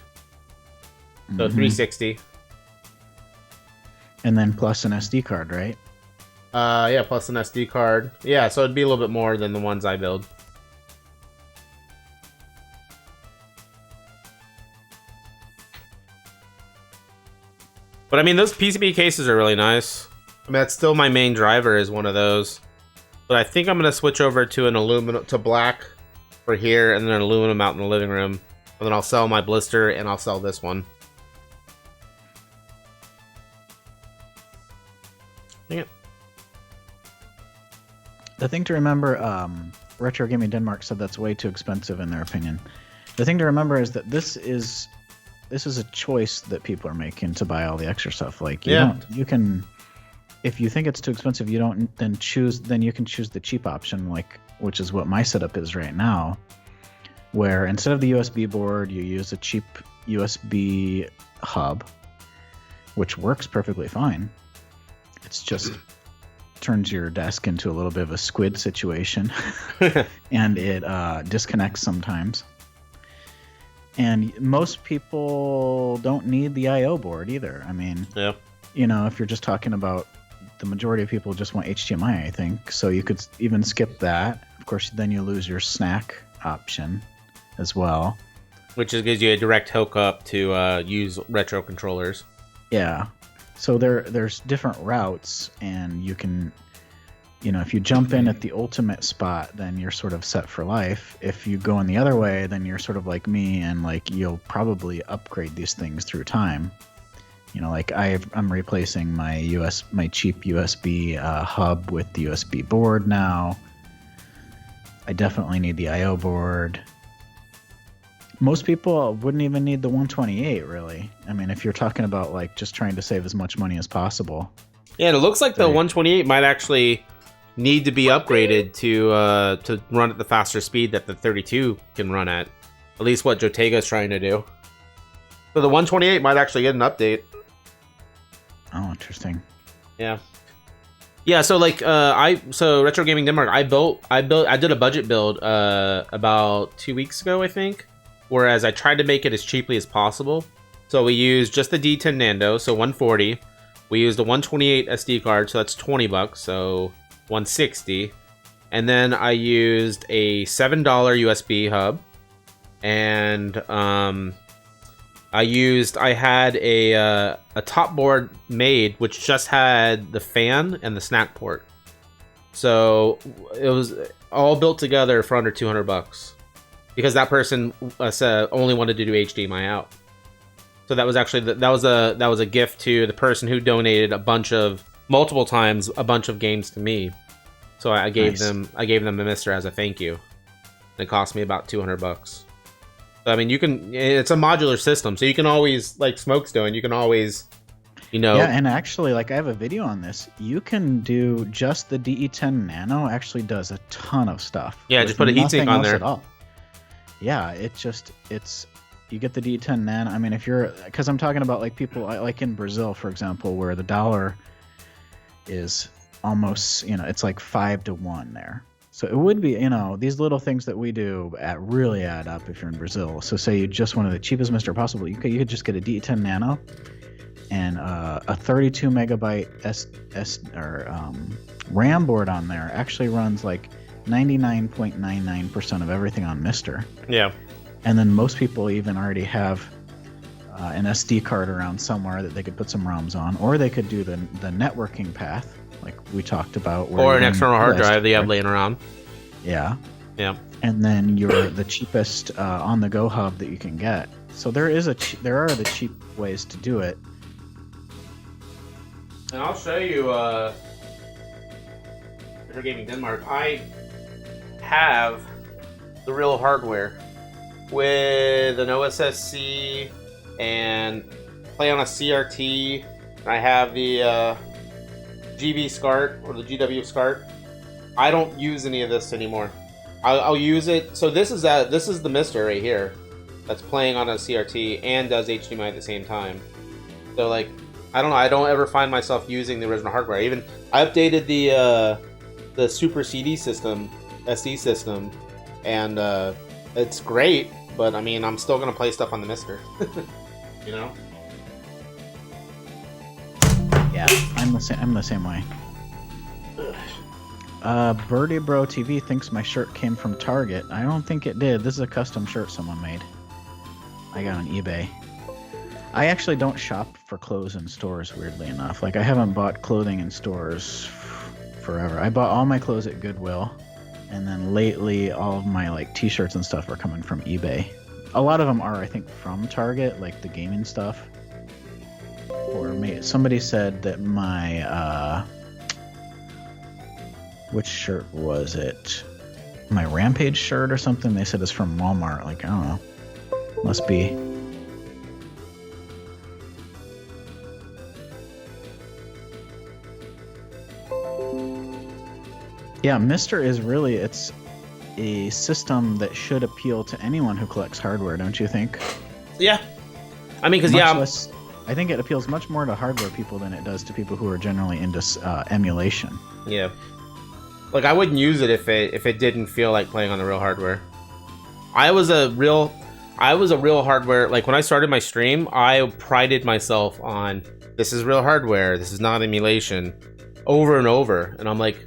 So 360. And then plus an SD card, right? Yeah, plus an SD card. Yeah, so it'd be a little bit more than the ones I build. But I mean, those PCB cases are really nice. I mean, that's still my main driver is one of those. But I think I'm gonna switch over to an aluminum to black for here, and then an aluminum out in the living room. And then I'll sell my blister, and I'll sell this one. Dang it. The thing to remember, Retro Gaming Denmark said that's way too expensive in their opinion. The thing to remember is that this is a choice that people are making to buy all the extra stuff. Like you can, if you think it's too expensive, you don't then you can choose the cheap option, like which is what my setup is right now, where instead of the USB board, you use a cheap USB hub, which works perfectly fine. It's just turns your desk into a little bit of a squid situation, and it disconnects sometimes. And most people don't need the I/O board either. I mean, Yeah. If you're just talking about the majority of people just want HDMI, I think. So you could even skip that. Of course, then you lose your snack option as well. Which gives you a direct hookup to use retro controllers. Yeah. So there's different routes, and you can, if you jump in at the ultimate spot, then you're sort of set for life. If you go in the other way, then you're sort of like me, and like you'll probably upgrade these things through time. Like I'm replacing my cheap USB hub with the USB board now. I definitely need the I/O board. Most people wouldn't even need the 128, really. I mean, if you're talking about like just trying to save as much money as possible. Yeah, and it looks like the 128 might actually need to be upgraded to run at the faster speed that the 32 can run at. At least what Jotega is trying to do. So the 128 might actually get an update. Oh, interesting. Yeah. Yeah, so like Retro Gaming Denmark, I did a budget build about 2 weeks ago, I think. Whereas I tried to make it as cheaply as possible. So we used just the D10 Nando, so 140. We used a 128 SD card, so that's $20, so 160. And then I used a $7 USB hub. And I had a top board made which just had the fan and the snack port. So it was all built together for under $200 because that person only wanted to do HDMI out. So that was actually that was a gift to the person who donated multiple times a bunch of games to me. So I gave them a MiSTer as a thank you. It cost me about $200. I mean, it's a modular system, so you can always, like Smoke's doing, you can always, Yeah, and actually, like, I have a video on this. You can do just the DE10 Nano actually does a ton of stuff. Yeah, just put a heatsink on there. At all. Yeah, you get the DE10 Nano. I mean, because I'm talking about, like, people, like in Brazil, for example, where the dollar is almost, it's like 5 to 1 there. So it would be, these little things that we do really add up if you're in Brazil. So say you just wanted the cheapest MiSTer possible, you could just get a D10 Nano and a 32 megabyte RAM board on there. Actually runs like 99.99% of everything on MiSTer. Yeah. And then most people even already have an SD card around somewhere that they could put some ROMs on, or they could do the networking path, like we talked about. Or an external hard drive that you have laying around. Yeah. Yeah. And then you're the cheapest on-the-go hub that you can get. So there are the cheap ways to do it. And I'll show you Retro Gaming Denmark. I have the real hardware with an OSSC and play on a CRT. I have the GB SCART or the GW SCART. I don't use any of this anymore. I'll use it. So this is the MiSTer right here that's playing on a CRT and does HDMI at the same time. So like, I don't know. I don't ever find myself using the original hardware. I updated the Super CD system, SD system, and it's great. But I mean, I'm still gonna play stuff on the MiSTer. Yeah, I'm the same way. Birdie Bro TV thinks my shirt came from Target. I don't think it did. This is a custom shirt someone made. I got on eBay. I actually don't shop for clothes in stores, weirdly enough. Like, I haven't bought clothing in stores forever. I bought all my clothes at Goodwill, and then lately all of my like t-shirts and stuff are coming from eBay. A lot of them are, I think, from Target, like the gaming stuff. Or somebody said that my which shirt was it? My Rampage shirt or something? They said it's from Walmart. Like, I don't know. Must be. Yeah, MiSTer is really, it's a system that should appeal to anyone who collects hardware, don't you think? Yeah. I mean, because I think it appeals much more to hardware people than it does to people who are generally into emulation. Yeah. Like, I wouldn't use it if it didn't feel like playing on the real hardware. I was a real hardware, like when I started my stream, I prided myself on, this is real hardware, this is not emulation, over and over. And I'm like,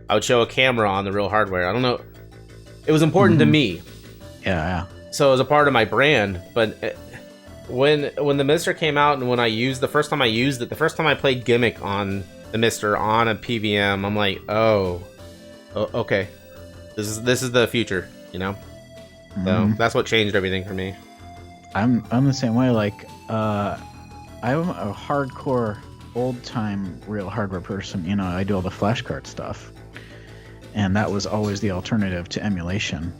I would show a camera on the real hardware. I don't know. It was important to me. Yeah. So it was a part of my brand. But when the MiSTer came out and when I used, the first time I played Gimmick on the MiSTer on a PVM, I'm like, oh, okay. This is the future, So that's what changed everything for me. I'm the same way. Like, I'm a hardcore old-time real hardware person. I do all the flashcard stuff. And that was always the alternative to emulation.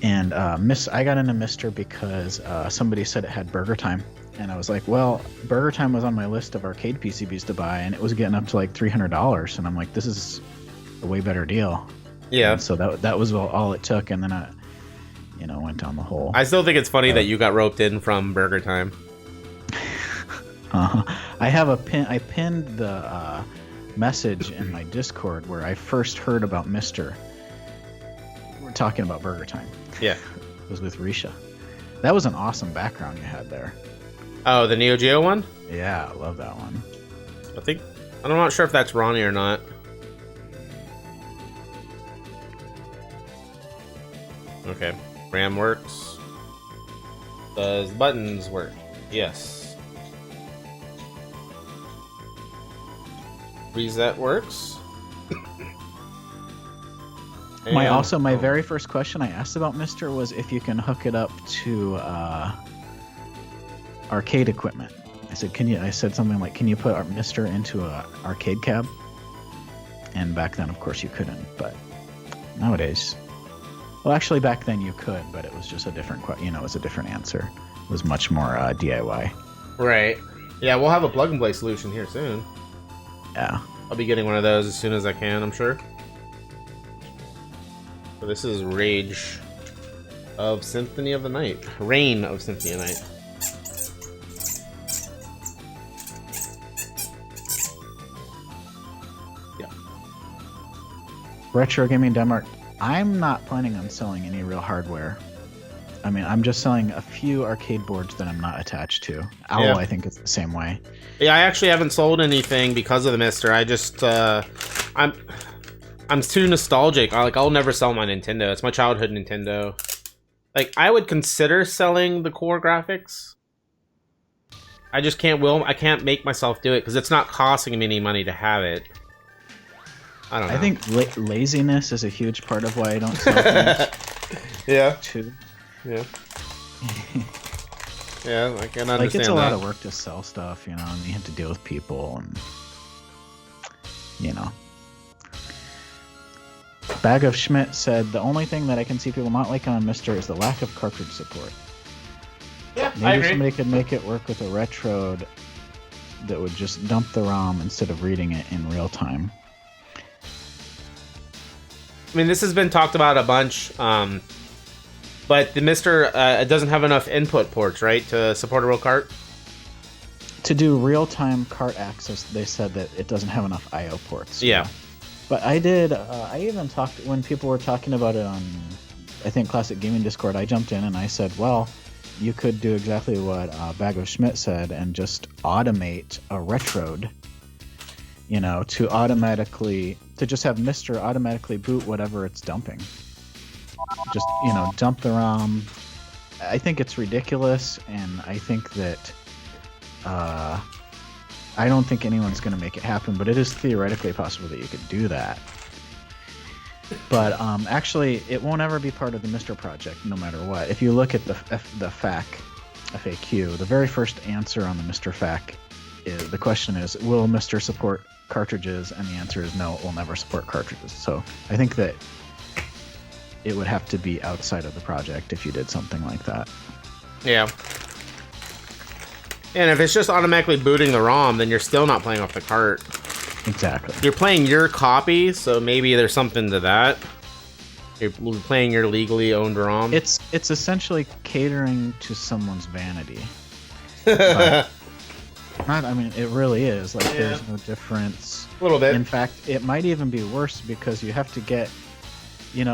And I got into MiSTer because somebody said it had Burger Time. And I was like, well, Burger Time was on my list of arcade PCBs to buy, and it was getting up to like $300. And I'm like, this is a way better deal. Yeah. And so that was all it took. And then I, went down the hole. I still think it's funny that you got roped in from Burger Time. I have a pin. I pinned the message in my Discord where I first heard about MiSTer. We're talking about Burger Time. Yeah. It was with Risha. That was an awesome background you had there. Oh, the Neo Geo one? Yeah, I love that one. I'm not sure if that's Ronnie or not. Okay. RAM works. Does buttons work? Yes. Reset works. My very first question I asked about MiSTer was if you can hook it up to arcade equipment. I said something like, can you put our MiSTer into a arcade cab? And back then, of course, you couldn't. But nowadays, well, actually, back then you could, but it was just a different, it was a different answer. It was much more DIY. Right. Yeah, we'll have a plug and play solution here soon. Yeah. I'll be getting one of those as soon as I can, I'm sure. So this is Rage of Symphony of the Night. Reign of Symphony of the Night. Yeah. Retro Gaming Denmark. I'm not planning on selling any real hardware. I mean, I'm just selling a few arcade boards that I'm not attached to. Owl, Yeah. I think, is the same way. Yeah, I actually haven't sold anything because of the MiSTer. I just, I'm too nostalgic. I'll never sell my Nintendo. It's my childhood Nintendo. Like, I would consider selling the core graphics. I just I can't make myself do it because it's not costing me any money to have it. I don't know. I think laziness is a huge part of why I don't sell things. Yeah. Too. Yeah. Yeah, I can understand Like, it's a that. lot of work to sell stuff, and you have to deal with people, and Bag of Schmidt said, the only thing that I can see people not liking on MiSTer is the lack of cartridge support. Yeah, Maybe I agree. somebody could make it work with a retrode that would just dump the ROM instead of reading it in real time. I mean, this has been talked about a bunch, but the MiSTer it doesn't have enough input ports, right, to support a real cart? To do real-time cart access, they said that it doesn't have enough I/O ports. Yeah. But I did. I even talked when people were talking about it on, I think, Classic Gaming Discord. I jumped in and I said, "Well, you could do exactly what Bag of Schmidt said and just automate a retrode. To just have MiSTer automatically boot whatever it's dumping. Just dump the ROM. I think it's ridiculous, and I think that." I don't think anyone's going to make it happen, but it is theoretically possible that you could do that. But actually, it won't ever be part of the MiSTer project, no matter what. If you look at the FAQ, the very first answer on the MiSTer FAQ, the question is, will MiSTer support cartridges? And the answer is no, it will never support cartridges. So I think that it would have to be outside of the project if you did something like that. Yeah. And if it's just automatically booting the ROM, then you're still not playing off the cart. Exactly. You're playing your copy, so maybe there's something to that. You're playing your legally owned ROM. It's essentially catering to someone's vanity. But it really is. Like, there's no difference. A little bit. In fact, it might even be worse because you have to get,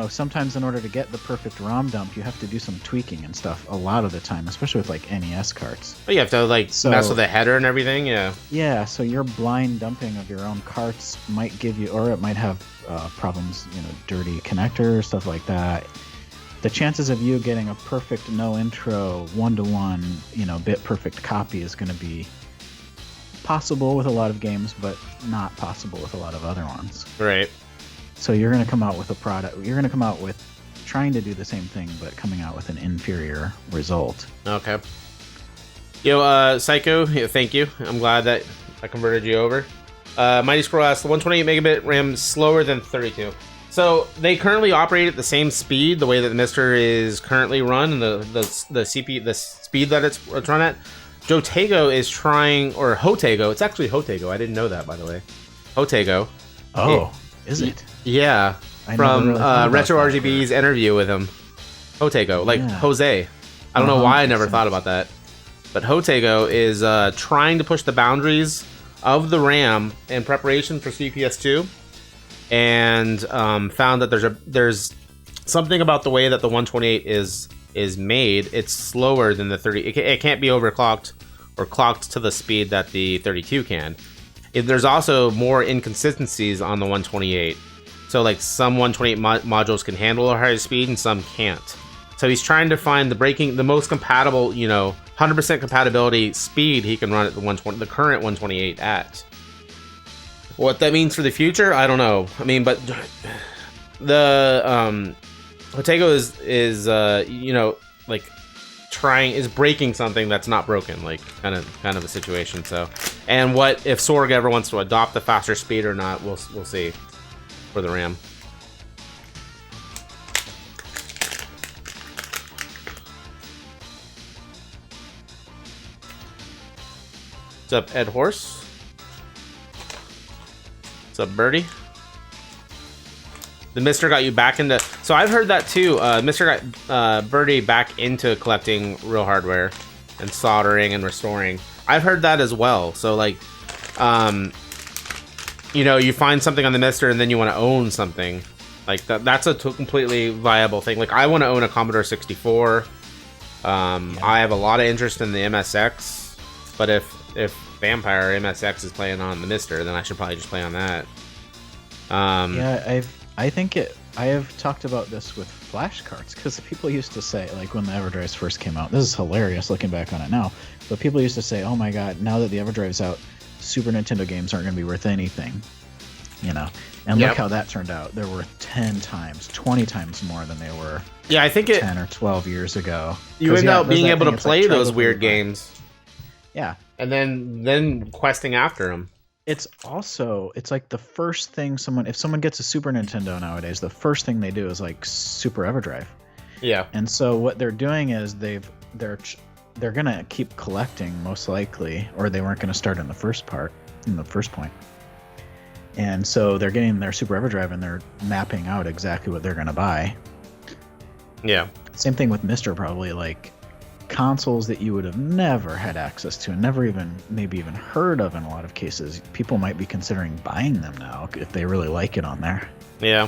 sometimes in order to get the perfect ROM dump, you have to do some tweaking and stuff a lot of the time, especially with like NES carts. But you have to mess with the header and everything, yeah. Yeah, so your blind dumping of your own carts might give you, or it might have problems, dirty connector, stuff like that. The chances of you getting a perfect no intro, one-to-one, bit perfect copy is going to be possible with a lot of games, but not possible with a lot of other ones. Right. So you're going to come out with a product. You're going to come out with trying to do the same thing, but coming out with an inferior result. Okay. Yo, Psycho, thank you. I'm glad that I converted you over. Mighty Scroll asks, the 128 megabit RAM slower than 32. So they currently operate at the same speed, the way that the MiSTer is currently run, and the CPU, the speed that it's run at. Jotego is trying, or Hotego. It's actually Hotego. I didn't know that, by the way. Hotego. Oh, is it? Yeah, I from never really thought about Retro that RGB's interview with him. Hotego, like Yeah. Jose. I don't know why I never thought about that. But Hotego is trying to push the boundaries of the RAM in preparation for CPS2, and found that there's something about the way that the 128 is made. It's slower than the 30. It can't be overclocked or clocked to the speed that the 32 can. There's also more inconsistencies on the 128. So like some 128 modules can handle a higher speed and some can't. So he's trying to find the most compatible, 100% compatibility speed he can run at the current 128 at. What that means for the future, I don't know. I mean, but the Hotego is breaking something that's not broken, like kind of a situation. So, and what if Sorg ever wants to adopt the faster speed or not? We'll see for the RAM. What's up, Ed Horse? What's up, Birdie? The MiSTer got you back into... So I've heard that too. MiSTer got Birdie back into collecting real hardware and soldering and restoring. I've heard that as well. So like, you find something on the MiSTer and then you want to own something. Like that's a completely viable thing. Like I want to own a Commodore 64. I have a lot of interest in the MSX, but if Vampire MSX is playing on the MiSTer, then I should probably just play on that. I have talked about this with flash cards, because people used to say, like when the EverDrives first came out, this is hilarious looking back on it now, but people used to say, oh my god, now that the EverDrive's out, Super Nintendo games aren't going to be worth anything, and look how that turned out. They're worth 10 times, 20 times more than they were 10 or 12 years ago. You end up being able to play those weird games. Yeah. And then questing after them. It's like the first thing if someone gets a Super Nintendo nowadays, the first thing they do is like Super EverDrive. Yeah. And so what they're doing is they're gonna keep collecting most likely, or they weren't gonna start in the first point. And so they're getting their Super EverDrive and they're mapping out exactly what they're gonna buy. Yeah. Same thing with MiSTer, probably like consoles that you would have never had access to and maybe even heard of in a lot of cases. People might be considering buying them now if they really like it on there. Yeah.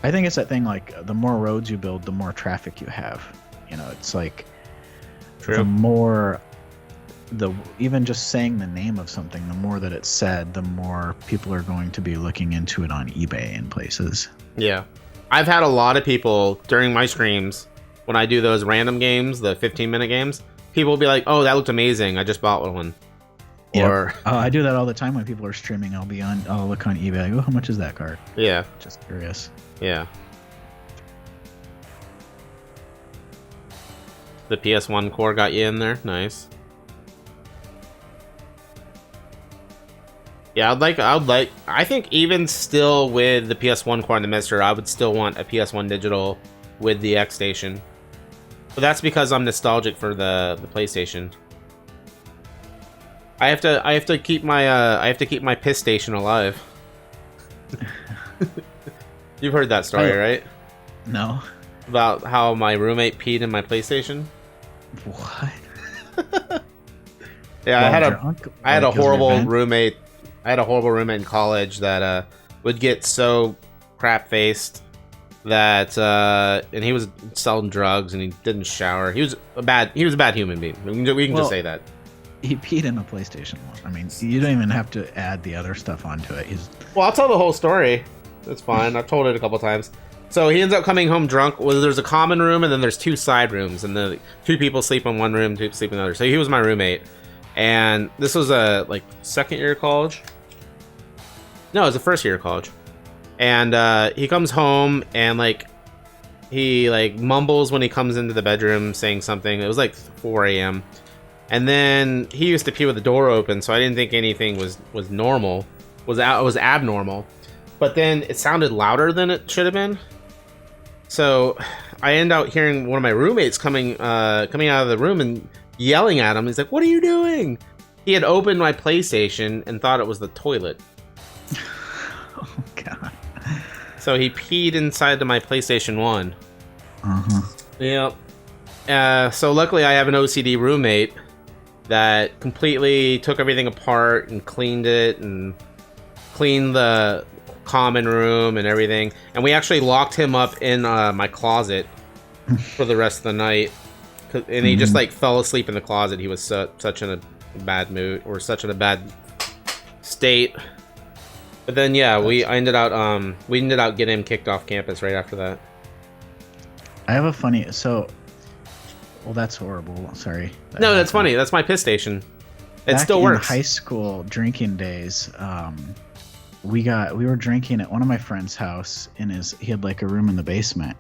I think it's that thing, like the more roads you build, the more traffic you have. It's like True. Even just saying the name of something, the more that it's said, the more people are going to be looking into it on eBay and places. Yeah. I've had a lot of people during my streams, when I do those random games, the 15-minute games, people will be like, oh, that looked amazing, I just bought one. Yep. Or I do that all the time when people are streaming. I'll look on eBay, I go, how much is that card? Yeah. Just curious. Yeah. The PS1 core got you in there. Nice. Yeah, I think even still with the PS1 core and the MiSTer, I would still want a PS1 digital with the X Station. But that's because I'm nostalgic for the PlayStation. I have to keep my piss station alive. You've heard that story, right? No. About how my roommate peed in my PlayStation? What? Yeah, I had a horrible roommate. I had a horrible roommate in college that would get so crap-faced that and he was selling drugs and he didn't shower. He was a bad human being. We can just say that. He peed in a PlayStation 1. I mean, you don't even have to add the other stuff onto it. Well, I'll tell the whole story. That's fine. I've told it a couple times. So he ends up coming home drunk. Well, there's a common room and then there's two side rooms, and the two people sleep in one room, two people sleep in the other. So he was my roommate, and this was a second year of college. No, it was the first year of college. And he comes home and he mumbles when he comes into the bedroom saying something. It was 4 a.m. And then he used to pee with the door open, so I didn't think anything was normal. was abnormal. But then it sounded louder than it should have been. So I end out hearing one of my roommates coming out of the room and yelling at him. He's like, "What are you doing?" He had opened my PlayStation and thought it was the toilet. Oh god. So he peed inside of my PlayStation 1. Yep. So luckily I have an OCD roommate that completely took everything apart and cleaned it and cleaned the common room and everything. And we actually locked him up in my closet for the rest of the night. And he just like fell asleep in the closet. He was such in a bad mood or such in a bad state. But then yeah, we ended out getting him kicked off campus right after that. I have a funny well, that's horrible. Sorry. No, that's funny. That's my piss station. It Back still in works. high school drinking days, we were drinking at one of my friend's house he had like a room in the basement,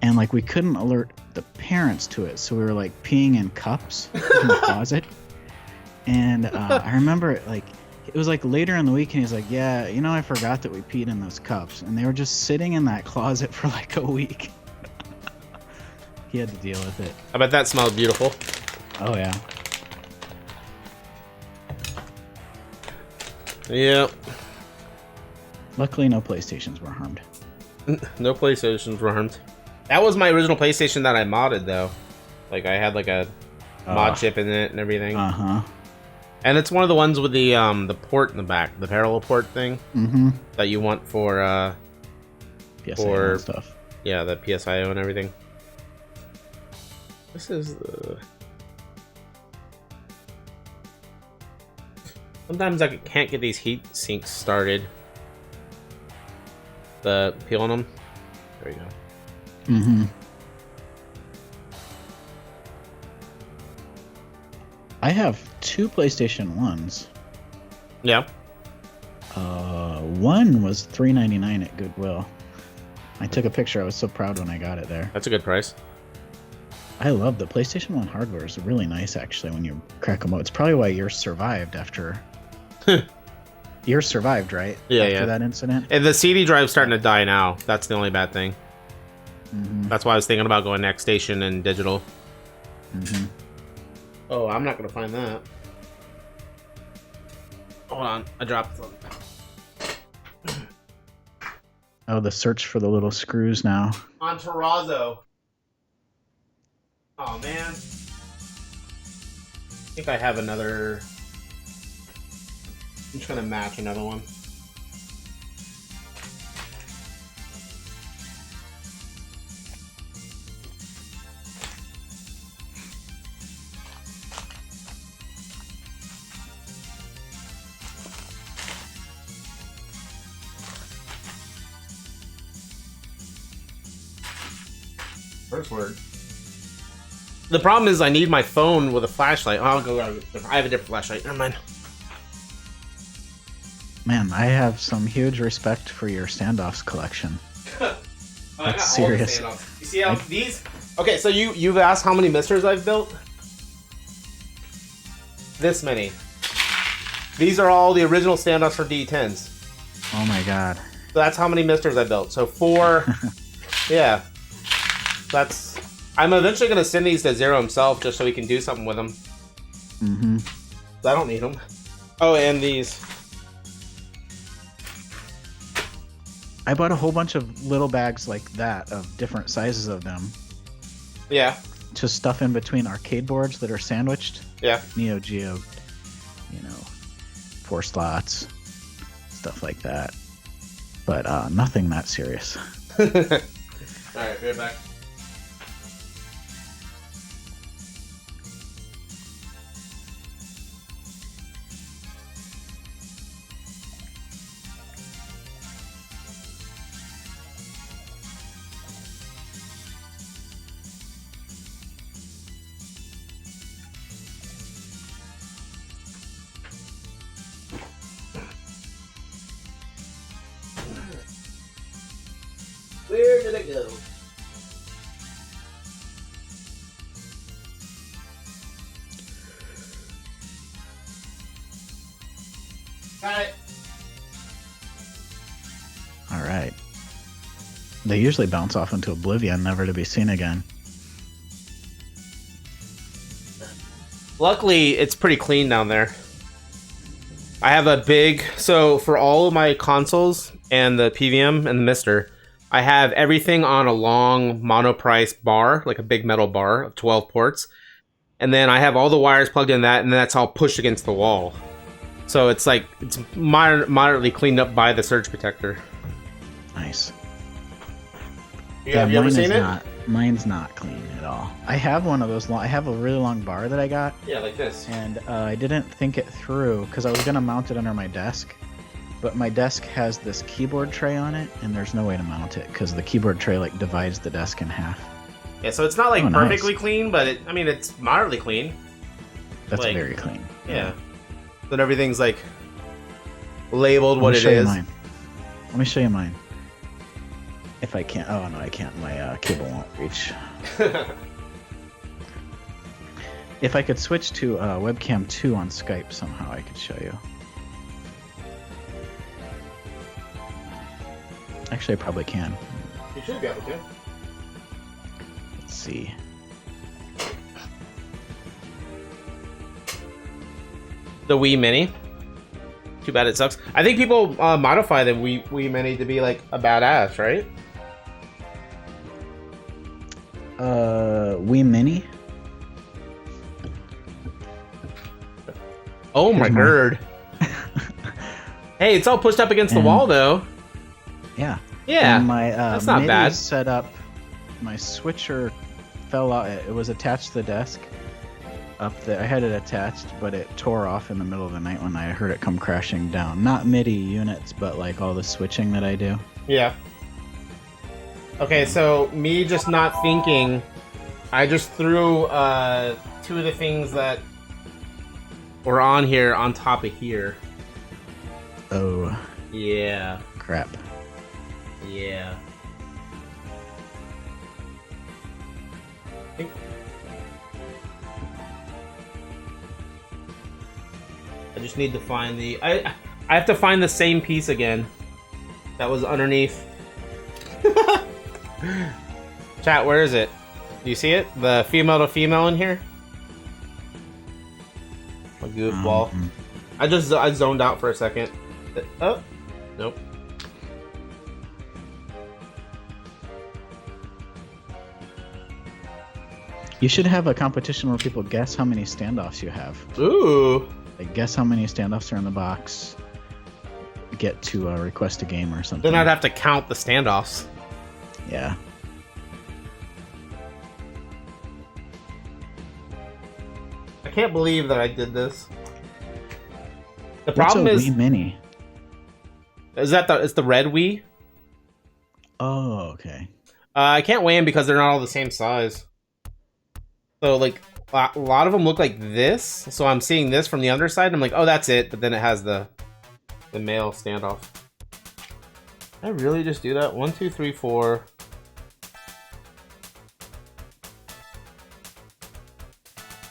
and like we couldn't alert the parents to it, so we were like peeing in cups in the closet. And I remember like it was like later in the week, and he's like, "Yeah, you know, I forgot that we peed in those cups," and they were just sitting in that closet for like a week. He had to deal with it. I bet that smelled beautiful. Oh yeah. Yep. Luckily, no PlayStations were harmed. No PlayStations were harmed. That was my original PlayStation that I modded though. Like I had like a mod chip in it and everything. And it's one of the ones with the port in the back, the parallel port thing that you want for PSIO and stuff. Yeah, the PSIO and everything. This is the. Sometimes I can't get these heat sinks started. The peeling them. There you go. I have 2 PlayStation 1s. Yeah. One was $3.99 at Goodwill. I took a picture. I was so proud when I got it there. That's a good price. I love the PlayStation 1 hardware. Is really nice, actually, when you crack them out. It's probably why yours survived after... Yours survived, right? Yeah, after that incident? And the CD drive's starting to die now. That's the only bad thing. That's why I was thinking about going next station and digital. Oh, I'm not going to find that. Hold on. I dropped them. Oh, the search for the little screws now. On Terrazzo. Oh, man. I think I have another... I'm trying to match another one. First word. The problem is I need my phone with a flashlight. I'll go. I have a different flashlight. Never mind. Man, I have some huge respect for your standoffs collection. That's serious. You see how these? Okay, so you've asked how many MiSTers I've built. This many. These are all the original standoffs for D10s. Oh my god. So that's how many MiSTers I built. So 4. Yeah. That's. I'm eventually gonna send these to Zero himself just so he can do something with them. I don't need them. Oh, and these. I bought a whole bunch of little bags like that of different sizes of them. Yeah. To stuff in between arcade boards that are sandwiched. Yeah. Neo Geo, 4 slots, stuff like that. But nothing that serious. Alright, be right back. Where did it go? Got it. They usually bounce off into oblivion, never to be seen again. Luckily, it's pretty clean down there. I have a big... So, for all of my consoles and the PVM and the MiSTer, I have everything on a long monoprice bar, like a big metal bar of 12 ports. And then I have all the wires plugged in that, and that's all pushed against the wall. So it's like, it's moderately cleaned up by the surge protector. Nice. Yeah, have you ever seen it? Mine's not clean at all. I have one of those I have a really long bar that I got. Yeah, like this. And I didn't think it through because I was going to mount it under my desk. But my desk has this keyboard tray on it, and there's no way to mount it because the keyboard tray like divides the desk in half. Yeah, so it's not like perfectly clean, but I mean, it's moderately clean. That's like, very clean. Yeah. But everything's like labeled what it is. Let me show you mine. If I can't. Oh, no, I can't. My cable won't reach. If I could switch to webcam 2 on Skype somehow, I could show you. Actually, I probably can. You should be able to. Let's see. The Wii Mini. Too bad it sucks. I think people modify the Wii Mini to be like a badass, right? Wii Mini? Oh my god. Hey, it's all pushed up against the wall though. Yeah. Yeah. And my that's not MIDI bad. Setup, my switcher fell out. It was attached to the desk. Up there, I had it attached, but it tore off in the middle of the night when I heard it come crashing down. Not MIDI units, but like all the switching that I do. Yeah. Okay, so me just not thinking, I just threw 2 of the things that were on here on top of here. Oh. Yeah. Crap. Yeah. I just need to find the... I have to find the same piece again. That was underneath. Chat, where is it? Do you see it? The female to female in here? A goofball. I zoned out for a second. Oh. Nope. You should have a competition where people guess how many standoffs you have. Ooh. Like, guess how many standoffs are in the box. Get to request a game or something. Then I'd have to count the standoffs. Yeah. I can't believe that I did this. The What's problem a is... Wii Mini? Is that it's the red Wii? Oh, okay. I can't weigh them because they're not all the same size. So, like, a lot of them look like this. So I'm seeing this from the underside, and I'm like, oh, that's it. But then it has the male standoff. Did I really just do that? 1, 2, 3, 4.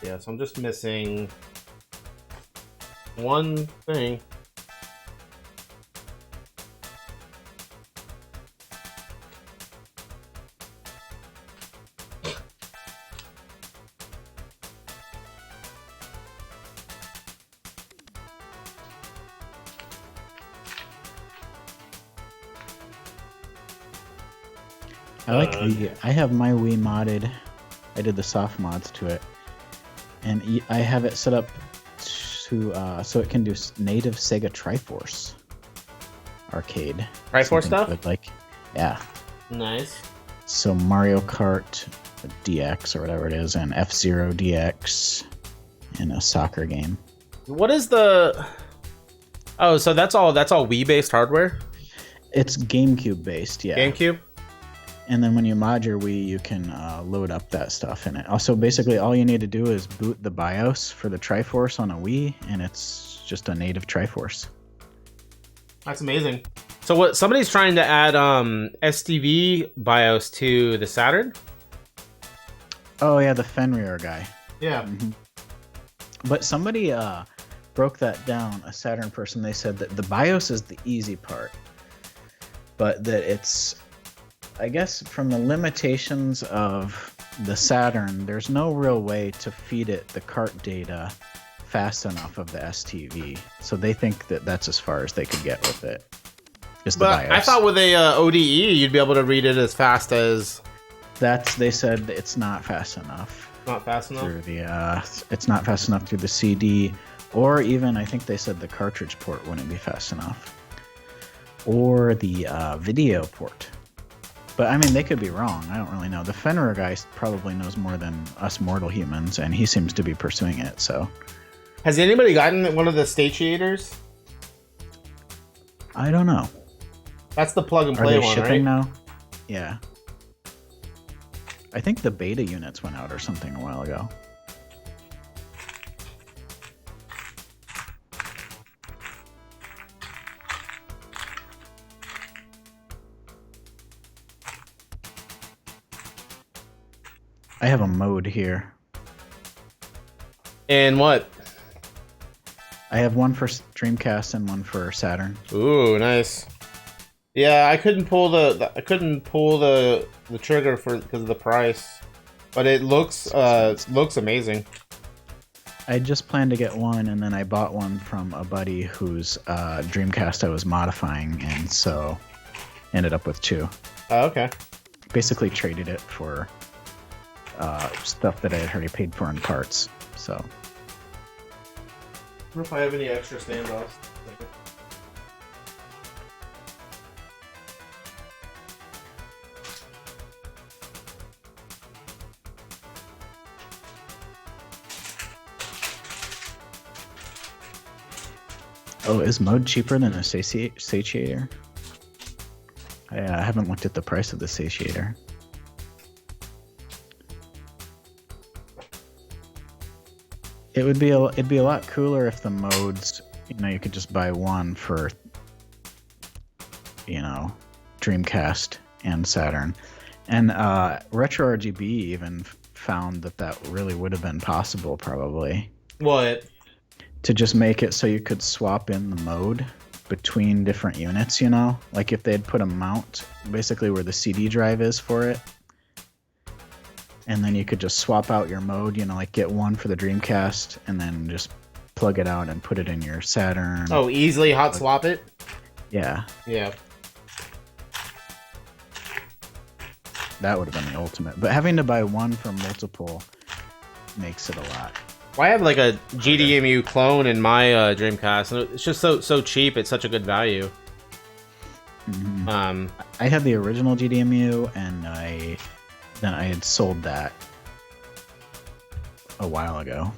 Yeah, so I'm just missing one thing. I like the. I have my Wii modded. I did the soft mods to it, and I have it set up to so it can do native Sega Triforce arcade. Triforce stuff? Good, like, yeah. Nice. So Mario Kart DX or whatever it is, and F-Zero DX, and a soccer game. What is the? Oh, so that's all Wii based hardware? It's GameCube based, yeah. GameCube? And then when you mod your Wii, you can load up that stuff in it. Also, basically, all you need to do is boot the BIOS for the Triforce on a Wii, and it's just a native Triforce. That's amazing. So what? Somebody's trying to add STV BIOS to the Saturn? Oh, yeah, the Fenrir guy. Yeah. Mm-hmm. But somebody broke that down, a Saturn person. They said that the BIOS is the easy part, but that it's I guess from the limitations of the Saturn, there's no real way to feed it the cart data fast enough of the STV. So they think that that's as far as they could get with it. Is the But BIOS. I thought with a ODE, you'd be able to read it as fast as... They said it's not fast enough. Not fast enough? Through the, it's not fast enough through the CD, or even, I think they said the cartridge port wouldn't be fast enough. Or the video port. But, I mean, they could be wrong. I don't really know. The Fenrir guy probably knows more than us mortal humans, and he seems to be pursuing it, so... Has anybody gotten one of the statiators? I don't know. That's the plug and Are play they one, shipping right? now? Yeah. I think the beta units went out or something a while ago. I have a mode here. And what? I have one for Dreamcast and one for Saturn. Ooh, nice. Yeah, I couldn't pull the trigger because of the price, but it looks amazing. I just planned to get one, and then I bought one from a buddy whose Dreamcast I was modifying, and so ended up with two. Oh, okay. Basically traded it for stuff that I had already paid for in parts. So I wonder if I have any extra standoffs. oh, is mode cheaper than a satiator? I haven't looked at the price of the satiator. It'd be a lot cooler if the modes, you could just buy one for, Dreamcast and Saturn. And Retro RGB even found that really would have been possible, probably. What? To just make it so you could swap in the mode between different units, Like if they'd put a mount basically where the CD drive is for it. And then you could just swap out your mode, like get one for the Dreamcast and then just plug it out and put it in your Saturn. Oh, easily hot swap it? Yeah, Yeah. that would have been the ultimate. But having to buy one for multiple makes it a lot. Well, I have like a GDMU clone in my Dreamcast, and it's just so cheap. It's such a good value. Mm-hmm. I had the original GDMU, and then I had sold that a while ago,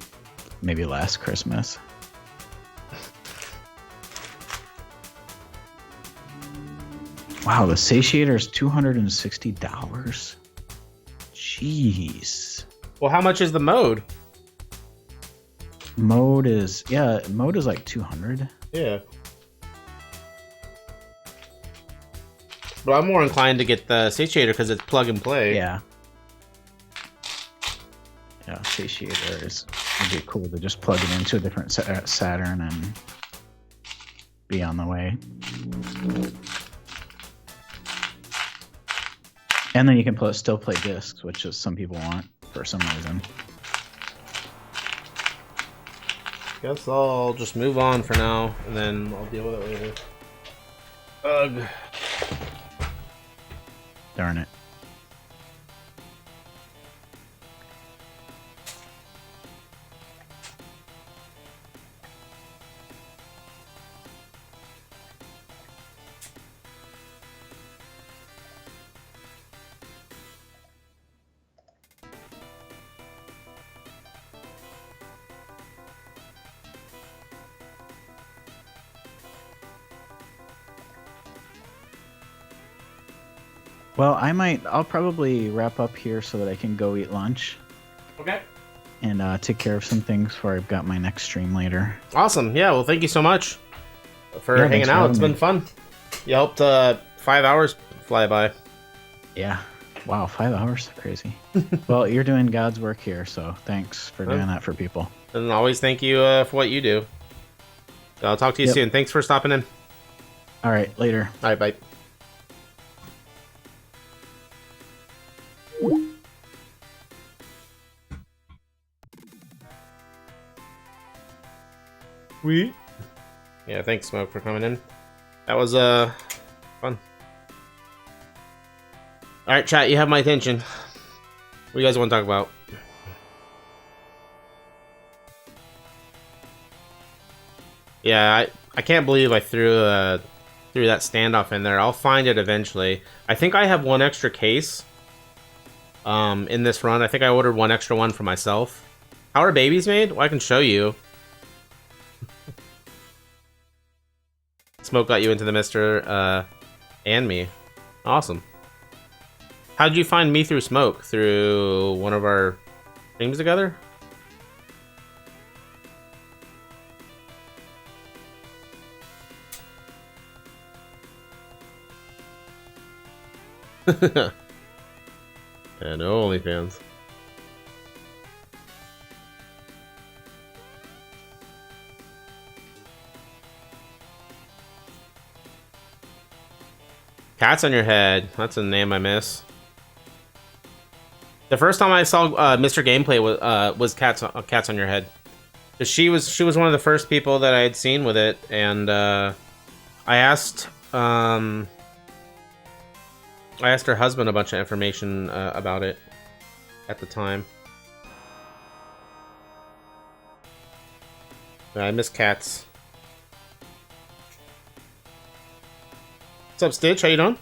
maybe last Christmas. Wow, the satiator is $260. Jeez. Well, how much is the mode? Mode is like 200. Yeah. But I'm more inclined to get the satiator because it's plug and play. Yeah. Yeah, satiator would be cool to just plug it into a different Saturn and be on the way. And then you can still play discs, which is some people want for some reason. Guess I'll just move on for now, and then I'll deal with it later. Ugh. Darn it. Well, I'll probably wrap up here so that I can go eat lunch Okay. and take care of some things before I've got my next stream later. Awesome. Yeah, well, thank you so much for Yeah, hanging thanks for out. It's having been fun. You helped 5 hours fly by. Yeah. Wow, 5 hours? Crazy. Well, you're doing God's work here, so thanks for doing that for people. And always thank you for what you do. I'll talk to you soon. Thanks for stopping in. All right, later. All right, bye. Sweet. Yeah, thanks, Smoke, for coming in. That was fun. All right, chat. You have my attention. What do you guys want to talk about? Yeah, I can't believe I threw that standoff in there. I'll find it eventually. I think I have one extra case in this run. I think I ordered one extra one for myself. How are babies made? Well, I can show you. Smoke got you into the MiSTer and me. Awesome. How did you find me through Smoke? Through one of our streams together? Yeah, no OnlyFans. Cats on your head. That's a name I miss. The first time I saw MiSTer gameplay was cats on your head. 'Cause she was one of the first people that I had seen with it, and I asked her husband a bunch of information about it at the time. I miss cats. What's up, Stitch? How you doing?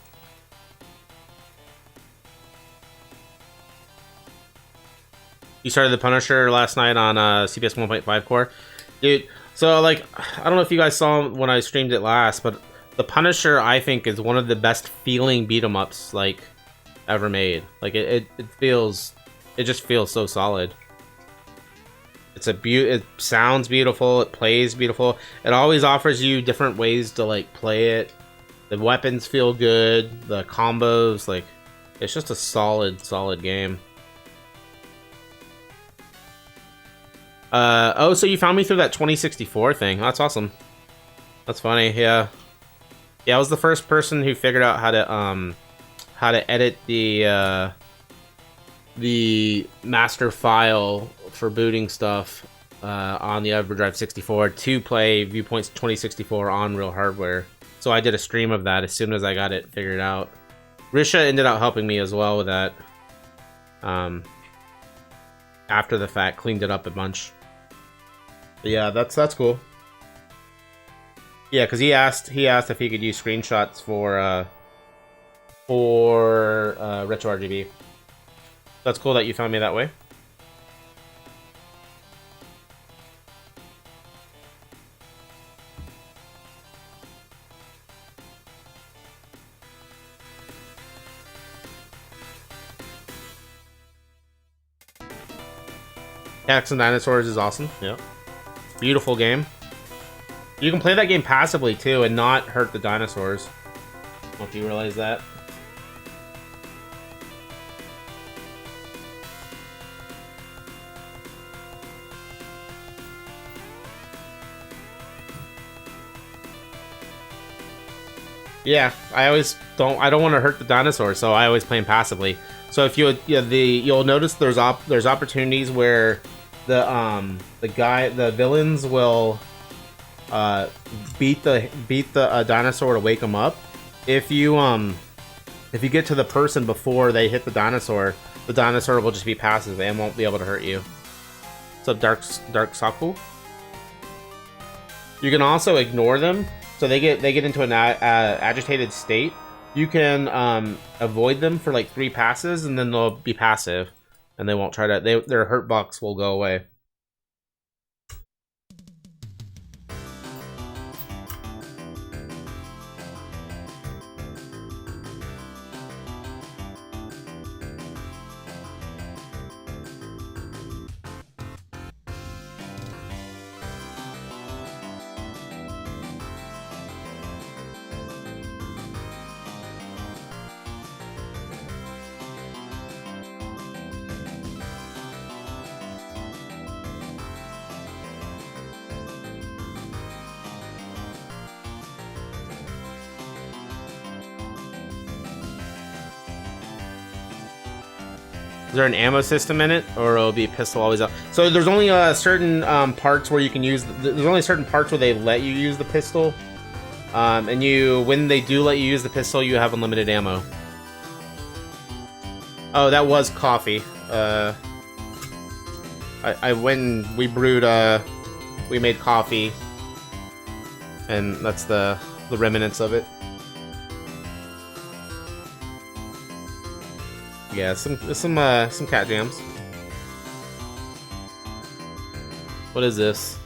You started the Punisher last night on CPS 1.5 core, dude. So like, I don't know if you guys saw when I streamed it last, but the Punisher I think is one of the best feeling beat 'em ups like ever made. Like it just feels so solid. It sounds beautiful. It plays beautiful. It always offers you different ways to like play it. The weapons feel good. The combos, like, it's just a solid game. Oh, so you found me through that 2064 thing. That's awesome. That's funny. Yeah, I was the first person who figured out how to edit the master file for booting stuff on the EverDrive 64 to play Viewpoint's 2064 on real hardware. So I did a stream of that as soon as I got it figured out. Risha ended up helping me as well with that. After the fact, cleaned it up a bunch. But yeah, that's cool. Yeah, because he asked if he could use screenshots for Retro RGB. That's cool that you found me that way. Cats and Dinosaurs is awesome. Yeah. Beautiful game. You can play that game passively too and not hurt the dinosaurs. I don't know if you realize that. Yeah, I don't want to hurt the dinosaurs, so I always play them passively. So if you'll notice there's opportunities where the villains will beat the dinosaur to wake them up. If you get to the person before they hit the dinosaur will just be passive and won't be able to hurt you. What's up, Dark Saku? You can also ignore them, so they get into an agitated state. You can avoid them for like 3 passes, and then they'll be passive, and they won't try to. Their hurt box will go away. Is there an ammo system in it, or it'll be pistol always out? So there's only certain parts where you can use. There's only certain parts where they let you use the pistol, and when they do let you use the pistol, you have unlimited ammo. Oh, that was coffee. I went and we brewed. We made coffee, and that's the remnants of it. Yeah, some cat jams. What is this?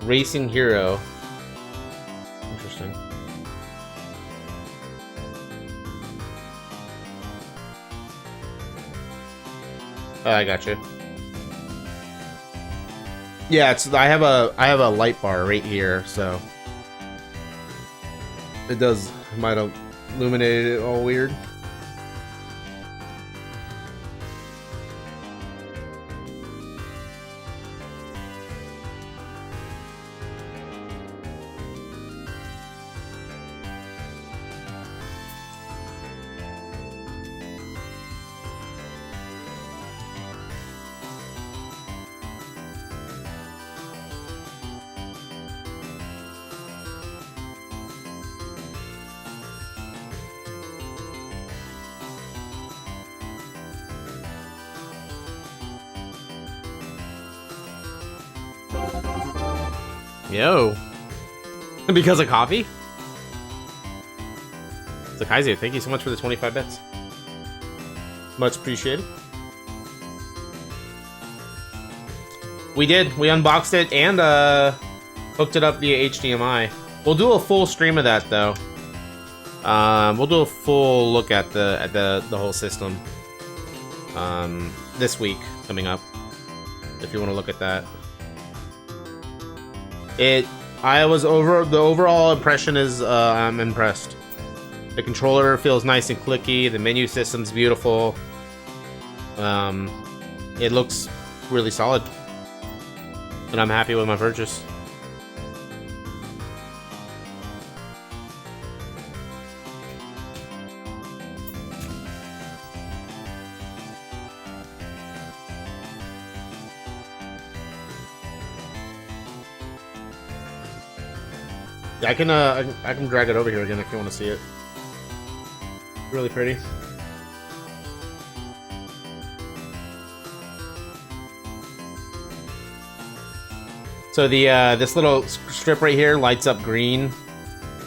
Racing Hero. Interesting. Oh, I got you. Yeah, I have a light bar right here, so it might have illuminated it all weird. Yo. Because of coffee? Zakaizu, thank you so much for the 25 bits. Much appreciated. We did. We unboxed it and hooked it up via HDMI. We'll do a full stream of that though. We'll do a full look at the whole system this week coming up. If you want to look at that. The overall impression is I'm impressed. The controller feels nice and clicky. The menu system's beautiful. It looks really solid, and I'm happy with my purchase. I can drag it over here again if you want to see it. Really pretty. So the this little strip right here lights up green.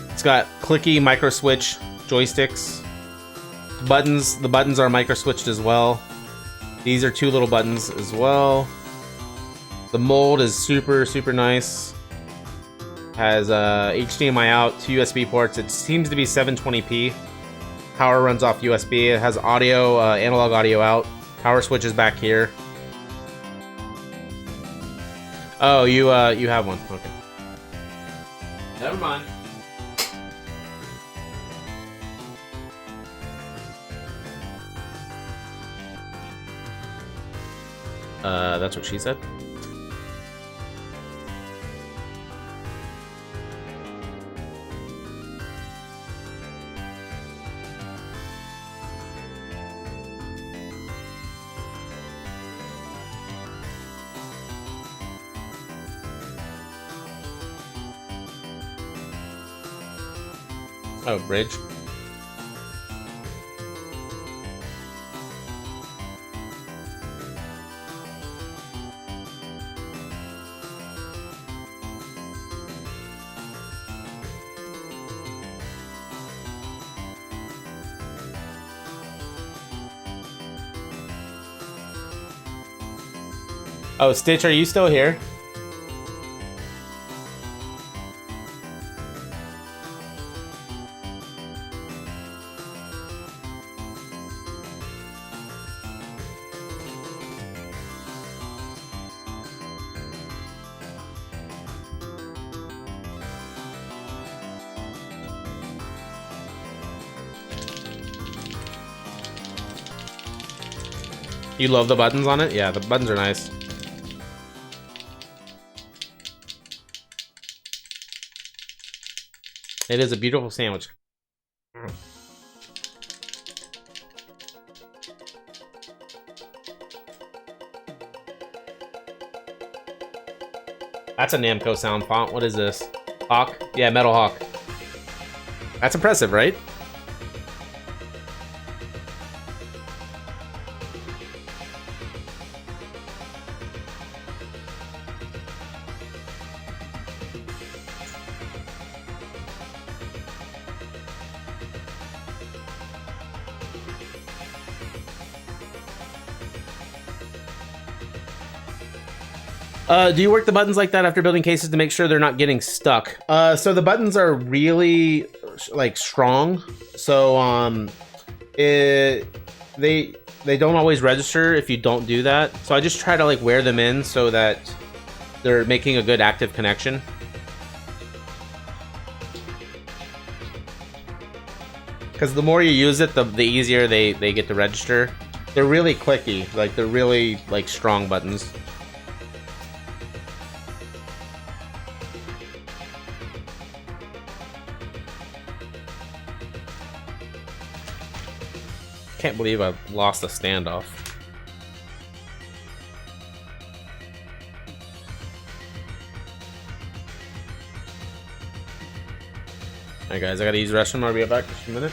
It's got clicky micro switch joysticks. Buttons. The buttons are micro switched as well. These are two little buttons as well. The mold is super nice. Has HDMI out, 2 USB ports. It seems to be 720p. Power runs off USB. It has audio, analog audio out. Power switch is back here. Oh, you have one. Okay. Never mind. That's what she said. Oh, bridge. Oh, Stitch, are you still here? You love the buttons on it? Yeah, the buttons are nice. It is a beautiful sandwich. That's a Namco sound font. What is this? Hawk? Yeah, Metal Hawk. That's impressive, right? Do you work the buttons like that after building cases to make sure they're not getting stuck? So the buttons are really like strong. So they don't always register if you don't do that. So I just try to like wear them in so that they're making a good active connection. Because the more you use it, the easier they get to register. They're really clicky, like they're really like strong buttons. Can't believe I lost the standoff. Alright guys, I gotta use the restroom. I'll be back in just a minute.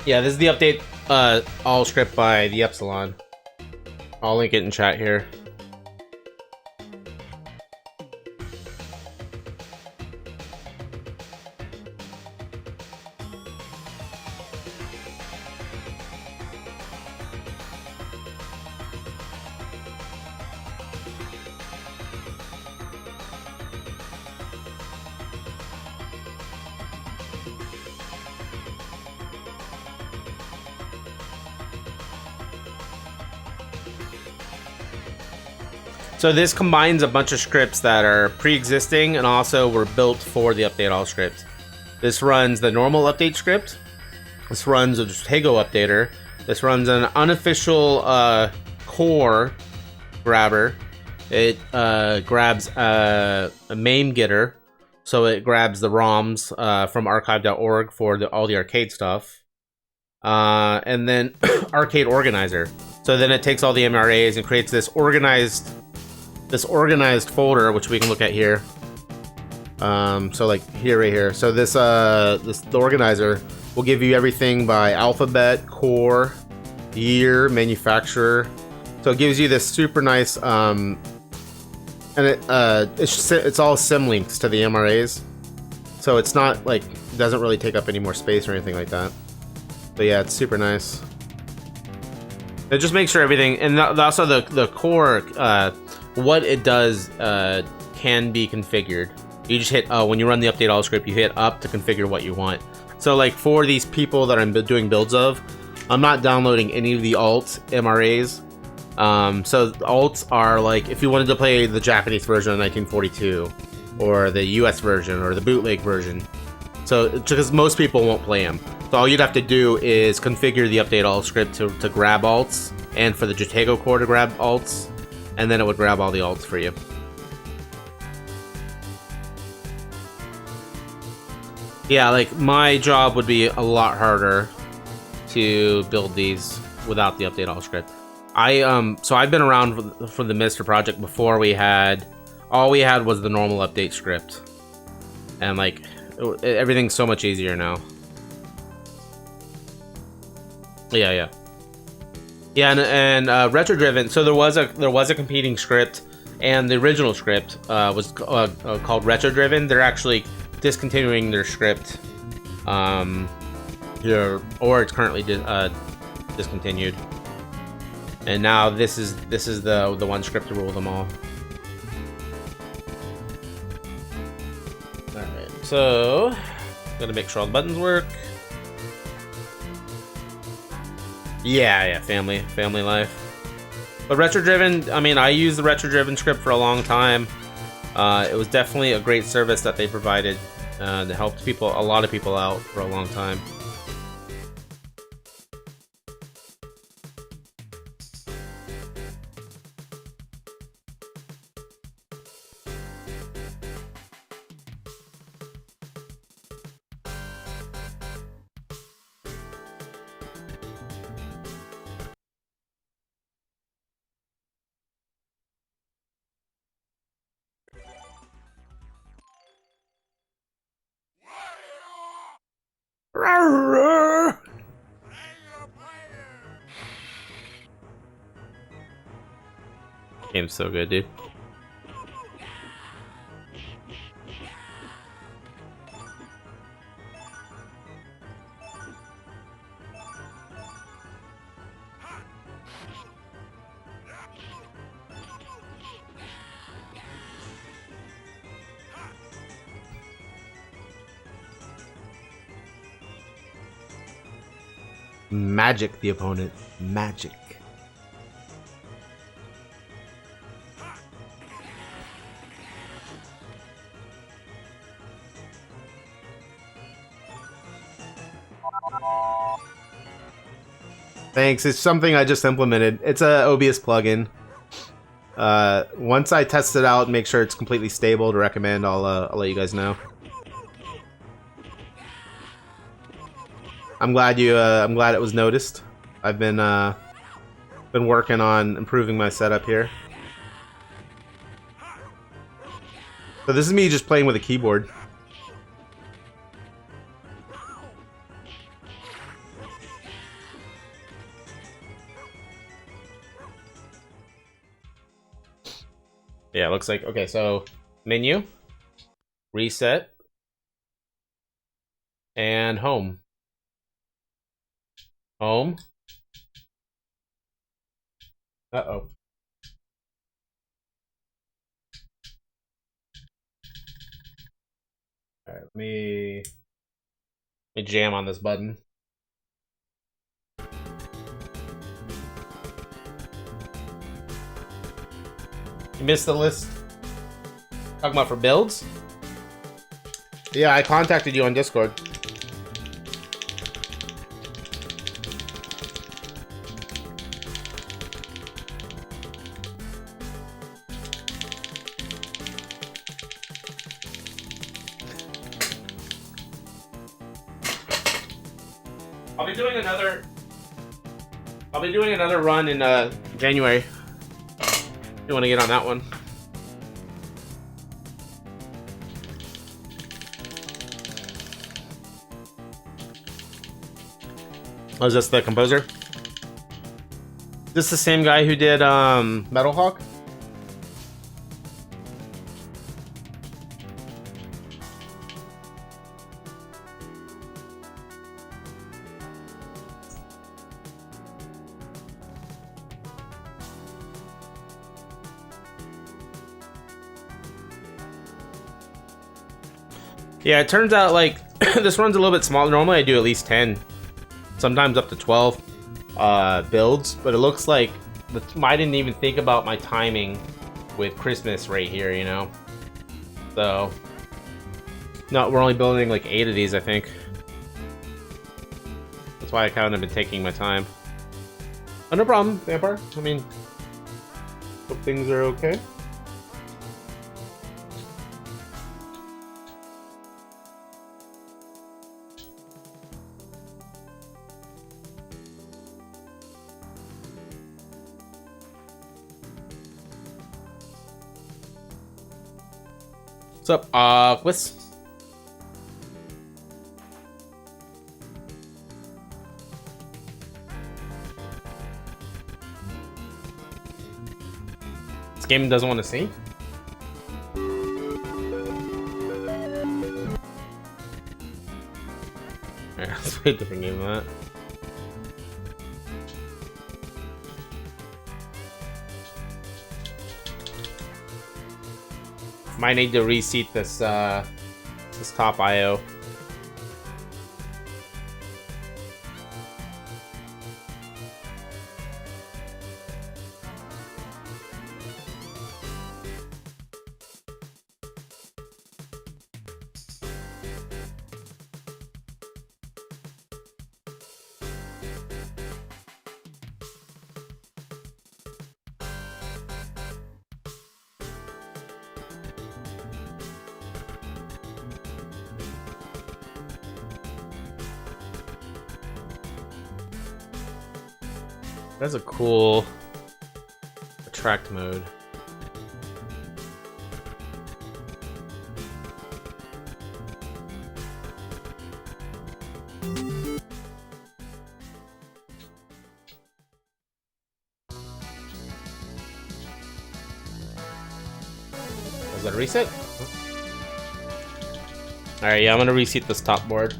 Yeah, this is the update, all script by the Epsilon. I'll link it in chat here. So this combines a bunch of scripts that are pre-existing and also were built for the update all script. This runs the normal update script. This runs a Tego updater. This runs an unofficial core grabber. It grabs a MAME getter, so it grabs the ROMs from archive.org for all the arcade stuff. And then arcade organizer. So then it takes all the MRAs and creates this organized folder, which we can look at here. So like here, right here. So the organizer will give you everything by alphabet, core, year, manufacturer. So it gives you this super nice, and it's all symlinks to the MRAs. So it's not like, it doesn't really take up any more space or anything like that. But yeah, it's super nice. It just makes sure everything, and also the core, what it does can be configured. You just hit, when you run the update all script, you hit up to configure what you want. So like for these people that I'm doing builds of, I'm not downloading any of the alt MRAs. So the alts are like, if you wanted to play the Japanese version of 1942, or the US version, or the bootleg version. So, because most people won't play them. So all you'd have to do is configure the update all script to grab alts, and for the Jutego core to grab alts, and then it would grab all the alts for you. Yeah, like my job would be a lot harder to build these without the update all script. So I've been around for the MiSTer project before all we had was the normal update script, and like everything's so much easier now. Yeah, and retro driven. So there was a competing script, and the original script was called retro driven. They're actually discontinuing their script here, or it's currently discontinued. And now this is the one script to rule them all. Alright, so gotta make sure all the buttons work. Yeah, family life. But retro driven, I mean, I used the retro driven script for a long time. It was definitely a great service that they provided that helped a lot of people out for a long time. Game's so good, dude. Magic the opponent. Magic. Thanks. It's something I just implemented. It's a OBS plugin. Once I test it out and make sure it's completely stable to recommend, I'll let you guys know. I'm glad it was noticed. I've been working on improving my setup here. So this is me just playing with a keyboard. Yeah, it looks like, okay, so menu, reset, and home. Home. Uh-oh. Alright, let me jam on this button. You missed the list. Talking about for builds? Yeah, I contacted you on Discord. I'll be doing another run in January. You want to get on that one? Oh, is this the composer? Is this the same guy who did Metal Hawk? Yeah, it turns out like this run's a little bit smaller. Normally I do at least 10, sometimes up to 12 builds, but it looks like I didn't even think about my timing with Christmas right here, you know? So, no, we're only building like 8 of these, I think. That's why I kind of been taking my time. Oh, no problem, Vampire. I mean, hope things are okay. What's up, Aquis? This game doesn't want to see? Alright, let's play a different game than that. Might need to reseat this this top IO. That's a cool attract mode. Was that a reset? Alright, yeah, I'm gonna reset this top board.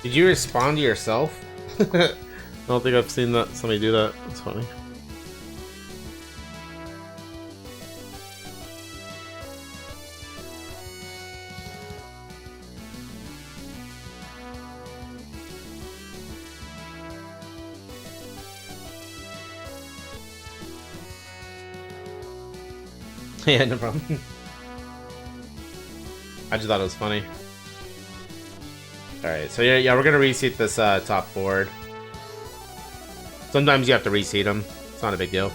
Did you respond to yourself? I don't think I've seen that somebody do that. That's funny. Yeah, no problem. I just thought it was funny. Alright, so yeah, we're gonna reseat this top board. Sometimes you have to reseat them. It's not a big deal.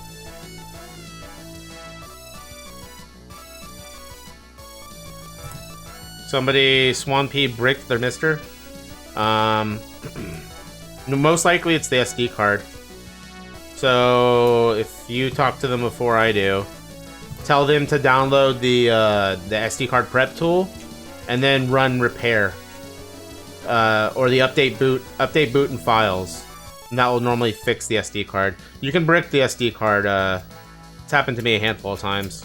Somebody Swan P bricked their MiSTer. Most likely it's the SD card. So if you talk to them before I do, tell them to download the SD card prep tool, and then run repair, or the update boot and files, and that will normally fix the SD card. You can brick the SD card. It's happened to me a handful of times.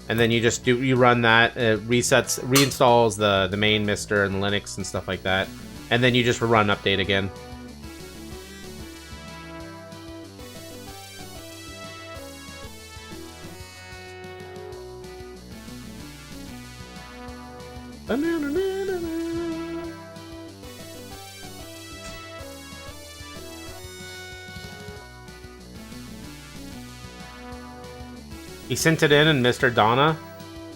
And then you run that, it reinstalls the main MiSTer and Linux and stuff like that, and then you just run update again. He sent it in, and Mr. Donna?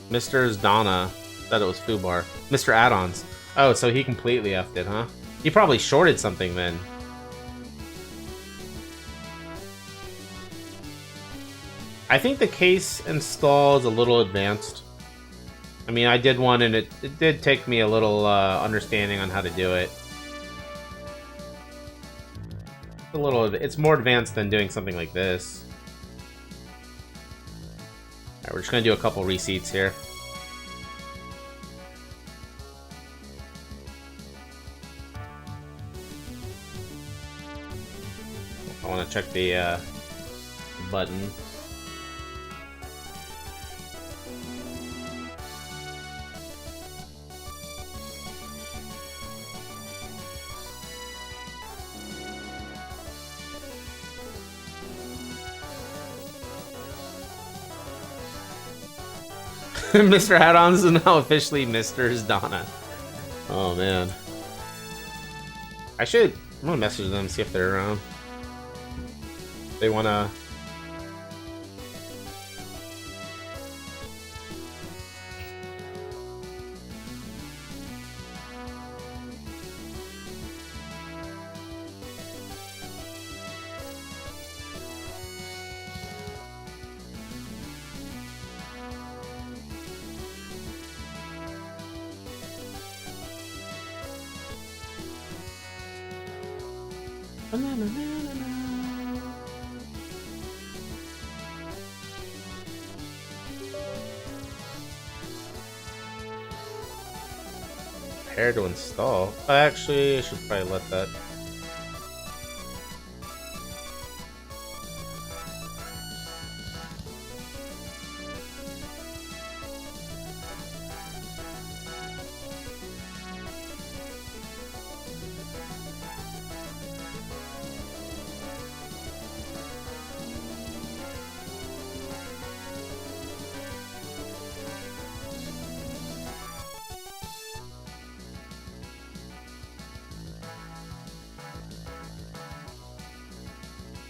Mr.'s Donna. Thought it was Fubar. MisterAddons. Oh, so he completely effed it, huh? He probably shorted something then. I think the case install is a little advanced. I mean, I did one, and it did take me a little understanding on how to do it. It's more advanced than doing something like this. Alright, we're just gonna do a couple reseats here. I want to check the button. MisterAddons is now officially Mr.'s Donna. Oh man. I'm gonna message them, see if they're around. They wanna... Prepare to install. Actually, I should probably let that.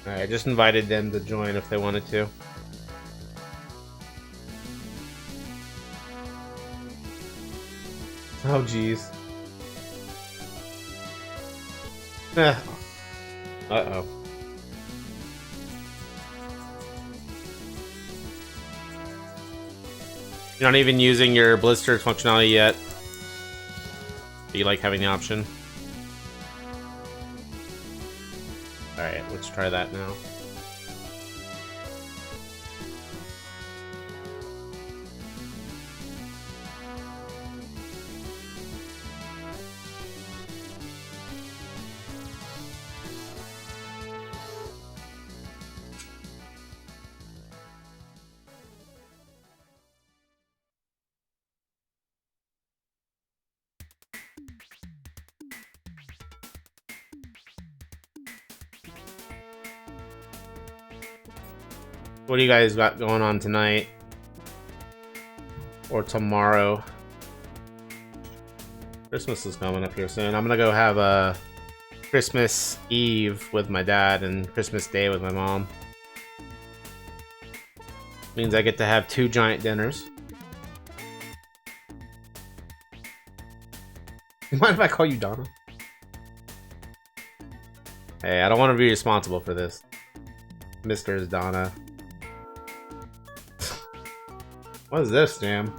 Alright, I just invited them to join if they wanted to. Oh, jeez. Uh-oh. You're not even using your blister functionality yet. Do you like having the option? Alright, let's try that now. What do you guys got going on tonight? Or tomorrow? Christmas is coming up here soon. I'm gonna go have a Christmas Eve with my dad and Christmas Day with my mom. Means I get to have 2 giant dinners. Mind if I call you Donna? Hey, I don't want to be responsible for this. MiSTer's Donna. What is this, Jam?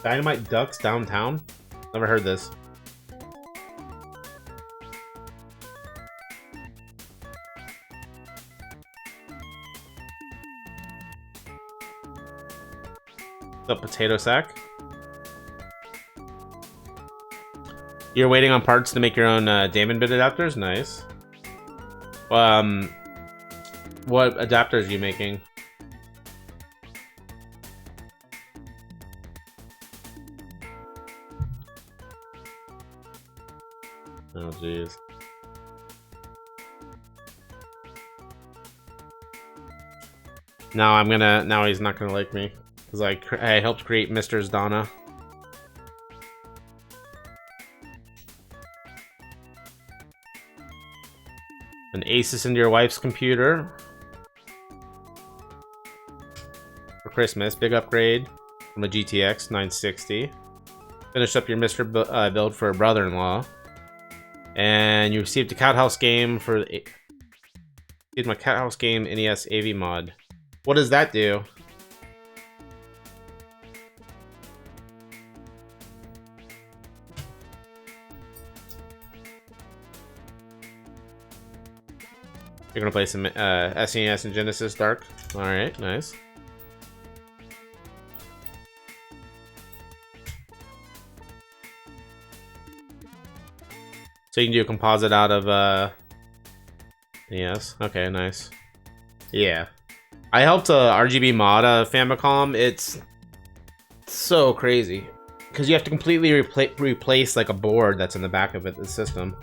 Dynamite Ducks downtown? Never heard this. The potato sack. You're waiting on parts to make your own Damon bit adapters? Nice. What adapters are you making? Oh, jeez. Now he's not gonna like me. Because I helped create MiSter's Donna. An Asus into your wife's computer. For Christmas, big upgrade from a GTX 960. Finished up your MiSter build for a brother-in-law. And you received a Cat House game for received my Cat House game NES AV mod. What does that do? You're gonna play some SNES and Genesis Dark. Alright, nice. So you can do a composite out of yes, okay, nice. Yeah. I helped RGB mod Famicom. It's so crazy. Because you have to completely replace like a board that's in the back of the system.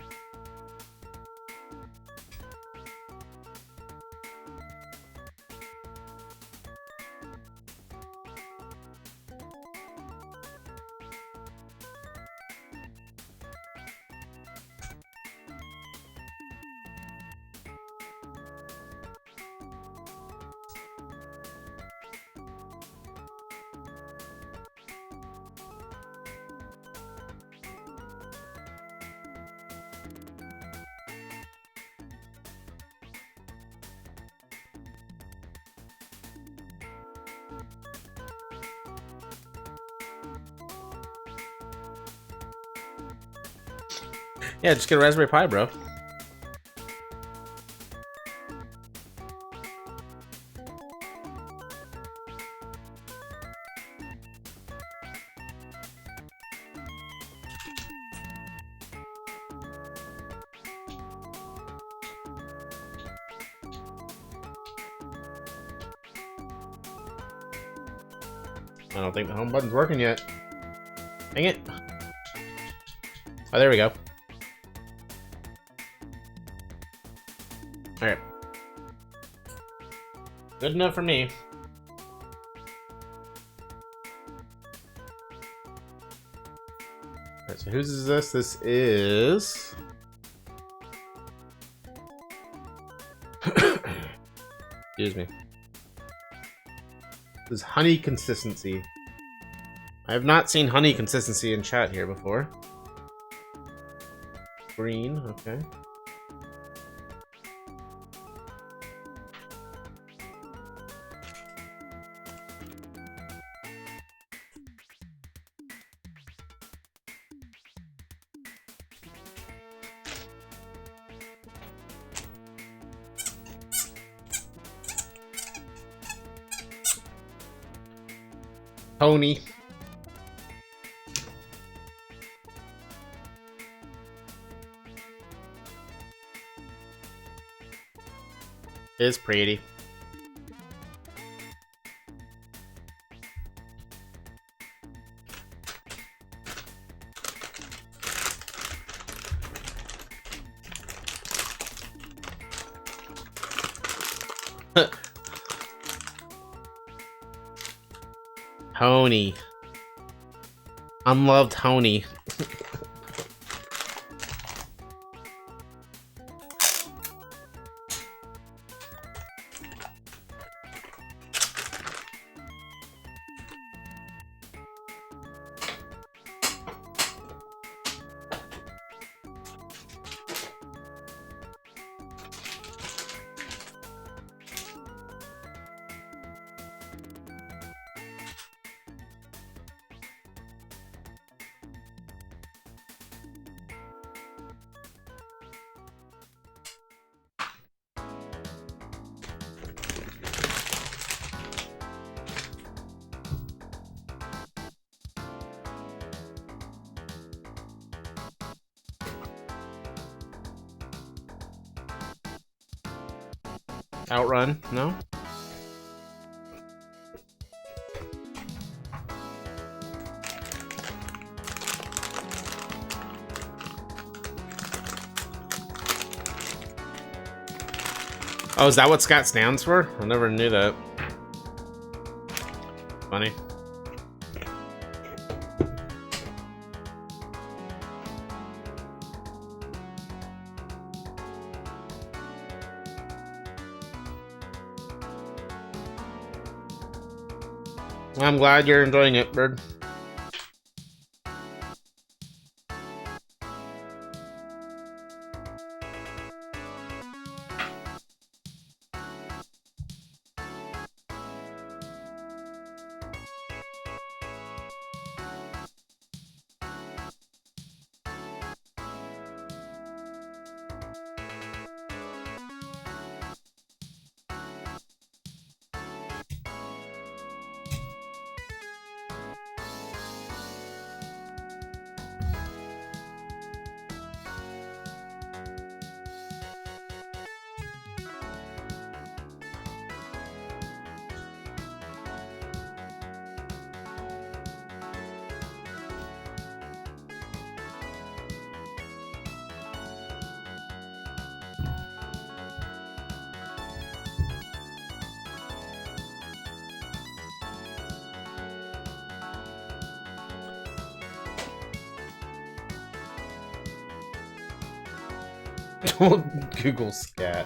Yeah, just get a Raspberry Pi, bro. I don't think the home button's working yet. Dang it. Oh, there we go. Alright. Good enough for me. Alright, so whose is this? This is... Excuse me. This is honey consistency. I have not seen honey consistency in chat here before. Green, okay. Tony. It's pretty. Tony. Unloved Tony. Outrun? No? Oh, is that what Scott stands for? I never knew that. Funny. I'm glad you're enjoying it, Bird. Don't Google scat.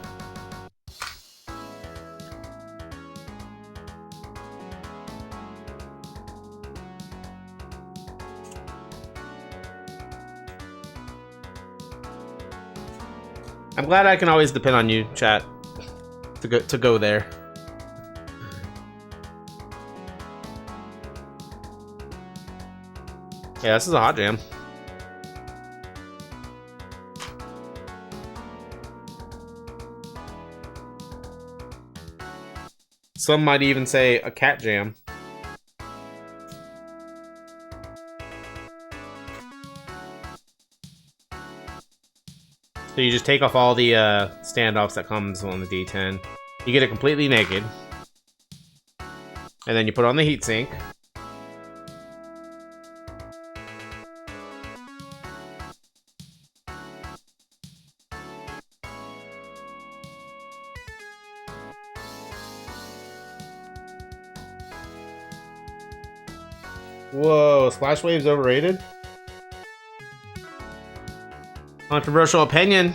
I'm glad I can always depend on you, chat, to go there. Yeah, this is a hot jam. Some might even say a cat jam. So you just take off all the standoffs that comes on the D10. You get it completely naked. And then you put on the heatsink. Whoa, Splash Wave's overrated? Controversial opinion.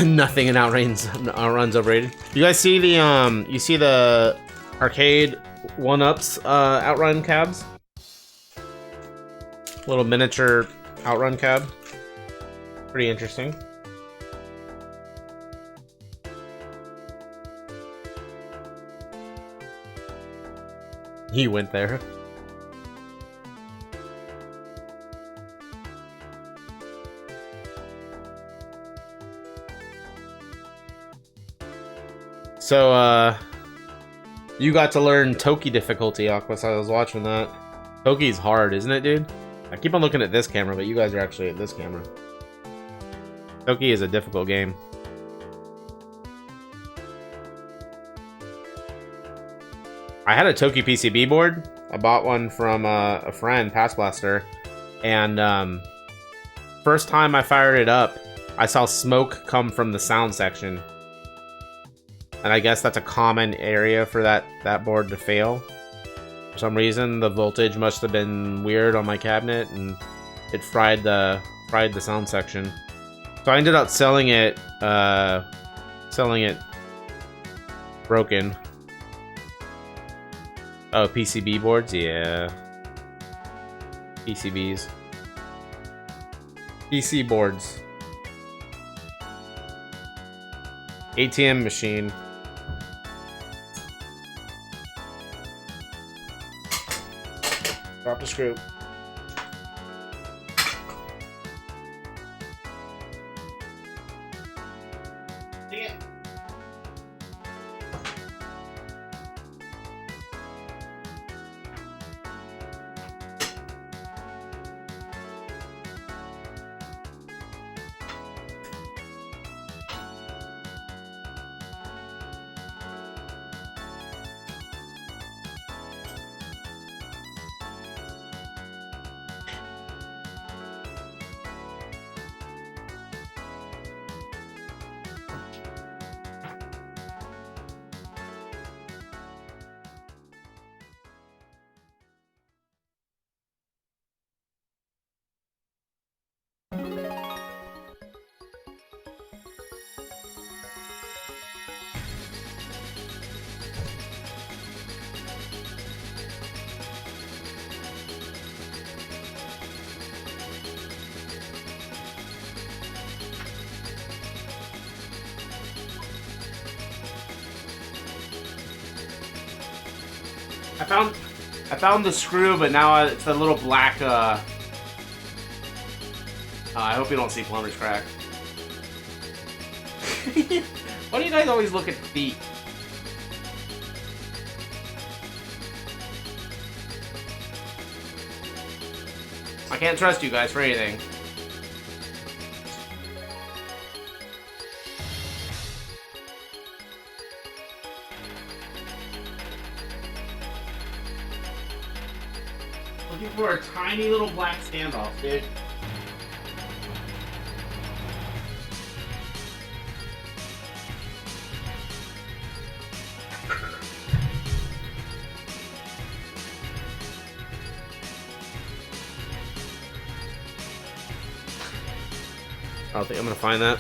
Nothing in Outruns overrated. You guys see the you see the arcade 1-ups Outrun cabs? Little miniature Outrun cab. Pretty interesting. He went there. So, you got to learn Toki difficulty, Aquas. I was watching that. Toki's hard, isn't it, dude? I keep on looking at this camera, but you guys are actually at this camera. Toki is a difficult game. I had a Toki PCB board. I bought one from a friend, Pass Blaster, and first time I fired it up, I saw smoke come from the sound section. And I guess that's a common area for that board to fail. For some reason, the voltage must have been weird on my cabinet, and it fried the sound section. So I ended up selling it broken. Oh, PCB boards, yeah. PCBs. PC boards. ATM machine. Drop the screw. I found the screw, but now it's a little black. I hope you don't see plumber's crack. Why do you guys always look at feet? I can't trust you guys for anything. Looking for a tiny little black standoff, dude. I don't think I'm gonna find that.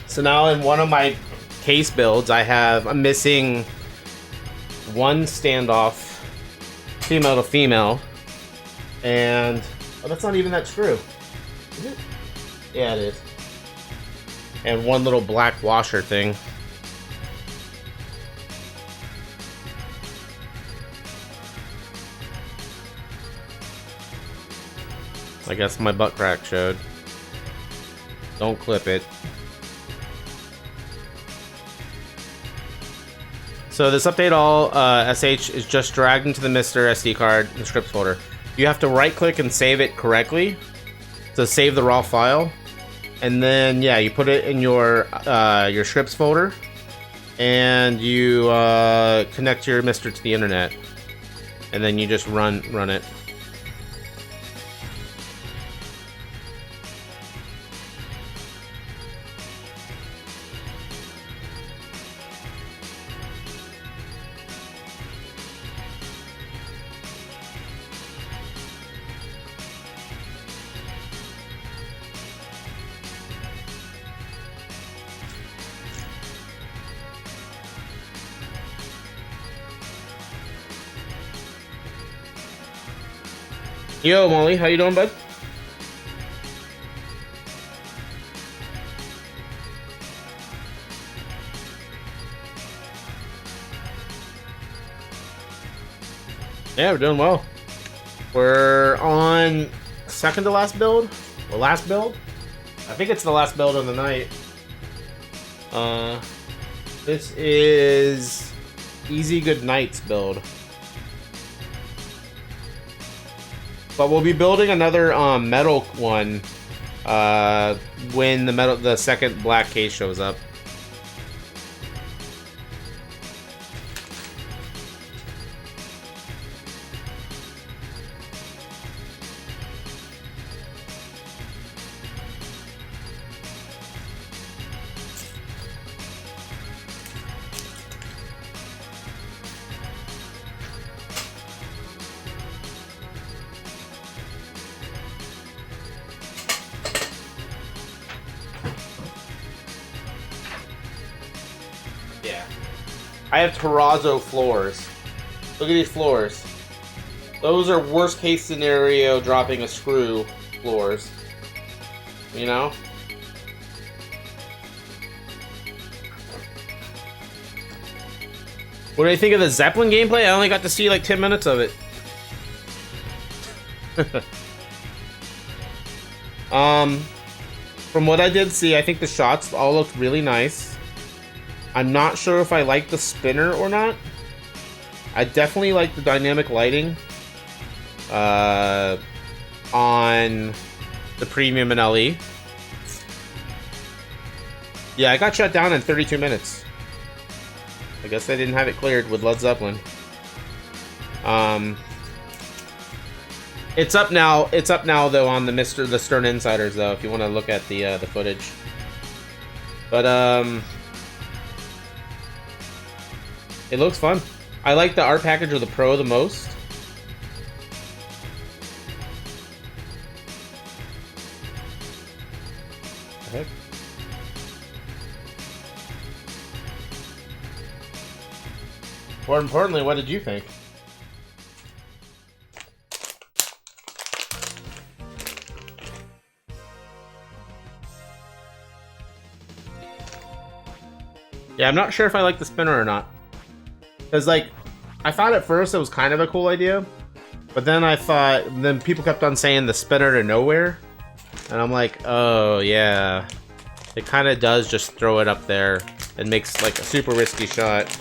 So now in one of my case builds, I'm missing one standoff, female to female, and oh, that's not even that screw. Is it? Yeah, it is. And one little black washer thing. I guess my butt crack showed. Don't clip it. So this update all SH is just dragged into the MiSTer SD card in the scripts folder. You have to right click and save it correctly to save the raw file, and then yeah, you put it in your scripts folder, and you connect your MiSTer to the internet, and then you just run it. Yo, Molly, how you doing, bud? Yeah, we're doing well. We're on second to last build? The last build? I think it's the last build of the night. This is Easy Good Nights build. But we'll be building another metal one when the second black case shows up. Yeah. I have terrazzo floors. Look at these floors. Those are worst case scenario dropping a screw floors. You know? What do you think of the Zeppelin gameplay? I only got to see like 10 minutes of it. From what I did see, I think the shots all looked really nice. I'm not sure if I like the spinner or not. I definitely like the dynamic lighting on the premium and LE. Yeah, I got shut down in 32 minutes. I guess they didn't have it cleared with Led Zeppelin. It's up now. It's up now though on the Stern Insiders though. If you want to look at the footage, but it looks fun. I like the art package of the Pro the most. Okay. More importantly, what did you think? Yeah, I'm not sure if I like the spinner or not. Because, like, I thought at first it was kind of a cool idea. But then I thought, then people kept on saying the spinner to nowhere. And I'm like, oh, yeah. It kind of does just throw it up there. And makes, like, a super risky shot.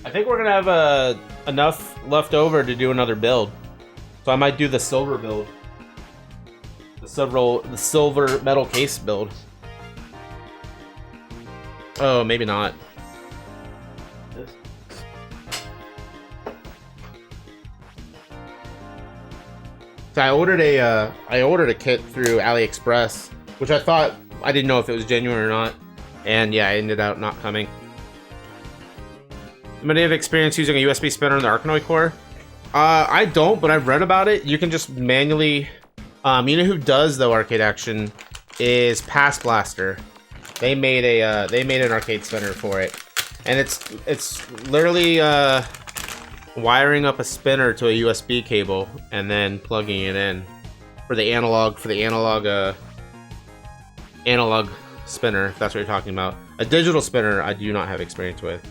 I think we're gonna have enough left over to do another build, so I might do the silver build, the silver metal case build. Oh, maybe not. So I ordered a kit through AliExpress, which I didn't know if it was genuine or not, and yeah, I ended up not coming. Anybody have experience using a USB spinner in the Arkanoid core? I don't, but I've read about it. You can just manually, you know who does the arcade action is Pass Blaster. They made an arcade spinner for it, and it's literally wiring up a spinner to a USB cable and then plugging it in for the analog spinner, if that's what you're talking about. A digital spinner I do not have experience with.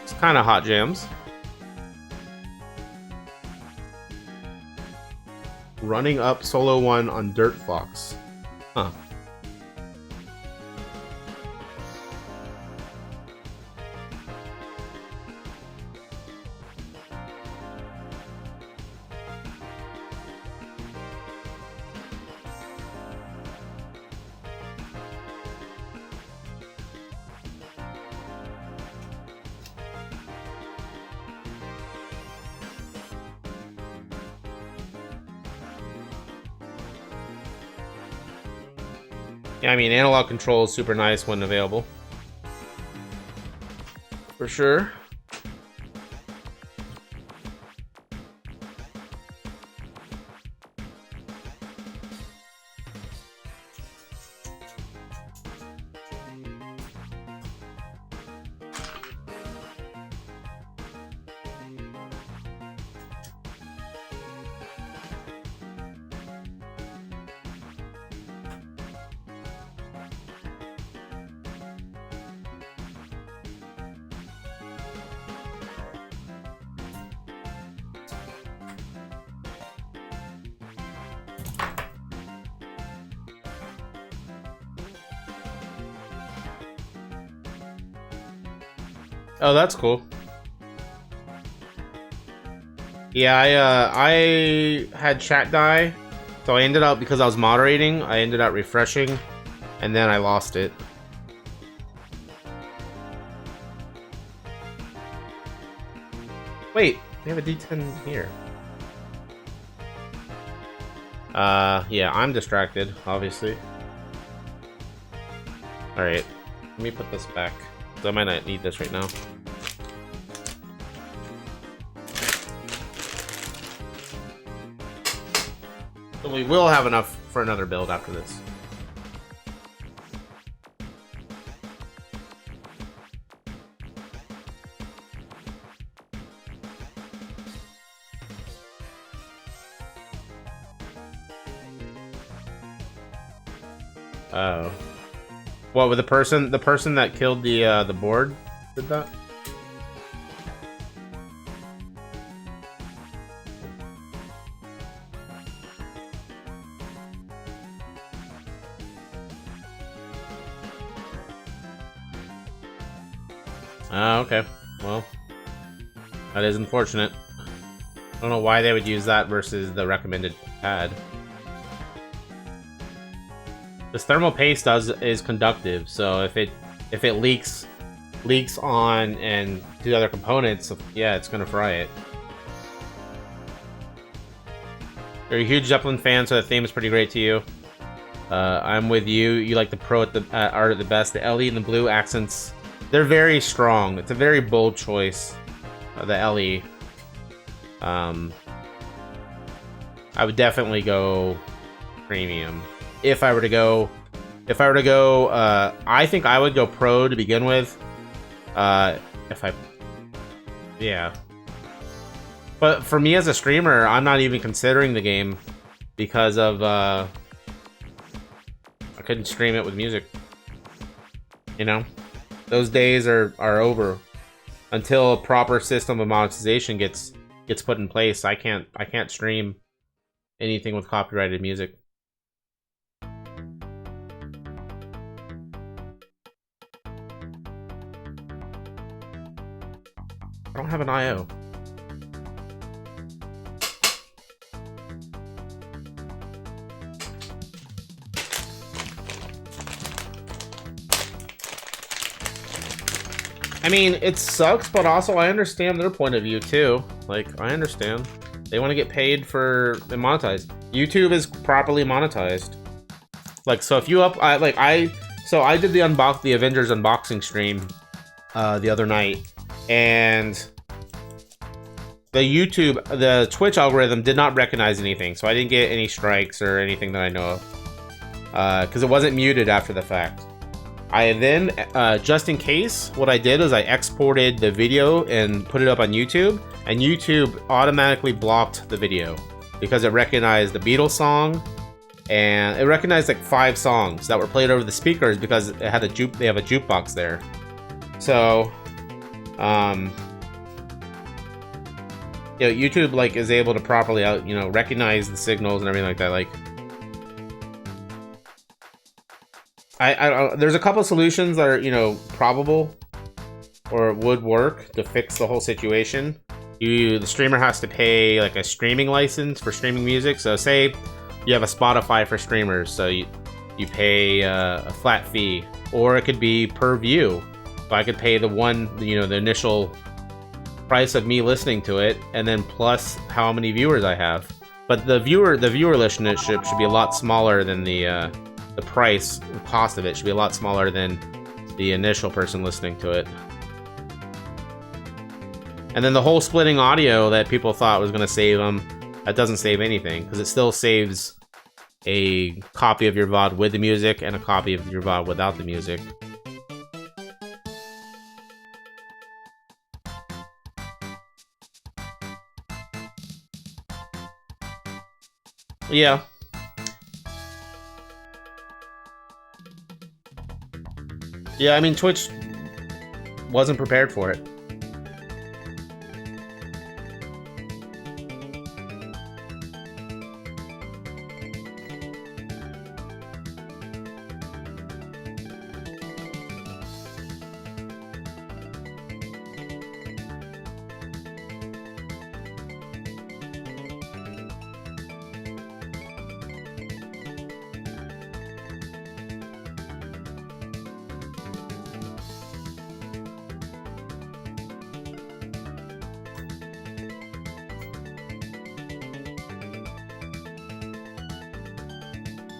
It's kind of hot jams. Running up Solo 1 on Dirt Fox. Huh. Yeah, I mean, analog control is super nice when available. For sure. Oh, that's cool. Yeah, I had chat die, so I ended up, because I was moderating, I ended up refreshing, and then I lost it. Wait, we have a D10 here. Yeah, I'm distracted, obviously. Alright, let me put this back. I might not need this right now. So we will have enough for another build after this. Oh. What, with the person that killed the board did that? Oh, okay. Well, that is unfortunate. I don't know why they would use that versus the recommended pad. This thermal paste is conductive, so if it leaks on and to the other components, yeah, it's gonna fry it. You're a huge Zeppelin fan, so the theme is pretty great to you. I'm with you. You like the pro art at the best. The LE and the blue accents, they're very strong. It's a very bold choice. The LE. I would definitely go premium. If I were to go, I think I would go pro to begin with. Yeah. But for me as a streamer, I'm not even considering the game because of, I couldn't stream it with music. You know? Those days are over. Until a proper system of monetization gets put in place, I can't stream anything with copyrighted music. I don't have an IO. I mean, it sucks, but also I understand their point of view too. Like, I understand. They want to get paid for and monetized. YouTube is properly monetized. Like, so if you I did the Avengers unboxing stream the other night, and the Twitch algorithm did not recognize anything, so I didn't get any strikes or anything that I know of, because it wasn't muted after the fact. I then, just in case, what I did is I exported the video and put it up on YouTube, and YouTube automatically blocked the video because it recognized the Beatles song, and it recognized like 5 songs that were played over the speakers because it had they have a jukebox there. So, YouTube like is able to properly recognize the signals and everything like that. Like, there's a couple solutions that are, probable or would work to fix the whole situation. The streamer has to pay like a streaming license for streaming music. So say you have a Spotify for streamers, so you pay a flat fee, or it could be per view. So I could pay the initial price of me listening to it, and then plus how many viewers I have. But the viewer listenership should be a lot smaller than the price, the cost of it should be a lot smaller than the initial person listening to it. And then the whole splitting audio that people thought was going to save them, that doesn't save anything, because it still saves a copy of your VOD with the music and a copy of your VOD without the music. Yeah. Yeah, I mean, Twitch wasn't prepared for it.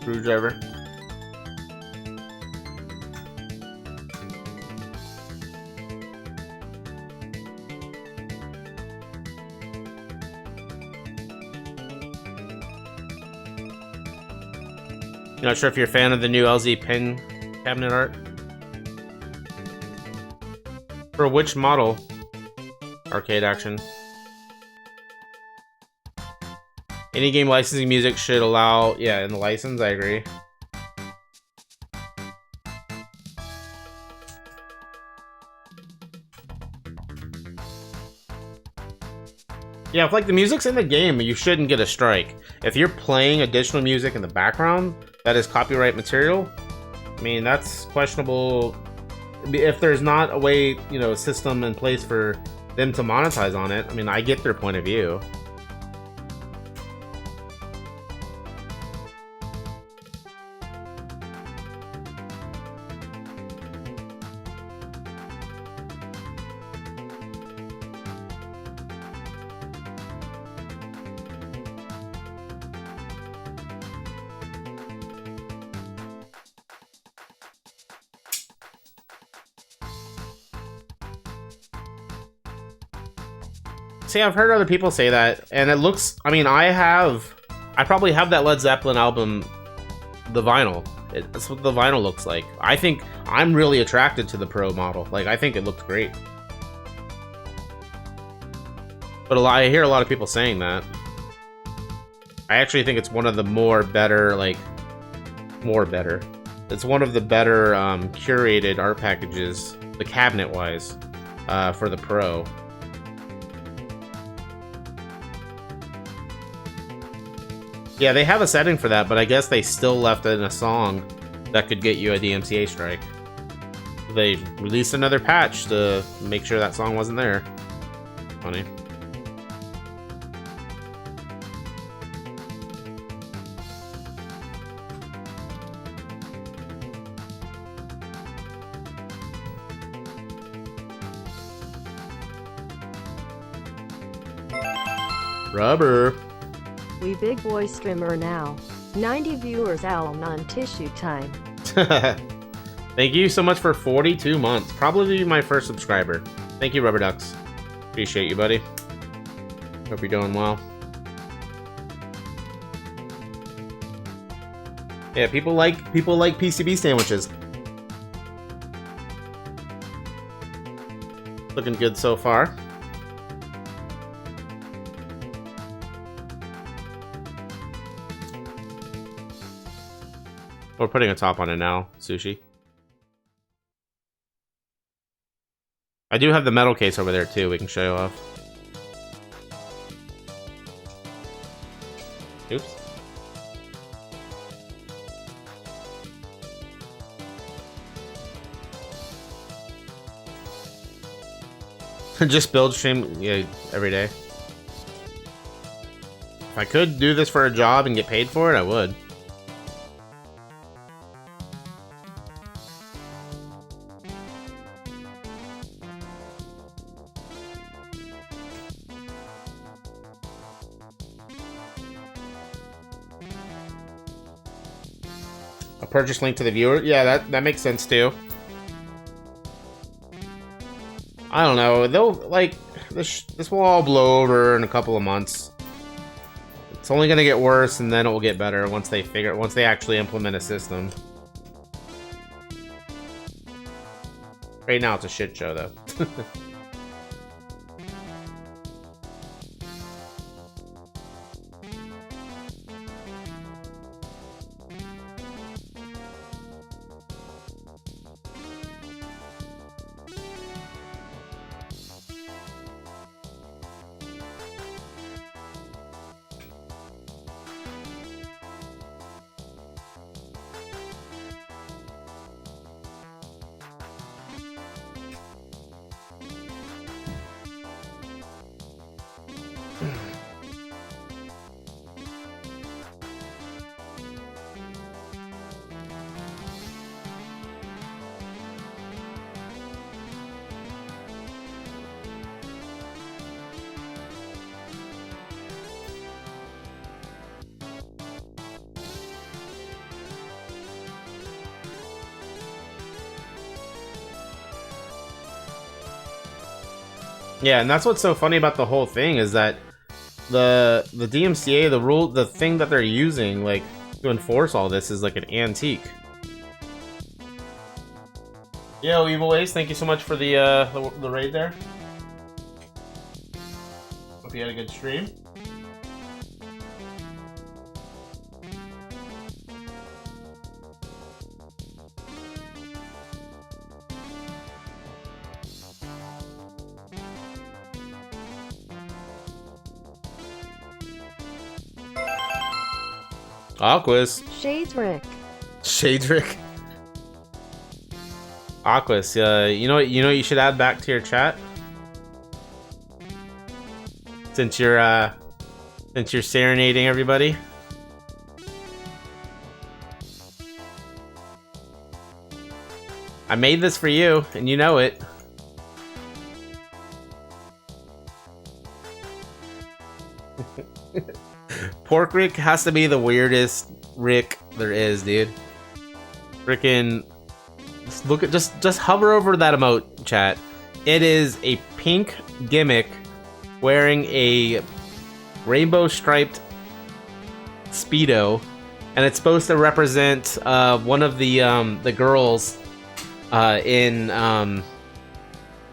Screwdriver. You're not sure if you're a fan of the new LZ pin cabinet art? For which model? Arcade Action. Any game licensing music should allow... Yeah, in the license, I agree. Yeah, if like the music's in the game, you shouldn't get a strike. If you're playing additional music in the background that is copyright material, I mean, that's questionable. If there's not a way, you know, system in place for them to monetize on it, I mean, I get their point of view. See, I've heard other people say that, and it looks, I mean, I probably have that Led Zeppelin album, the vinyl. That's what the vinyl looks like. I think I'm really attracted to the Pro model. Like, I think it looks great. But I hear a lot of people saying that. I actually think it's one of the better. It's one of the better curated art packages, the cabinet-wise, for the Pro. Yeah, they have a setting for that, but I guess they still left it in a song that could get you a DMCA strike. They released another patch to make sure that song wasn't there. Funny. Rubber. We big boy streamer now. 90 viewers owl non-tissue time. Thank you so much for 42 months. Probably my first subscriber. Thank you, Rubber Ducks. Appreciate you, buddy. Hope you're doing well. Yeah, people like PCB sandwiches. Looking good so far. We're putting a top on it now, Sushi. I do have the metal case over there too, we can show you off. Oops. Just build stream every day. If I could do this for a job and get paid for it, I would. Purchase link to the viewer. Yeah, that makes sense too. I don't know. They'll like this will all blow over in a couple of months. It's only gonna get worse, and then it will get better once they actually implement a system. Right now, it's a shit show though. Yeah, and that's what's so funny about the whole thing is that the DMCA, the thing that they're using like to enforce all this is like an antique. Yo, Evil Ace, thank you so much for the raid there. Hope you had a good stream. Aquas. Shades Rick. Shadrick. Aquas. You know what you should add back to your chat? Since you're serenading everybody. I made this for you, and you know it. Pork Rick has to be the weirdest Rick there is, dude. Frickin' just hover over that emote, chat. It is a pink gimmick wearing a rainbow striped Speedo, and it's supposed to represent one of the girls in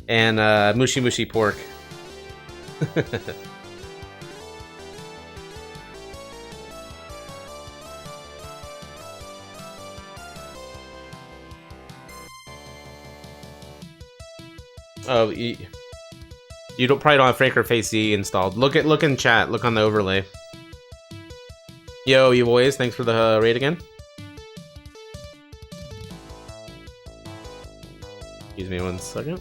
Mushi Mushi Pork. Oh, you probably don't have Franker Face Z installed. Look in chat. Look on the overlay. Yo, you boys, thanks for the raid again. Excuse me 1 second.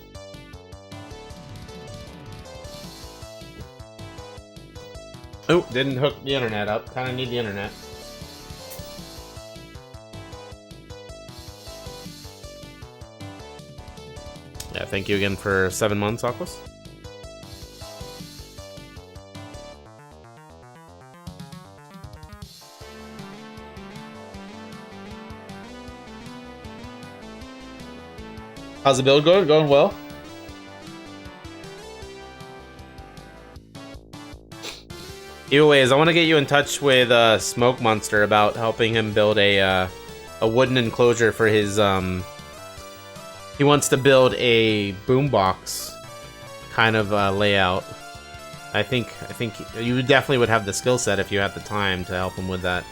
Oh, didn't hook the internet up. Kind of need the internet. Yeah, thank you again for 7 months, Aquas. How's the build going? Going well. Either ways, I want to get you in touch with SmokeMonster about helping him build a wooden enclosure for his He wants to build a boombox kind of layout. I think you definitely would have the skill set if you had the time to help him with that.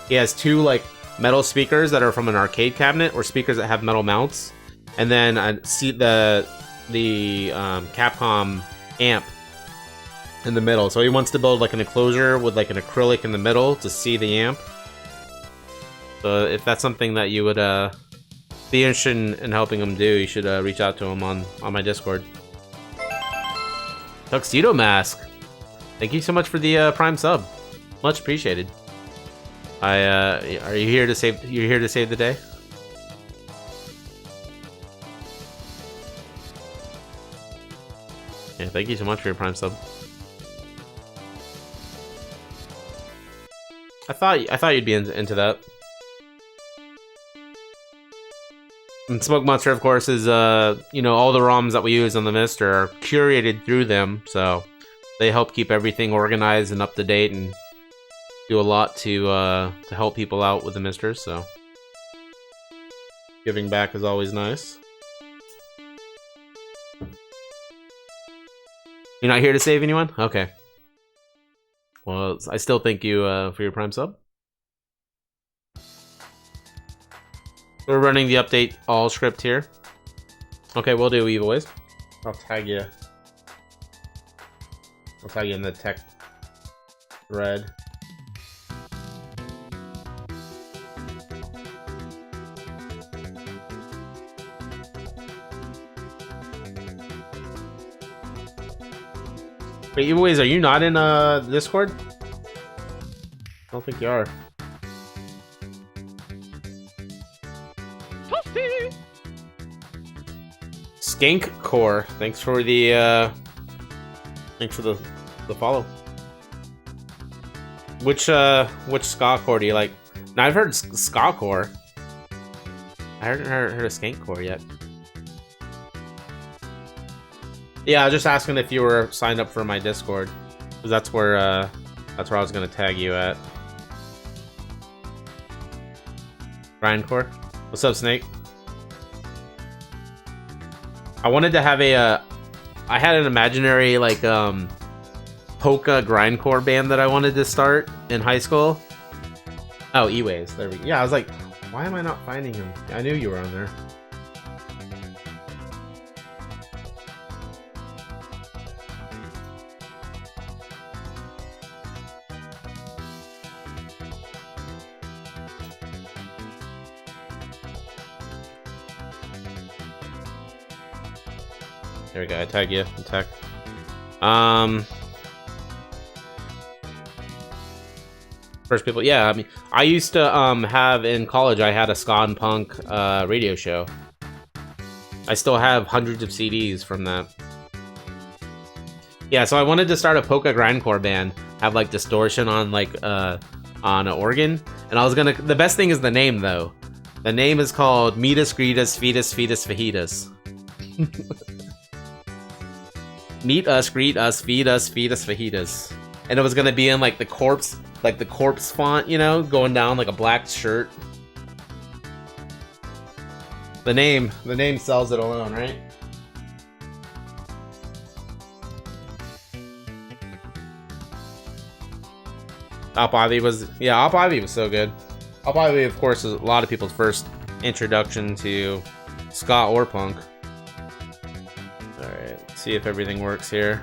He has 2 like metal speakers that are from an arcade cabinet, or speakers that have metal mounts, and then I see the Capcom amp in the middle. So he wants to build like an enclosure with like an acrylic in the middle to see the amp. So if that's something that you would be interested in helping him do, you should reach out to him on my Discord. Tuxedo Mask, thank you so much for the Prime sub, much appreciated. Are you here to save? You're here to save the day. Yeah, thank you so much for your Prime sub. I thought you'd be into that. And SmokeMonster, of course, is you know, all the ROMs that we use on the MiSTer are curated through them, so they help keep everything organized and up to date, and do a lot to help people out with the MiSTers. So giving back is always nice. You're not here to save anyone? Okay. Well, I still thank you for your Prime sub. We're running the update all script here. Okay, we'll do Evil Ways. I'll tag you. I'll tag you in the tech thread. Wait, Evil Ways, are you not in Discord? I don't think you are. Skank Core, thanks for the follow. Which ska core do you like? Now I've heard ska core. I haven't heard of Skank Core yet. Yeah, I was just asking if you were signed up for my Discord, because that's where I was gonna tag you at. Grindcore, what's up, Snake? I wanted to have I had an imaginary like polka grindcore band that I wanted to start in high school. Oh, E-Ways, there we go. Yeah, I was like, why am I not finding him? I knew you were on there. There we go. I tag you. Attack. First people. Yeah, I mean, I used to have in college. I had a ska and punk radio show. I still have hundreds of CDs from that. Yeah, so I wanted to start a polka grindcore band, have like distortion on like on an organ, and I was gonna. The best thing is the name though. The name is called Meetus Greetus Fetus Fetus Fajitas. Meet us, greet us, feed us, fetus fajitas. And it was gonna be in like the corpse font, you know, going down like a black shirt. The name sells it alone, right? Op Ivy was so good. Op Ivy, of course, is a lot of people's first introduction to ska or punk. Alright, let's see if everything works here.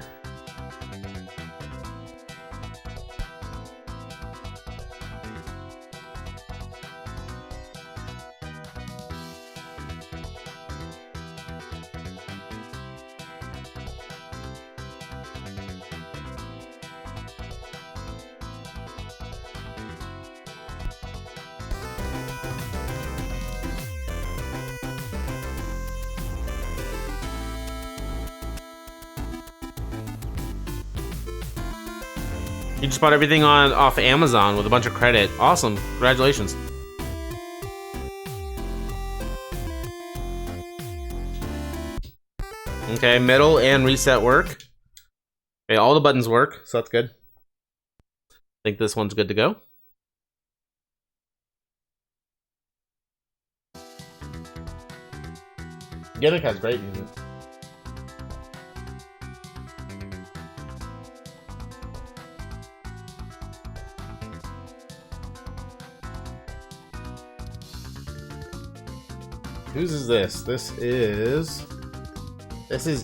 You just bought everything off Amazon with a bunch of credit. Awesome. Congratulations. Okay, middle and reset work. Okay, all the buttons work, so that's good. I think this one's good to go. Gimmick has great music. Whose is this? This is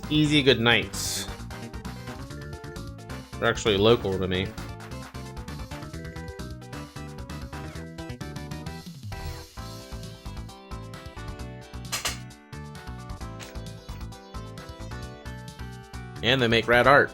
Easy Good Nights. They're actually local to me. And they make rad art.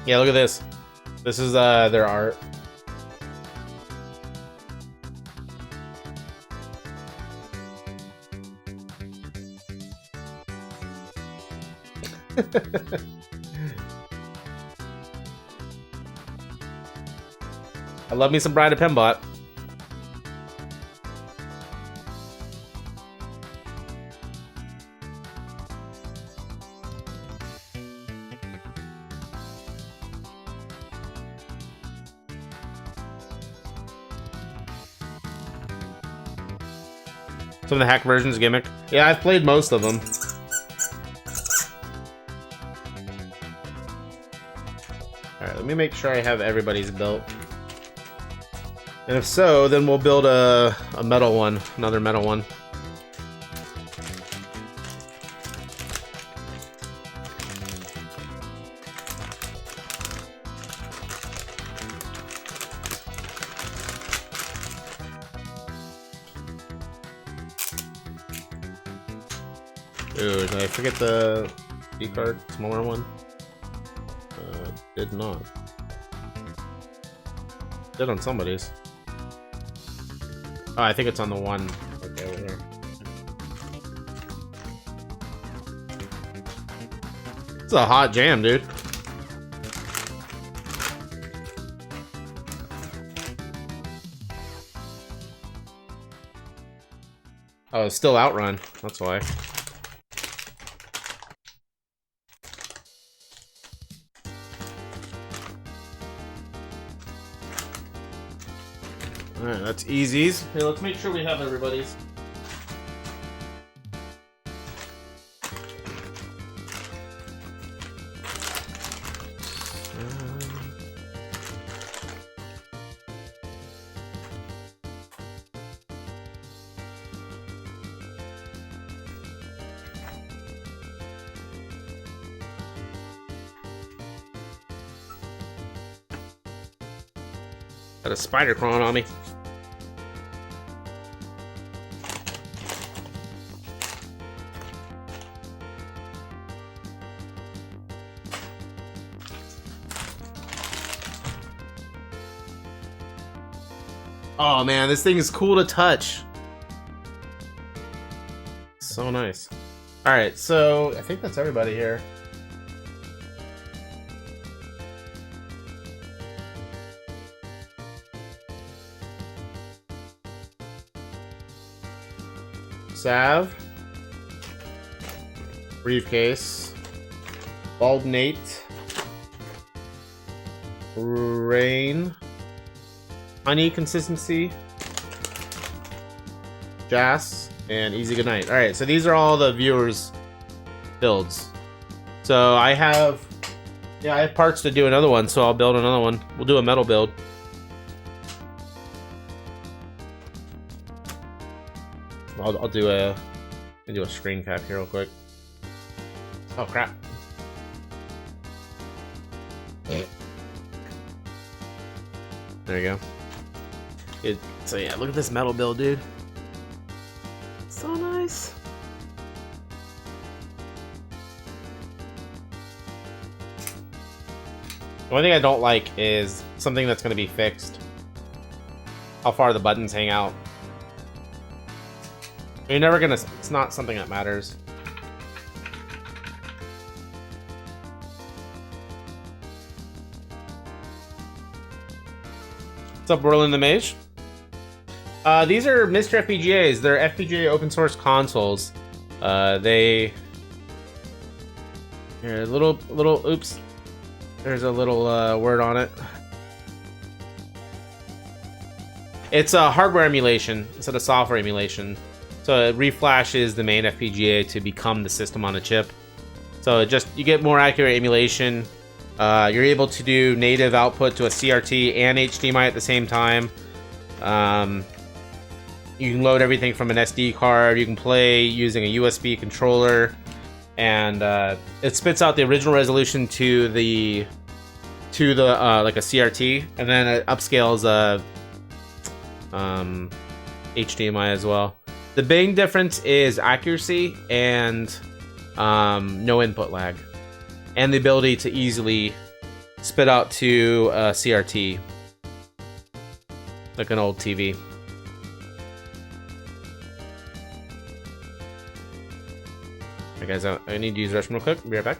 Yeah, look at this. This is their art. I love me some Bride of Pembot. Some of the hack versions gimmick. Yeah, I've played most of them. Alright, let me make sure I have everybody's built. And if so, then we'll build a metal one. Another metal one. Ooh, did I forget the D card? Smaller one? Did not. Did on somebody's. Oh, I think it's on the one. Okay, over here. It's a hot jam, dude. Oh, it's still Outrun. That's why. Alright, that's easies. Hey, let's make sure we have everybody's. Got a spider crawling on me. Oh man, this thing is cool to touch. So nice. Alright, so I think that's everybody here. Sav. Briefcase. Bald Nate. Rain. Honey Consistency. Jas. And Easy Goodnight. Alright, so these are all the viewers' builds. So I have parts to do another one, so I'll build another one. We'll do a metal build. I'll do a screen cap here real quick. Oh crap. There you go. So yeah, look at this metal build, dude. So nice. The only thing I don't like is something that's going to be fixed. How far the buttons hang out. You're never gonna. It's not something that matters. What's up, Whirlin' the Mage? These are MiSTer FPGAs. They're FPGA open source consoles. They. Here, oops. There's a little word on it. It's a hardware emulation instead of software emulation. So it reflashes the main FPGA to become the system on a chip. So you get more accurate emulation. You're able to do native output to a CRT and HDMI at the same time. You can load everything from an SD card. You can play using a USB controller, and it spits out the original resolution to the like a CRT, and then it upscales HDMI as well. The big difference is accuracy and no input lag, and the ability to easily spit out to a CRT, like an old TV. Alright guys, I need to use the restroom real quick. Be right back.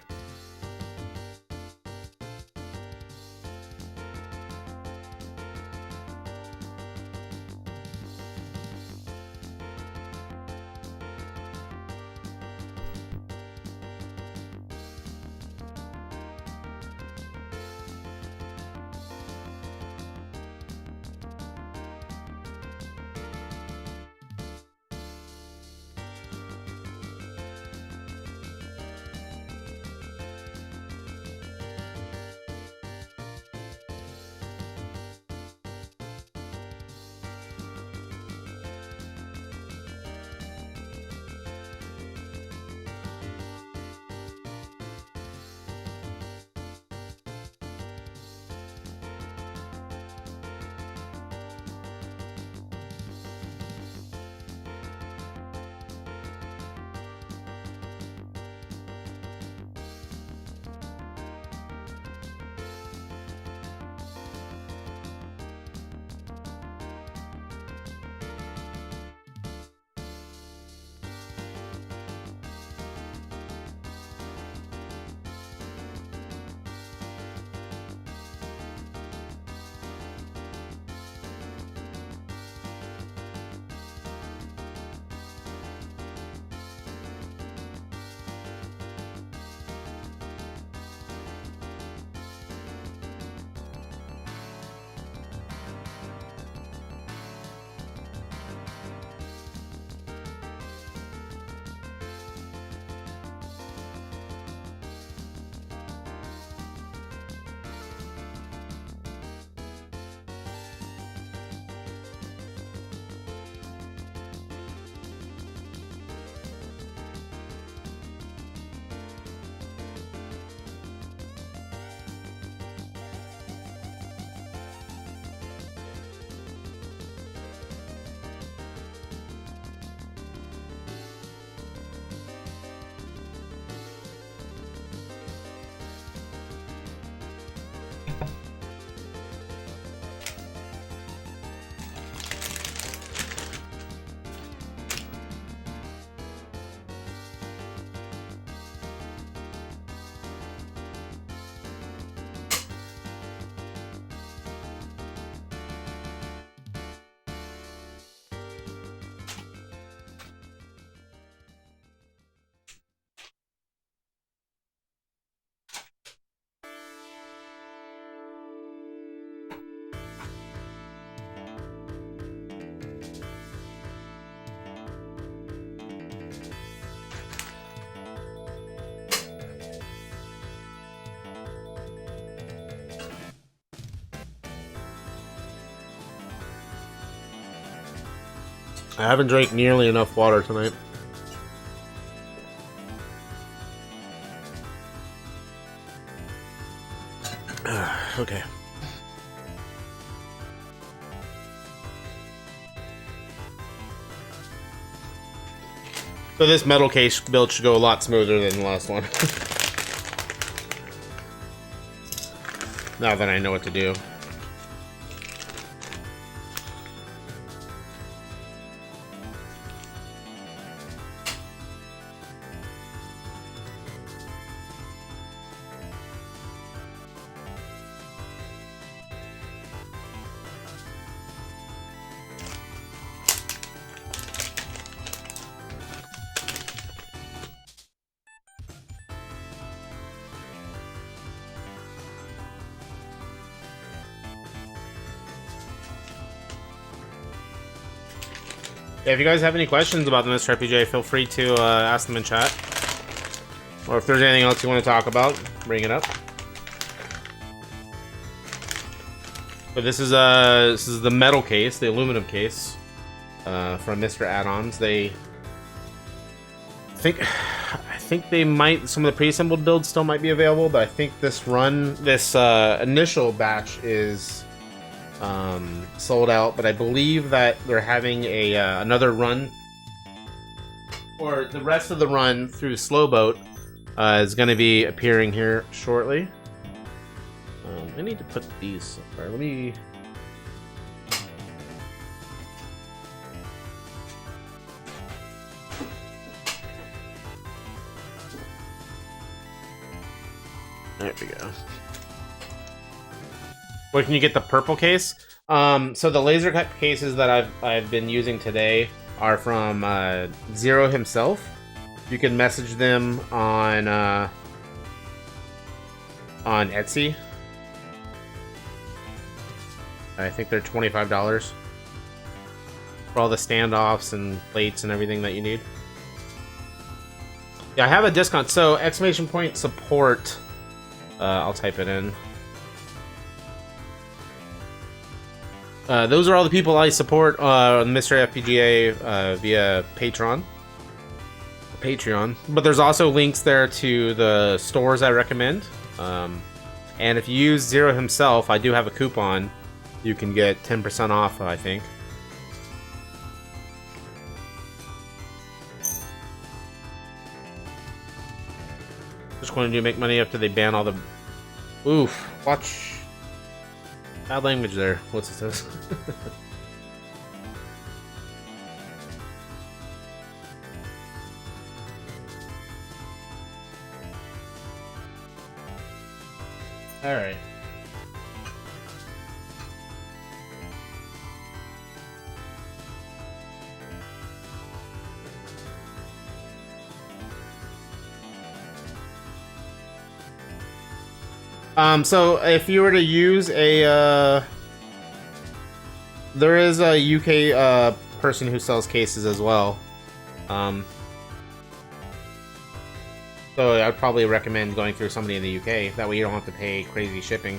I haven't drank nearly enough water tonight. Okay. So this metal case build should go a lot smoother than the last one. Now that I know what to do. Yeah, if you guys have any questions about the MiSTer FPGA, feel free to ask them in chat. Or if there's anything else you want to talk about, bring it up. But this is the metal case, the aluminum case from MisterAddons. I think they might, some of the pre-assembled builds still might be available, but I think this initial batch is sold out. But I believe that they're having another run, or the rest of the run through Slowboat is going to be appearing here shortly. I need to put these somewhere. Let me. There we go. Where can you get the purple case? So the laser cut cases that I've been using today are from Zero himself. You can message them on Etsy. I think they're $25 for all the standoffs and plates and everything that you need. Yeah, I have a discount. So exclamation point support. I'll type it in. Those are all the people I support on MiSTer FPGA via Patreon. But there's also links there to the stores I recommend. And if you use Zero himself, I do have a coupon. You can get 10% off, I think. Just going to make money after they ban all the... Oof. Watch. Bad language there. What's it says? Alright. So if you were to use a, there is a UK person who sells cases as well. So I'd probably recommend going through somebody in the UK. That way you don't have to pay crazy shipping.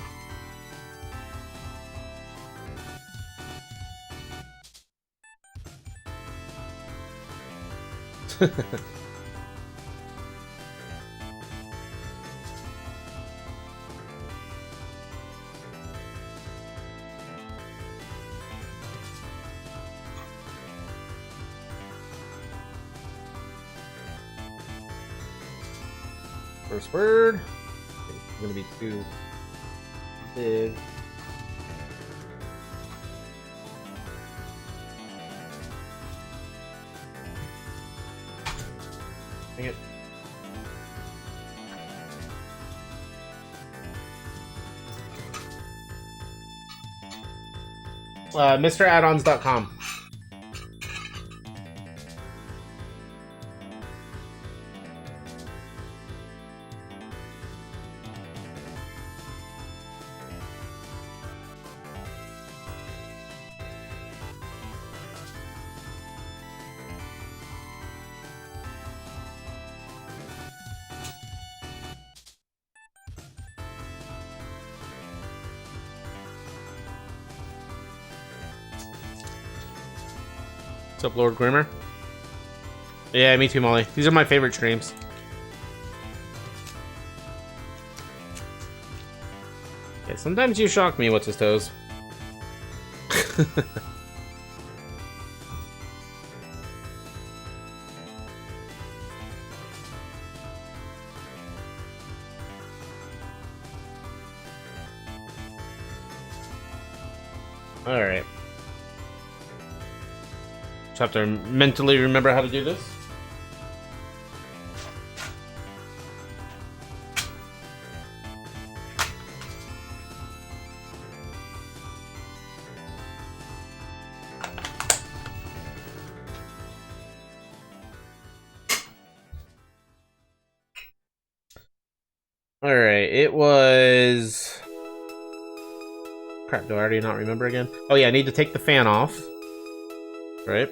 First word. It's gonna be too big. Dang it. MisterAddons.com. What's up, Lord Grimmer? Yeah, me too, Molly. These are my favorite streams. Yeah, sometimes you shock me, what's his toes. Alright. Just have to mentally remember how to do this. Alright, it was... Crap, do I already not remember again? Oh yeah, I need to take the fan off. Right?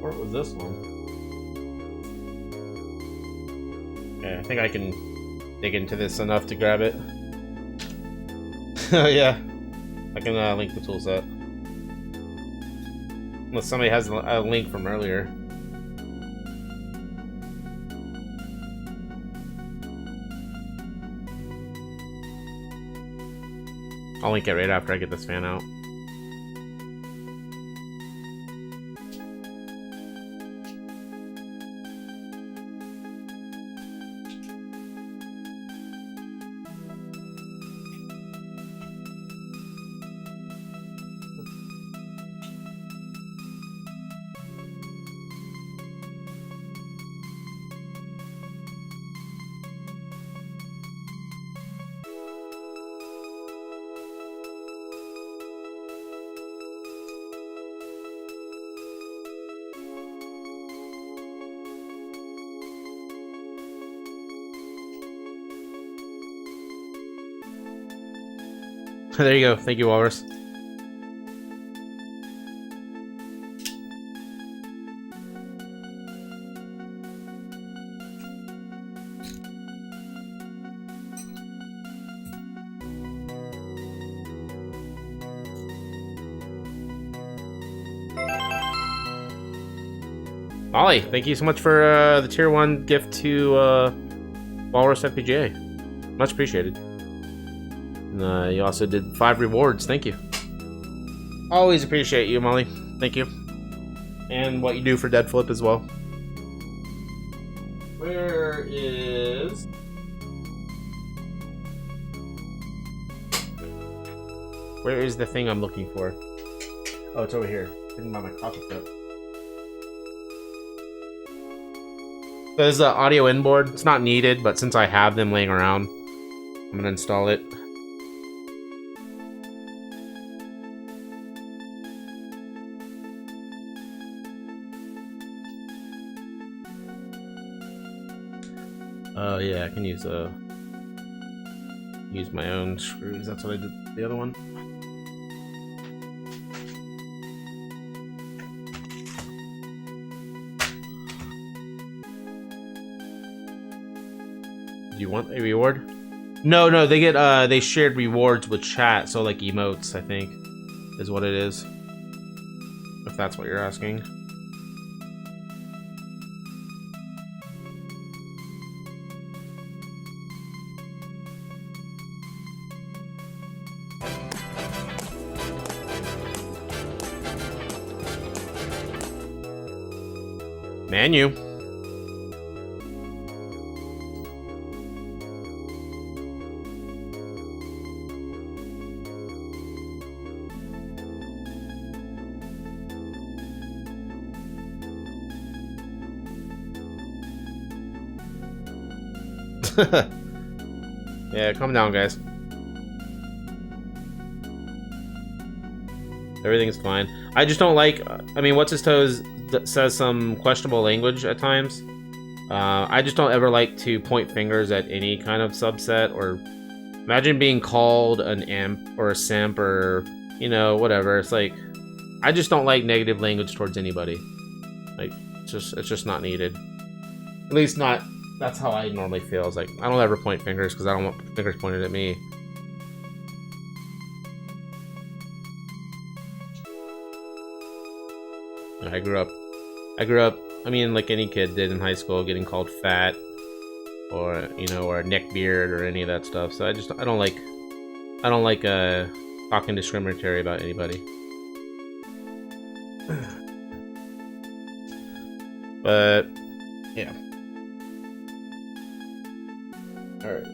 Where was this one? Yeah, I think I can dig into this enough to grab it. Oh yeah, I can link the toolset. Unless somebody has a link from earlier. I'll link it right after I get this fan out. There you go. Thank you, Walrus. Ollie, thank you so much for the tier 1 gift to Walrus FPGA. Much appreciated. And, you also did 5 rewards. Thank you. Always appreciate you, Molly. Thank you. And what you do for Dead Flip as well. Where is... Where is the thing I'm looking for? Oh, it's over here. Hidden by my coffee cup. There's the audio inboard. It's not needed, but since I have them laying around, I'm gonna install it. Oh yeah, I can use my own screws. That's what I did the other one. Do you want a reward? No, they get they shared rewards with chat, so like emotes, I think, is what it is. If that's what you're asking. Menu. Yeah, calm down, guys. Everything's fine. I just don't like. I mean, what's his toes says some questionable language at times. I just don't ever like to point fingers at any kind of subset. Or imagine being called an imp or a simp or you know whatever. It's like I just don't like negative language towards anybody. Like it's just not needed. At least not. That's how I normally feel. It's like I don't ever point fingers because I don't want fingers pointed at me. I grew up, I mean, like any kid did in high school, getting called fat, or, you know, or neckbeard, or any of that stuff. So I don't like talking discriminatory about anybody. But, yeah. Alright.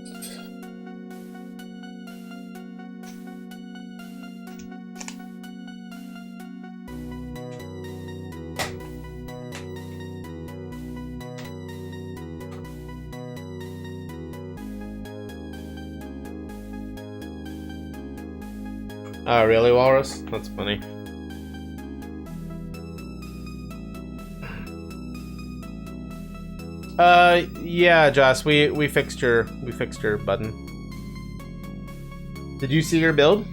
Oh, really, Walrus? That's funny. Yeah, Joss, we fixed your button. Did you see your build?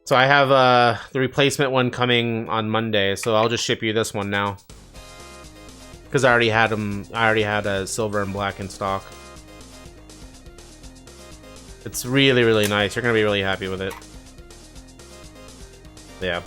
So I have the replacement one coming on Monday, so I'll just ship you this one now. Because I already had them. I already had a silver and black in stock. It's really, really nice. You're gonna be really happy with it. Yeah.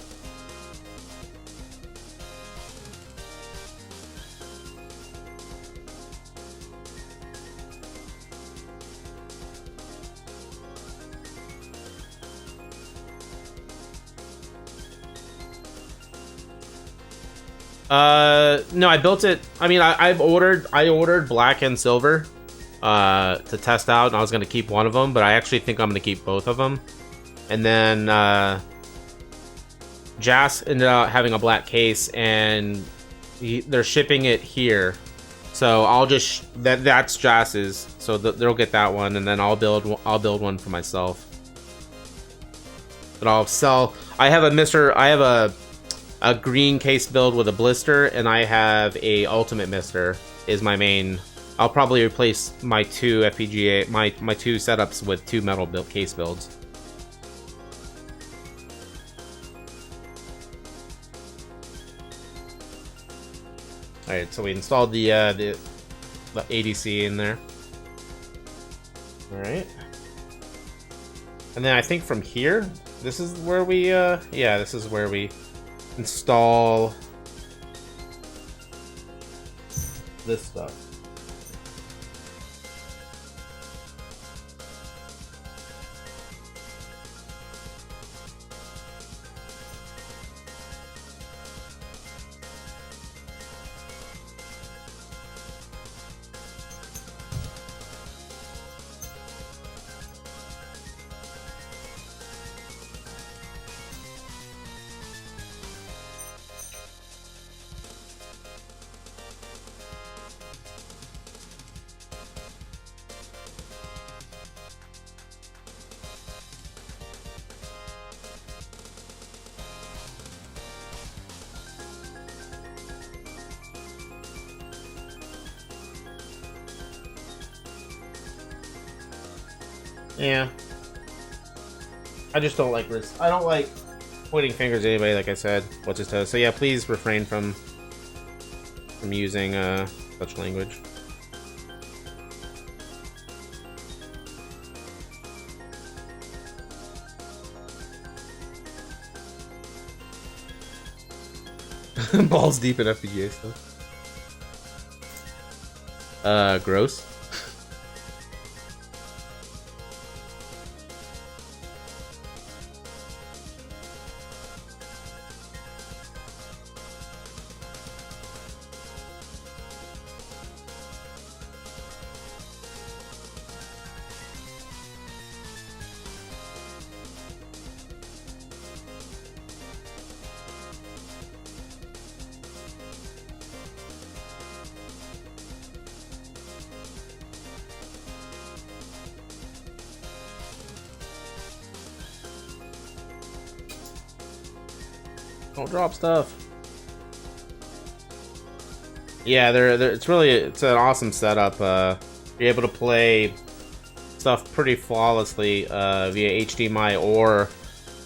No, I built it. I mean, I ordered black and silver to test out, and I was gonna keep one of them, but I actually think I'm gonna keep both of them. And then Jas ended up having a black case, and they're shipping it here. So I'll just that's Jas's. So they'll get that one, and then I'll build one for myself. But I'll sell. I have a green case build with a blister, and I have a ultimate MiSTer is my main. I'll probably replace my two FPGA, my two setups with two metal build case builds. All right, so we installed the ADC in there. All right, and then I think from here, this is where we yeah, this is where we install this stuff. Yeah. I just don't like risk. I don't like pointing fingers at anybody, like I said. What's his toes? So yeah, please refrain from using such language. Balls deep in FPGA stuff. Gross. Don't drop stuff. Yeah, it's an awesome setup. You're able to play stuff pretty flawlessly via HDMI or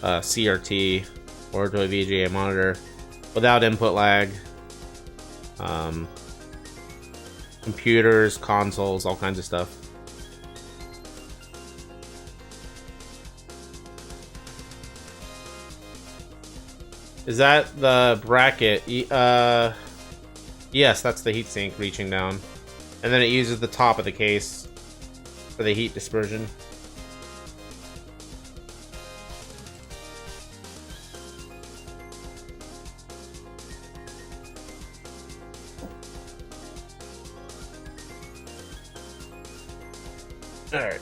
CRT or to a VGA monitor without input lag. Computers, consoles, all kinds of stuff. Is that the bracket? Yes, that's the heatsink reaching down. And then it uses the top of the case for the heat dispersion. Alright.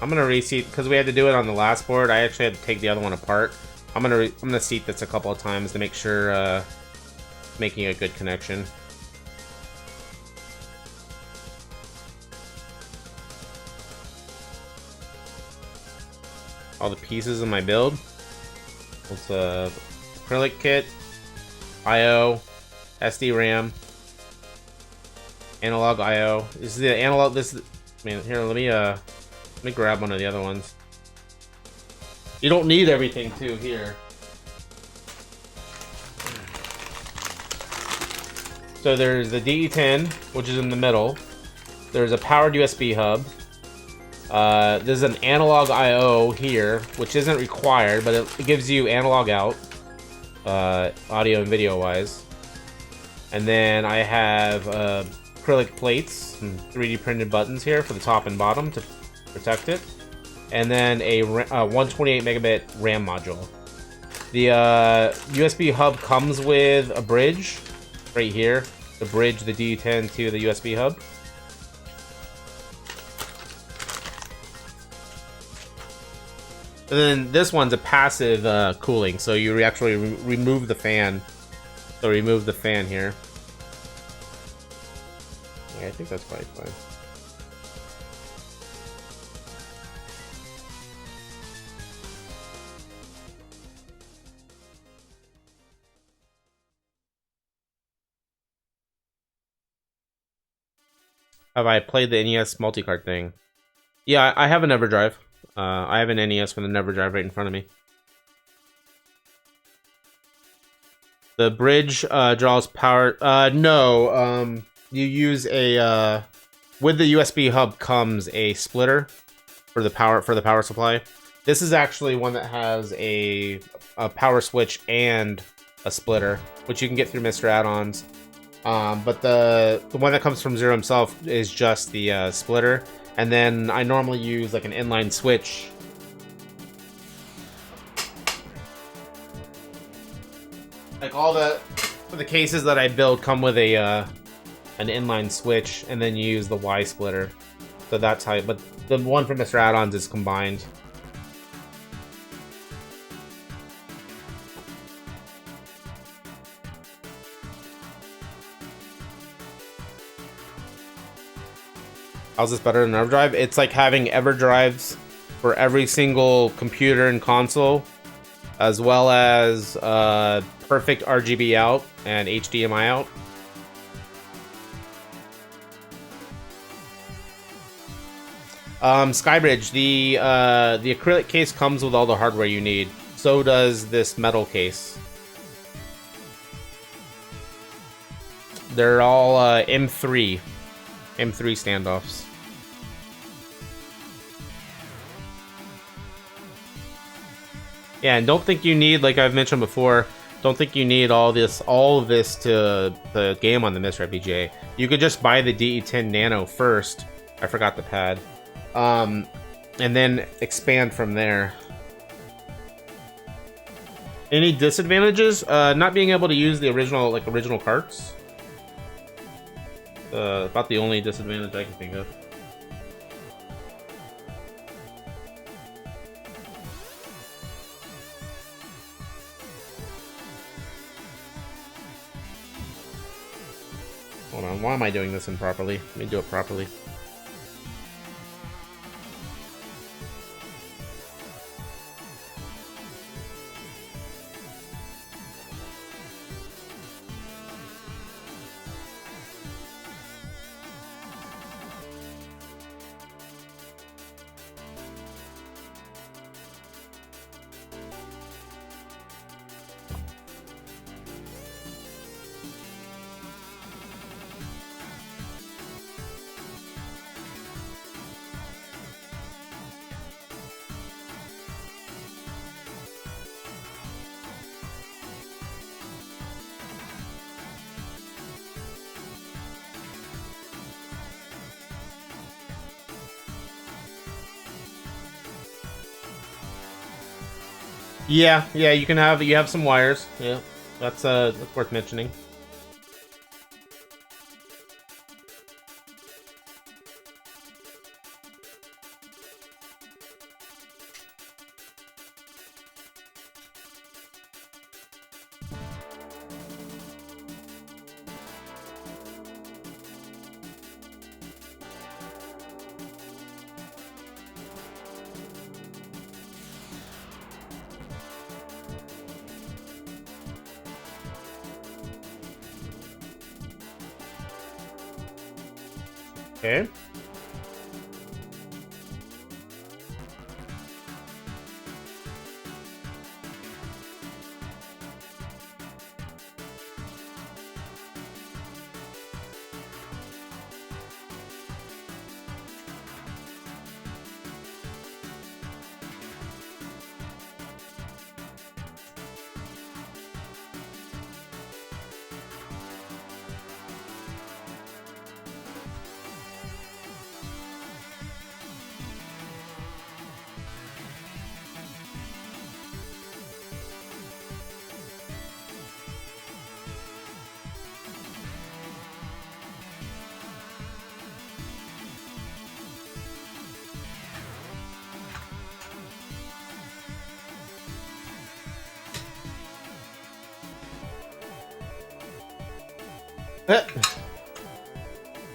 I'm gonna reseat because we had to do it on the last board. I actually had to take the other one apart. I'm gonna seat this a couple of times to make sure making a good connection. All the pieces of my build. It's a acrylic kit, I/O, SD RAM, analog I/O. This is the analog. Man, here. Let me grab one of the other ones. You don't need everything too here. So there's the DE10, which is in the middle. There's a powered USB hub. There's an analog I/O here, which isn't required, but it gives you analog out, audio and video wise. And then I have acrylic plates and 3D printed buttons here for the top and bottom to protect it. And then a 128 megabit RAM module. The USB hub comes with a bridge right here to bridge the D10 to the USB hub. And then this one's a passive cooling, so you actually remove the fan. So remove the fan here. Yeah, I think that's probably fine. Have I played the NES multi-card thing? Yeah, I have an EverDrive. I have an NES with an EverDrive right in front of me. The bridge draws power. No, you use a with the USB hub comes a splitter for the power supply. This is actually one that has a power switch and a splitter, which you can get through MisterAddons. But the one that comes from Zero himself is just the splitter. And then I normally use like an inline switch. Like all the cases that I build come with a an inline switch, and then you use the Y splitter. So that's how. But the one from MisterAddons is combined. How's this better than EverDrive? It's like having EverDrives for every single computer and console, as well as perfect RGB out and HDMI out. Skybridge, the acrylic case comes with all the hardware you need. So does this metal case. They're all M3 standoffs. Yeah, and don't think you need, like I've mentioned before, don't think you need all of this to the game on the MiSTer FPGA. You could just buy the DE10 Nano first. I forgot the pad. And then expand from there. Any disadvantages? Not being able to use the original carts. About the only disadvantage I can think of. Hold on, why am I doing this improperly? Let me do it properly. Yeah, you can have some wires. Yeah, that's worth mentioning. Okay.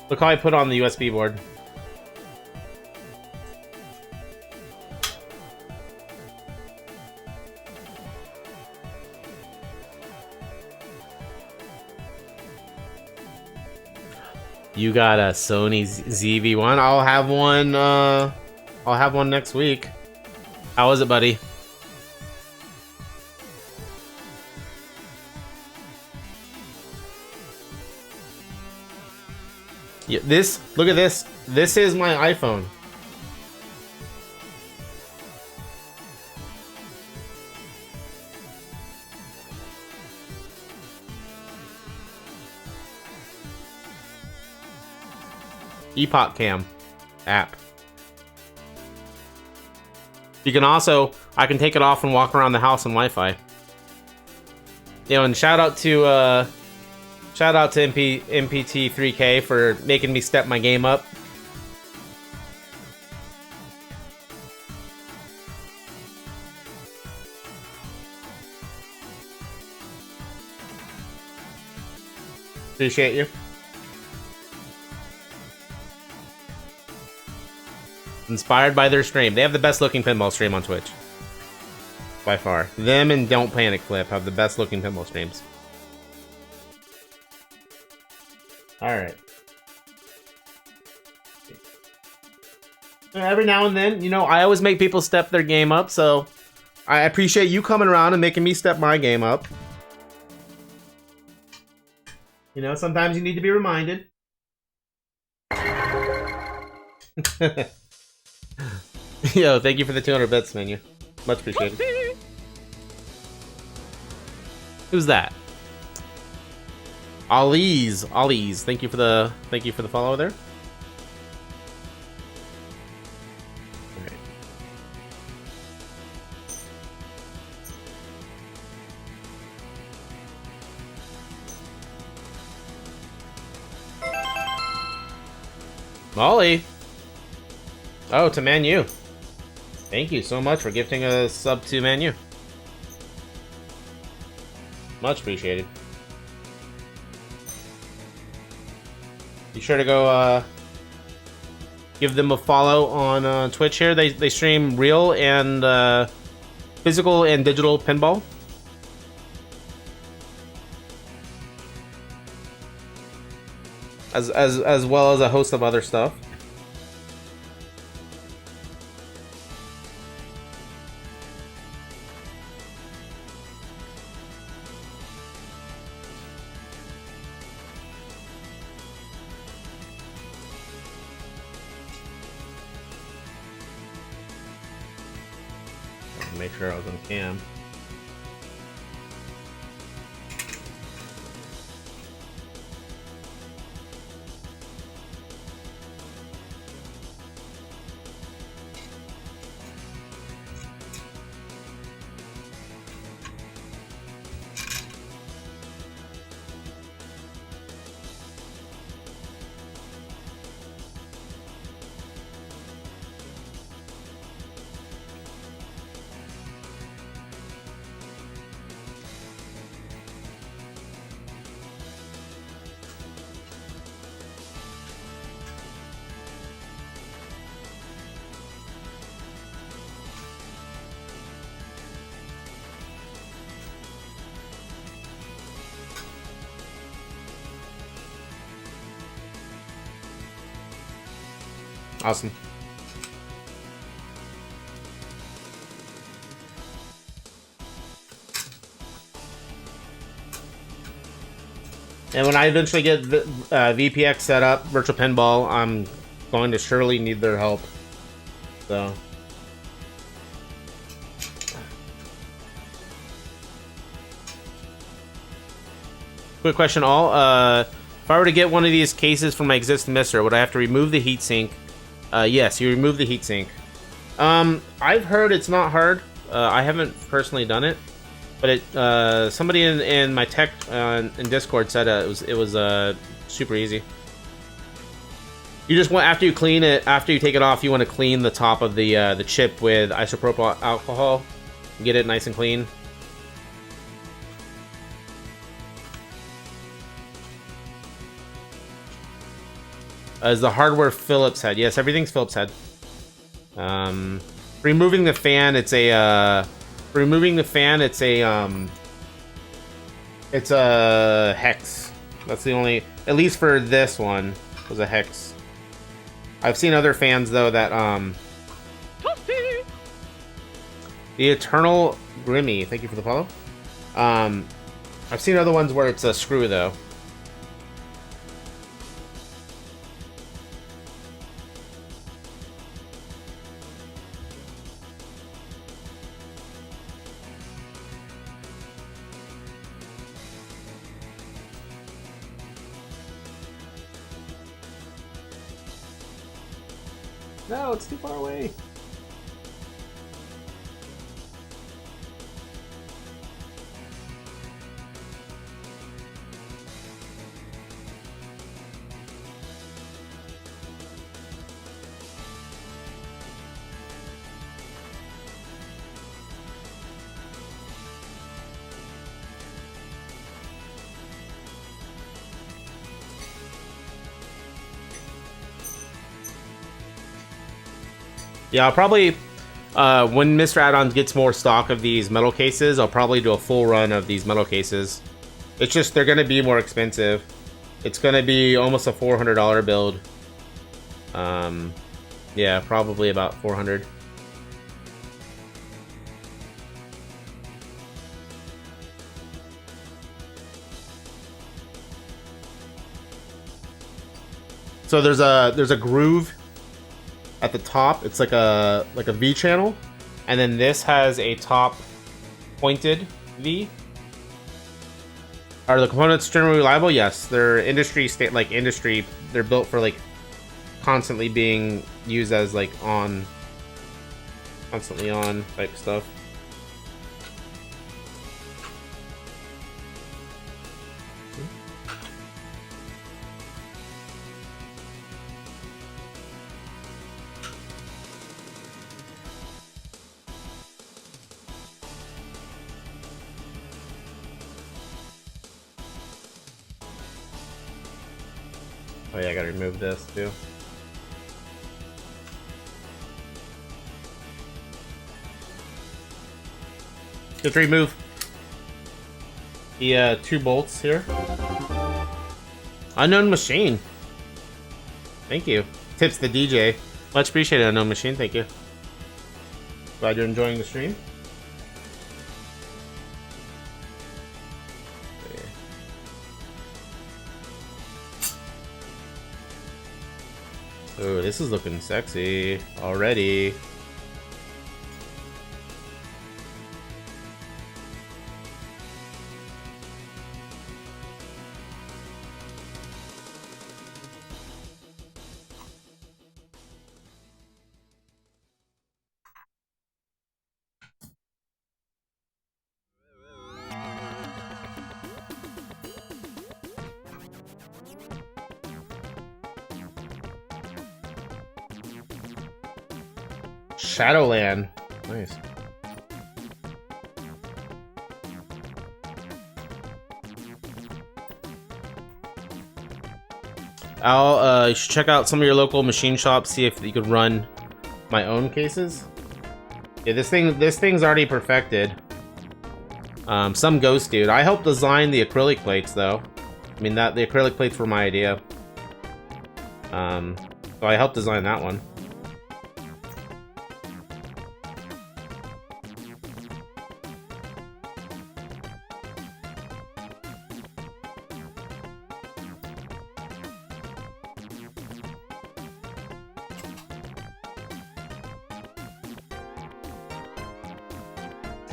Look how I put on the USB board. You got a Sony ZV-1? I'll have one. I'll have one next week. How is it, buddy? Yeah, look at this. This is my iPhone. Epoch Cam app. You can also, I can take it off and walk around the house on Wi-Fi. You know, and shout out to MPT3K for making me step my game up. Appreciate you. Inspired by their stream. They have the best looking pinball stream on Twitch. By far. Them and Don't Panic Flip have the best looking pinball streams. Alright. Every now and then, you know, I always make people step their game up, so I appreciate you coming around and making me step my game up. You know, sometimes you need to be reminded. Yo, thank you for the 200 bits, menu. Much appreciated. Who's that? Ollie's. Thank you for the follow there. Alright. Molly. Oh, to Manu. Thank you so much for gifting a sub to Manu. Much appreciated. Be sure to go give them a follow on Twitch here. They stream real and physical and digital pinball. As well as a host of other stuff. Make sure I was on cam. Awesome. And when I eventually get VPX set up, Virtual Pinball, I'm going to surely need their help. So. Quick question, all. If I were to get one of these cases from my existing MiSTer, would I have to remove the heatsink? Yes, you remove the heatsink. I've heard it's not hard. I haven't personally done it, but it somebody in my tech in Discord said it was super easy. You just want, after you clean it, after you take it off, you want to clean the top of the chip with isopropyl alcohol, get it nice and clean. Is the hardware Phillips head? Yes, everything's Phillips head. Removing the fan, it's a it's a hex. That's the only, at least for this one, was a hex. I've seen other fans though that the Eternal Grimmy, thank you for the follow. I've seen other ones where it's a screw though. No, it's too far away. Yeah, I'll probably, when MisterAddons gets more stock of these metal cases, I'll probably do a full run of these metal cases. It's just, they're going to be more expensive. It's going to be almost a $400 build. Yeah, probably about 400. So there's a groove at the top. It's like a V channel, and then this has a top pointed V. Are the components generally reliable? Yes, they're industry. They're built for like constantly being used as like constantly on type stuff. Oh yeah, I gotta remove this too. Just remove the 2 bolts here. Unknown Machine. Thank you. Tips the DJ. Much appreciated, Unknown Machine. Thank you. Glad you're enjoying the stream. Oh, this is looking sexy already. Shadowland. Nice. You should check out some of your local machine shops, see if you could run my own cases. Yeah, this thing's already perfected. Some ghost dude. I helped design the acrylic plates though. I mean the acrylic plates were my idea. So I helped design that one.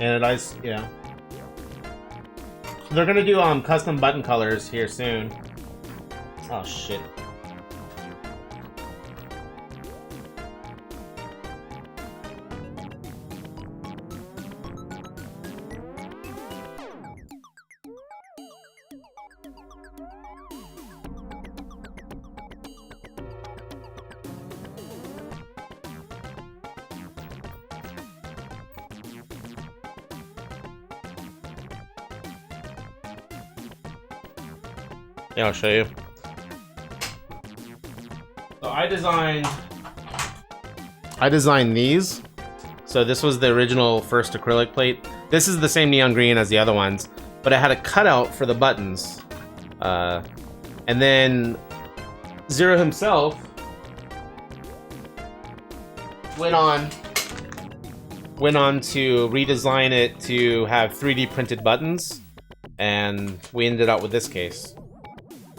And yeah. They're gonna do custom button colors here soon. Oh shit. Yeah, I'll show you. So I designed these. So this was the original first acrylic plate. This is the same neon green as the other ones, but it had a cutout for the buttons. And then Zero himself went on to redesign it to have 3D printed buttons, and we ended up with this case.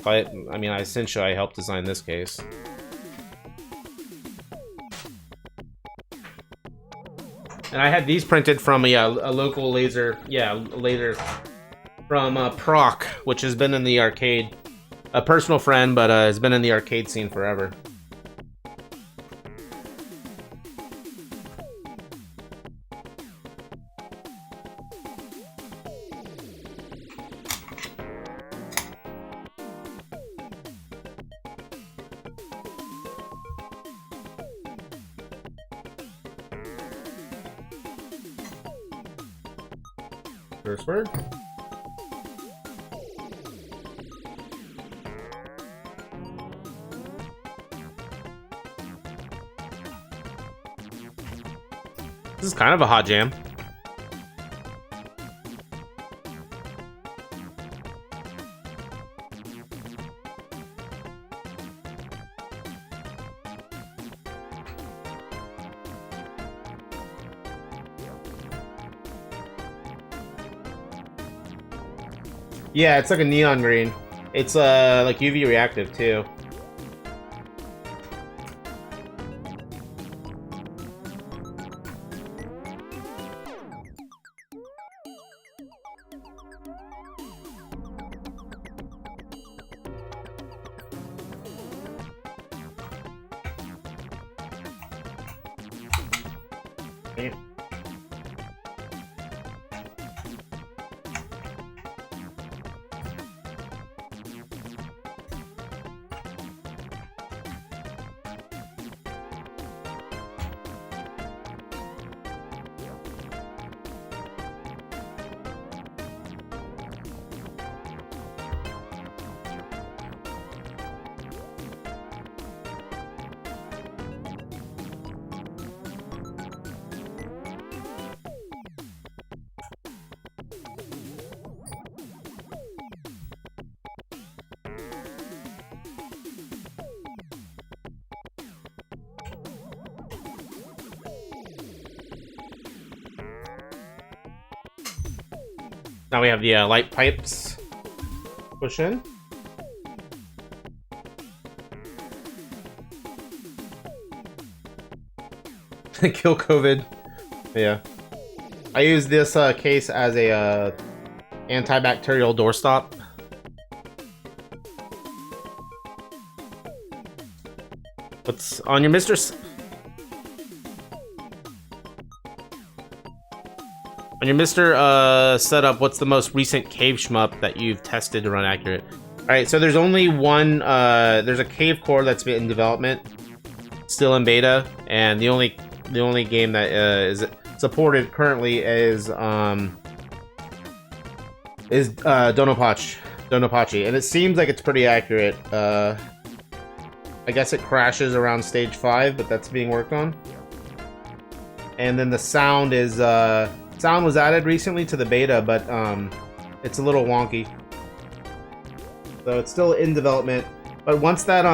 I mean, essentially, I helped design this case. And I had these printed from a local laser, laser from Proc, which has been in the arcade. A personal friend, but has been in the arcade scene forever. First word. This is kind of a hot jam. Yeah, it's like a neon green. It's like UV reactive too. Okay. Now we have the light pipes push in. Kill COVID. Yeah. I use this case as a antibacterial doorstop. What's on your On your MiSTer setup, what's the most recent cave shmup that you've tested to run accurate? Alright, so there's only one, there's a cave core that's been in development, still in beta, and the only game that is supported currently is Donopachi, and it seems like it's pretty accurate. I guess it crashes around stage 5, but that's being worked on. And then the sound is sound was added recently to the beta, but it's a little wonky. So it's still in development. But once that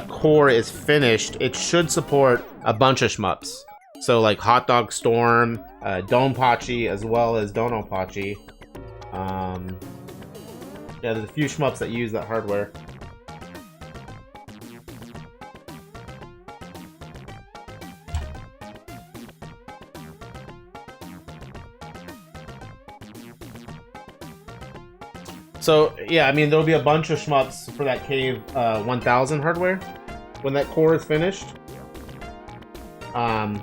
core is finished, it should support a bunch of shmups. So like Hot Dog Storm, Donpachi, as well as Donopachi. Yeah, there's a few shmups that use that hardware. So, yeah, I mean, there'll be a bunch of shmups for that Cave 1000 hardware when that core is finished. And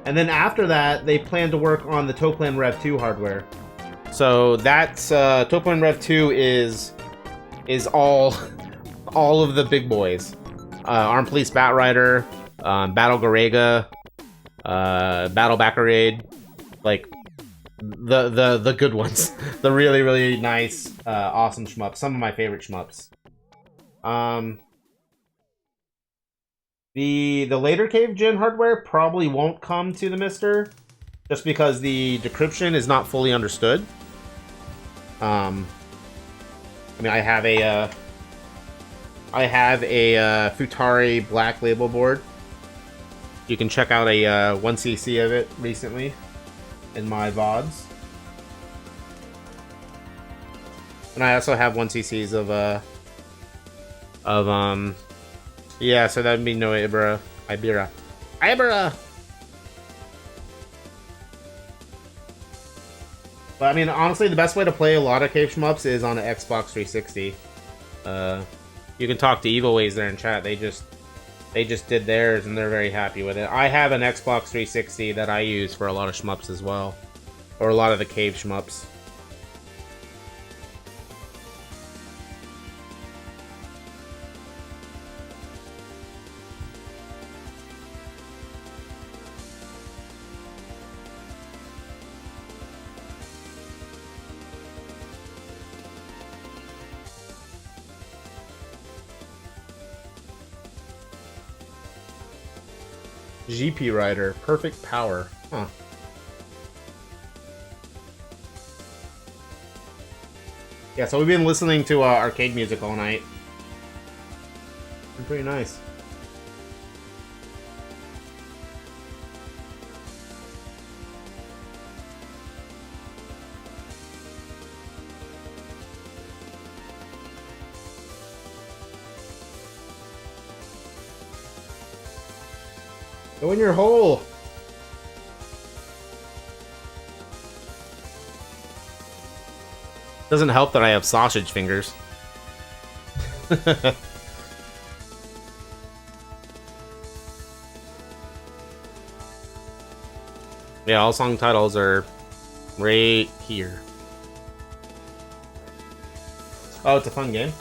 then after that, they plan to work on the Toplan Rev 2 hardware. So that's Toplan Rev 2 is all of the big boys. Armed Police Batrider, Battle Garega, Battle Backarade, like the good ones, the really nice, awesome shmups. Some of my favorite shmups. The later Cave Gen hardware probably won't come to the MiSTer, just because the decryption is not fully understood. I mean, I have a Futari Black Label board. You can check out a 1cc of it recently in my VODs. And I also have 1cc's of yeah, so that would be no Ibera. But I mean, honestly, the best way to play a lot of Cave shmups is on an Xbox 360. You can talk to Evil Ways there in chat. They just did theirs and they're very happy with it. I have an Xbox 360 that I use for a lot of shmups as well, or a lot of the Cave shmups. GP Rider, Perfect Power. Huh. Yeah, so we've been listening to arcade music all night. Been pretty nice. Go in your hole! Doesn't help that I have sausage fingers. Yeah, all song titles are right here. Oh, it's a fun game.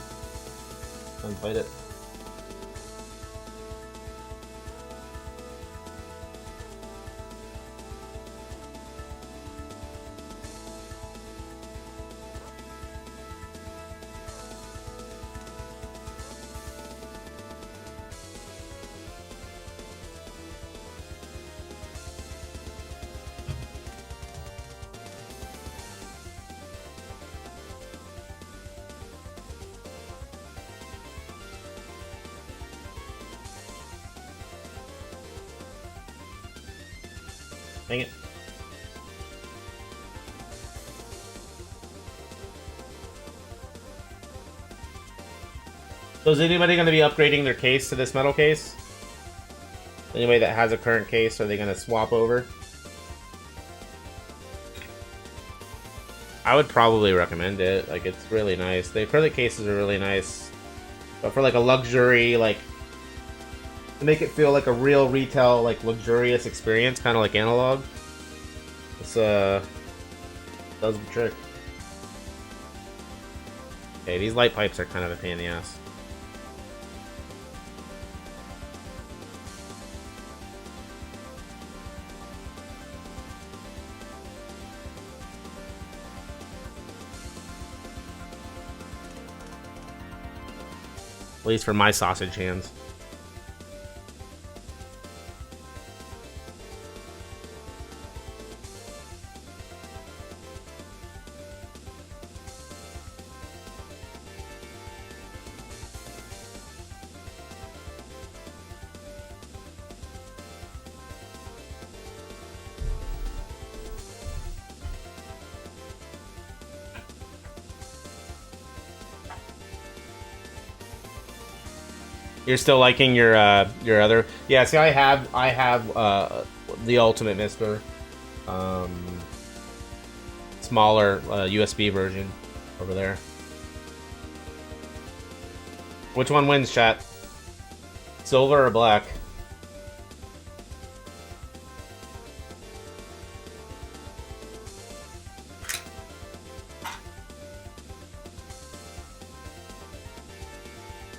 I've played it. Dang it. So is anybody going to be upgrading their case to this metal case? Anybody that has a current case, are they going to swap over? I would probably recommend it. Like, it's really nice. The acrylic cases are really nice. But for like a luxury, like, to make it feel like a real retail, like, luxurious experience, kind of like analog, this does the trick. Okay, these light pipes are kind of a pain in the ass. At least for my sausage hands. You're still liking your other? Yeah. See, I have the ultimate MiSTer, smaller USB version over there. Which one wins, chat? Silver or black?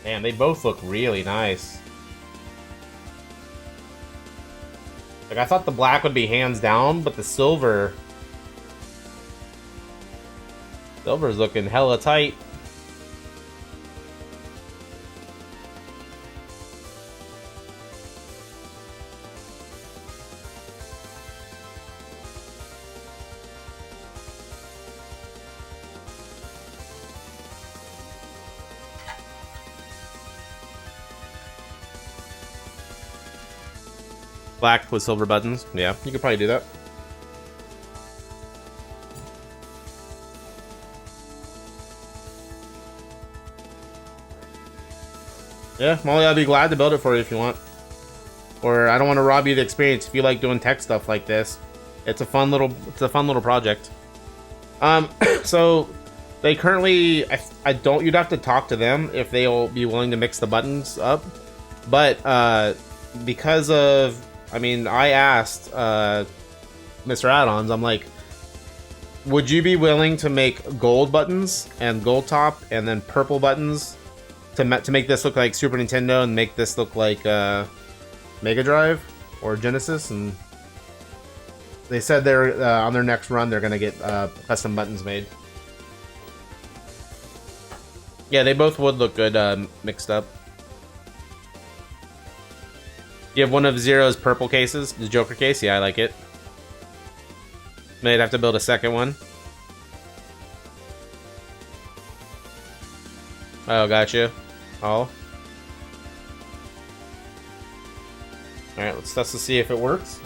Man, they both look really nice. Like, I thought the black would be hands down, but the silver's looking hella tight. Black with silver buttons. Yeah, you could probably do that. Yeah, Molly, I'd be glad to build it for you if you want. Or I don't want to rob you of the experience if you like doing tech stuff like this. It's a fun little project. So they currently, I don't. You'd have to talk to them if they'll be willing to mix the buttons up. But because of, I mean, I asked MisterAddons, I'm like, would you be willing to make gold buttons and gold top and then purple buttons to make this look like Super Nintendo and make this look like Mega Drive or Genesis? And they said they're on their next run they're gonna get custom buttons made. Yeah, they both would look good mixed up. You have one of Zero's purple cases, the Joker case. Yeah, I like it. Might have to build a second one. Oh, gotcha. Oh. Alright, let's test to see if it works.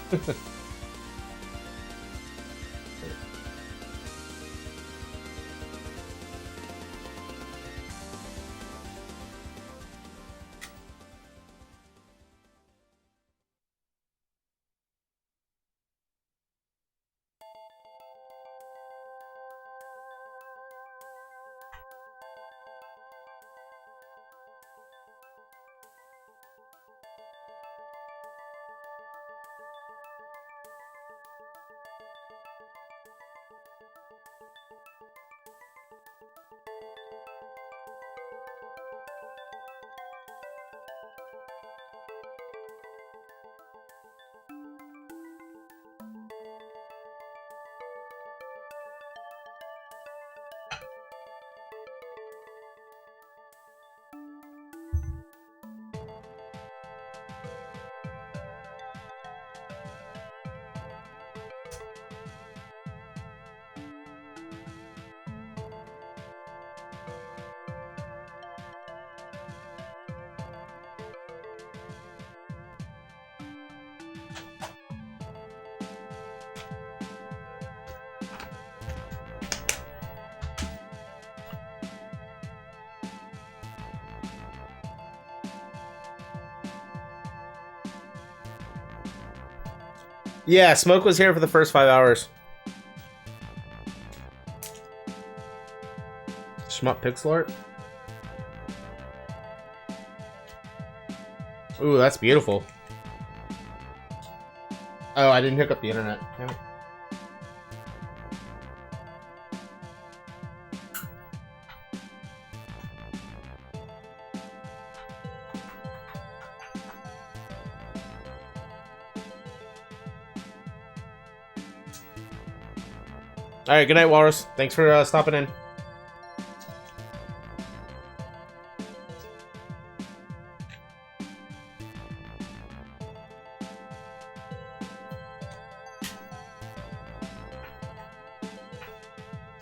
Yeah, Smoke was here for the first 5 hours. Shmup pixel art. Ooh, that's beautiful. Oh, I didn't hook up the internet. Damn it. Alright, good night, Walrus. Thanks for stopping in.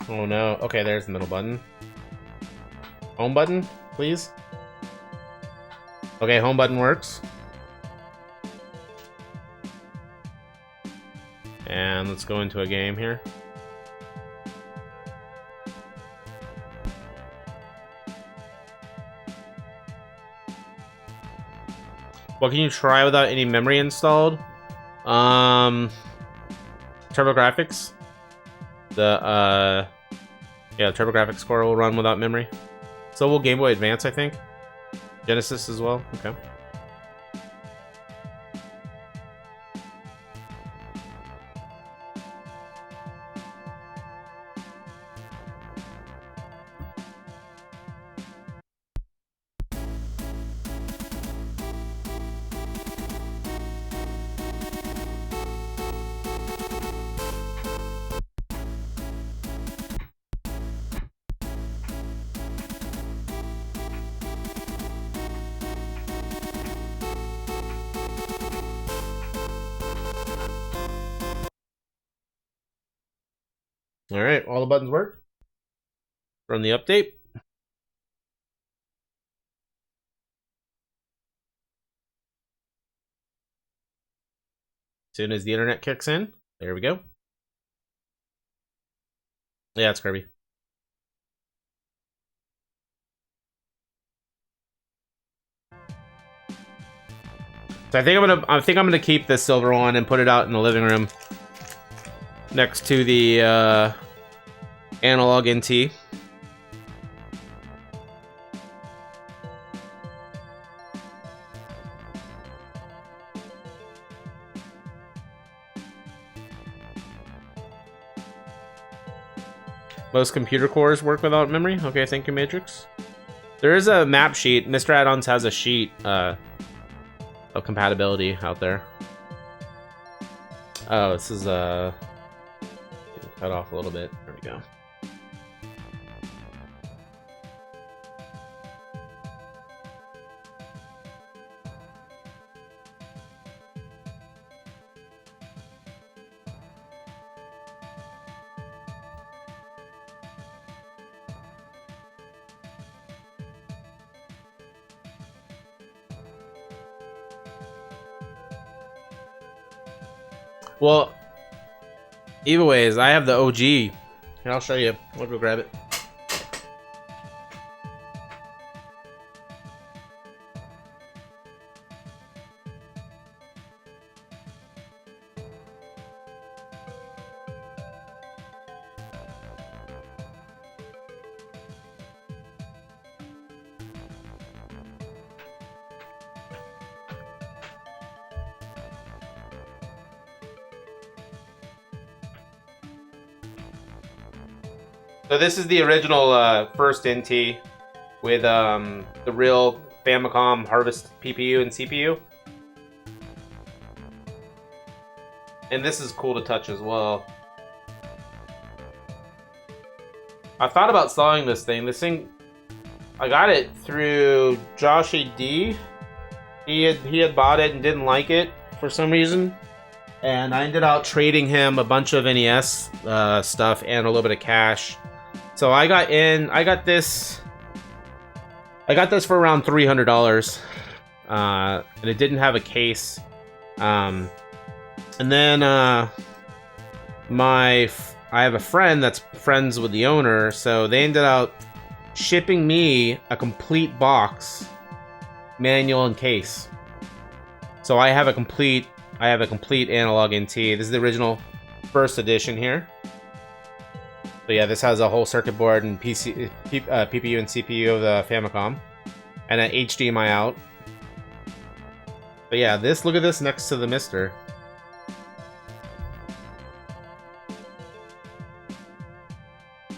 Oh no. Okay, there's the middle button. Home button, please. Okay, home button works. And let's go into a game here. What can you try without any memory installed? TurboGrafx. The TurboGrafx core will run without memory. So will Game Boy Advance, I think. Genesis as well. Okay. Alright, all the buttons work. Run the update. As soon as the internet kicks in, there we go. Yeah, it's Kirby. So I think I'm gonna keep this silver one and put it out in the living room next to the analog NT. Most computer cores work without memory. Okay, thank you, Matrix. There is a map sheet. MisterAddons has a sheet of compatibility out there. Oh, this is cut off a little bit. There we go. Well, either ways, I have the OG. Here, I'll show you. I'll go grab it. So this is the original first NT with the real Famicom Harvest PPU and CPU. And this is cool to touch as well. I thought about selling this thing. This thing, I got it through Josh AD. He had bought it and didn't like it for some reason. And I ended up trading him a bunch of NES stuff and a little bit of cash. So I got this for around $300, and it didn't have a case. And then I have a friend that's friends with the owner, so they ended up shipping me a complete box, manual and case. So I have a complete I have a complete analog NT. This is the original first edition here. So yeah, this has a whole circuit board and PPU and CPU of the Famicom, and an HDMI out. But yeah, look at this next to the MiSTer.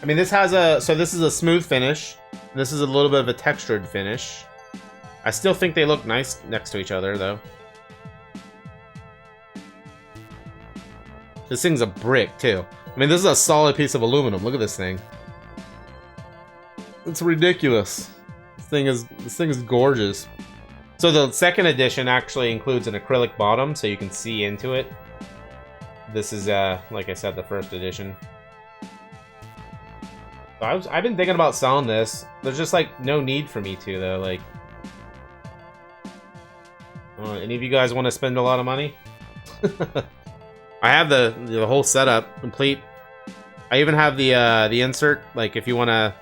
I mean, this has this is a smooth finish. This is a little bit of a textured finish. I still think they look nice next to each other, though. This thing's a brick, too. I mean, this is a solid piece of aluminum. Look at this thing. It's ridiculous. This thing is gorgeous. So the second edition actually includes an acrylic bottom, so you can see into it. This is, like I said, the first edition. So I've been thinking about selling this. There's just, like, no need for me to, though. Like, any of you guys want to spend a lot of money? I have the whole setup complete. I even have the insert. Like, if you wanna,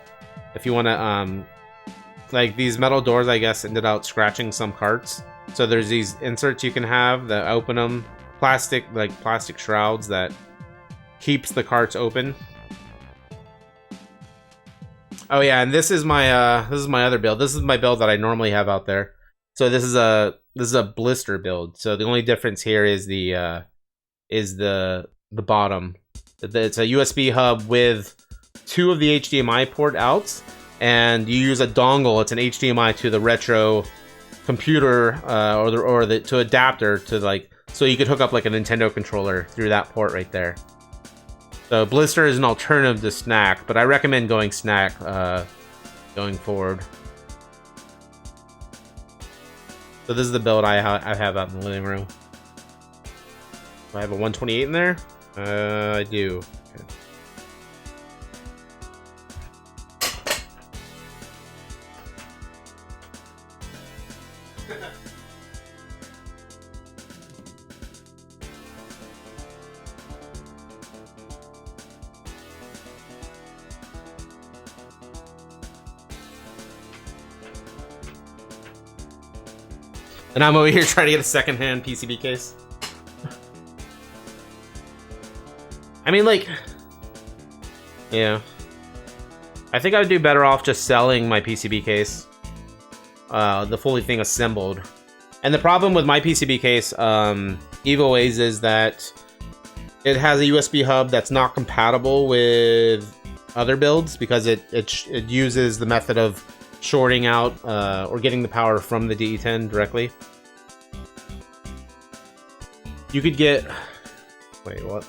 like, these metal doors, I guess, ended up scratching some carts. So there's these inserts you can have that open them. Plastic shrouds that keeps the carts open. Oh yeah, and this is my other build. This is my build that I normally have out there. So this is a blister build. So the only difference here is the bottom. It's a USB hub with 2 of the HDMI port outs, and you use a dongle. It's an HDMI to the retro computer or the adapter to, like, so you could hook up like a Nintendo controller through that port right there. So blister is an alternative to snack, but I recommend going snack going forward. So this is the build I have out in the living room. Do I have a 128 in there? I do. Okay. And I'm over here trying to get a secondhand PCB case. I mean, like, yeah. I think I would do better off just selling my PCB case. The fully thing assembled. And the problem with my PCB case, EvoWays, is that it has a USB hub that's not compatible with other builds because it uses the method of shorting out or getting the power from the DE10 directly. You could get... Wait, what?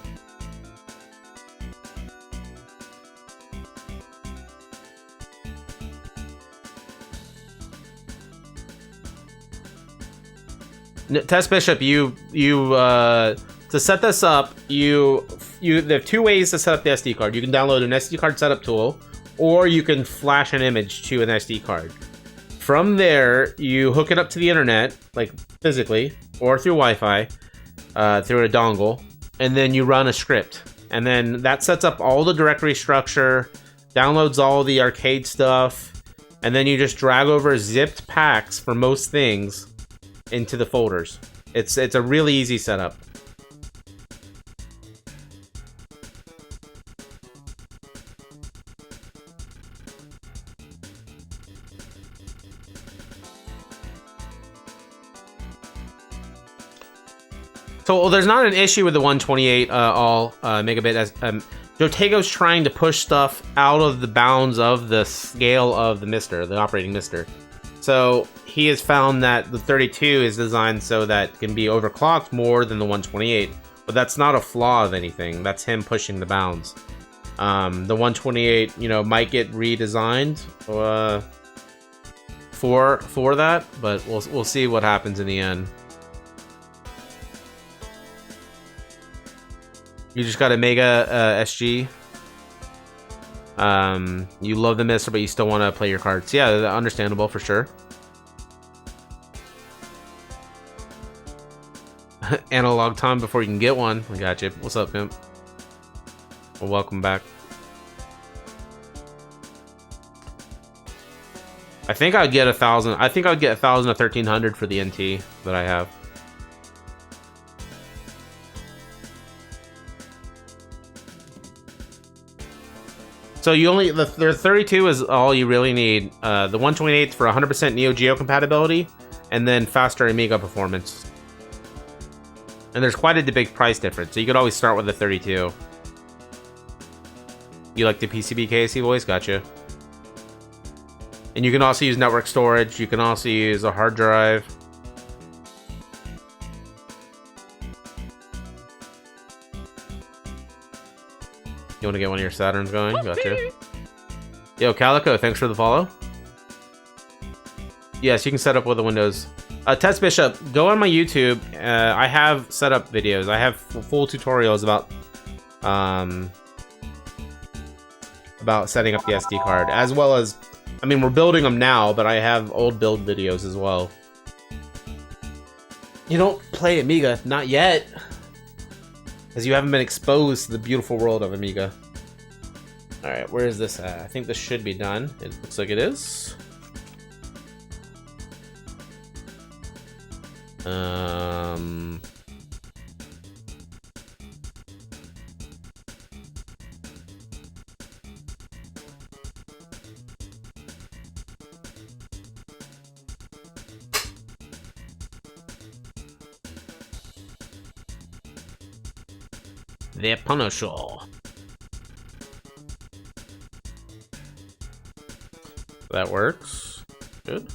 Test Bishop, to set this up, there are 2 ways to set up the SD card. You can download an SD card setup tool, or you can flash an image to an SD card. From there, you hook it up to the internet, like physically, or through Wi-Fi, through a dongle, and then you run a script. And then that sets up all the directory structure, downloads all the arcade stuff, and then you just drag over zipped packs for most things into the folders. It's a really easy setup. So, well, there's not an issue with the 128 all megabit. As Jotego's trying to push stuff out of the bounds of the scale of the MiSTer, the operating MiSTer. So he has found that the 32 is designed so that it can be overclocked more than the 128, but that's not a flaw of anything. That's him pushing the bounds. The 128, might get redesigned for that, but we'll see what happens in the end. You just got a Mega SG. You love the MiSTer, but you still want to play your cards. Yeah, understandable for sure. Analog time before you can get one. I got you. What's up, pimp? Well, welcome back. I think I'd get 1,000. I think I'd get 1,000 or 1,300 for the NT that I have. So you only the 32 is all you really need. The 128 for 100% Neo Geo compatibility, and then faster Amiga performance. And there's quite a big price difference, so you could always start with the 32. You like the PCB KC voice? Gotcha. And you can also use network storage. You can also use a hard drive. You want to get one of your Saturns going? Gotcha. Yo, Calico, thanks for the follow. Yes, you can set up with the Windows. Test Bishop, go on my YouTube. I have setup videos. I have full tutorials about setting up the SD card, as well as, I mean, we're building them now, but I have old build videos as well. You don't play Amiga, not yet, because you haven't been exposed to the beautiful world of Amiga. All right, where is this at? I think this should be done. It looks like it is. The Punisher. That works. Good.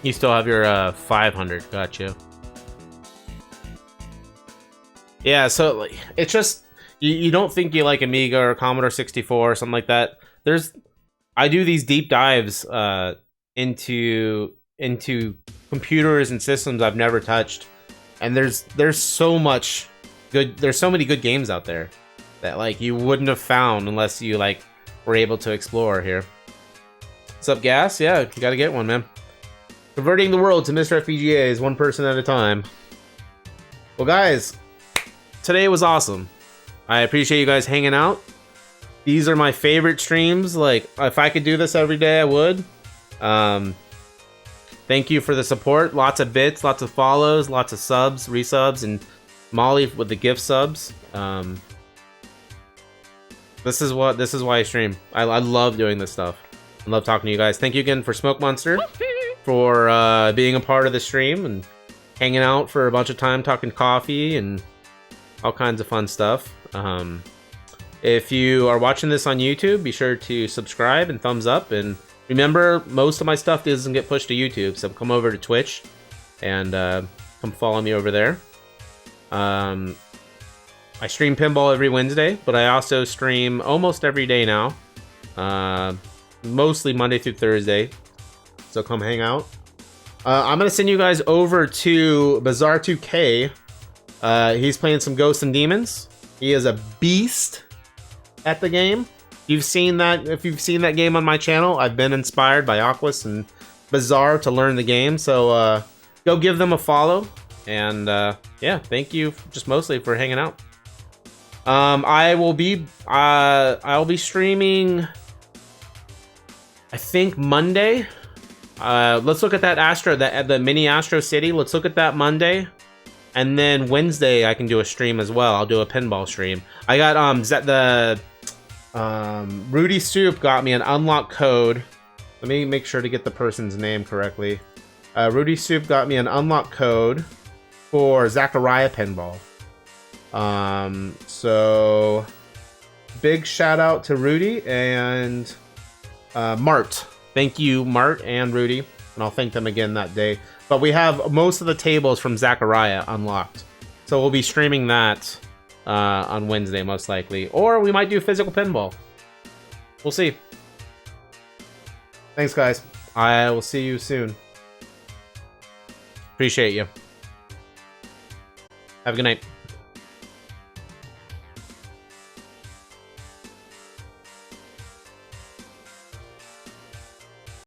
You still have your 500, gotcha. Yeah, so like, it's just you don't think you like Amiga or Commodore 64 or something like that. I do these deep dives into computers and systems I've never touched, and there's so much good. There's so many good games out there that like you wouldn't have found unless you like were able to explore here. What's up, Gas? Yeah, you gotta get one, man. Converting the world to MiSTer FPGA is one person at a time. Well, guys, today was awesome. I appreciate you guys hanging out. These are my favorite streams. Like, if I could do this every day, I would. Thank you for the support. Lots of bits, lots of follows, lots of subs, resubs, and Molly with the gift subs. This is why I stream. I love doing this stuff. I love talking to you guys. Thank you again for SmokeMonster for being a part of the stream and hanging out for a bunch of time, talking coffee and all kinds of fun stuff. If you are watching this on YouTube, be sure to subscribe and thumbs up. And remember, most of my stuff doesn't get pushed to YouTube, so come over to Twitch and come follow me over there. I stream pinball every Wednesday, but I also stream almost every day now. Mostly Monday through Thursday. So come hang out. I'm going to send you guys over to Bizarre 2K. He's playing some Ghosts and Demons. He is a beast at the game. You've seen that. If you've seen that game on my channel, I've been inspired by Aquas and Bizarre to learn the game. So go give them a follow. And yeah, thank you just mostly for hanging out. I'll be streaming, I think Monday. Let's look at that the mini Astro City. Let's look at that Monday. And then Wednesday I can do a stream as well. I'll do a pinball stream. I got Rudy Soup got me an unlock code. Let me make sure to get the person's name correctly. Rudy Soup got me an unlock code for Zachariah Pinball. So big shout out to Rudy and Mart. Thank you, Mart and Rudy, and I'll thank them again that day. But we have most of the tables from Zachariah unlocked, so we'll be streaming that on Wednesday most likely, or we might do physical pinball. We'll see. Thanks, guys. I will see you soon. Appreciate you. Have a good night.